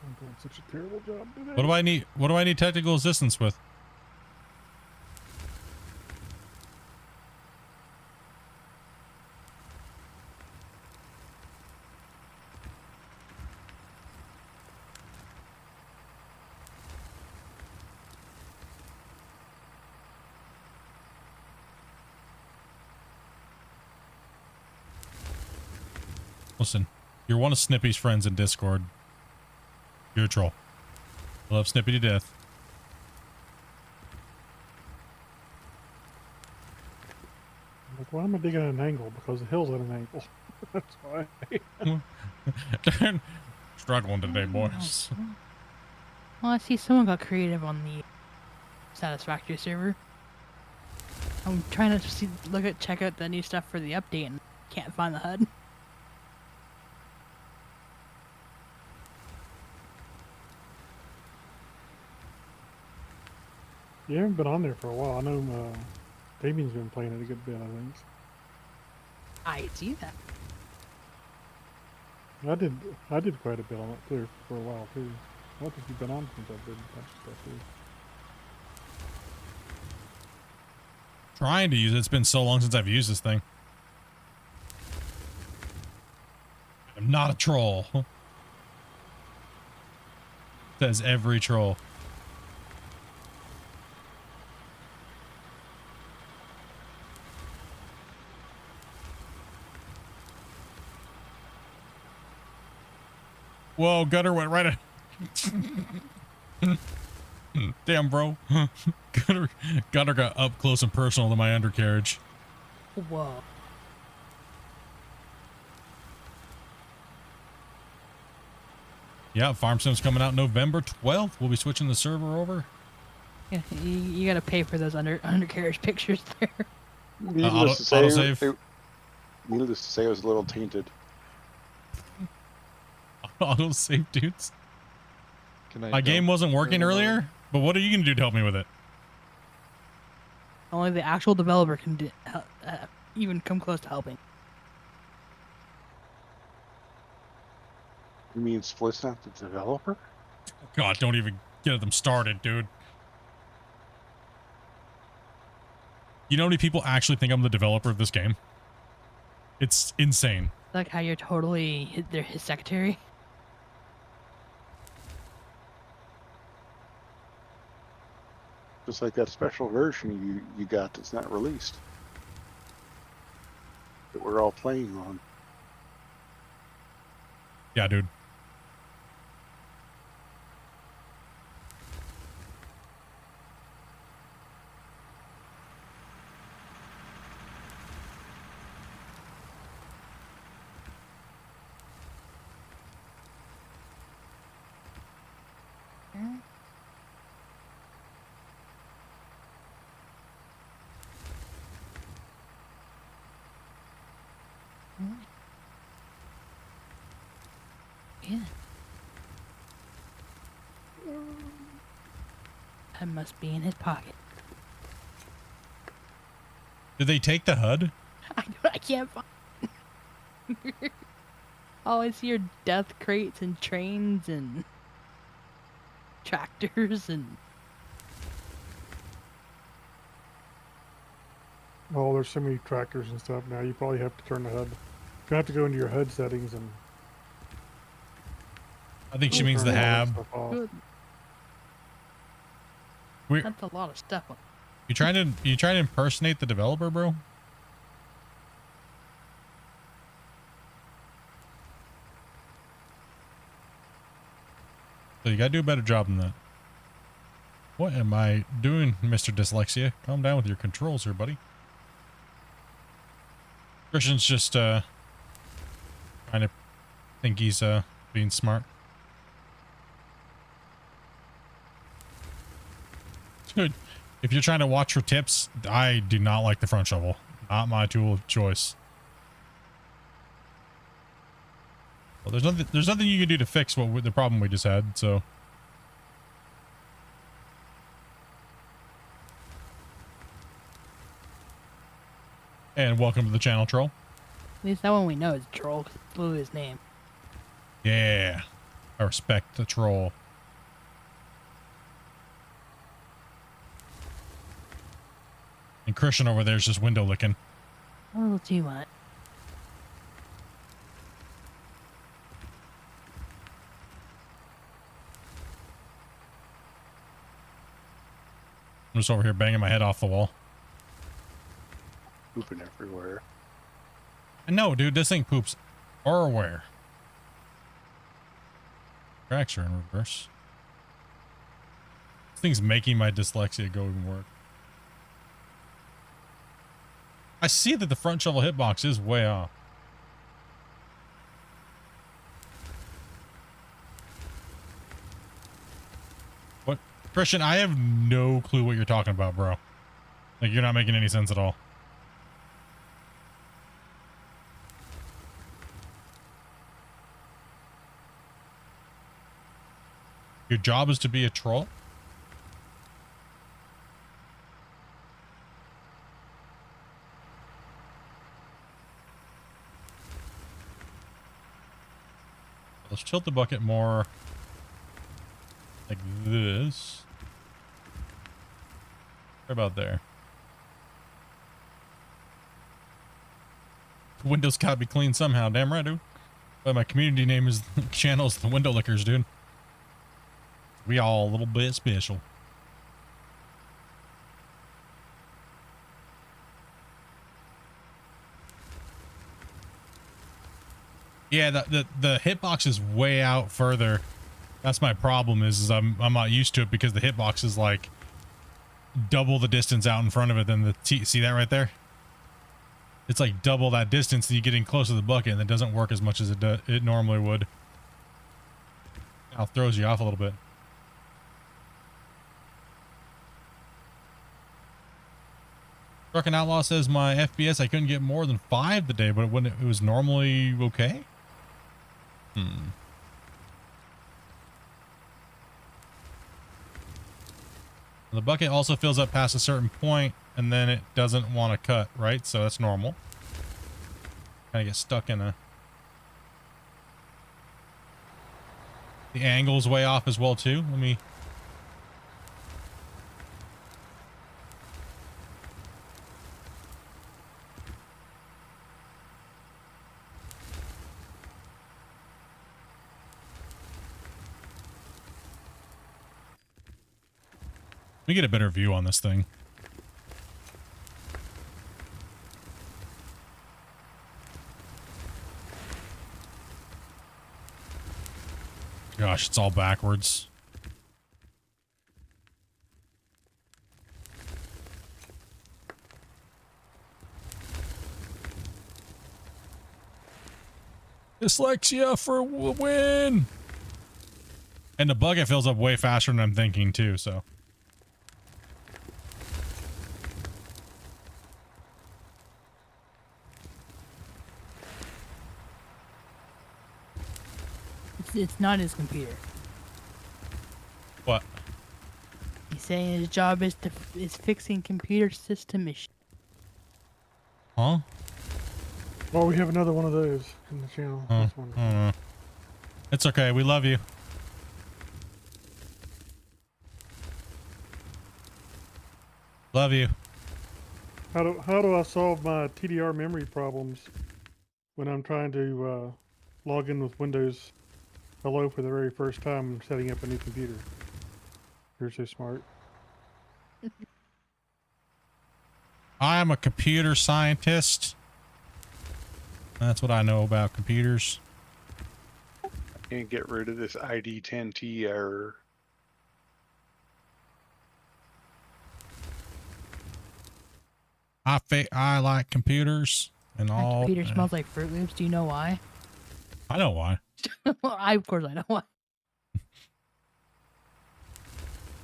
I'm doing such a terrible job today. What do I need technical assistance with? Listen, you're one of Snippy's friends in Discord. You're a troll. I love Snippy to death. Like, why am I digging at an angle? Because the hill's at an angle. That's why. Struggling today, boys. Well, I see someone got creative on the Satisfactory server. I'm trying to check out the new stuff for the update and can't find the HUD. You haven't been on there for a while. I know Damien's been playing it a good bit, I think. I see that. I did quite a bit on it too for a while too. I don't think you've been on since I did that stuff too. Trying to use it. It's been so long since I've used this thing. I'm not a troll. Says every troll. Whoa, gutter went right at... Damn, bro. Gutter got up close and personal to my undercarriage. Whoa. Yeah, Farm Sim's coming out November 12th. We'll be switching the server over. Yeah, you gotta pay for those undercarriage pictures there. Needless to say, autosave. Needless to say, it was a little tainted. Autosave, dudes. Can I My game dump wasn't working the- earlier, but what are you going to do to help me with it? Only the actual developer can even come close to helping. You mean Split's not the developer? God, don't even get them started, dude. You know how many people actually think I'm the developer of this game? It's insane. Like how you're totally his secretary. Just like that special version you got that's not released. That we're all playing on. Yeah, dude. Yeah. That must be in his pocket. Did they take the HUD? I can't find. All I see are death crates and trains and tractors and Well, there's so many tractors and stuff now. You probably have to turn the HUD. You have to go into your HUD settings and I think she turn means the all that hab. stuff off. good. We're, That's a lot of stuff. you trying to impersonate the developer, bro? So you gotta do a better job than that. What am I doing, Mr. Dyslexia? Calm down with your controls here, buddy. Christian's just trying to think he's being smart. Good. If you're trying to watch for tips, I do not like the front shovel. Not my tool of choice. Well, there's nothing you can do to fix the problem we just had, so. And welcome to the channel, troll. At least that one we know is a troll because it blew his name. Yeah. I respect the troll. And Christian over there is just window licking. A little too much. I'm just over here banging my head off the wall. Pooping everywhere. I know, dude. This thing poops everywhere. Tracks are in reverse. This thing's making my dyslexia go even worse. I see that the front shovel hitbox is way off. What? Christian, I have no clue what you're talking about, bro. Like, you're not making any sense at all. Your job is to be a troll? Let's tilt the bucket more like this. Right about there. The window's gotta be clean somehow. Damn right, dude. But my community name is channel's the Window Lickers, dude. We all a little bit special. Yeah, the hitbox is way out further. That's my problem is I'm not used to it because the hitbox is like double the distance out in front of it than the T. See that right there? It's like double that distance that you get in close to the bucket, and it doesn't work as much as it normally would. It throws you off a little bit. Truckin' Outlaw says my FPS I couldn't get more than 5 today, but when it was normally okay. The bucket also fills up past a certain point, and then it doesn't want to cut, right? So that's normal. Kind of get stuck in a. The angle's way off as well too. Let me. Let me get a better view on this thing. Gosh, it's all backwards. Dyslexia for a win. And the bucket fills up way faster than I'm thinking too, so. It's not his computer. What? He's saying his job is fixing computer system issues. Huh? Well, we have another one of those in the channel. That's wonderful. It's okay. We love you. Love you. How do I solve my TDR memory problems when I'm trying to log in with Windows Hello for the very first time setting up a new computer? You're so smart. I am a computer scientist. That's what I know about computers. Can't get rid of this ID10T error. I like computers and My all. computer smells like Fruit Loops. Do you know why? I know why. Well, of course I know why.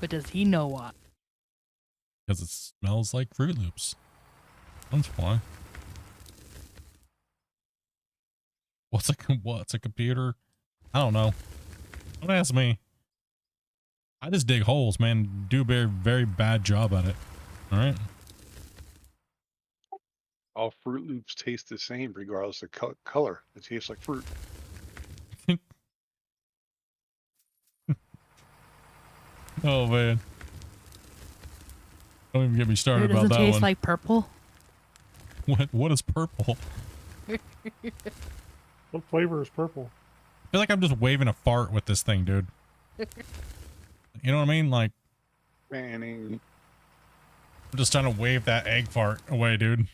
But does he know why? Because it smells like Fruit Loops. That's why. What's a computer? I don't know. Don't ask me. I just dig holes, man. Do a very, very bad job at it. All right. All Fruit Loops taste the same regardless of color. It tastes like fruit. Oh man. Don't even get me started It about doesn't that taste one. like purple. What is purple? What flavor is purple? I feel like I'm just waving a fart with this thing, dude. You know what I mean? Like, Manning. I'm just trying to wave that egg fart away, dude.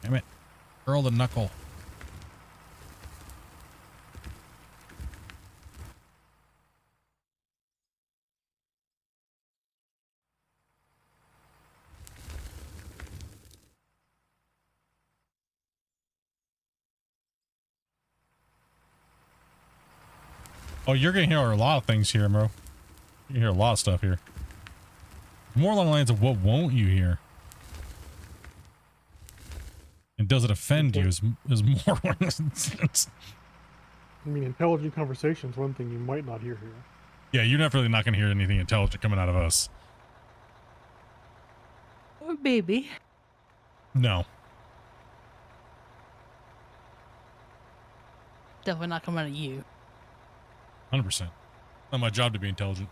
Damn it. Curl the knuckle. Oh, you're gonna hear a lot of things here, bro. You hear a lot of stuff here. More along the lines of what won't you hear? And does it offend you is more. I mean, intelligent conversations, one thing you might not hear here. Yeah, you're definitely not gonna hear anything intelligent coming out of us. Or baby. No. Definitely not coming out of you. 100%. Not my job to be intelligent.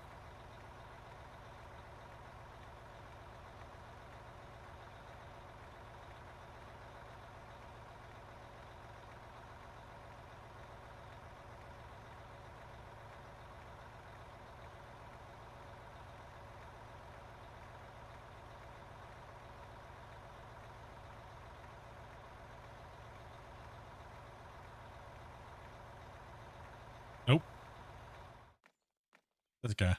Nope. This guy.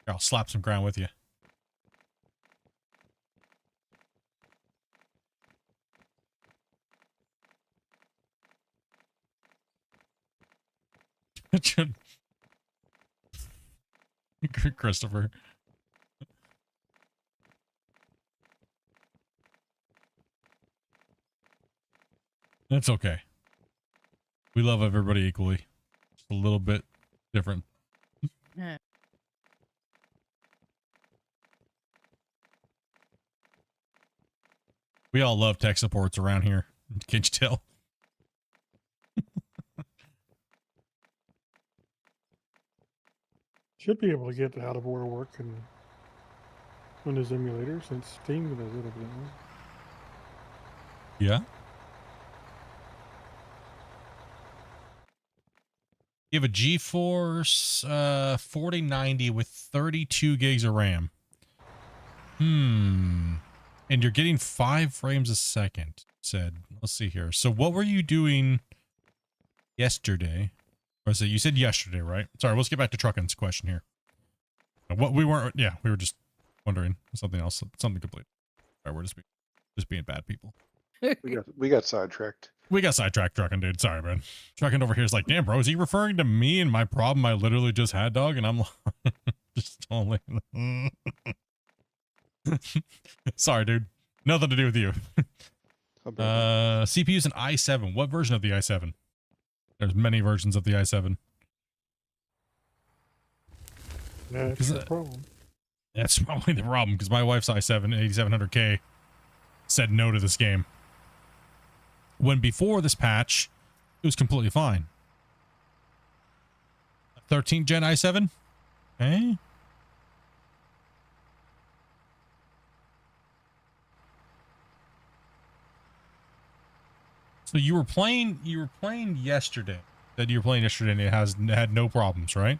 Here, I'll slap some ground with you. Christopher. That's okay. We love everybody equally. Just a little bit different. Yeah. We all love tech supports around here. Can't you tell? Should be able to get out of order work in Windows emulator since Steam does it evidently. Yeah. You have a GeForce 4090 with 32 gigs of RAM. And you're getting 5 frames a second, said. Let's see here. So what were you doing yesterday? Or is it, you said yesterday, right? Sorry, let's get back to Truckin's question here. What we weren't, yeah, we were just wondering something else, something complete. All right, we're just being bad people. We got sidetracked. We got sidetracked, Truckin, dude. Sorry, man. Truckin over here is like, damn, bro, is he referring to me and my problem I literally just had, dog? And I'm like, just totally. Sorry, dude. Nothing to do with you. CPU's an i7. What version of the i7? There's many versions of the i7. Yeah, that's the problem. That's probably the problem because my wife's i7 8700K. said no to this game. When before this patch, it was completely fine. 13th gen i7? Okay. So you were playing yesterday. That you were playing yesterday and it had no problems, right?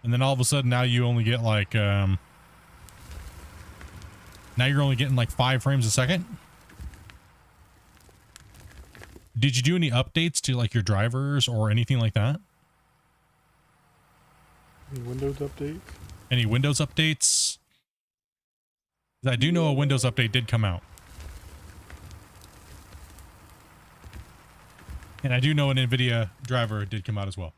And then all of a sudden now you only get like now you're only getting like 5 frames a second. Did you do any updates to like your drivers or anything like that? Any Windows updates? Any Windows updates? 'Cause I do know a Windows update did come out. And I do know an NVIDIA driver did come out as well.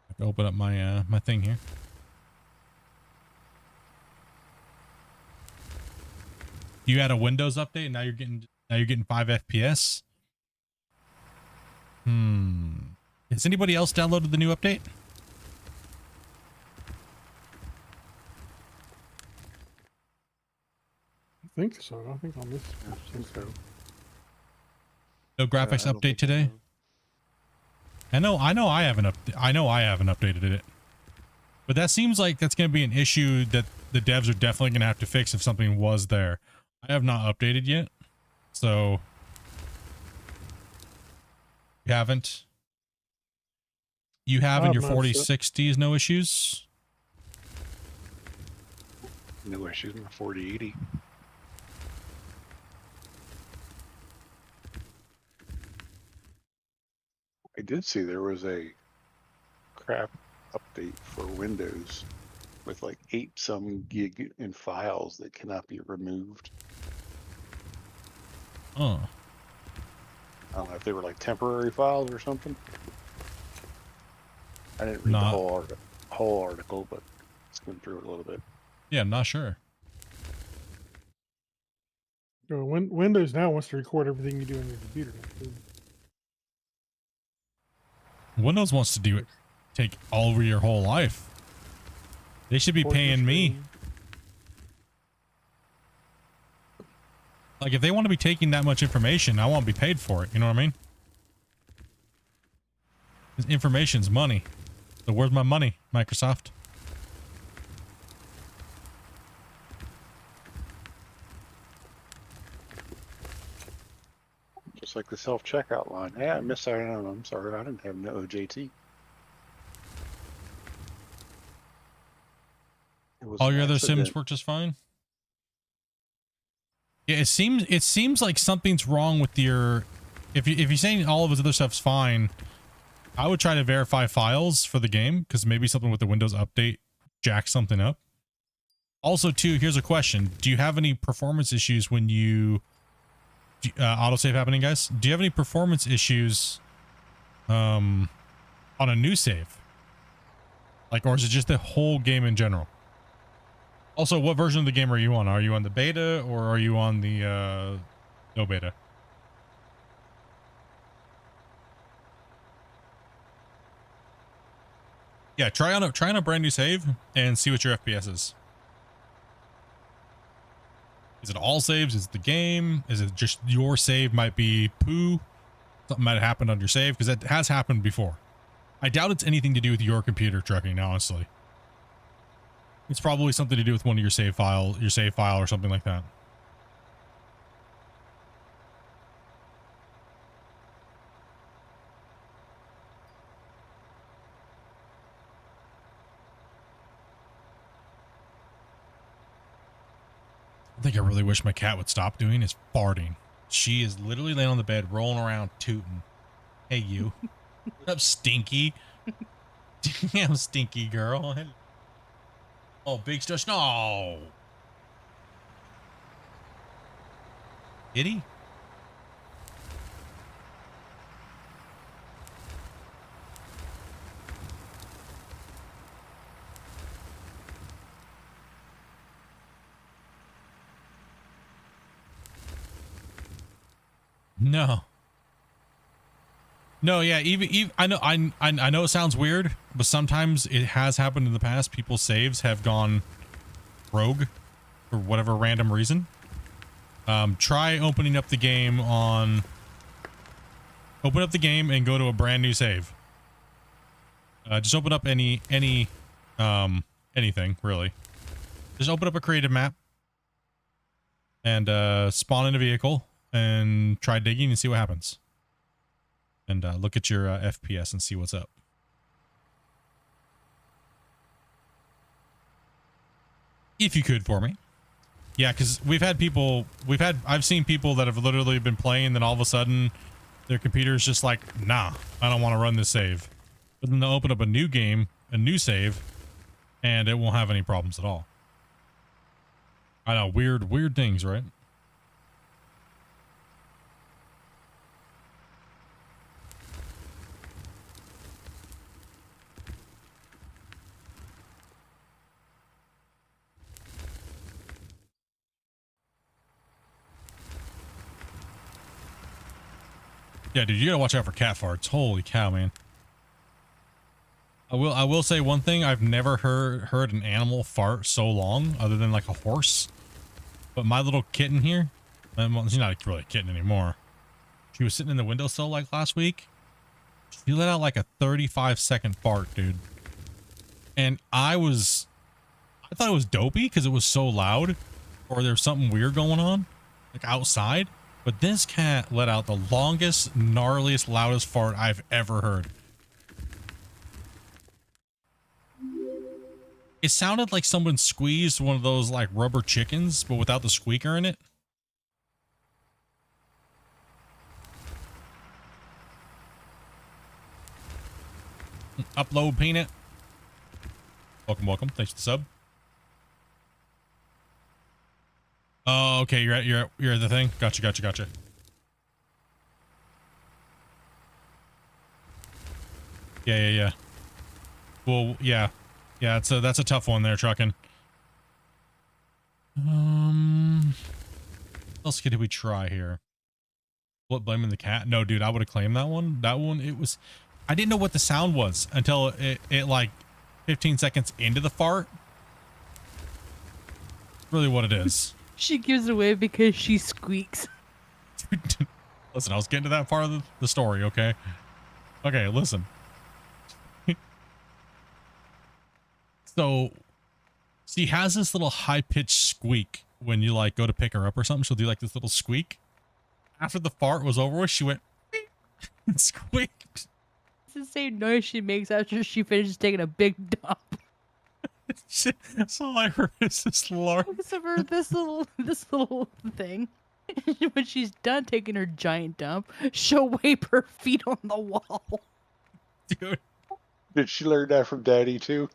I have to open up my my thing here. You had a Windows update and now you're getting 5 FPS. Has anybody else downloaded the new update? I think so. I think on this. I think so. No graphics I don't update think I today? have. I know I haven't updated it. But that seems like that's going to be an issue that the devs are definitely going to have to fix if something was there. I have not updated yet. So you haven't. You have in your I'm not sure. 4060s no issues? No issues in the 4080. I did see there was a crap update for Windows with like 8 some gig in files that cannot be removed. Oh. I don't know if they were like temporary files or something. I didn't read Not- the whole article, but skimmed through it a little bit. Yeah, I'm not sure. Windows now wants to record everything you do on your computer. Windows wants to do it. Take all over your whole life. They should be Record your paying me. screen. Like, if they want to be taking that much information, I won't be paid for it. You know what I mean? 'Cause information's money. So where's my money, Microsoft? Just like the self-checkout line. Yeah, I missed out on. I'm sorry, I didn't have no OJT. It was All an your other Sims accident. work just fine? Yeah, it seems like something's wrong with your... If you're saying all of his other stuff's fine, I would try to verify files for the game, because maybe something with the Windows update jacks something up. Also, too, here's a question. Do you have any performance issues when you... autosave happening, guys? Do you have any performance issues on a new save? Like, or is it just the whole game in general? Also, what version of the game are you on? Are you on the beta or are you on the no beta? Yeah, try on a brand new save and see what your FPS is. Is it all saves? Is it the game? Is it just your save might be poo? Something might have happened on your save, because that has happened before. I doubt it's anything to do with your computer trucking, honestly. It's probably something to do with one of your save file or something like that. I think I really wish my cat would stop doing is farting. She is literally laying on the bed, rolling around, tooting. Hey, you. What up, Stinky? Damn, Stinky girl. Oh, big stush. No. Kitty? No. No, yeah, even I know I know it sounds weird, but sometimes it has happened in the past. People's saves have gone rogue for whatever random reason. Try opening up the game on. Open up the game and go to a brand new save. Just open up anything really. Just open up a creative map and spawn in a vehicle and try digging and see what happens. And look at your FPS and see what's up. If you could for me. Yeah, because I've seen people that have literally been playing, then all of a sudden their computer's just like, nah, I don't want to run this save. But then they'll open up a new game, a new save, and it won't have any problems at all. I know, weird things, right? Yeah, dude, you gotta watch out for cat farts. Holy cow, man. I will say one thing. I've never heard an animal fart so long, other than like a horse. But my little kitten here, well, she's not really a kitten anymore. She was sitting in the windowsill like last week. She let out like a 35-second fart, dude. And I thought it was dopey because it was so loud, or there's something weird going on, like outside. But this cat let out the longest, gnarliest, loudest fart I've ever heard. It sounded like someone squeezed one of those like rubber chickens, but without the squeaker in it. Upload peanut. Welcome. Thanks for the sub. Oh, okay. You're at the thing. Gotcha. Yeah. Well, yeah. That's a tough one there, trucking. What else could we try here? What, blaming the cat? No, dude, I would have claimed that one. I didn't know what the sound was until it like 15 seconds into the fart. Really what it is. She gives it away because she squeaks. Listen, I was getting to that part of the story, okay? Okay, listen. So, she has this little high-pitched squeak when you, like, go to pick her up or something. She'll do, like, this little squeak. After the fart was over with, she went and squeaked. It's the same noise she makes after she finishes taking a big dump. That's all I heard is this large. Except for this little thing. When she's done taking her giant dump, she'll wipe her feet on the wall. Dude. Did she learn that from Daddy too?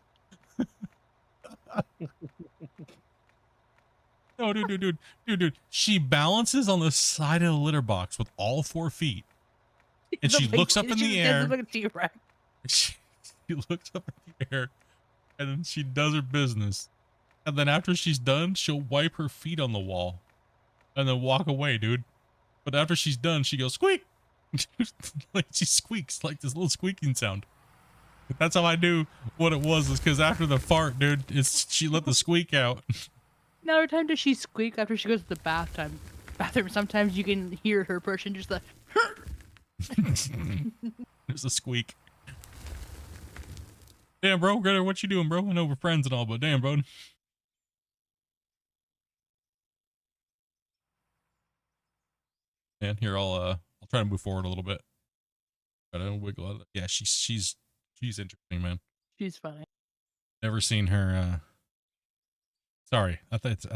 No, dude. She balances on the side of the litter box with all 4 feet. And she looks up in the air. She looks up in the air. And then she does her business. And then after she's done, she'll wipe her feet on the wall. And then walk away, dude. But after she's done, she goes, squeak! Like she squeaks, like this little squeaking sound. That's how I knew what it was because after the fart, dude, she let the squeak out. Now, every time does she squeak after she goes to the bathroom? Sometimes you can hear her pushing just like... There's a squeak. Damn, bro, Greta, what you doing, bro? I know we're friends and all, but damn, bro. And here, I'll try to move forward a little bit. Try to wiggle out of it. Yeah, she's interesting, man. She's funny. Never seen her. Sorry, I thought it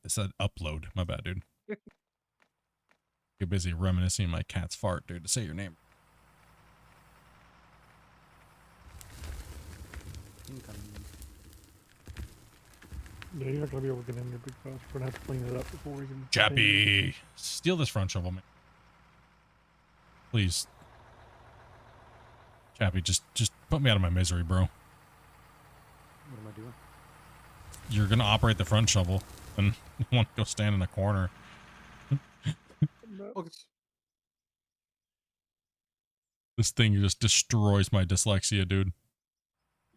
said upload. My bad, dude. You're busy reminiscing my cat's fart, dude. To say your name. Yeah, you're not gonna be able to get in there big fast. We're gonna have to clean it up before we can. Chappy, steal this front shovel, man. Please. Chappy, just put me out of my misery, bro. What am I doing? You're gonna operate the front shovel, and you want to go stand in a corner. No. Okay. This thing just destroys my dyslexia, dude.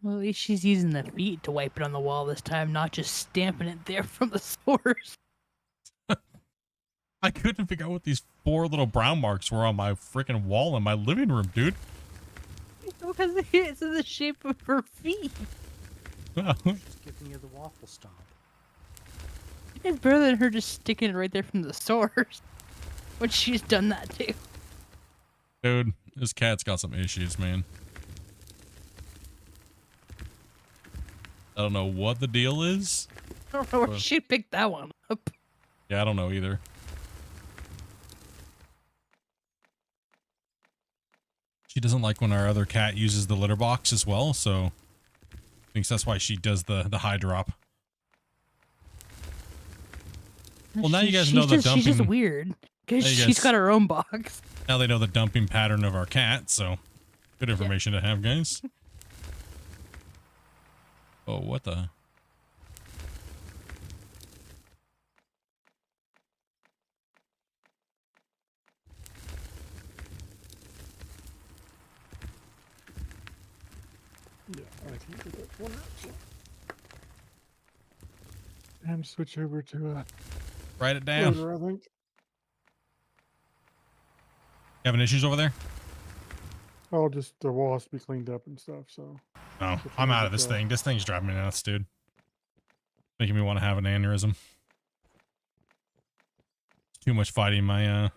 Well, at least she's using the feet to wipe it on the wall this time, not just stamping it there from the source. I couldn't figure out what these 4 little brown marks were on my freaking wall in my living room, dude. Because it's in the shape of her feet. Just giving you the waffle stomp. It's better than her just sticking it right there from the source. When she's done that too. Dude, this cat's got some issues, man. I don't know what the deal is. I don't know where she picked that one up. Yeah, I don't know either. She doesn't like when our other cat uses the litter box as well, so thinks that's why she does the high drop. Well, now you guys know the dumping. She's just weird because Now you she's guys- got her own box. Now they know the dumping pattern of our cat, so good information to have, guys. Oh, what the? Yeah, I can do that one. And switch over to a Write it down. loader, I think. Having issues over there? Oh, just the wall has to be cleaned up and stuff, so. Oh, I'm out of this thing. This thing's driving me nuts, dude. Making me want to have an aneurysm. Too much fighting my,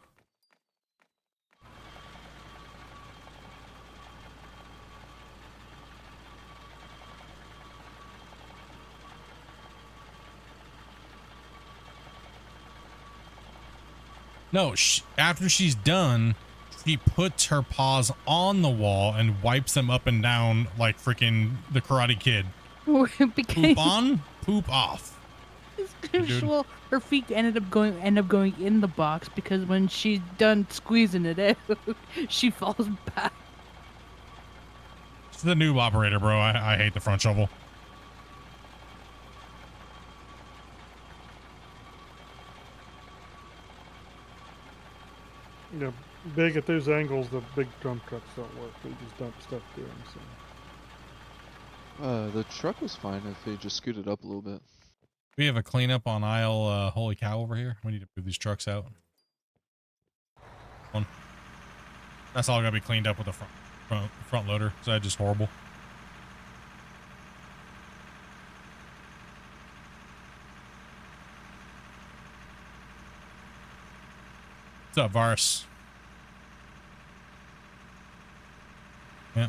No, after she's done, she puts her paws on the wall and wipes them up and down like freaking the Karate Kid. Because Poop on, poop off. Dude. well, her feet end up going in the box because when she's done squeezing it out, she falls back. She's the noob operator, bro. I hate the front shovel. You know, big at those angles, the big dump trucks don't work. They just dump stuff through them, so. The truck was fine if they just scooted up a little bit. We have a cleanup on aisle Holy Cow over here. We need to move these trucks out. One. That's all gotta be cleaned up with the front loader. So that's just horrible. What's up, Vars? Yeah.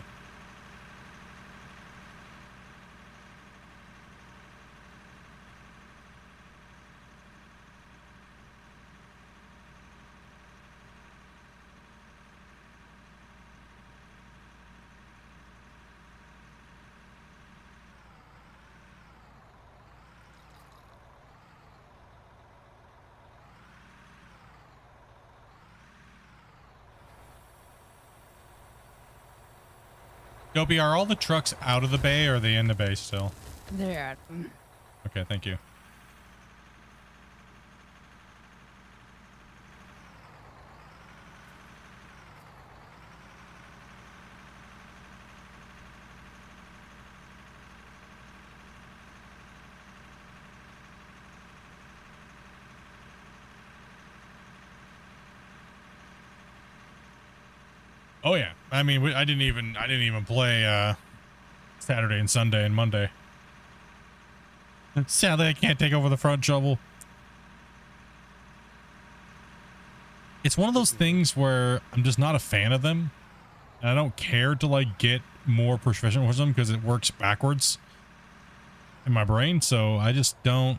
Dopey, are all the trucks out of the bay or are they in the bay still? They're at Okay, thank you. Oh yeah, I mean, I didn't even play Saturday and Sunday and Monday. Sadly, I can't take over the front shovel. It's one of those things where I'm just not a fan of them, and I don't care to like get more proficient with them because it works backwards in my brain. So I just don't.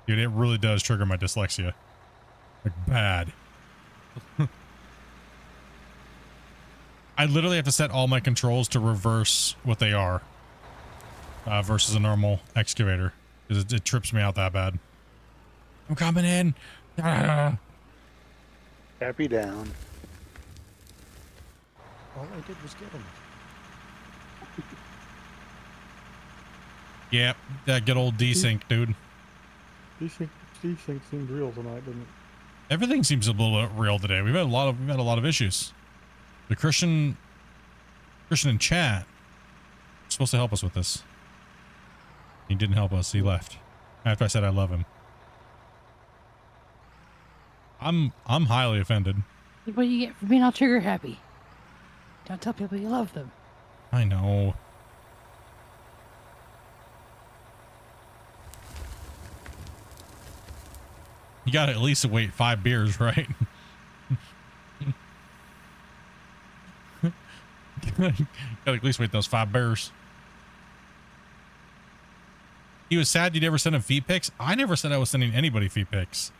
Dude, it really does trigger my dyslexia, like bad. I literally have to set all my controls to reverse what they are versus a normal excavator because it trips me out that bad. I'm coming in. Ah. Happy down. All I did was get him. Yep, that good old desync, dude. Desync seemed real tonight, didn't it? Everything seems a little bit real today. We've had a lot of issues. The Christian Christian in chat was supposed to help us with this. He didn't help us. He left after I said I love him. I'm highly offended. Look what you get for being all trigger happy. Don't tell people you love them. I know. You gotta at least wait 5 beers, right? Gotta at least wait those 5 beers. He was sad you never sent him feed pics. I never said I was sending anybody feed pics.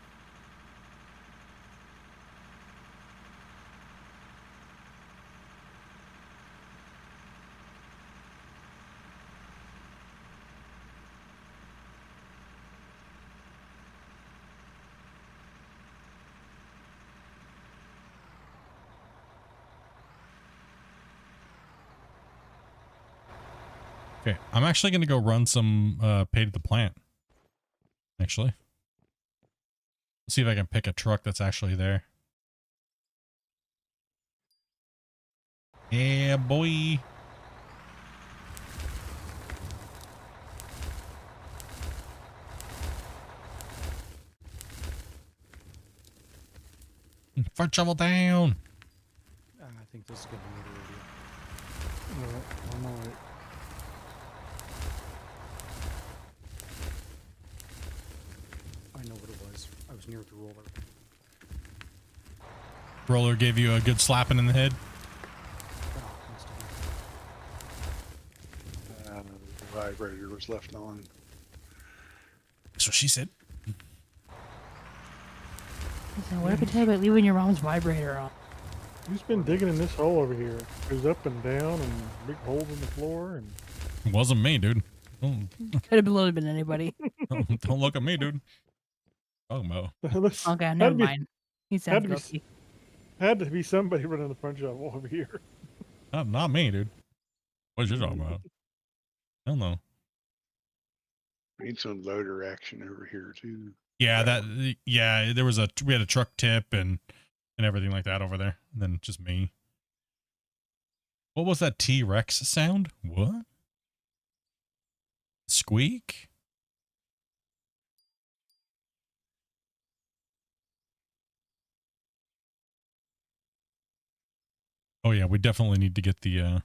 Okay, I'm actually going to go run some pay to the plant. Actually. Let's see if I can pick a truck that's actually there. Yeah, boy. Front shovel down. I think this is going to be a good idea. I'm all right. I know what it was. I was near the roller. Roller gave you a good slapping in the head. Oh, must have been. The vibrator was left on. That's what she said. Listen, what if I tell you about leaving your mom's vibrator on? Who's been digging in this hole over here? Goes up and down and big holes in the floor and It wasn't me, dude. Don't, Could have been anybody. don't look at me, dude. Talking about. This Okay, had never to be- mind. He had sounds to be guilty. Had to be somebody running the front shovel over here. Not me, dude. What you talking about? Hell no. Need some loader action over here too. Yeah, there was we had a truck tip and everything like that over there. And then just me. What was that T-Rex sound? What? Squeak? Oh yeah, we definitely need to get the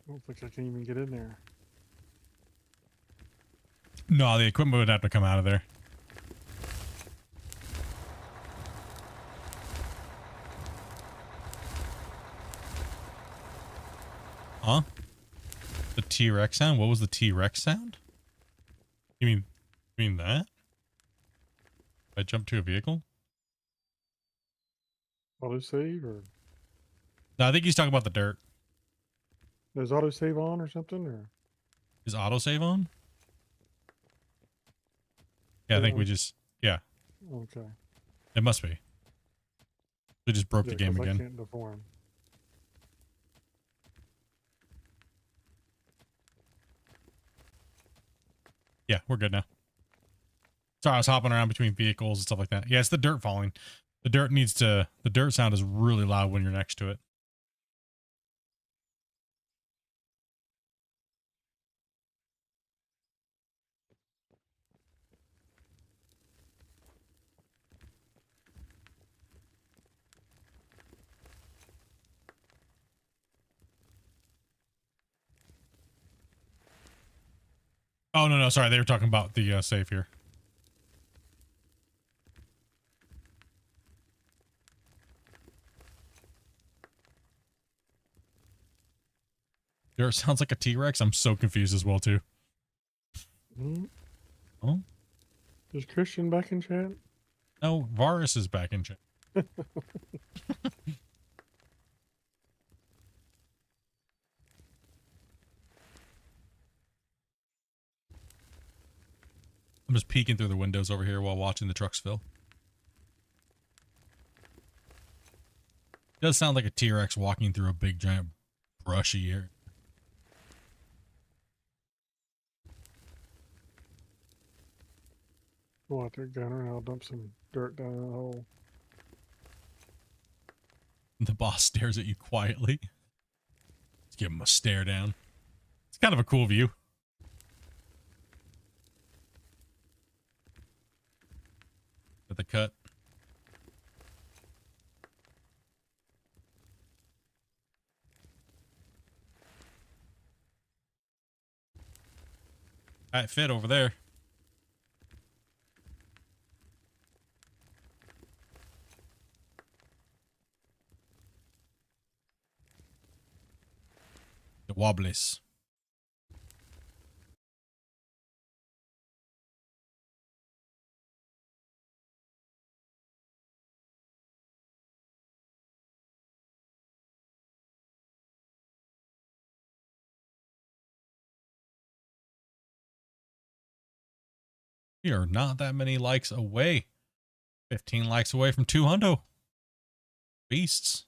Looks like I can't even get in there. No, the equipment would have to come out of there. Huh? The T-Rex sound? What was the T-Rex sound? You mean that? I jumped to a vehicle? Autosave or No, I think he's talking about the dirt. is autosave on or something or Is autosave on? Yeah, I think we just, yeah, okay. it must be. We just broke Yeah, the game 'cause I again. can't deform. Yeah, we're good now. Sorry, I was hopping around between vehicles and stuff like that. Yeah, it's the dirt falling. The dirt sound is really loud when you're next to it. Oh, no, sorry. They were talking about the safe here. Dirt sounds like a T-Rex. I'm so confused as well, too. Hmm? Oh? Is Christian back in chat? No, Varus is back in chat. I'm just peeking through the windows over here while watching the trucks fill. It does sound like a T-Rex walking through a big giant brushy area. Go out there, Gunner, and I'll dump some dirt down in the hole. The boss stares at you quietly. Let's give him a stare down. It's kind of a cool view. At the cut. All right, fit over there. The wobblies. We are not that many likes away. 15 likes away from 200. Beasts.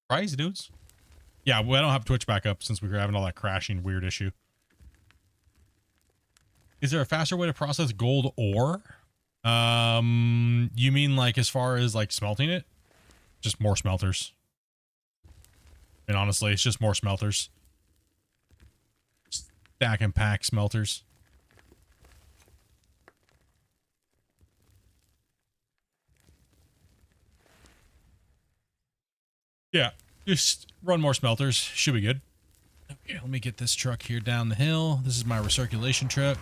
Crazy dudes. Yeah, well, I don't have Twitch back up since we were having all that crashing weird issue. Is there a faster way to process gold ore? You mean like as far as like smelting it? Just more smelters. And honestly, it's just more smelters. Stack and pack smelters. Yeah, just run more smelters. Should be good. Okay, let me get this truck here down the hill. This is my recirculation truck.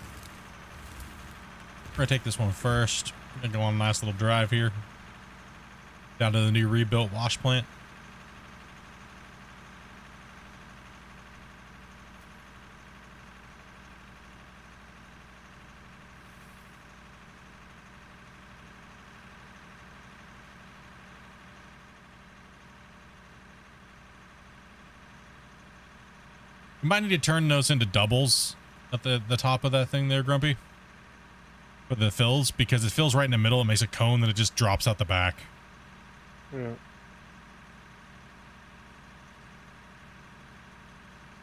We're gonna take this one first. We're gonna go on a nice little drive here. Down to the new rebuilt wash plant. You might need to turn those into doubles at the top of that thing there, Grumpy. For the fills, because it fills right in the middle, it makes a cone, then it just drops out the back. Yeah.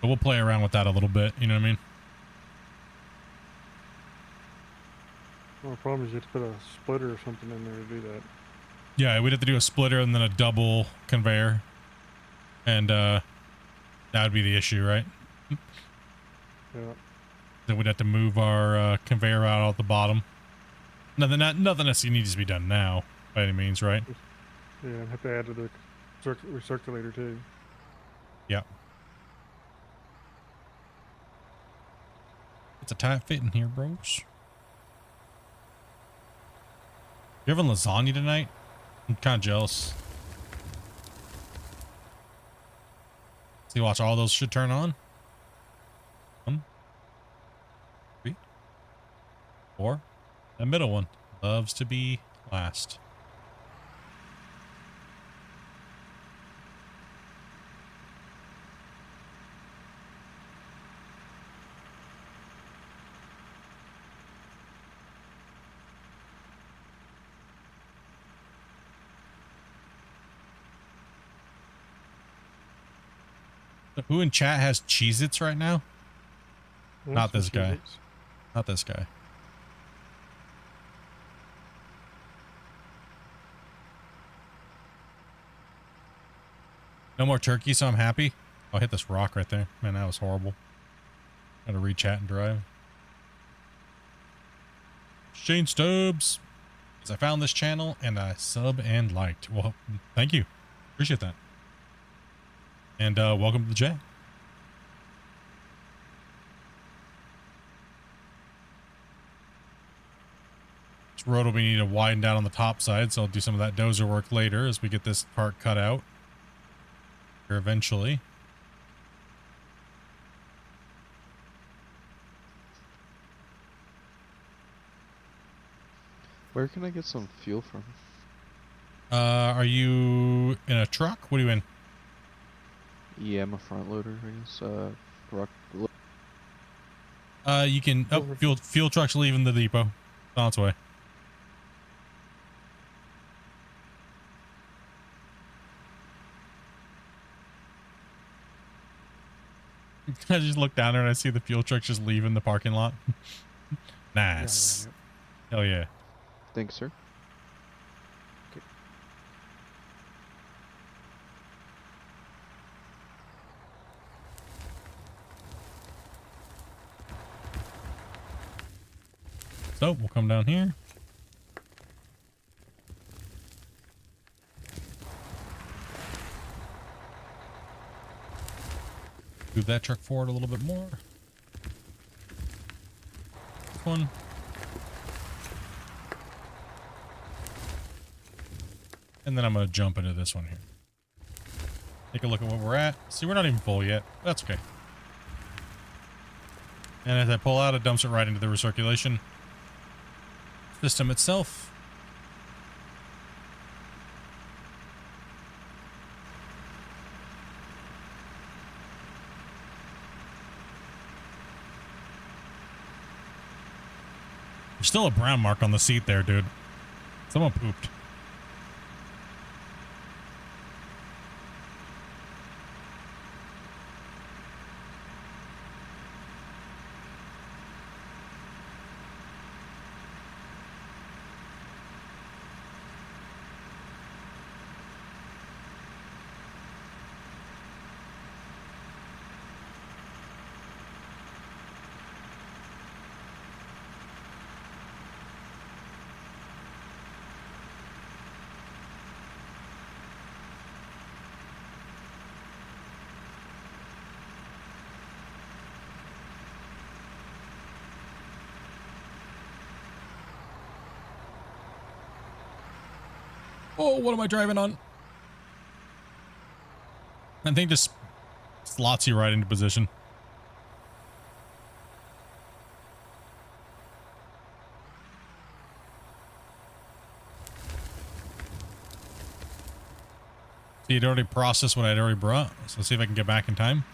But we'll play around with that a little bit, you know what I mean? Well, the problem is you have to put a splitter or something in there to do that. Yeah, we'd have to do a splitter and then a double conveyor. And that would be the issue, right? Yeah. Then we'd have to move our conveyor out at the bottom. Nothing necessarily needs to be done now, by any means, right? Yeah, and have to add to the recirculator too. Yeah. It's a tight fit in here, bros. You having lasagna tonight? I'm kind of jealous. See, watch, all those should turn on. 1, 3, 4. The middle one loves to be last. Who in chat has Cheez-Its right now? Yeah, Not some this guy. Cheez-Its. Not this guy. No more turkey, so I'm happy. I'll hit this rock right there. Man, that was horrible. Gotta re-chat and drive. Shane Stubbs. I found this channel and I sub and liked. Well, thank you. Appreciate that. And welcome to the chat. This road will be need to widen down on the top side, so I'll do some of that dozer work later as we get this part cut out. Here eventually. Where can I get some fuel from? Are you in a truck? What are you in? Yeah, I'm a front loader, I guess. You can. Oh, Over. fuel truck's leaving the depot. It's on its way. I just look down there and I see the fuel truck just leaving the parking lot. Nice. Hell yeah. Thanks, sir. So we'll come down here. Move that truck forward a little bit more. This one. And then I'm going to jump into this one here. Take a look at what we're at. See, we're not even full yet. That's okay. And as I pull out, it dumps it right into the recirculation system itself. There's still a brown mark on the seat there, dude. Someone pooped. Oh, what am I driving on? I think this slots you right into position. See, it already processed what I'd already brought. So let's see if I can get back in time.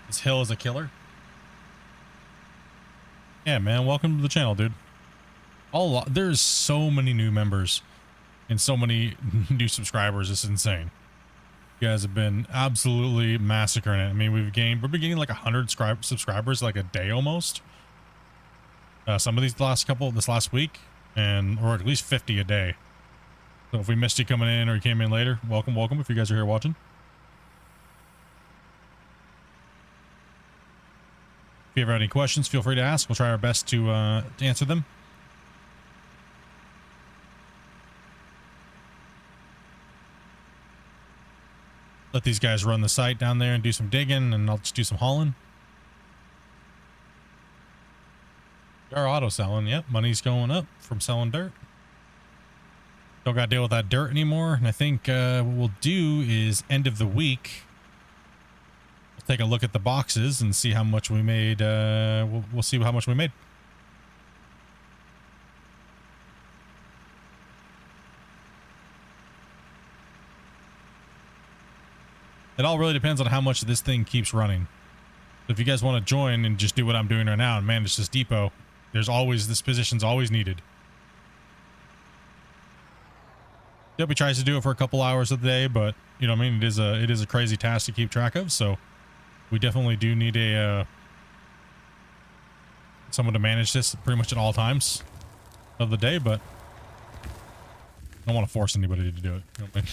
This hill is a killer. Yeah, man, welcome to the channel, dude. There's so many new members and so many new subscribers. It's insane. You guys have been absolutely massacring it. I mean, we're beginning like 100 subscribers like a day almost. Some of these this last week, or at least 50 a day. So if we missed you coming in or you came in later, welcome if you guys are here watching. If you ever have any questions, feel free to ask. We'll try our best to answer them. Let these guys run the site down there and do some digging, and I'll just do some hauling. We are auto selling. Yep, money's going up from selling dirt. Don't got to deal with that dirt anymore. And I think what we'll do is end of the week. Take a look at the boxes and see how much we made. We'll see how much we made. It all really depends on how much this thing keeps running. So if you guys want to join and just do what I'm doing right now and manage this depot, this position's always needed. Yep, he tries to do it for a couple hours a day, but you know what I mean? It is a crazy task to keep track of, so we definitely do need someone to manage this pretty much at all times of the day, but I don't want to force anybody to do it. You know what I mean?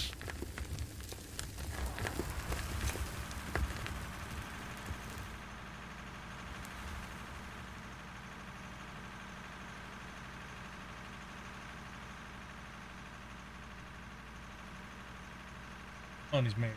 Oh, and he's made.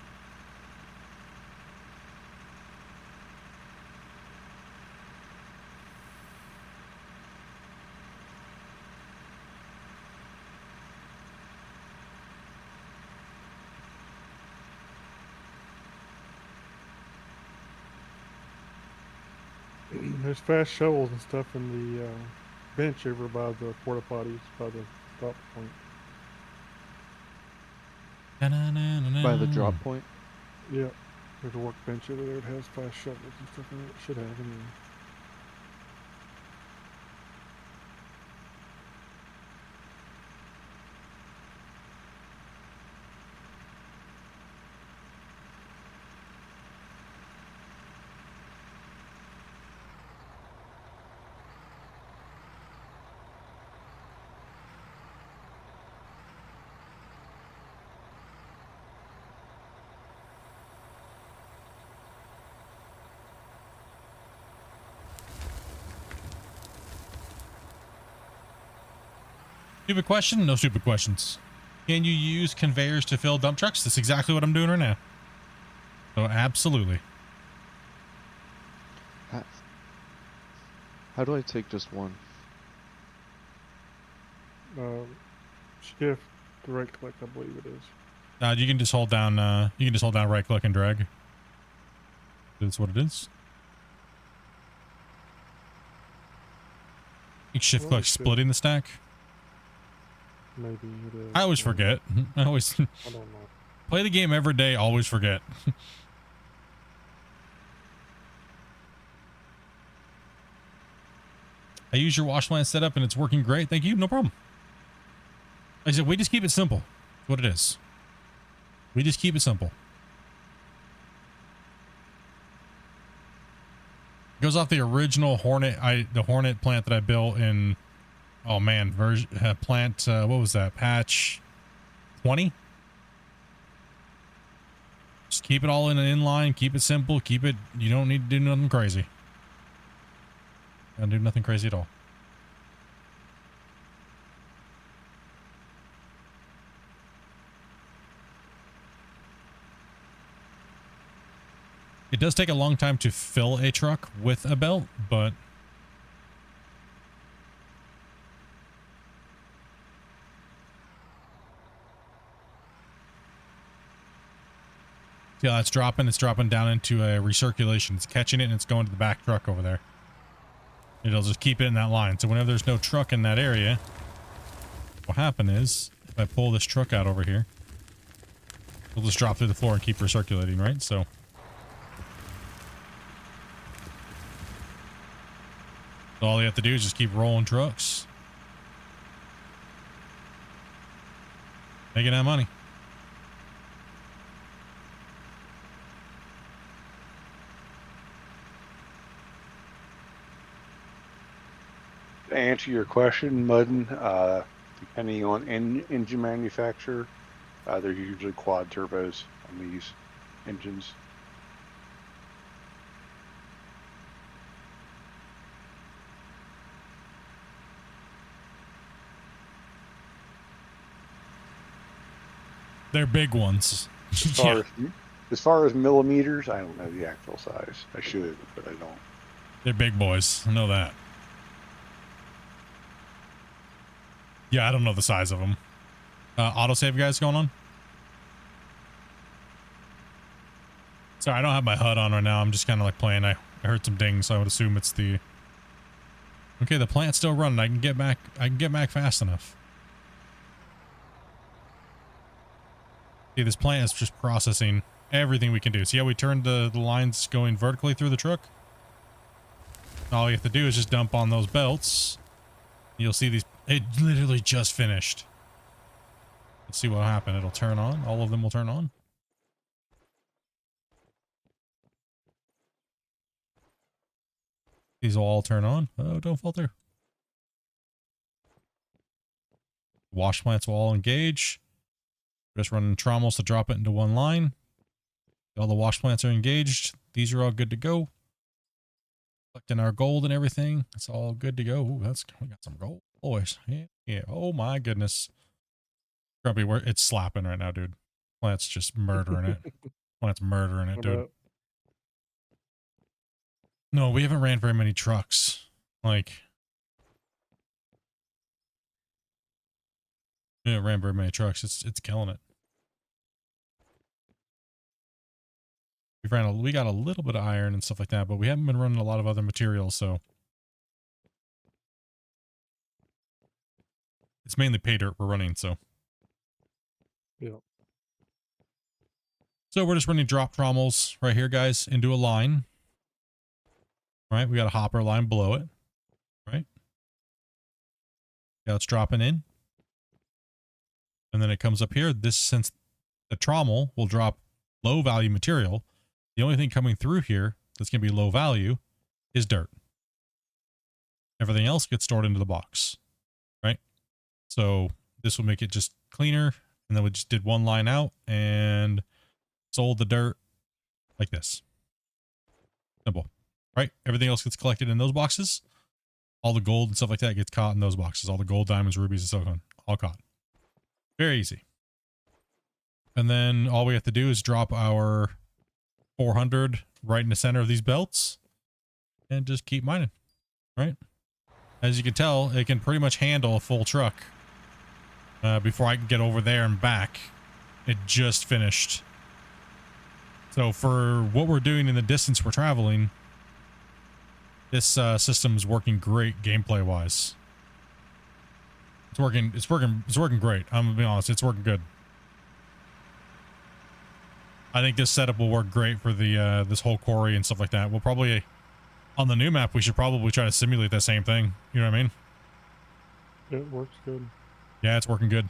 There's fast shovels and stuff in the bench over by the porta potties, by the drop point. By the drop point? Yeah. There's a workbench over there. It has 5 shovels and stuff in it. It should have anyway. Stupid question? No stupid questions. Can you use conveyors to fill dump trucks? That's exactly what I'm doing right now. So absolutely. How do I take just one? Shift, right click, I believe it is. You can just hold down. You can just hold down right click and drag. That's what it is. You can shift Well, click it's good. splitting the stack. Maybe it is. I always forget. I always I don't know. play the game every day. Always forget. I use your wash plant setup and it's working great. Thank you. No problem. Like I said, we just keep it simple. That's what it is. We just keep it simple. It goes off the original Hornet. The Hornet plant that I built in. Oh man, plant. What was that? Patch 20. Just keep it all in an inline. Keep it simple. Keep it. You don't need to do nothing crazy. Don't do nothing crazy at all. It does take a long time to fill a truck with a belt, but yeah, it's dropping down into a recirculation. It's catching it and it's going to the back truck over there. It'll just keep it in that line. So whenever there's no truck in that area, what'll happen is if I pull this truck out over here, it'll just drop through the floor and keep recirculating, right? So all you have to do is just keep rolling trucks. Making that money. To answer your question, Mudden, depending on engine manufacturer, they're usually quad turbos on these engines. They're big ones. As far as millimeters, I don't know the actual size. I should, but I don't. They're big boys. I know that. Yeah, I don't know the size of them. Autosave guys going on? Sorry, I don't have my HUD on right now. I'm just kind of like playing. I heard some dings, so I would assume it's the... Okay, the plant's still running. I can get back fast enough. See, this plant is just processing everything we can do. See how we turned the lines going vertically through the truck? All you have to do is just dump on those belts. You'll see these. It literally just finished. Let's see what happened. It'll turn on. All of them will turn on. These will all turn on. Oh, don't fall through. Wash plants will all engage. Just running trommels to drop it into one line. All the wash plants are engaged. These are all good to go. Collecting our gold and everything. It's all good to go. Ooh, we got some gold, boys. Yeah. Oh my goodness. Grumpy, it's slapping right now, dude. Plant's just murdering it. Plant's murdering it, dude. No, we haven't ran very many trucks. Like, we haven't ran very many trucks. It's killing it. We got a little bit of iron and stuff like that, but we haven't been running a lot of other materials, so it's mainly pay dirt we're running, so. Yeah. So we're just running drop trommels right here, guys, into a line. Right, we got a hopper line below it. Right. Yeah, it's dropping in. And then it comes up here. This, since the trommel will drop low value material, the only thing coming through here that's going to be low value is dirt. Everything else gets stored into the box. Right. So this will make it just cleaner. And then we just did one line out and sold the dirt like this. Simple. Right? Everything else gets collected in those boxes. All the gold and stuff like that gets caught in those boxes. All the gold, diamonds, rubies, and silicone. All caught. Very easy. And then all we have to do is drop our 400 right in the center of these belts and just keep mining. Right? As you can tell, it can pretty much handle a full truck. Before I can get over there and back, it just finished. So for what we're doing in the distance we're traveling, this system is working great gameplay wise. It's working great. I'm gonna be honest, it's working good. I think this setup will work great for the this whole quarry and stuff like that. We'll probably, on the new map, we should probably try to simulate that same thing. You know what I mean? It works good. Yeah, it's working good.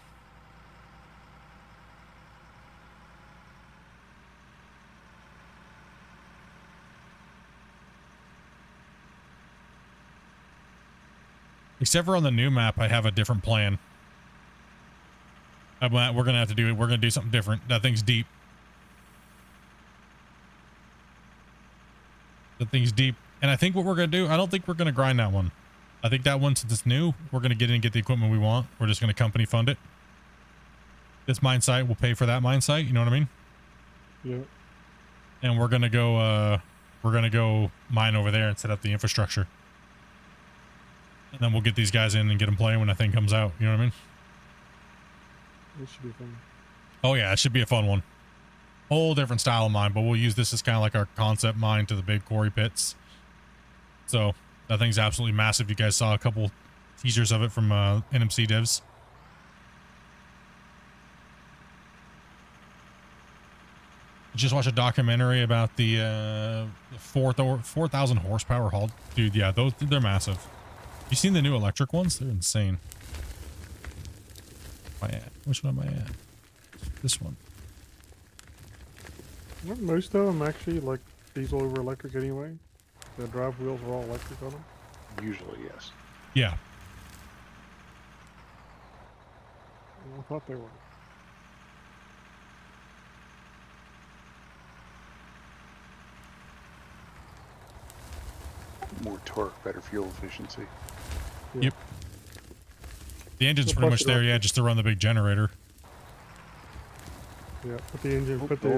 Except for on the new map, I have a different plan. We're gonna have to do it. We're gonna do something different. That thing's deep. That thing's deep. And I think what we're gonna do, I don't think we're gonna grind that one. I think that one, since it's new, we're gonna get in and get the equipment we want. We're just gonna company fund it. This mine site will pay for that mine site. You know what I mean? Yeah. And we're gonna go mine over there and set up the infrastructure. And then we'll get these guys in and get them playing when that thing comes out. You know what I mean? It should be fun. Oh yeah, it should be a fun one. Whole different style of mine, but we'll use this as kind of like our concept mine to the big quarry pits. So that thing's absolutely massive. You guys saw a couple teasers of it from NMC devs. Just watched a documentary about the 4,000 horsepower haul. Dude, yeah, they're massive. You seen the new electric ones? They're insane. Am I at? Which one am I at? This one. Aren't most of them actually like diesel over electric anyway? The drive wheels are all electric on them? Usually, yes. Yeah. I thought they were. More torque, better fuel efficiency. Yeah. Yep. The engine's Well, pretty plus much there, yeah, just to run the big generator. Yeah, put the engine, put the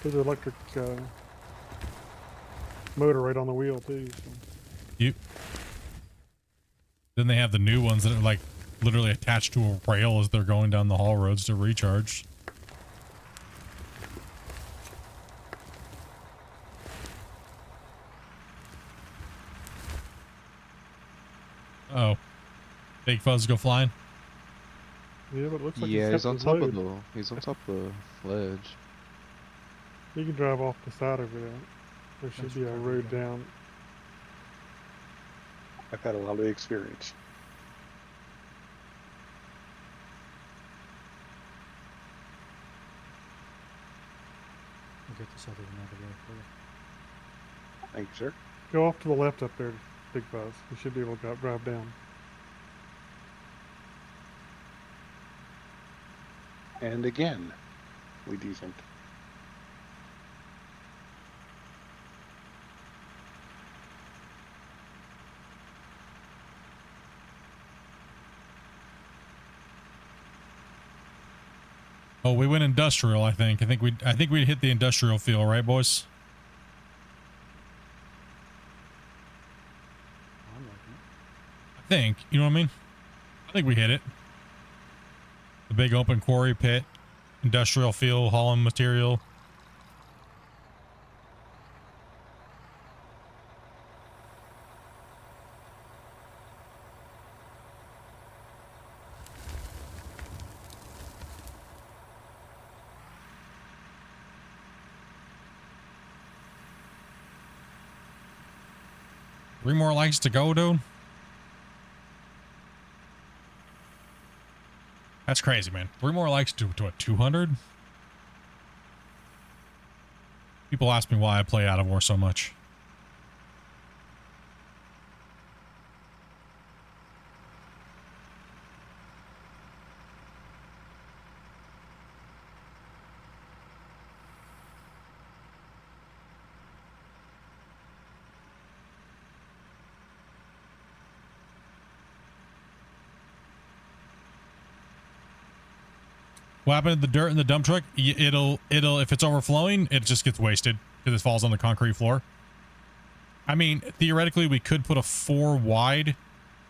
electric motor right on the wheel too. So. Yep. Then they have the new ones that are like literally attached to a rail as they're going down the haul roads to recharge. Oh. Big Fuzz go flying? Yeah, but it looks like Yeah, he's kept on his top load. he's on top of the ledge. You can drive off the side over there. There should That's be a probably road good. down. I've had a lot of experience. I'll get this other one out of the way for you. Thank you, sir. Go off to the left up there, Big Buzz. You should be able to drive down. And again, we desynced. Oh, we went industrial, I think. I think we hit the industrial feel, right, boys? I'm liking it. I think. You know what I mean? I think we hit it. The big open quarry pit, industrial feel, hauling material. 3 more likes to go, dude. That's crazy, man. 3 more likes to what, 200? People ask me why I play Out of War so much. What happened to the dirt in the dump truck? It'll if it's overflowing, it just gets wasted because it falls on the concrete floor. I mean, theoretically, we could put a 4 wide,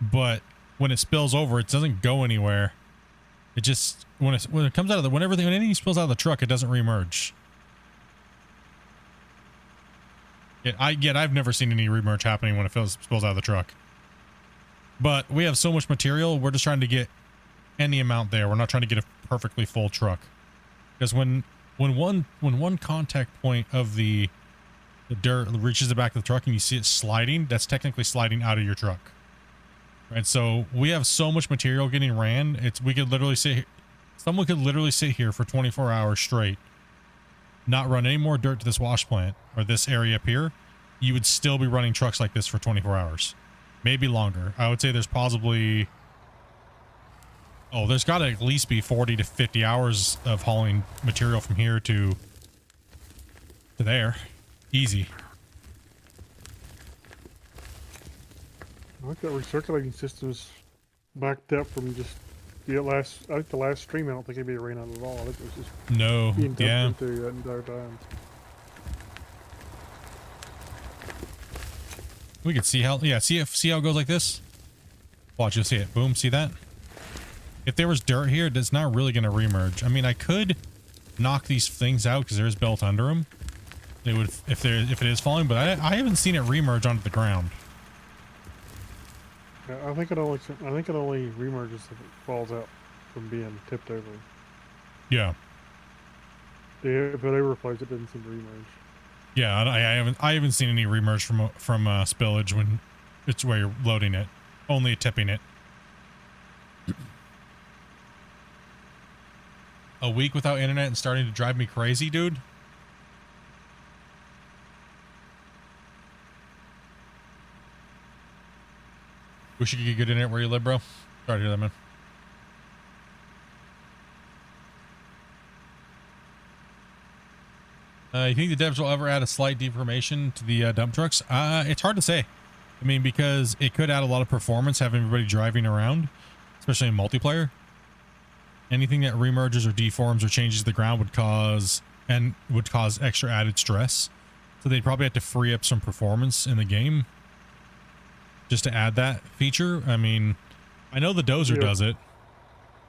but when it spills over, it doesn't go anywhere. It just when it comes out of the when anything spills out of the truck, it doesn't reemerge. I've never seen any reemerge happening when it spills out of the truck. But we have so much material, we're just trying to get any amount there. We're not trying to get a perfectly full truck, because when one contact point of the dirt reaches the back of the truck and you see it sliding, that's technically sliding out of your truck, right? So we have so much material getting ran. Someone could literally sit here for 24 hours straight, not run any more dirt to this wash plant or this area up here. You would still be running trucks like this for 24 hours, maybe longer. I would say there's possibly, there's got to at least be 40 to 50 hours of hauling material from here to there. Easy. I think that recirculating system's backed up from just I think the last stream, I don't think anybody ran out at all. I think it was just No, being dumped yeah. into that entire time. We can see how, see how it goes like this. Watch, you'll see it. Boom, see that? If there was dirt here, it's not really going to reemerge. I mean, I could knock these things out because there's belt under them. It would, if it is falling, but I haven't seen it reemerge onto the ground. Yeah, I think it only reemerges if it falls out from being tipped over. Yeah. If it overflows, it doesn't seem to reemerge. Yeah, I haven't seen any reemerge from spillage when it's where you're loading it, only tipping it. A week without internet and starting to drive me crazy, dude. Wish you could get good internet where you live, bro. Sorry to hear that, man. You think the devs will ever add a slight deformation to the dump trucks? It's hard to say. I mean, because it could add a lot of performance having everybody driving around, especially in multiplayer. Anything that remerges or deforms or changes the ground would cause extra added stress. So they'd probably have to free up some performance in the game just to add that feature. I mean, I know the dozer does it.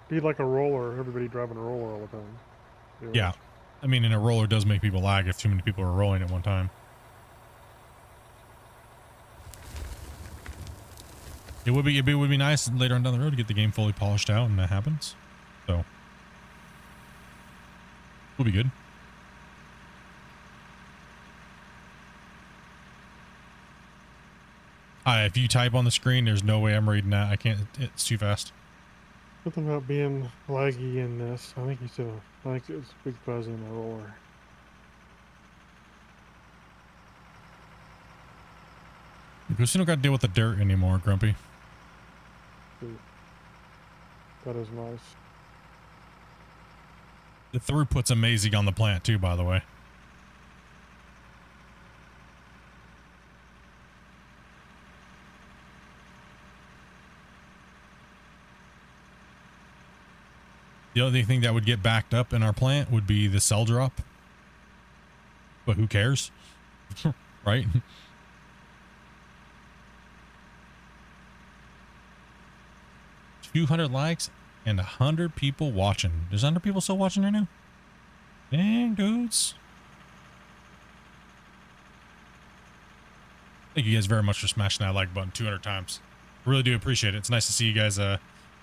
Be like a roller, everybody driving a roller all the time. Yeah. I mean, and a roller does make people lag if too many people are rolling at one time. It would be nice later on down the road to get the game fully polished out, and that happens. So, will be good. If you type on the screen, there's no way I'm reading that. I can't. It's too fast. Something about being laggy in this. I think it's big fuzzy in the roller. We still don't got to deal with the dirt anymore, Grumpy. That is nice. The throughput's amazing on the plant too, by the way. The only thing that would get backed up in our plant would be the cell drop. But who cares? Right? $200 likes and 100 people watching. There's 100 people still watching right now? Dang, dudes. Thank you guys very much for smashing that like button 200 times. I really do appreciate it. It's nice to see you guys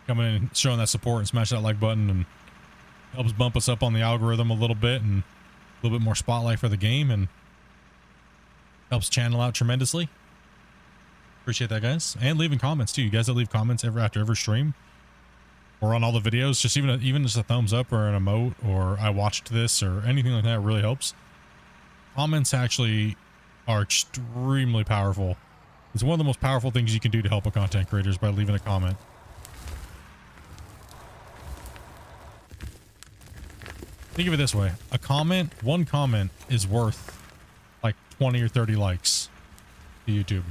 coming in and showing that support and smashing that like button, and helps bump us up on the algorithm a little bit and a little bit more spotlight for the game, and helps channel out tremendously. Appreciate that, guys. And leaving comments too. You guys that leave comments after every stream or on all the videos, just even just a thumbs up or an emote or I watched this or anything like that really helps. Comments actually are extremely powerful. It's one of the most powerful things you can do to help a content creator is by leaving a comment. Think of it this way. One comment is worth like 20 or 30 likes to YouTube.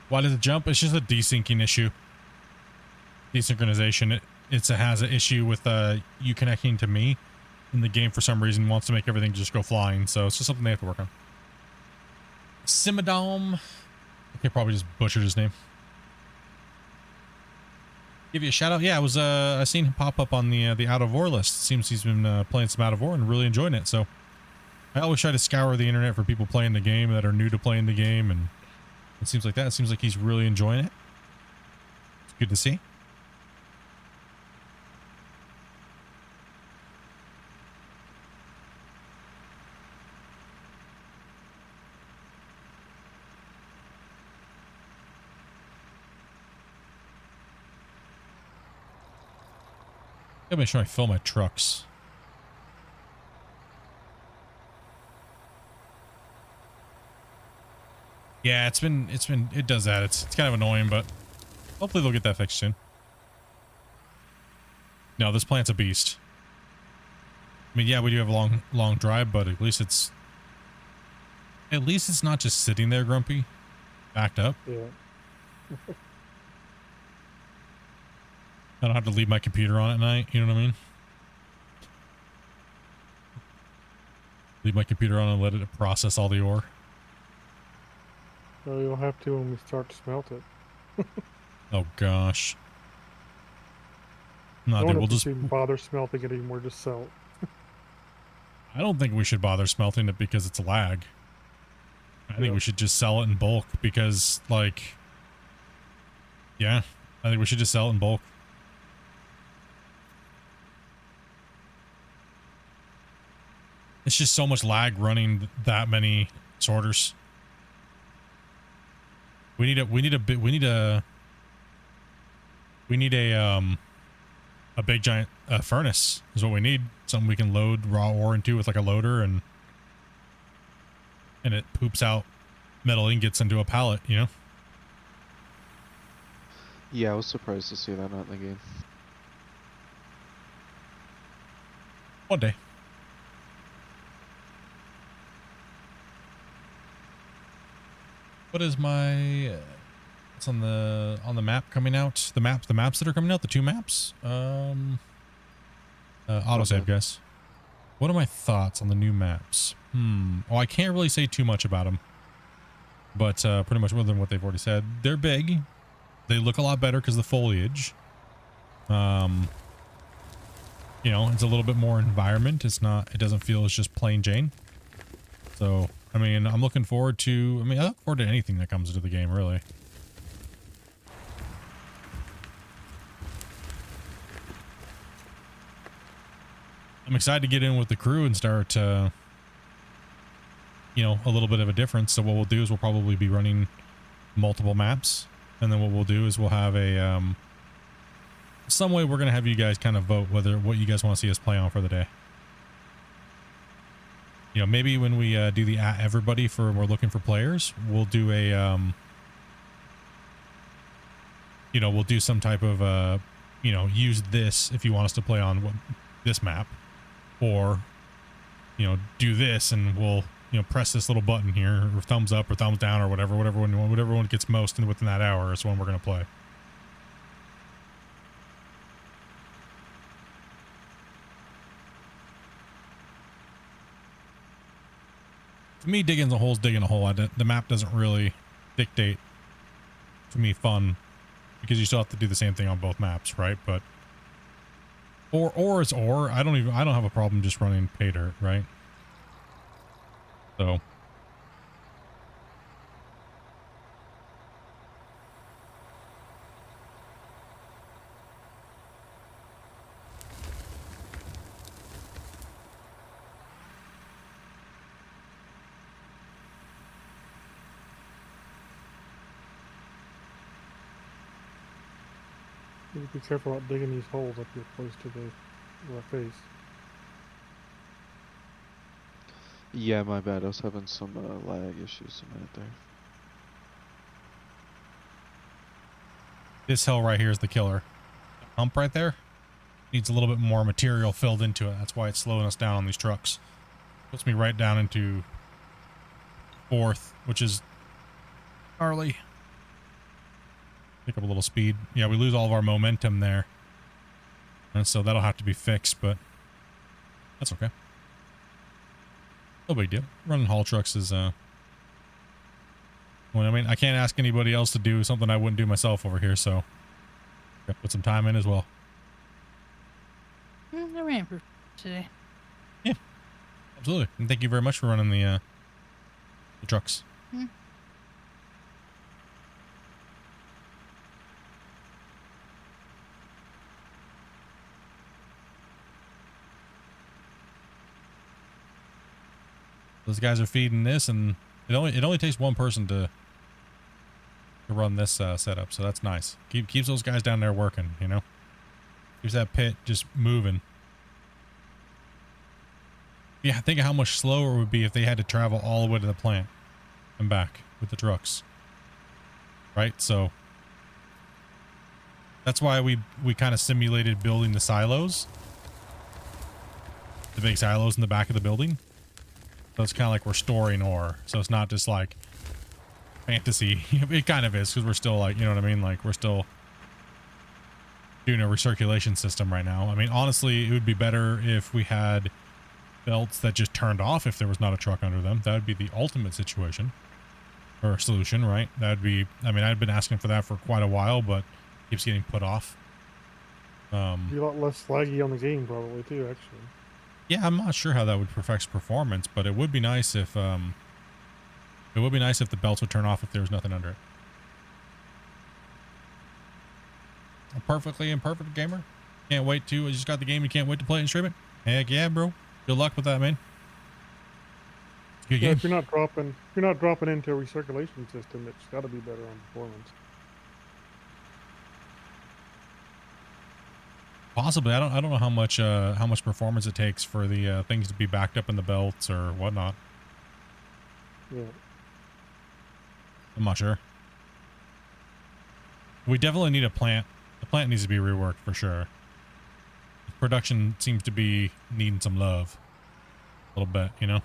Why does it jump? It's just a desyncing issue. Desynchronization. It has an issue with you connecting to me, and the game for some reason wants to make everything just go flying. So it's just something they have to work on. Simadom. Okay, probably just butchered his name. Give you a shout out. Yeah, I seen him pop up on the Out of War list. Seems he's been playing some Out of War and really enjoying it. So I always try to scour the internet for people playing the game that are new to playing the game, and it seems like that. It seems like he's really enjoying it. It's good to see. Gotta make sure I fill my trucks. Yeah, it does that. It's kind of annoying, but hopefully they'll get that fixed soon. No, this plant's a beast. I mean, yeah, we do have a long drive, but at least it's not just sitting there grumpy, backed up. Yeah. I don't have to leave my computer on at night. You know what I mean? Leave my computer on and let it process all the ore. Well, you'll have to when we start to smelt it. Oh gosh. No, I dude, don't we'll just even bother smelting it anymore. Just sell it. I don't think we should bother smelting it because it's a lag. I think we should just sell it in bulk because, like, yeah, I think we should just sell it in bulk. It's just so much lag running that many sorters. We need a big giant furnace is what we need. Something we can load raw ore into with like a loader and it poops out metal ingots into a pallet, you know? Yeah, I was surprised to see that not in the game. One day. What is my it's on the map coming out? The maps that are coming out, the 2 maps? Autosave, guys. What are my thoughts on the new maps? Oh, I can't really say too much about them. But pretty much more than what they've already said. They're big. They look a lot better because of the foliage. You know, it's a little bit more environment. It doesn't feel as just plain Jane. So, I mean, I'm looking forward to, I look forward to anything that comes into the game, really. I'm excited to get in with the crew and start, you know, a little bit of a difference. So what we'll do is we'll probably be running multiple maps. And then what we'll do is we'll have a, some way we're going to have you guys kind of vote what you guys want to see us play on for the day. You know, maybe when we do the everybody we're looking for players, we'll do a, you know, we'll do some type of, you know, use this if you want us to play on this map, or, you know, do this and we'll, you know, press this little button here, or thumbs up or thumbs down or whatever one gets most within that hour is when we're going to play. To me, digging a hole is digging a hole. The map doesn't really dictate to me fun because you still have to do the same thing on both maps, right? But or is or. I don't have a problem just running pay dirt, right? So You need to be careful about digging these holes up here close to the face. Yeah, my bad. I was having some lag issues a minute there. This hill right here is the killer. The hump right there needs a little bit more material filled into it. That's why it's slowing us down on these trucks. Puts me right down into 4th, which is gnarly. Pick up a little speed. Yeah, we lose all of our momentum there. And so that'll have to be fixed, but that's okay. No big deal. Running haul trucks is, well, I mean, I can't ask anybody else to do something I wouldn't do myself over here, so gotta put some time in as well. I ran for today. Yeah, absolutely. And thank you very much for running the trucks. Those guys are feeding this, and it only takes one person to run this setup, so that's nice. Keeps those guys down there working, you know. Keeps that pit just moving. Yeah, think of how much slower it would be if they had to travel all the way to the plant and back with the trucks. Right? So that's why we kind of simulated building the silos. The big silos in the back of the building. So it's kind of like we're storing ore. So it's not just like fantasy. It kind of is, because we're still like, you know what I mean? Like we're still doing a recirculation system right now. I mean, honestly, it would be better if we had belts that just turned off if there was not a truck under them. That would be the ultimate situation or solution, right? That would be, I mean, I've been asking for that for quite a while, but keeps getting put off. Be a lot less laggy on the game probably too, actually. Yeah, I'm not sure how that would affect performance, but it would be nice if the belts would turn off if there was nothing under it. A perfectly imperfect gamer. Can't wait to. You just got the game. You can't wait to play it and stream it. Heck yeah, bro. Good luck with that, man. Good game. If you're not dropping into a recirculation system, it's got to be better on performance. Possibly. I don't know how much performance it takes for the things to be backed up in the belts or whatnot. Yeah. I'm not sure. We definitely need a plant. The plant needs to be reworked for sure. Production seems to be needing some love. A little bit, you know?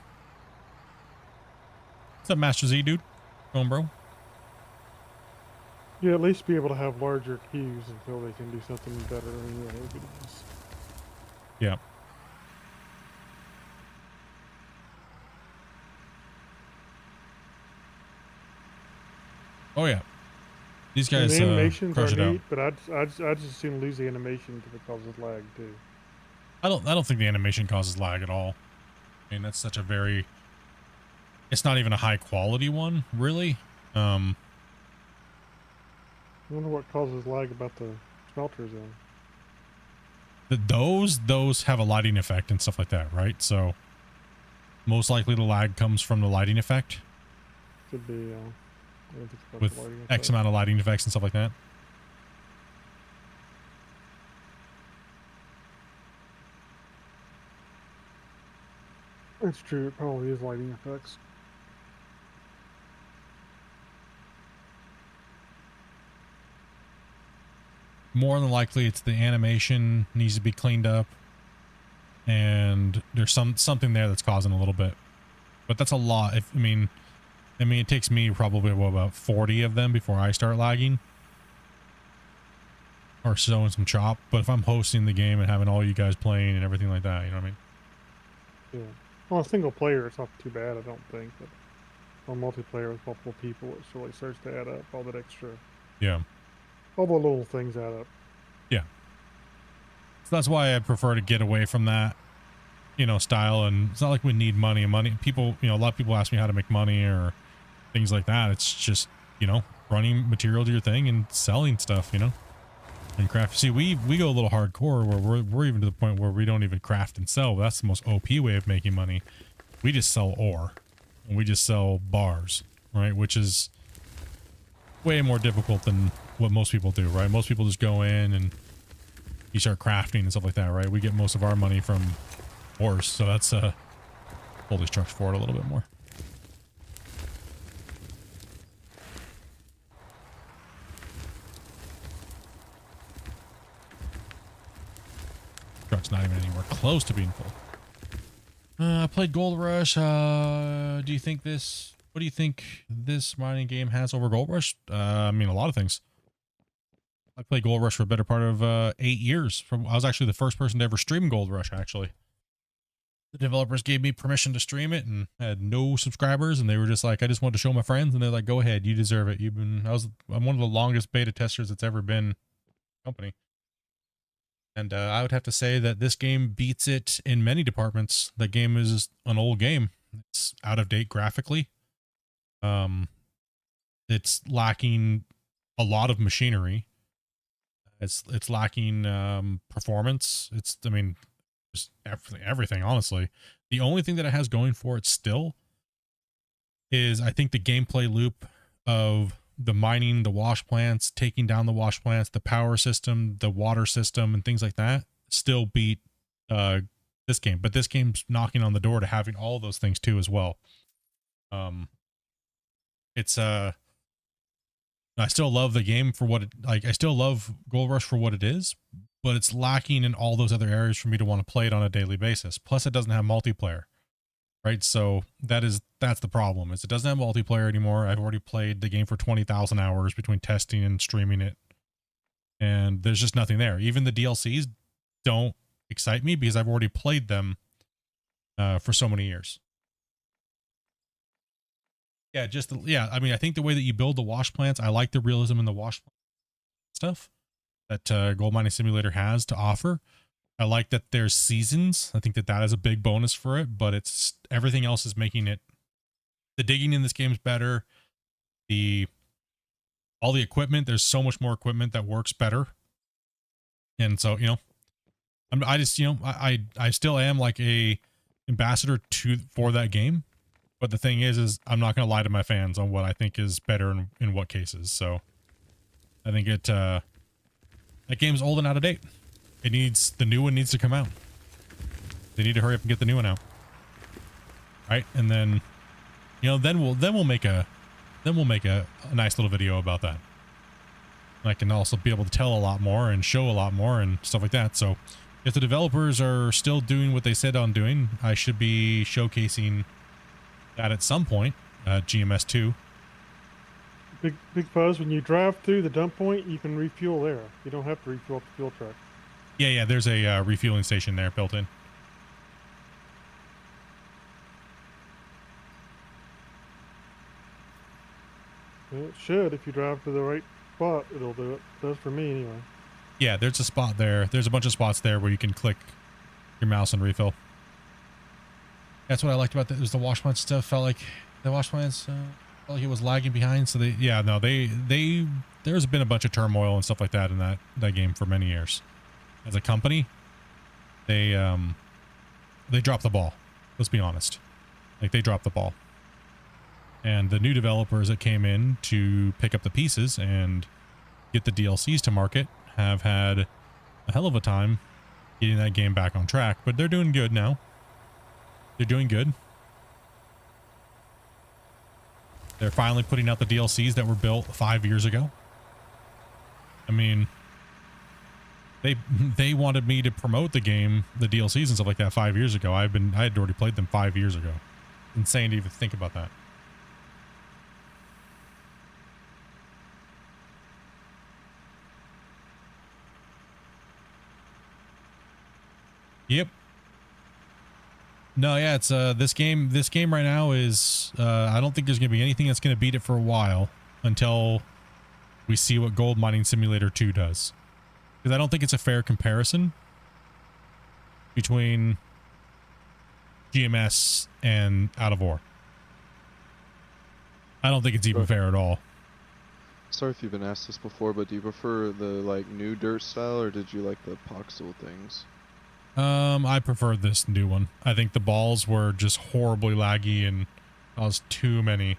What's up, Master Z, dude? Going, bro? Yeah, at least be able to have larger queues until they can do something better. I mean, yeah, it would be nice. Yeah. Oh yeah. These guys the animations crush are it out. neat, but I'd just as soon lose the animation because it causes lag too. I don't think the animation causes lag at all. I mean, that's such a very, it's not even a high quality one, really. I wonder what causes lag about the smelter zone. Those have a lighting effect and stuff like that, right? So most likely the lag comes from the lighting effect. Could be, I don't think it's about With the lighting X effect. amount of lighting effects and stuff like that. That's true. It probably is lighting effects. More than likely it's the animation needs to be cleaned up, and there's something there that's causing a little bit, but that's a lot. I mean it takes me probably about 40 of them before I start lagging or showing some chop. But if I'm hosting the game and having all you guys playing and everything like that, you know what I mean? Yeah. Well, a single player, it's not too bad, I don't think. But on multiplayer with multiple people, it really starts to add up. All that extra. Yeah. All the little things add up. Yeah. So that's why I prefer to get away from that, you know, style. And it's not like we need money. People, you know, a lot of people ask me how to make money or things like that. It's just, you know, running material to your thing and selling stuff, you know, and craft. See, we go a little hardcore where we're even to the point where we don't even craft and sell. That's the most OP way of making money. We just sell ore and we just sell bars, right? Which is way more difficult than what most people do, right? Most people just go in and you start crafting and stuff like that, right? We get most of our money from ores, so that's pull these trucks forward a little bit more. Truck's not even anywhere close to being full. I played Gold Rush. What do you think this mining game has over Gold Rush? I mean, a lot of things. I played Gold Rush for a better part of 8 years. I was actually the first person to ever stream Gold Rush, actually. The developers gave me permission to stream it and had no subscribers, and they were just like, I just wanted to show my friends, and they're like, go ahead, you deserve it. I'm one of the longest beta testers that's ever been in the company. And I would have to say that this game beats it in many departments. The game is an old game. It's out of date graphically. It's lacking a lot of machinery. It's lacking performance. I mean, just everything, honestly. The only thing that it has going for it still is, I think, the gameplay loop of the mining, the wash plants, taking down the wash plants, the power system, the water system, and things like that still beat this game. But this game's knocking on the door to having all of those things too as well. I still love the game for what I still love Gold Rush for what it is, but it's lacking in all those other areas for me to want to play it on a daily basis. Plus, it doesn't have multiplayer. Right, so that's the problem. Is it doesn't have multiplayer anymore. I've already played the game for 20,000 hours between testing and streaming it, and there's just nothing there. Even the DLCs don't excite me because I've already played them for so many years. Yeah, I mean, I think the way that you build the wash plants, I like the realism in the wash plant stuff that Gold Mining Simulator has to offer. I like that there's seasons. I think that is a big bonus for it, but it's everything else is making it. The digging in this game is better. All the equipment, there's so much more equipment that works better. And so, I still am like a ambassador for that game. But the thing is I'm not going to lie to my fans on what I think is better in what cases. So I think that game's old and out of date. The new one needs to come out. They need to hurry up and get the new one out. Right? And then, then we'll make a nice little video about that. And I can also be able to tell a lot more and show a lot more and stuff like that. So if the developers are still doing what they said on doing, I should be showcasing that at some point, GMS 2. Big Fuzz, when you drive through the dump point, you can refuel there. You don't have to refuel at the fuel truck. Yeah, there's a refueling station there built in. Well, it should. If you drive to the right spot, it'll do it. It does for me anyway. Yeah, there's a spot there. There's a bunch of spots there where you can click your mouse and refill. That's what I liked about the wash plant stuff. Felt like the wash plants felt like it was lagging behind. So there's been a bunch of turmoil and stuff like that in that game for many years. As a company, they dropped the ball. Let's be honest. Like, they dropped the ball. And the new developers that came in to pick up the pieces and get the DLCs to market have had a hell of a time getting that game back on track, but they're doing good now. They're doing good. They're finally putting out the DLCs that were built 5 years ago. I mean, they wanted me to promote the game, the DLCs and stuff like that 5 years ago. I had already played them 5 years ago. Insane to even think about that. Yep. No, yeah, it's this game right now is I don't think there's going to be anything that's going to beat it for a while until we see what Gold Mining Simulator 2 does. Because I don't think it's a fair comparison between GMS and Out of Ore. I don't think it's even fair at all. Sorry if you've been asked this before, but do you prefer the new dirt style, or did you like the voxel things? I prefer this new one. I think the balls were just horribly laggy and caused too many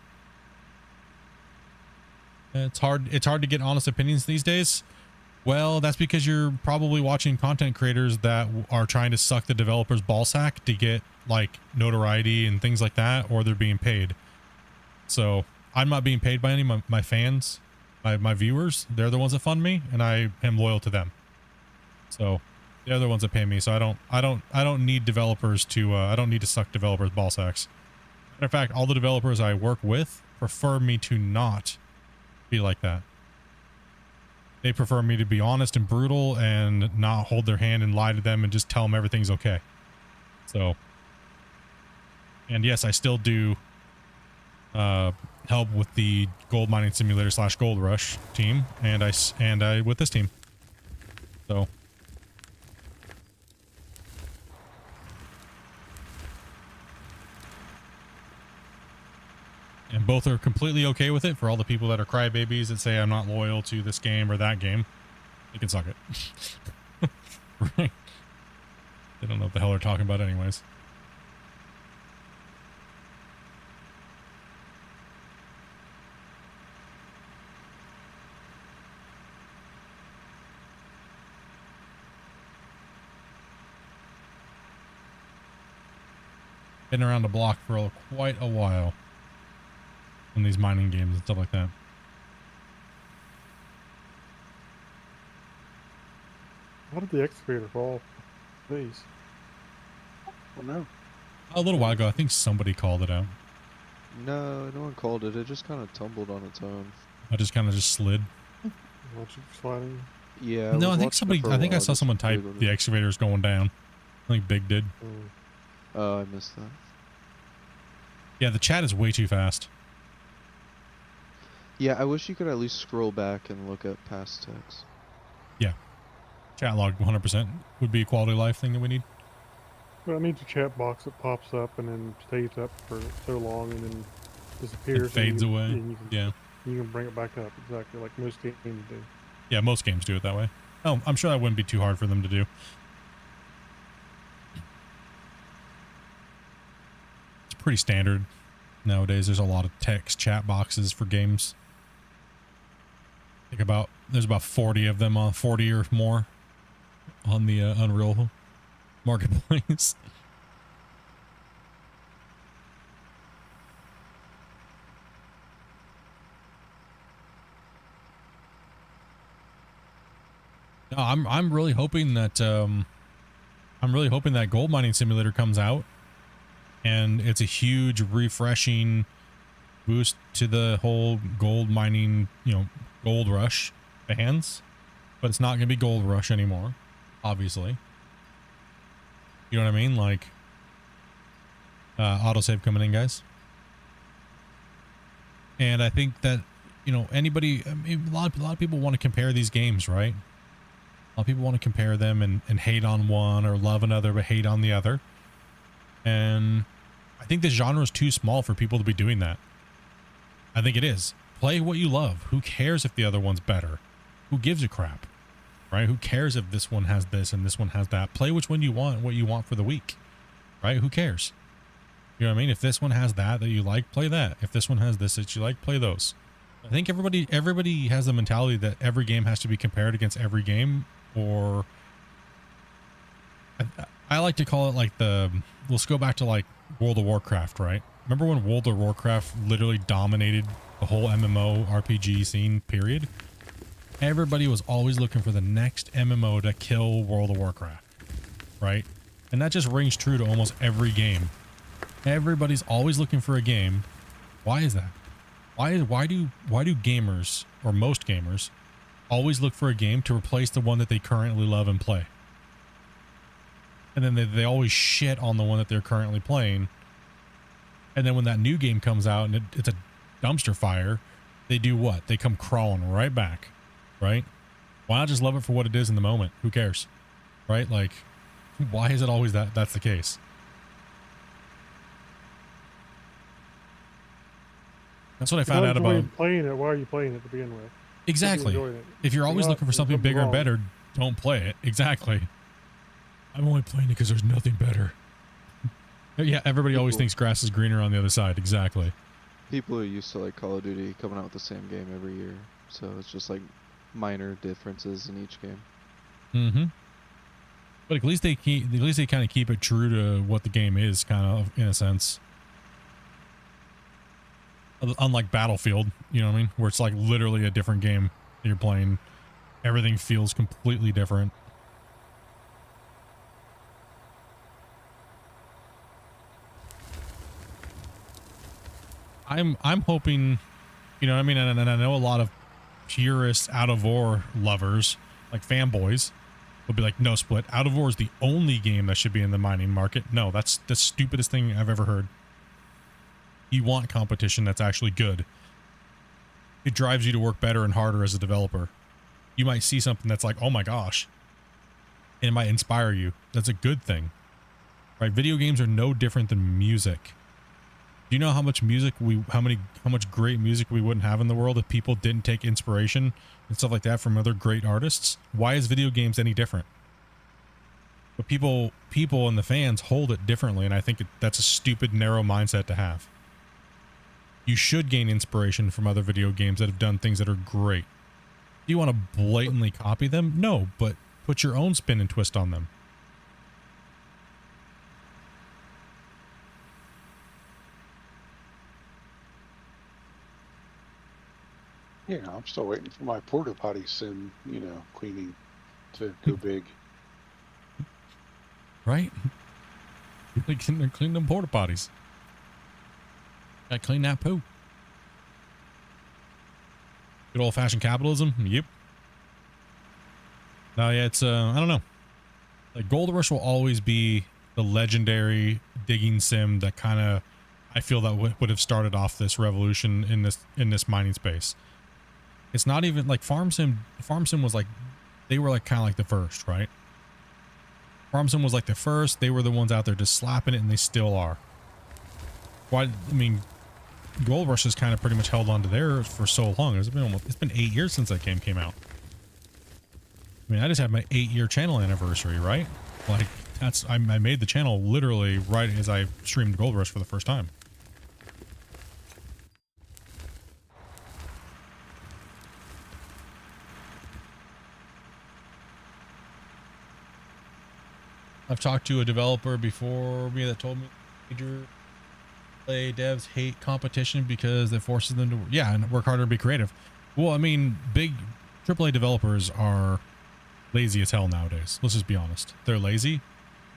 It's hard to get honest opinions these days. Well, that's because you're probably watching content creators that are trying to suck the developer's ballsack to get like notoriety and things like that, or they're being paid. So I'm not being paid by any of my fans, my viewers. They're the ones that fund me, and I am loyal to them. So they're the ones that pay me. So I don't need developers to I don't need to suck developers ballsacks. Matter of fact, all the developers I work with prefer me to not be like that. They prefer me to be honest and brutal and not hold their hand and lie to them and just tell them everything's okay. So, and yes, I still do help with the gold mining simulator / gold rush team, and I with this team. So, and both are completely okay with it. For all the people that are crybabies that say I'm not loyal to this game or that game, they can suck it. Right? They don't know what the hell they're talking about anyways. Been around the block for quite a while in these mining games and stuff like that. How did the excavator fall? Please. Well, no. A little while ago, I think somebody called it out. No, no one called it. It just kind of tumbled on its own. I just kind of just slid. Watch it sliding. Yeah. No, I think was watching it somebody, for a I think I while, saw just someone type wiggling the it. excavator's going down. I think Big did. Oh, I missed that. Yeah, the chat is way too fast. Yeah, I wish you could at least scroll back and look at past text. Chat log 100% would be a quality of life thing that we need. Well, it needs a chat box that pops up and then stays up for so long and then disappears. It fades and away. and Yeah. you can bring it back up exactly like most games do. Yeah, most games do it that way. Oh, I'm sure that wouldn't be too hard for them to do. It's pretty standard nowadays. There's a lot of text chat boxes for games. There's about 40 of them, 40 or more on the Unreal Marketplace. No, I'm really hoping that Gold Mining Simulator comes out and it's a huge refreshing boost to the whole gold mining, gold rush fans, but it's not going to be Gold Rush anymore, obviously. You know what I mean? Like, autosave coming in, guys. And I think that, anybody, a lot of people want to compare these games, right? A lot of people want to compare them and hate on one or love another but hate on the other. And I think the genre is too small for people to be doing that. I think it is. Play what you love. Who cares if the other one's better? Who gives a crap? Right? Who cares if this one has this and this one has that? Play which one you want, what you want for the week. Right? Who cares? You know what I mean? If this one has that you like, play that. If this one has this that you like, play those. I think everybody has the mentality that every game has to be compared against every game, or I like to call it like let's go back to like World of Warcraft, right? Remember when World of Warcraft literally dominated the whole MMO RPG scene, period? Everybody was always looking for the next MMO to kill World of Warcraft, right? And that just rings true to almost every game. Everybody's always looking for a game. Why is that? Why do gamers, or most gamers, always look for a game to replace the one that they currently love and play? And then they always shit on the one that they're currently playing. And then when that new game comes out and it's a dumpster fire, they do what? They come crawling right back, right? Why not just love it for what it is in the moment? Who cares? Right? Like, why is it always that's the case? That's what I found out about Playing it. Why are you playing it to begin with? Exactly. It. If you're always looking for something bigger and better, don't play it. Exactly. I'm only playing it because there's nothing better. Yeah, everybody always thinks grass is greener on the other side. Exactly. People are used to like Call of Duty coming out with the same game every year, so it's just like minor differences in each game. Mm-hmm. But at least they kind of keep it true to what the game is, kind of, in a sense. Unlike Battlefield, you know what I mean? Where it's like literally a different game that you're playing. Everything feels completely different. I'm hoping, you know what I mean? And I know a lot of purists out of war lovers, like fanboys, will be like, no, Split, Out of War is the only game that should be in the mining market. No, that's the stupidest thing I've ever heard. You want competition that's actually good. It drives you to work better and harder as a developer. You might see something that's like, oh my gosh, and it might inspire you. That's a good thing, right? Video games are no different than music. Do you know how much music how much great music we wouldn't have in the world if people didn't take inspiration and stuff like that from other great artists? Why is video games any different? But people and the fans hold it differently, and I think that's a stupid, narrow mindset to have. You should gain inspiration from other video games that have done things that are great. Do you want to blatantly copy them? No, but put your own spin and twist on them. Yeah, I'm still waiting for my porta potty sim, cleaning to go big. Right? They clean them porta potties. Gotta clean that poo. Good old fashioned capitalism. Yep. No, yeah, it's I don't know. Like Gold Rush will always be the legendary digging sim that kind of, I feel that would have started off this revolution in this mining space. It's not even like Farm Sim was like, they were like kind of like the first, right? Farm Sim was like the first. They were the ones out there just slapping it, and they still are. Why? I mean, Gold Rush has kind of pretty much held on to theirs for so long. It's been 8 years since that game came out. I mean, I just had my 8-year channel anniversary, right? Like I made the channel literally right as I streamed Gold Rush for the first time. I've talked to a developer before me that told me major play devs hate competition because it forces them to, yeah, and work harder to be creative. Well, I mean, big AAA developers are lazy as hell nowadays. Let's just be honest. They're lazy.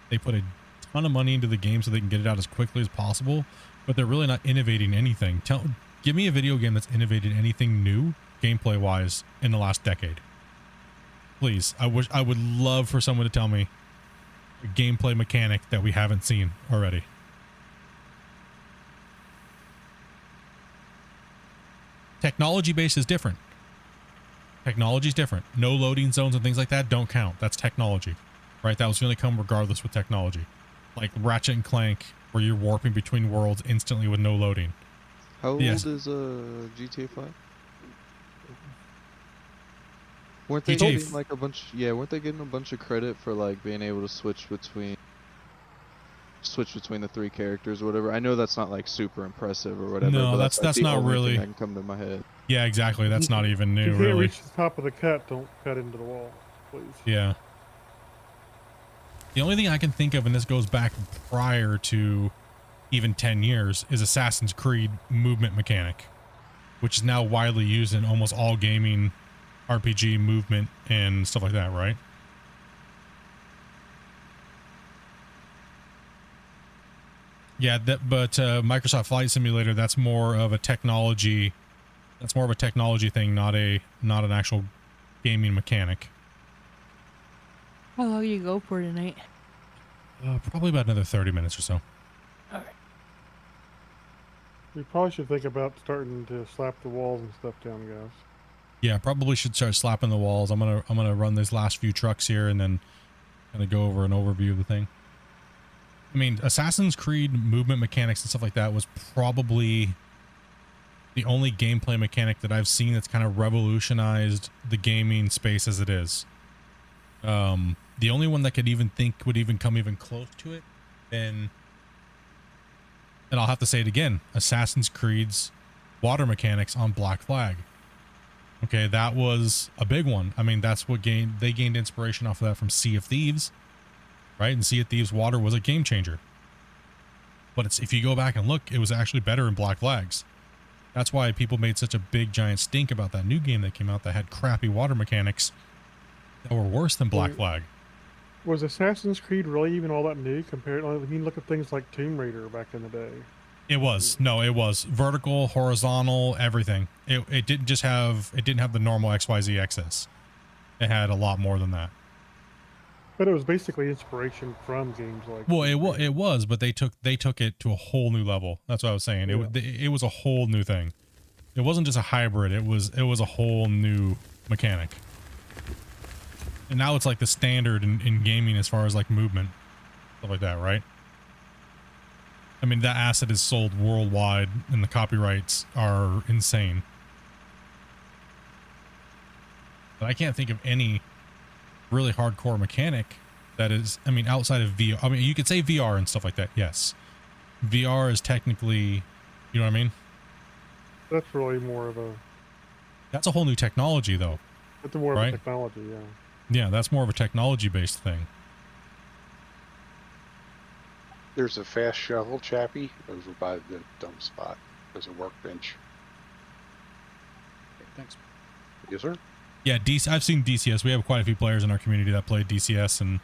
They put a ton of money into the game so they can get it out as quickly as possible, but they're really not innovating anything. Give me a video game that's innovated anything new gameplay wise in the last decade. Please. I would love for someone to tell me a gameplay mechanic that we haven't seen already. Technology base is different. Technology is different. No loading zones and things like that don't count. That's technology, right? That was going to come regardless with technology. Like Ratchet and Clank, where you're warping between worlds instantly with no loading. How old Yes. is GTA 5? Weren't they GTA getting like a bunch? Yeah, weren't they getting a bunch of credit for like being able to switch between the three characters or whatever? I know that's not like super impressive or whatever. No, but that's like, the not only really. thing that can come to my head. Yeah, exactly. That's not even If new, you can't really. reach the top of the cut, don't cut into the wall, please. Yeah. The only thing I can think of, and this goes back prior to even 10 years, is Assassin's Creed movement mechanic, which is now widely used in almost all gaming, RPG movement and stuff like that, right? Yeah, but Microsoft Flight Simulator, that's more of a technology thing, not an actual gaming mechanic. How long you go for tonight? Probably about another 30 minutes or so. We probably should think about starting to slap the walls and stuff down, guys. Yeah, probably should start slapping the walls. I'm gonna run these last few trucks here and then kind of go over an overview of the thing. I mean, Assassin's Creed movement mechanics and stuff like that was probably the only gameplay mechanic that I've seen that's kind of revolutionized the gaming space as it is. The only one that could even think would even come even close to it, and I'll have to say it again, Assassin's Creed's water mechanics on Black Flag. Okay, that was a big one. I mean, that's what they gained inspiration off of that from Sea of Thieves, right? And Sea of Thieves water was a game changer. But it's, if you go back and look, it was actually better in Black Flags. That's why people made such a big giant stink about that new game that came out that had crappy water mechanics that were worse than Black Flag. Was Assassin's Creed really even all that new compared? I mean, look at things like Tomb Raider back in the day. It was. No, it was vertical, horizontal, everything. It didn't just have, it didn't have the normal XYZ axis. It had a lot more than that. But it was basically inspiration from games like. Well, it was, but they took it to a whole new level. That's what I was saying. Yeah. It was a whole new thing. It wasn't just a hybrid. It was a whole new mechanic. And now it's like the standard in gaming as far as like movement, stuff like that, right? I mean, that asset is sold worldwide and the copyrights are insane. But I can't think of any really hardcore mechanic that is, I mean, outside of VR. I mean, you could say VR and stuff like that. Yes. VR is technically, you know what I mean? That's really more of a. That's a whole new technology though. It's more right? of a technology, yeah. Yeah, that's more of a technology based thing. There's a fast shovel, Chappie, over by the dump spot. There's a workbench. Okay, thanks. Yes, sir. Yeah, I've seen DCS. We have quite a few players in our community that play DCS and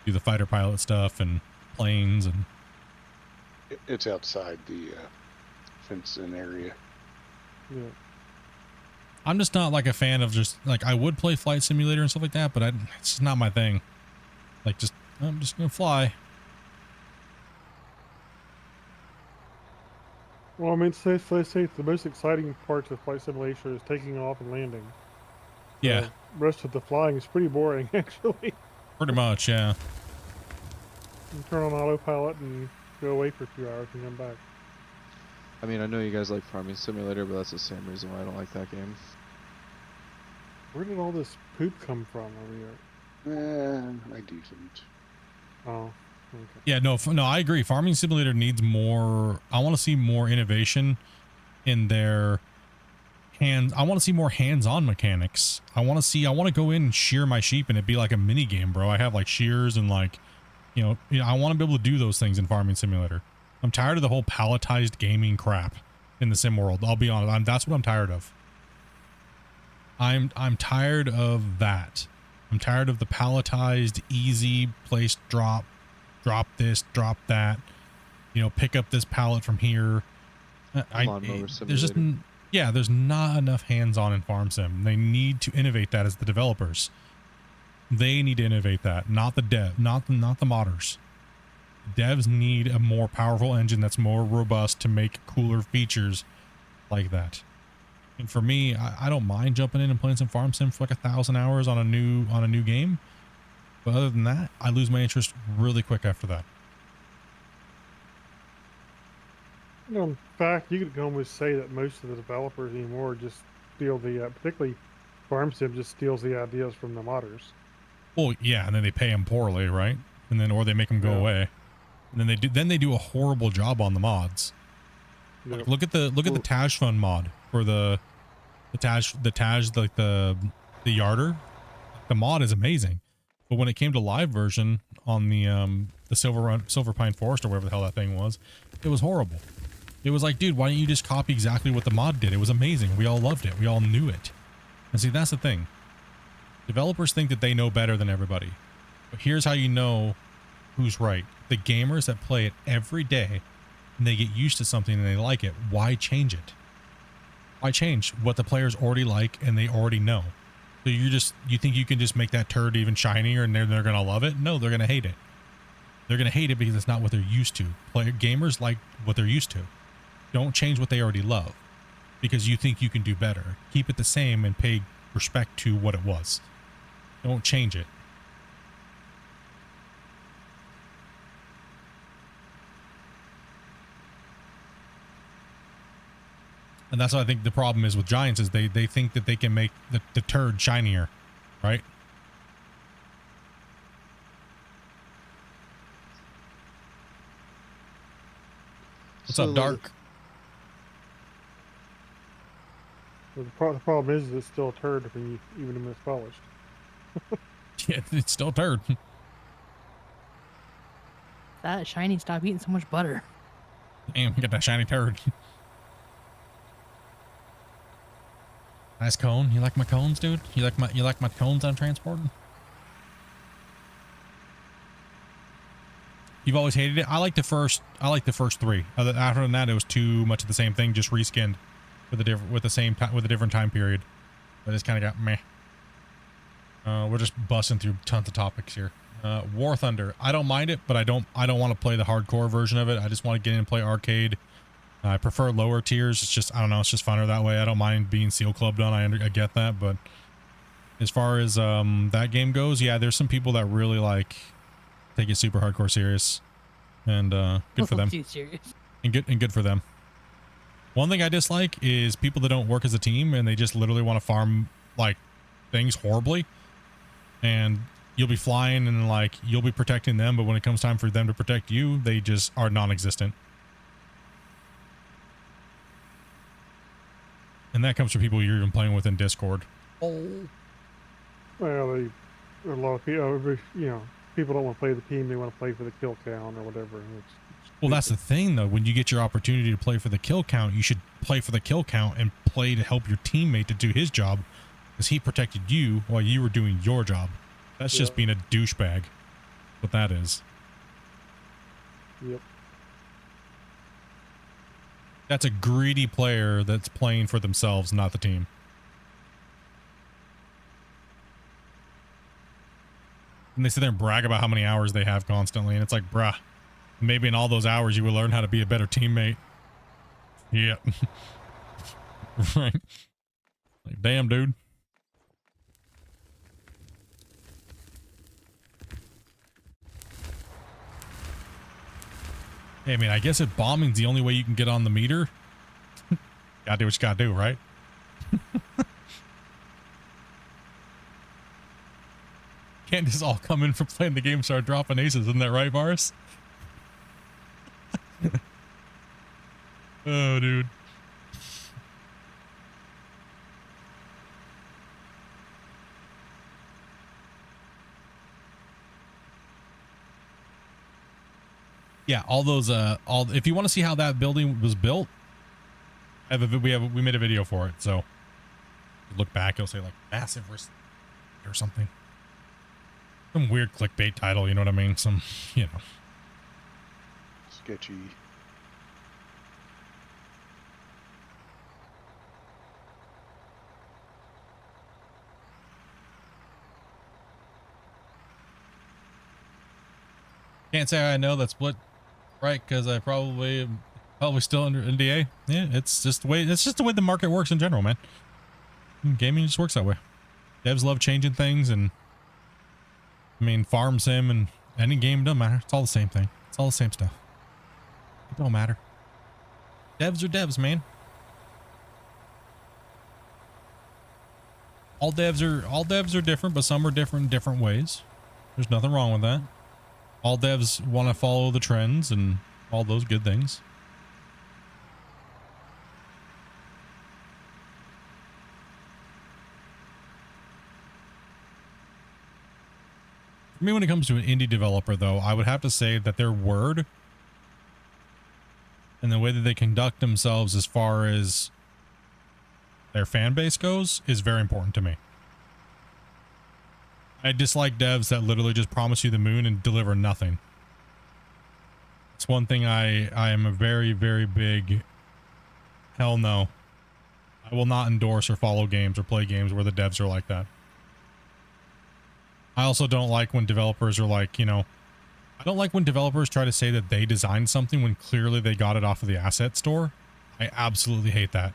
do the fighter pilot stuff and planes and. It's outside the fenced-in area. Yeah. I'm just not like a fan of just like, I would play Flight Simulator and stuff like that, but it's just not my thing. Like, I'm just gonna fly. Well, I mean, say the most exciting parts of flight simulation is taking off and landing. Yeah, The rest of the flying is pretty boring, actually. pretty much. Yeah. You turn on autopilot and go away for a few hours and come back. I mean, I know you guys like Farming Simulator, but that's the same reason why I don't like that game. Where did all this poop come from over here? I decent. Oh, okay. Yeah, no, I agree. Farming Simulator needs more. I want to see more innovation in their hands. I want to see more hands-on mechanics. I want to go in and shear my sheep and it be like a mini game, bro. I have like shears and like, you know, I want to be able to do those things in Farming Simulator. I'm tired of the whole palletized gaming crap in the sim world. I'll be honest. That's what I'm tired of. I'm tired of that. I'm tired of the palletized, easy place drop this, drop that. You know, pick up this pallet from here. There's just, yeah, there's not enough hands-on in Farm Sim. They need to innovate that as the developers. They need to innovate that, not the dev, not the modders. Devs need a more powerful engine that's more robust to make cooler features like that. And for me, I don't mind jumping in and playing some Farm Sim for like 1,000 hours on a new game. But other than that, I lose my interest really quick after that. You know, in fact, you could almost say that most of the developers anymore just steal the, particularly Farm Sim just steals the ideas from the modders. Well, yeah, and then they pay them poorly, right? And then, or they make them go away. And then they do a horrible job on the mods. Yep. Like, look at the Taj Fund mod for the Taj like the Yarder. The mod is amazing, but when it came to live version on the Silver Pine Forest or whatever the hell that thing was, it was horrible. It was like, dude, why didn't you just copy exactly what the mod did? It was amazing. We all loved it. We all knew it. And see, that's the thing. Developers think that they know better than everybody. But here's how you know who's right. The gamers that play it every day and they get used to something and they like it, why change it? Why change what the players already like and they already know? So you think you can just make that turd even shinier and they're going to love it? No, they're going to hate it. They're going to hate it because it's not what they're used to. Gamers like what they're used to. Don't change what they already love because you think you can do better. Keep it the same and pay respect to what it was. Don't change it. And that's what I think the problem is with Giants is they think that they can make the turd shinier, right? What's up, Dark? But the problem is it's still a turd when you, even when it's polished. Yeah, it's still a turd. That shiny, stop eating so much butter. Damn, get that shiny turd. Nice cone. You like my cones, dude? You like my cones I'm transporting? You've always hated it. I like the first 3. After that, it was too much of the same thing, just reskinned with a different time period. But it's kind of got meh. We're just busting through tons of topics here. War Thunder. I don't mind it, but I don't want to play the hardcore version of it. I just want to get in and play arcade. I prefer lower tiers. It's just, I don't know, it's just funner that way. I don't mind being seal clubbed on. I get that, but as far as that game goes, yeah, there's some people that really like take it super hardcore serious, and good for them. Too serious. And good for them. One thing I dislike is people that don't work as a team and they just literally want to farm like things horribly, and you'll be flying and like you'll be protecting them, but when it comes time for them to protect you, they just are non-existent. And that comes from people you're even playing with in Discord. Well, a lot of people, you know, people don't want to play the team; they want to play for the kill count or whatever. Well, that's the thing, though. When you get your opportunity to play for the kill count, you should play for the kill count and play to help your teammate to do his job, because he protected you while you were doing your job. That's just being a douchebag. What that is. Yep. That's a greedy player that's playing for themselves, not the team. And they sit there and brag about how many hours they have constantly, and it's like, bruh, maybe in all those hours you will learn how to be a better teammate. Yeah. Right. Like, damn, dude. Hey, I mean, I guess if bombing's the only way you can get on the meter, gotta do what you gotta do, right? Can't just all come in for playing the game and start dropping aces, isn't that right, Boris? Oh, dude. Yeah, all those if you want to see how that building was built, we made a video for it, so look back, it'll say like massive or something. Some weird clickbait title, you know what I mean? Some, you know. Sketchy. Can't say I know that split right, because I probably still under NDA. Yeah, it's just the way the market works in general, man. Gaming just works that way. Devs love changing things, and I mean, farm sim and any game, doesn't matter. It's all the same thing. It's all the same stuff. It don't matter. Devs are devs, man. All devs are different, but some are different in different ways. There's nothing wrong with that. All devs want to follow the trends and all those good things. For me, when it comes to an indie developer, though, I would have to say that their word and the way that they conduct themselves as far as their fan base goes is very important to me. I dislike devs that literally just promise you the moon and deliver nothing. It's one thing I am a very, very big hell no. I will not endorse or follow games or play games where the devs are like that. I also don't like when developers are like, you know, I don't like when developers try to say that they designed something when clearly they got it off of the asset store. I absolutely hate that.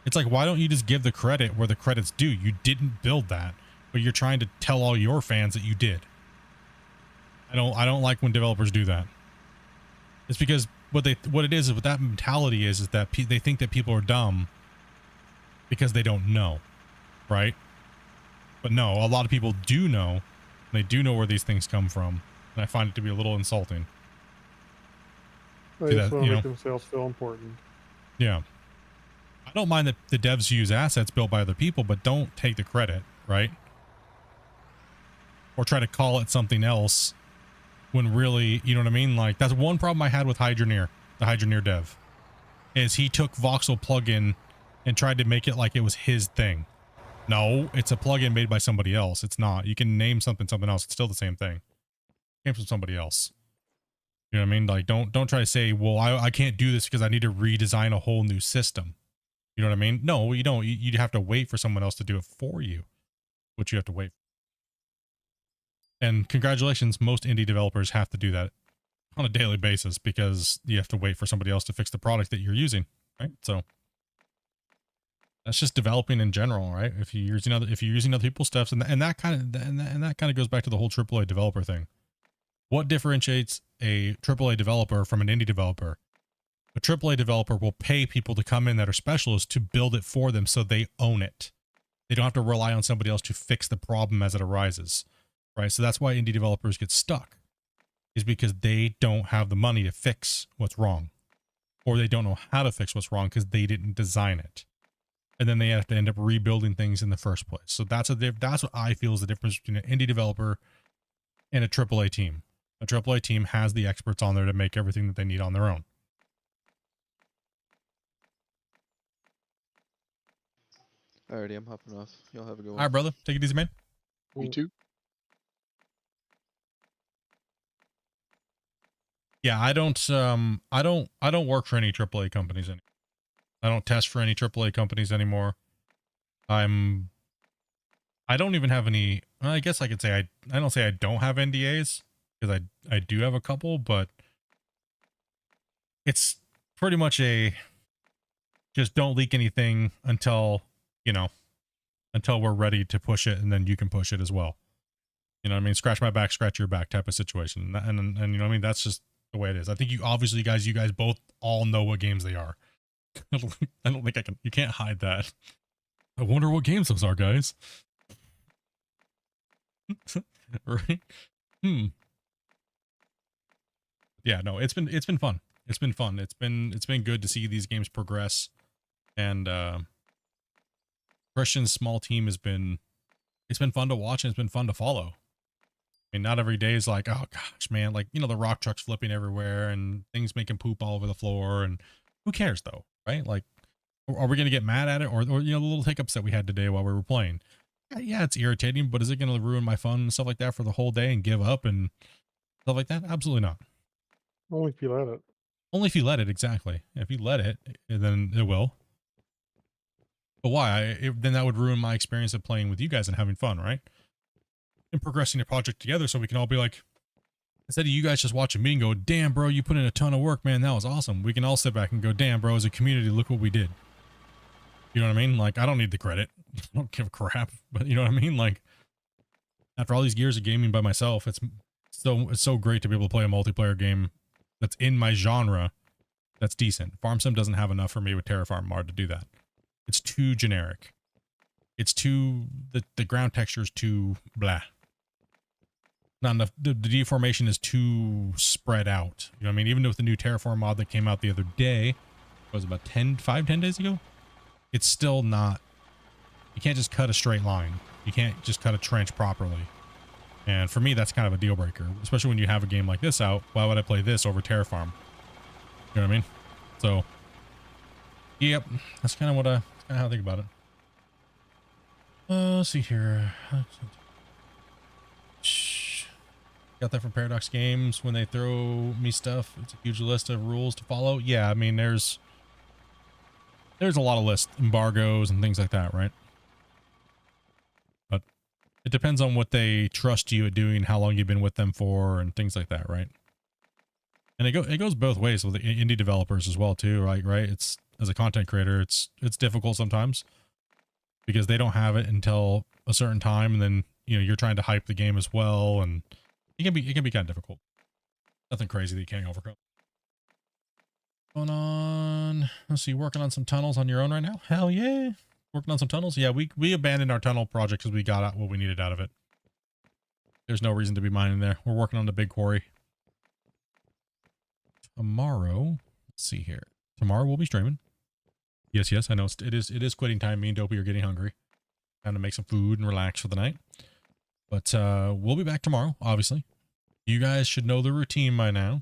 It's like, why don't you just give the credit where the credit's due? You didn't build that, but you're trying to tell all your fans that you did. I don't like when developers do that. It's because what it is with that mentality is that they think that people are dumb because they don't know, right? But no, a lot of people do know. They do know where these things come from, and I find it to be a little insulting. They just want to make themselves feel important. Yeah. I don't mind that the devs use assets built by other people, but don't take the credit, right? Or try to call it something else when really, you know what I mean? Like, that's one problem I had with Hydroneer, the Hydroneer dev, is he took Voxel plugin and tried to make it like it was his thing. No, it's a plugin made by somebody else. It's not. You can name something else. It's still the same thing. It came from somebody else. You know what I mean? Like, don't try to say, well, I can't do this because I need to redesign a whole new system. You know what I mean? No, you don't. You have to wait for someone else to do it for you, which you have to wait. And congratulations, most indie developers have to do that on a daily basis because you have to wait for somebody else to fix the product that you're using, right? So that's just developing in general, right? If you're using other people's stuff, and that kind of goes back to the whole AAA developer thing. What differentiates a AAA developer from an indie developer? A AAA developer will pay people to come in that are specialists to build it for them so they own it. They don't have to rely on somebody else to fix the problem as it arises, right? So that's why indie developers get stuck, is because they don't have the money to fix what's wrong, or they don't know how to fix what's wrong because they didn't design it. And then they have to end up rebuilding things in the first place. So that's what I feel is the difference between an indie developer and a AAA team. A AAA team has the experts on there to make everything that they need on their own. Alrighty, I'm hopping off. Y'all have a good one. All right, brother. Take it easy, man. You too. Yeah, I don't work for any AAA companies anymore. I don't test for any AAA companies anymore. I don't even have any, I guess I could say I don't say I don't have NDAs, because I do have a couple, but it's pretty much just don't leak anything until, until we're ready to push it, and then you can push it as well. You know what I mean? Scratch my back, scratch your back type of situation. And you know what I mean? That's just the way it is. I think you guys both all know what games they are. I don't think you can't hide that. I wonder what games those are, guys. Right? Yeah, no, it's been fun. It's been fun. It's been good to see these games progress. And Christian's small team it's been fun to watch, and it's been fun to follow. I mean, not every day is like, oh gosh, man, like, the rock trucks flipping everywhere and things making poop all over the floor, and who cares though, right? Like, are we going to get mad at it, or the little hiccups that we had today while we were playing? Yeah, it's irritating, but is it going to ruin my fun and stuff like that for the whole day and give up and stuff like that? Absolutely not. Only if you let it. Only if you let it, exactly. If you let it, then it will. But why? Then that would ruin my experience of playing with you guys and having fun, right? And progressing a project together, so we can all be like, instead of you guys just watching me and go, damn, bro, you put in a ton of work, man, that was awesome. We can all sit back and go, damn, bro, as a community, look what we did. You know what I mean? Like, I don't need the credit. I don't give a crap. But you know what I mean? Like, after all these years of gaming by myself, it's so great to be able to play a multiplayer game that's in my genre that's decent. Farm Sim doesn't have enough for me with Terraform Mars to do that. It's too generic. It's too, the ground texture is too blah. Not enough, the deformation is too spread out. You know what I mean? Even with the new Terraform mod that came out the other day, was it about 10 days ago? It's still not, you can't just cut a straight line. You can't just cut a trench properly. And for me, that's kind of a deal breaker, especially when you have a game like this out. Why would I play this over Terraform? You know what I mean? So, yep, that's kind of how I think about it. Let's see here. Got that from Paradox Games when they throw me stuff. It's a huge list of rules to follow. Yeah, I mean, there's a lot of lists, embargoes and things like that, right? But it depends on what they trust you at doing, how long you've been with them for, and things like that, right? And it goes both ways with the indie developers as well, too, right? It's, as a content creator, it's difficult sometimes because they don't have it until a certain time, and then you're trying to hype the game as well, and it can be kind of difficult. Nothing crazy that you can't overcome. Going on, let's see, working on some tunnels on your own right now. Hell yeah, working on some tunnels. Yeah, we abandoned our tunnel project because we got out what we needed out of it. There's no reason to be mining there. We're working on the big quarry. Tomorrow, let's see here. Tomorrow we'll be streaming. Yes, I know it is quitting time. Me and Dopey are getting hungry. Time to make some food and relax for the night. But we'll be back tomorrow, obviously. You guys should know the routine by now.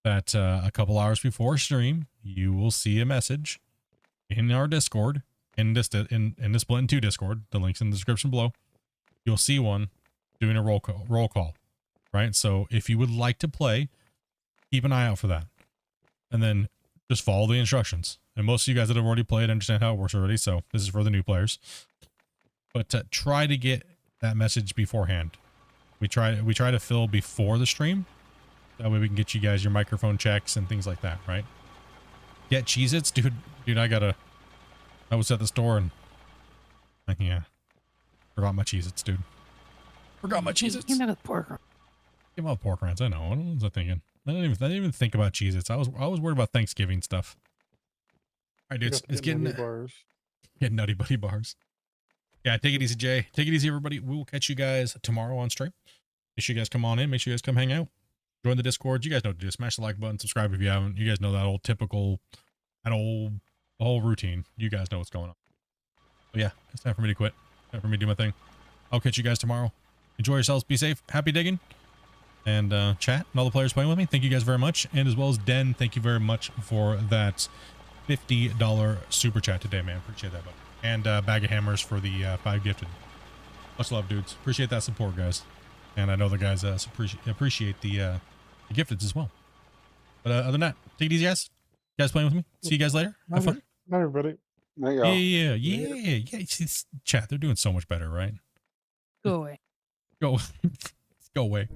That a couple hours before stream, you will see a message in our Discord, in the Splitintwo Tee Discord. The link's in the description below. You'll see one doing a roll call, right? So if you would like to play, keep an eye out for that. And then just follow the instructions. And most of you guys that have already played understand how it works already, so this is for the new players. But try to get that message beforehand. We try to fill before the stream. That way we can get you guys your microphone checks and things like that, right? Get Cheez-Its? Dude, I was at the store and yeah. Forgot my Cheez-Its, dude. Forgot my Cheez-Its. Came out with pork. Came out with pork rinds, I know. What was I thinking? I didn't even think about Cheez-Its. I was worried about Thanksgiving stuff. All right, dude, it's getting bars. Get Nutty Buddy bars. Yeah, take it easy, Jay. Take it easy, everybody. We will catch you guys tomorrow on stream. Make sure you guys come on in. Make sure you guys come hang out. Join the Discord. You guys know what to do. Smash the like button. Subscribe if you haven't. You guys know that the whole routine. You guys know what's going on. But yeah, it's time for me to quit. Time for me to do my thing. I'll catch you guys tomorrow. Enjoy yourselves. Be safe. Happy digging. And chat and all the players playing with me, thank you guys very much. And as well as Den, thank you very much for that $50 super chat today, man. Appreciate that, buddy. And Bag of Hammers for the 5 gifted. Much love, dudes. Appreciate that support, guys. And I know the guys appreciate the gifteds as well. But other than that, take it easy, guys. You guys playing with me? See you guys later. Have fun. Not everybody. Night, y'all. Yeah. Chat, they're doing so much better, right? Go away. Go away.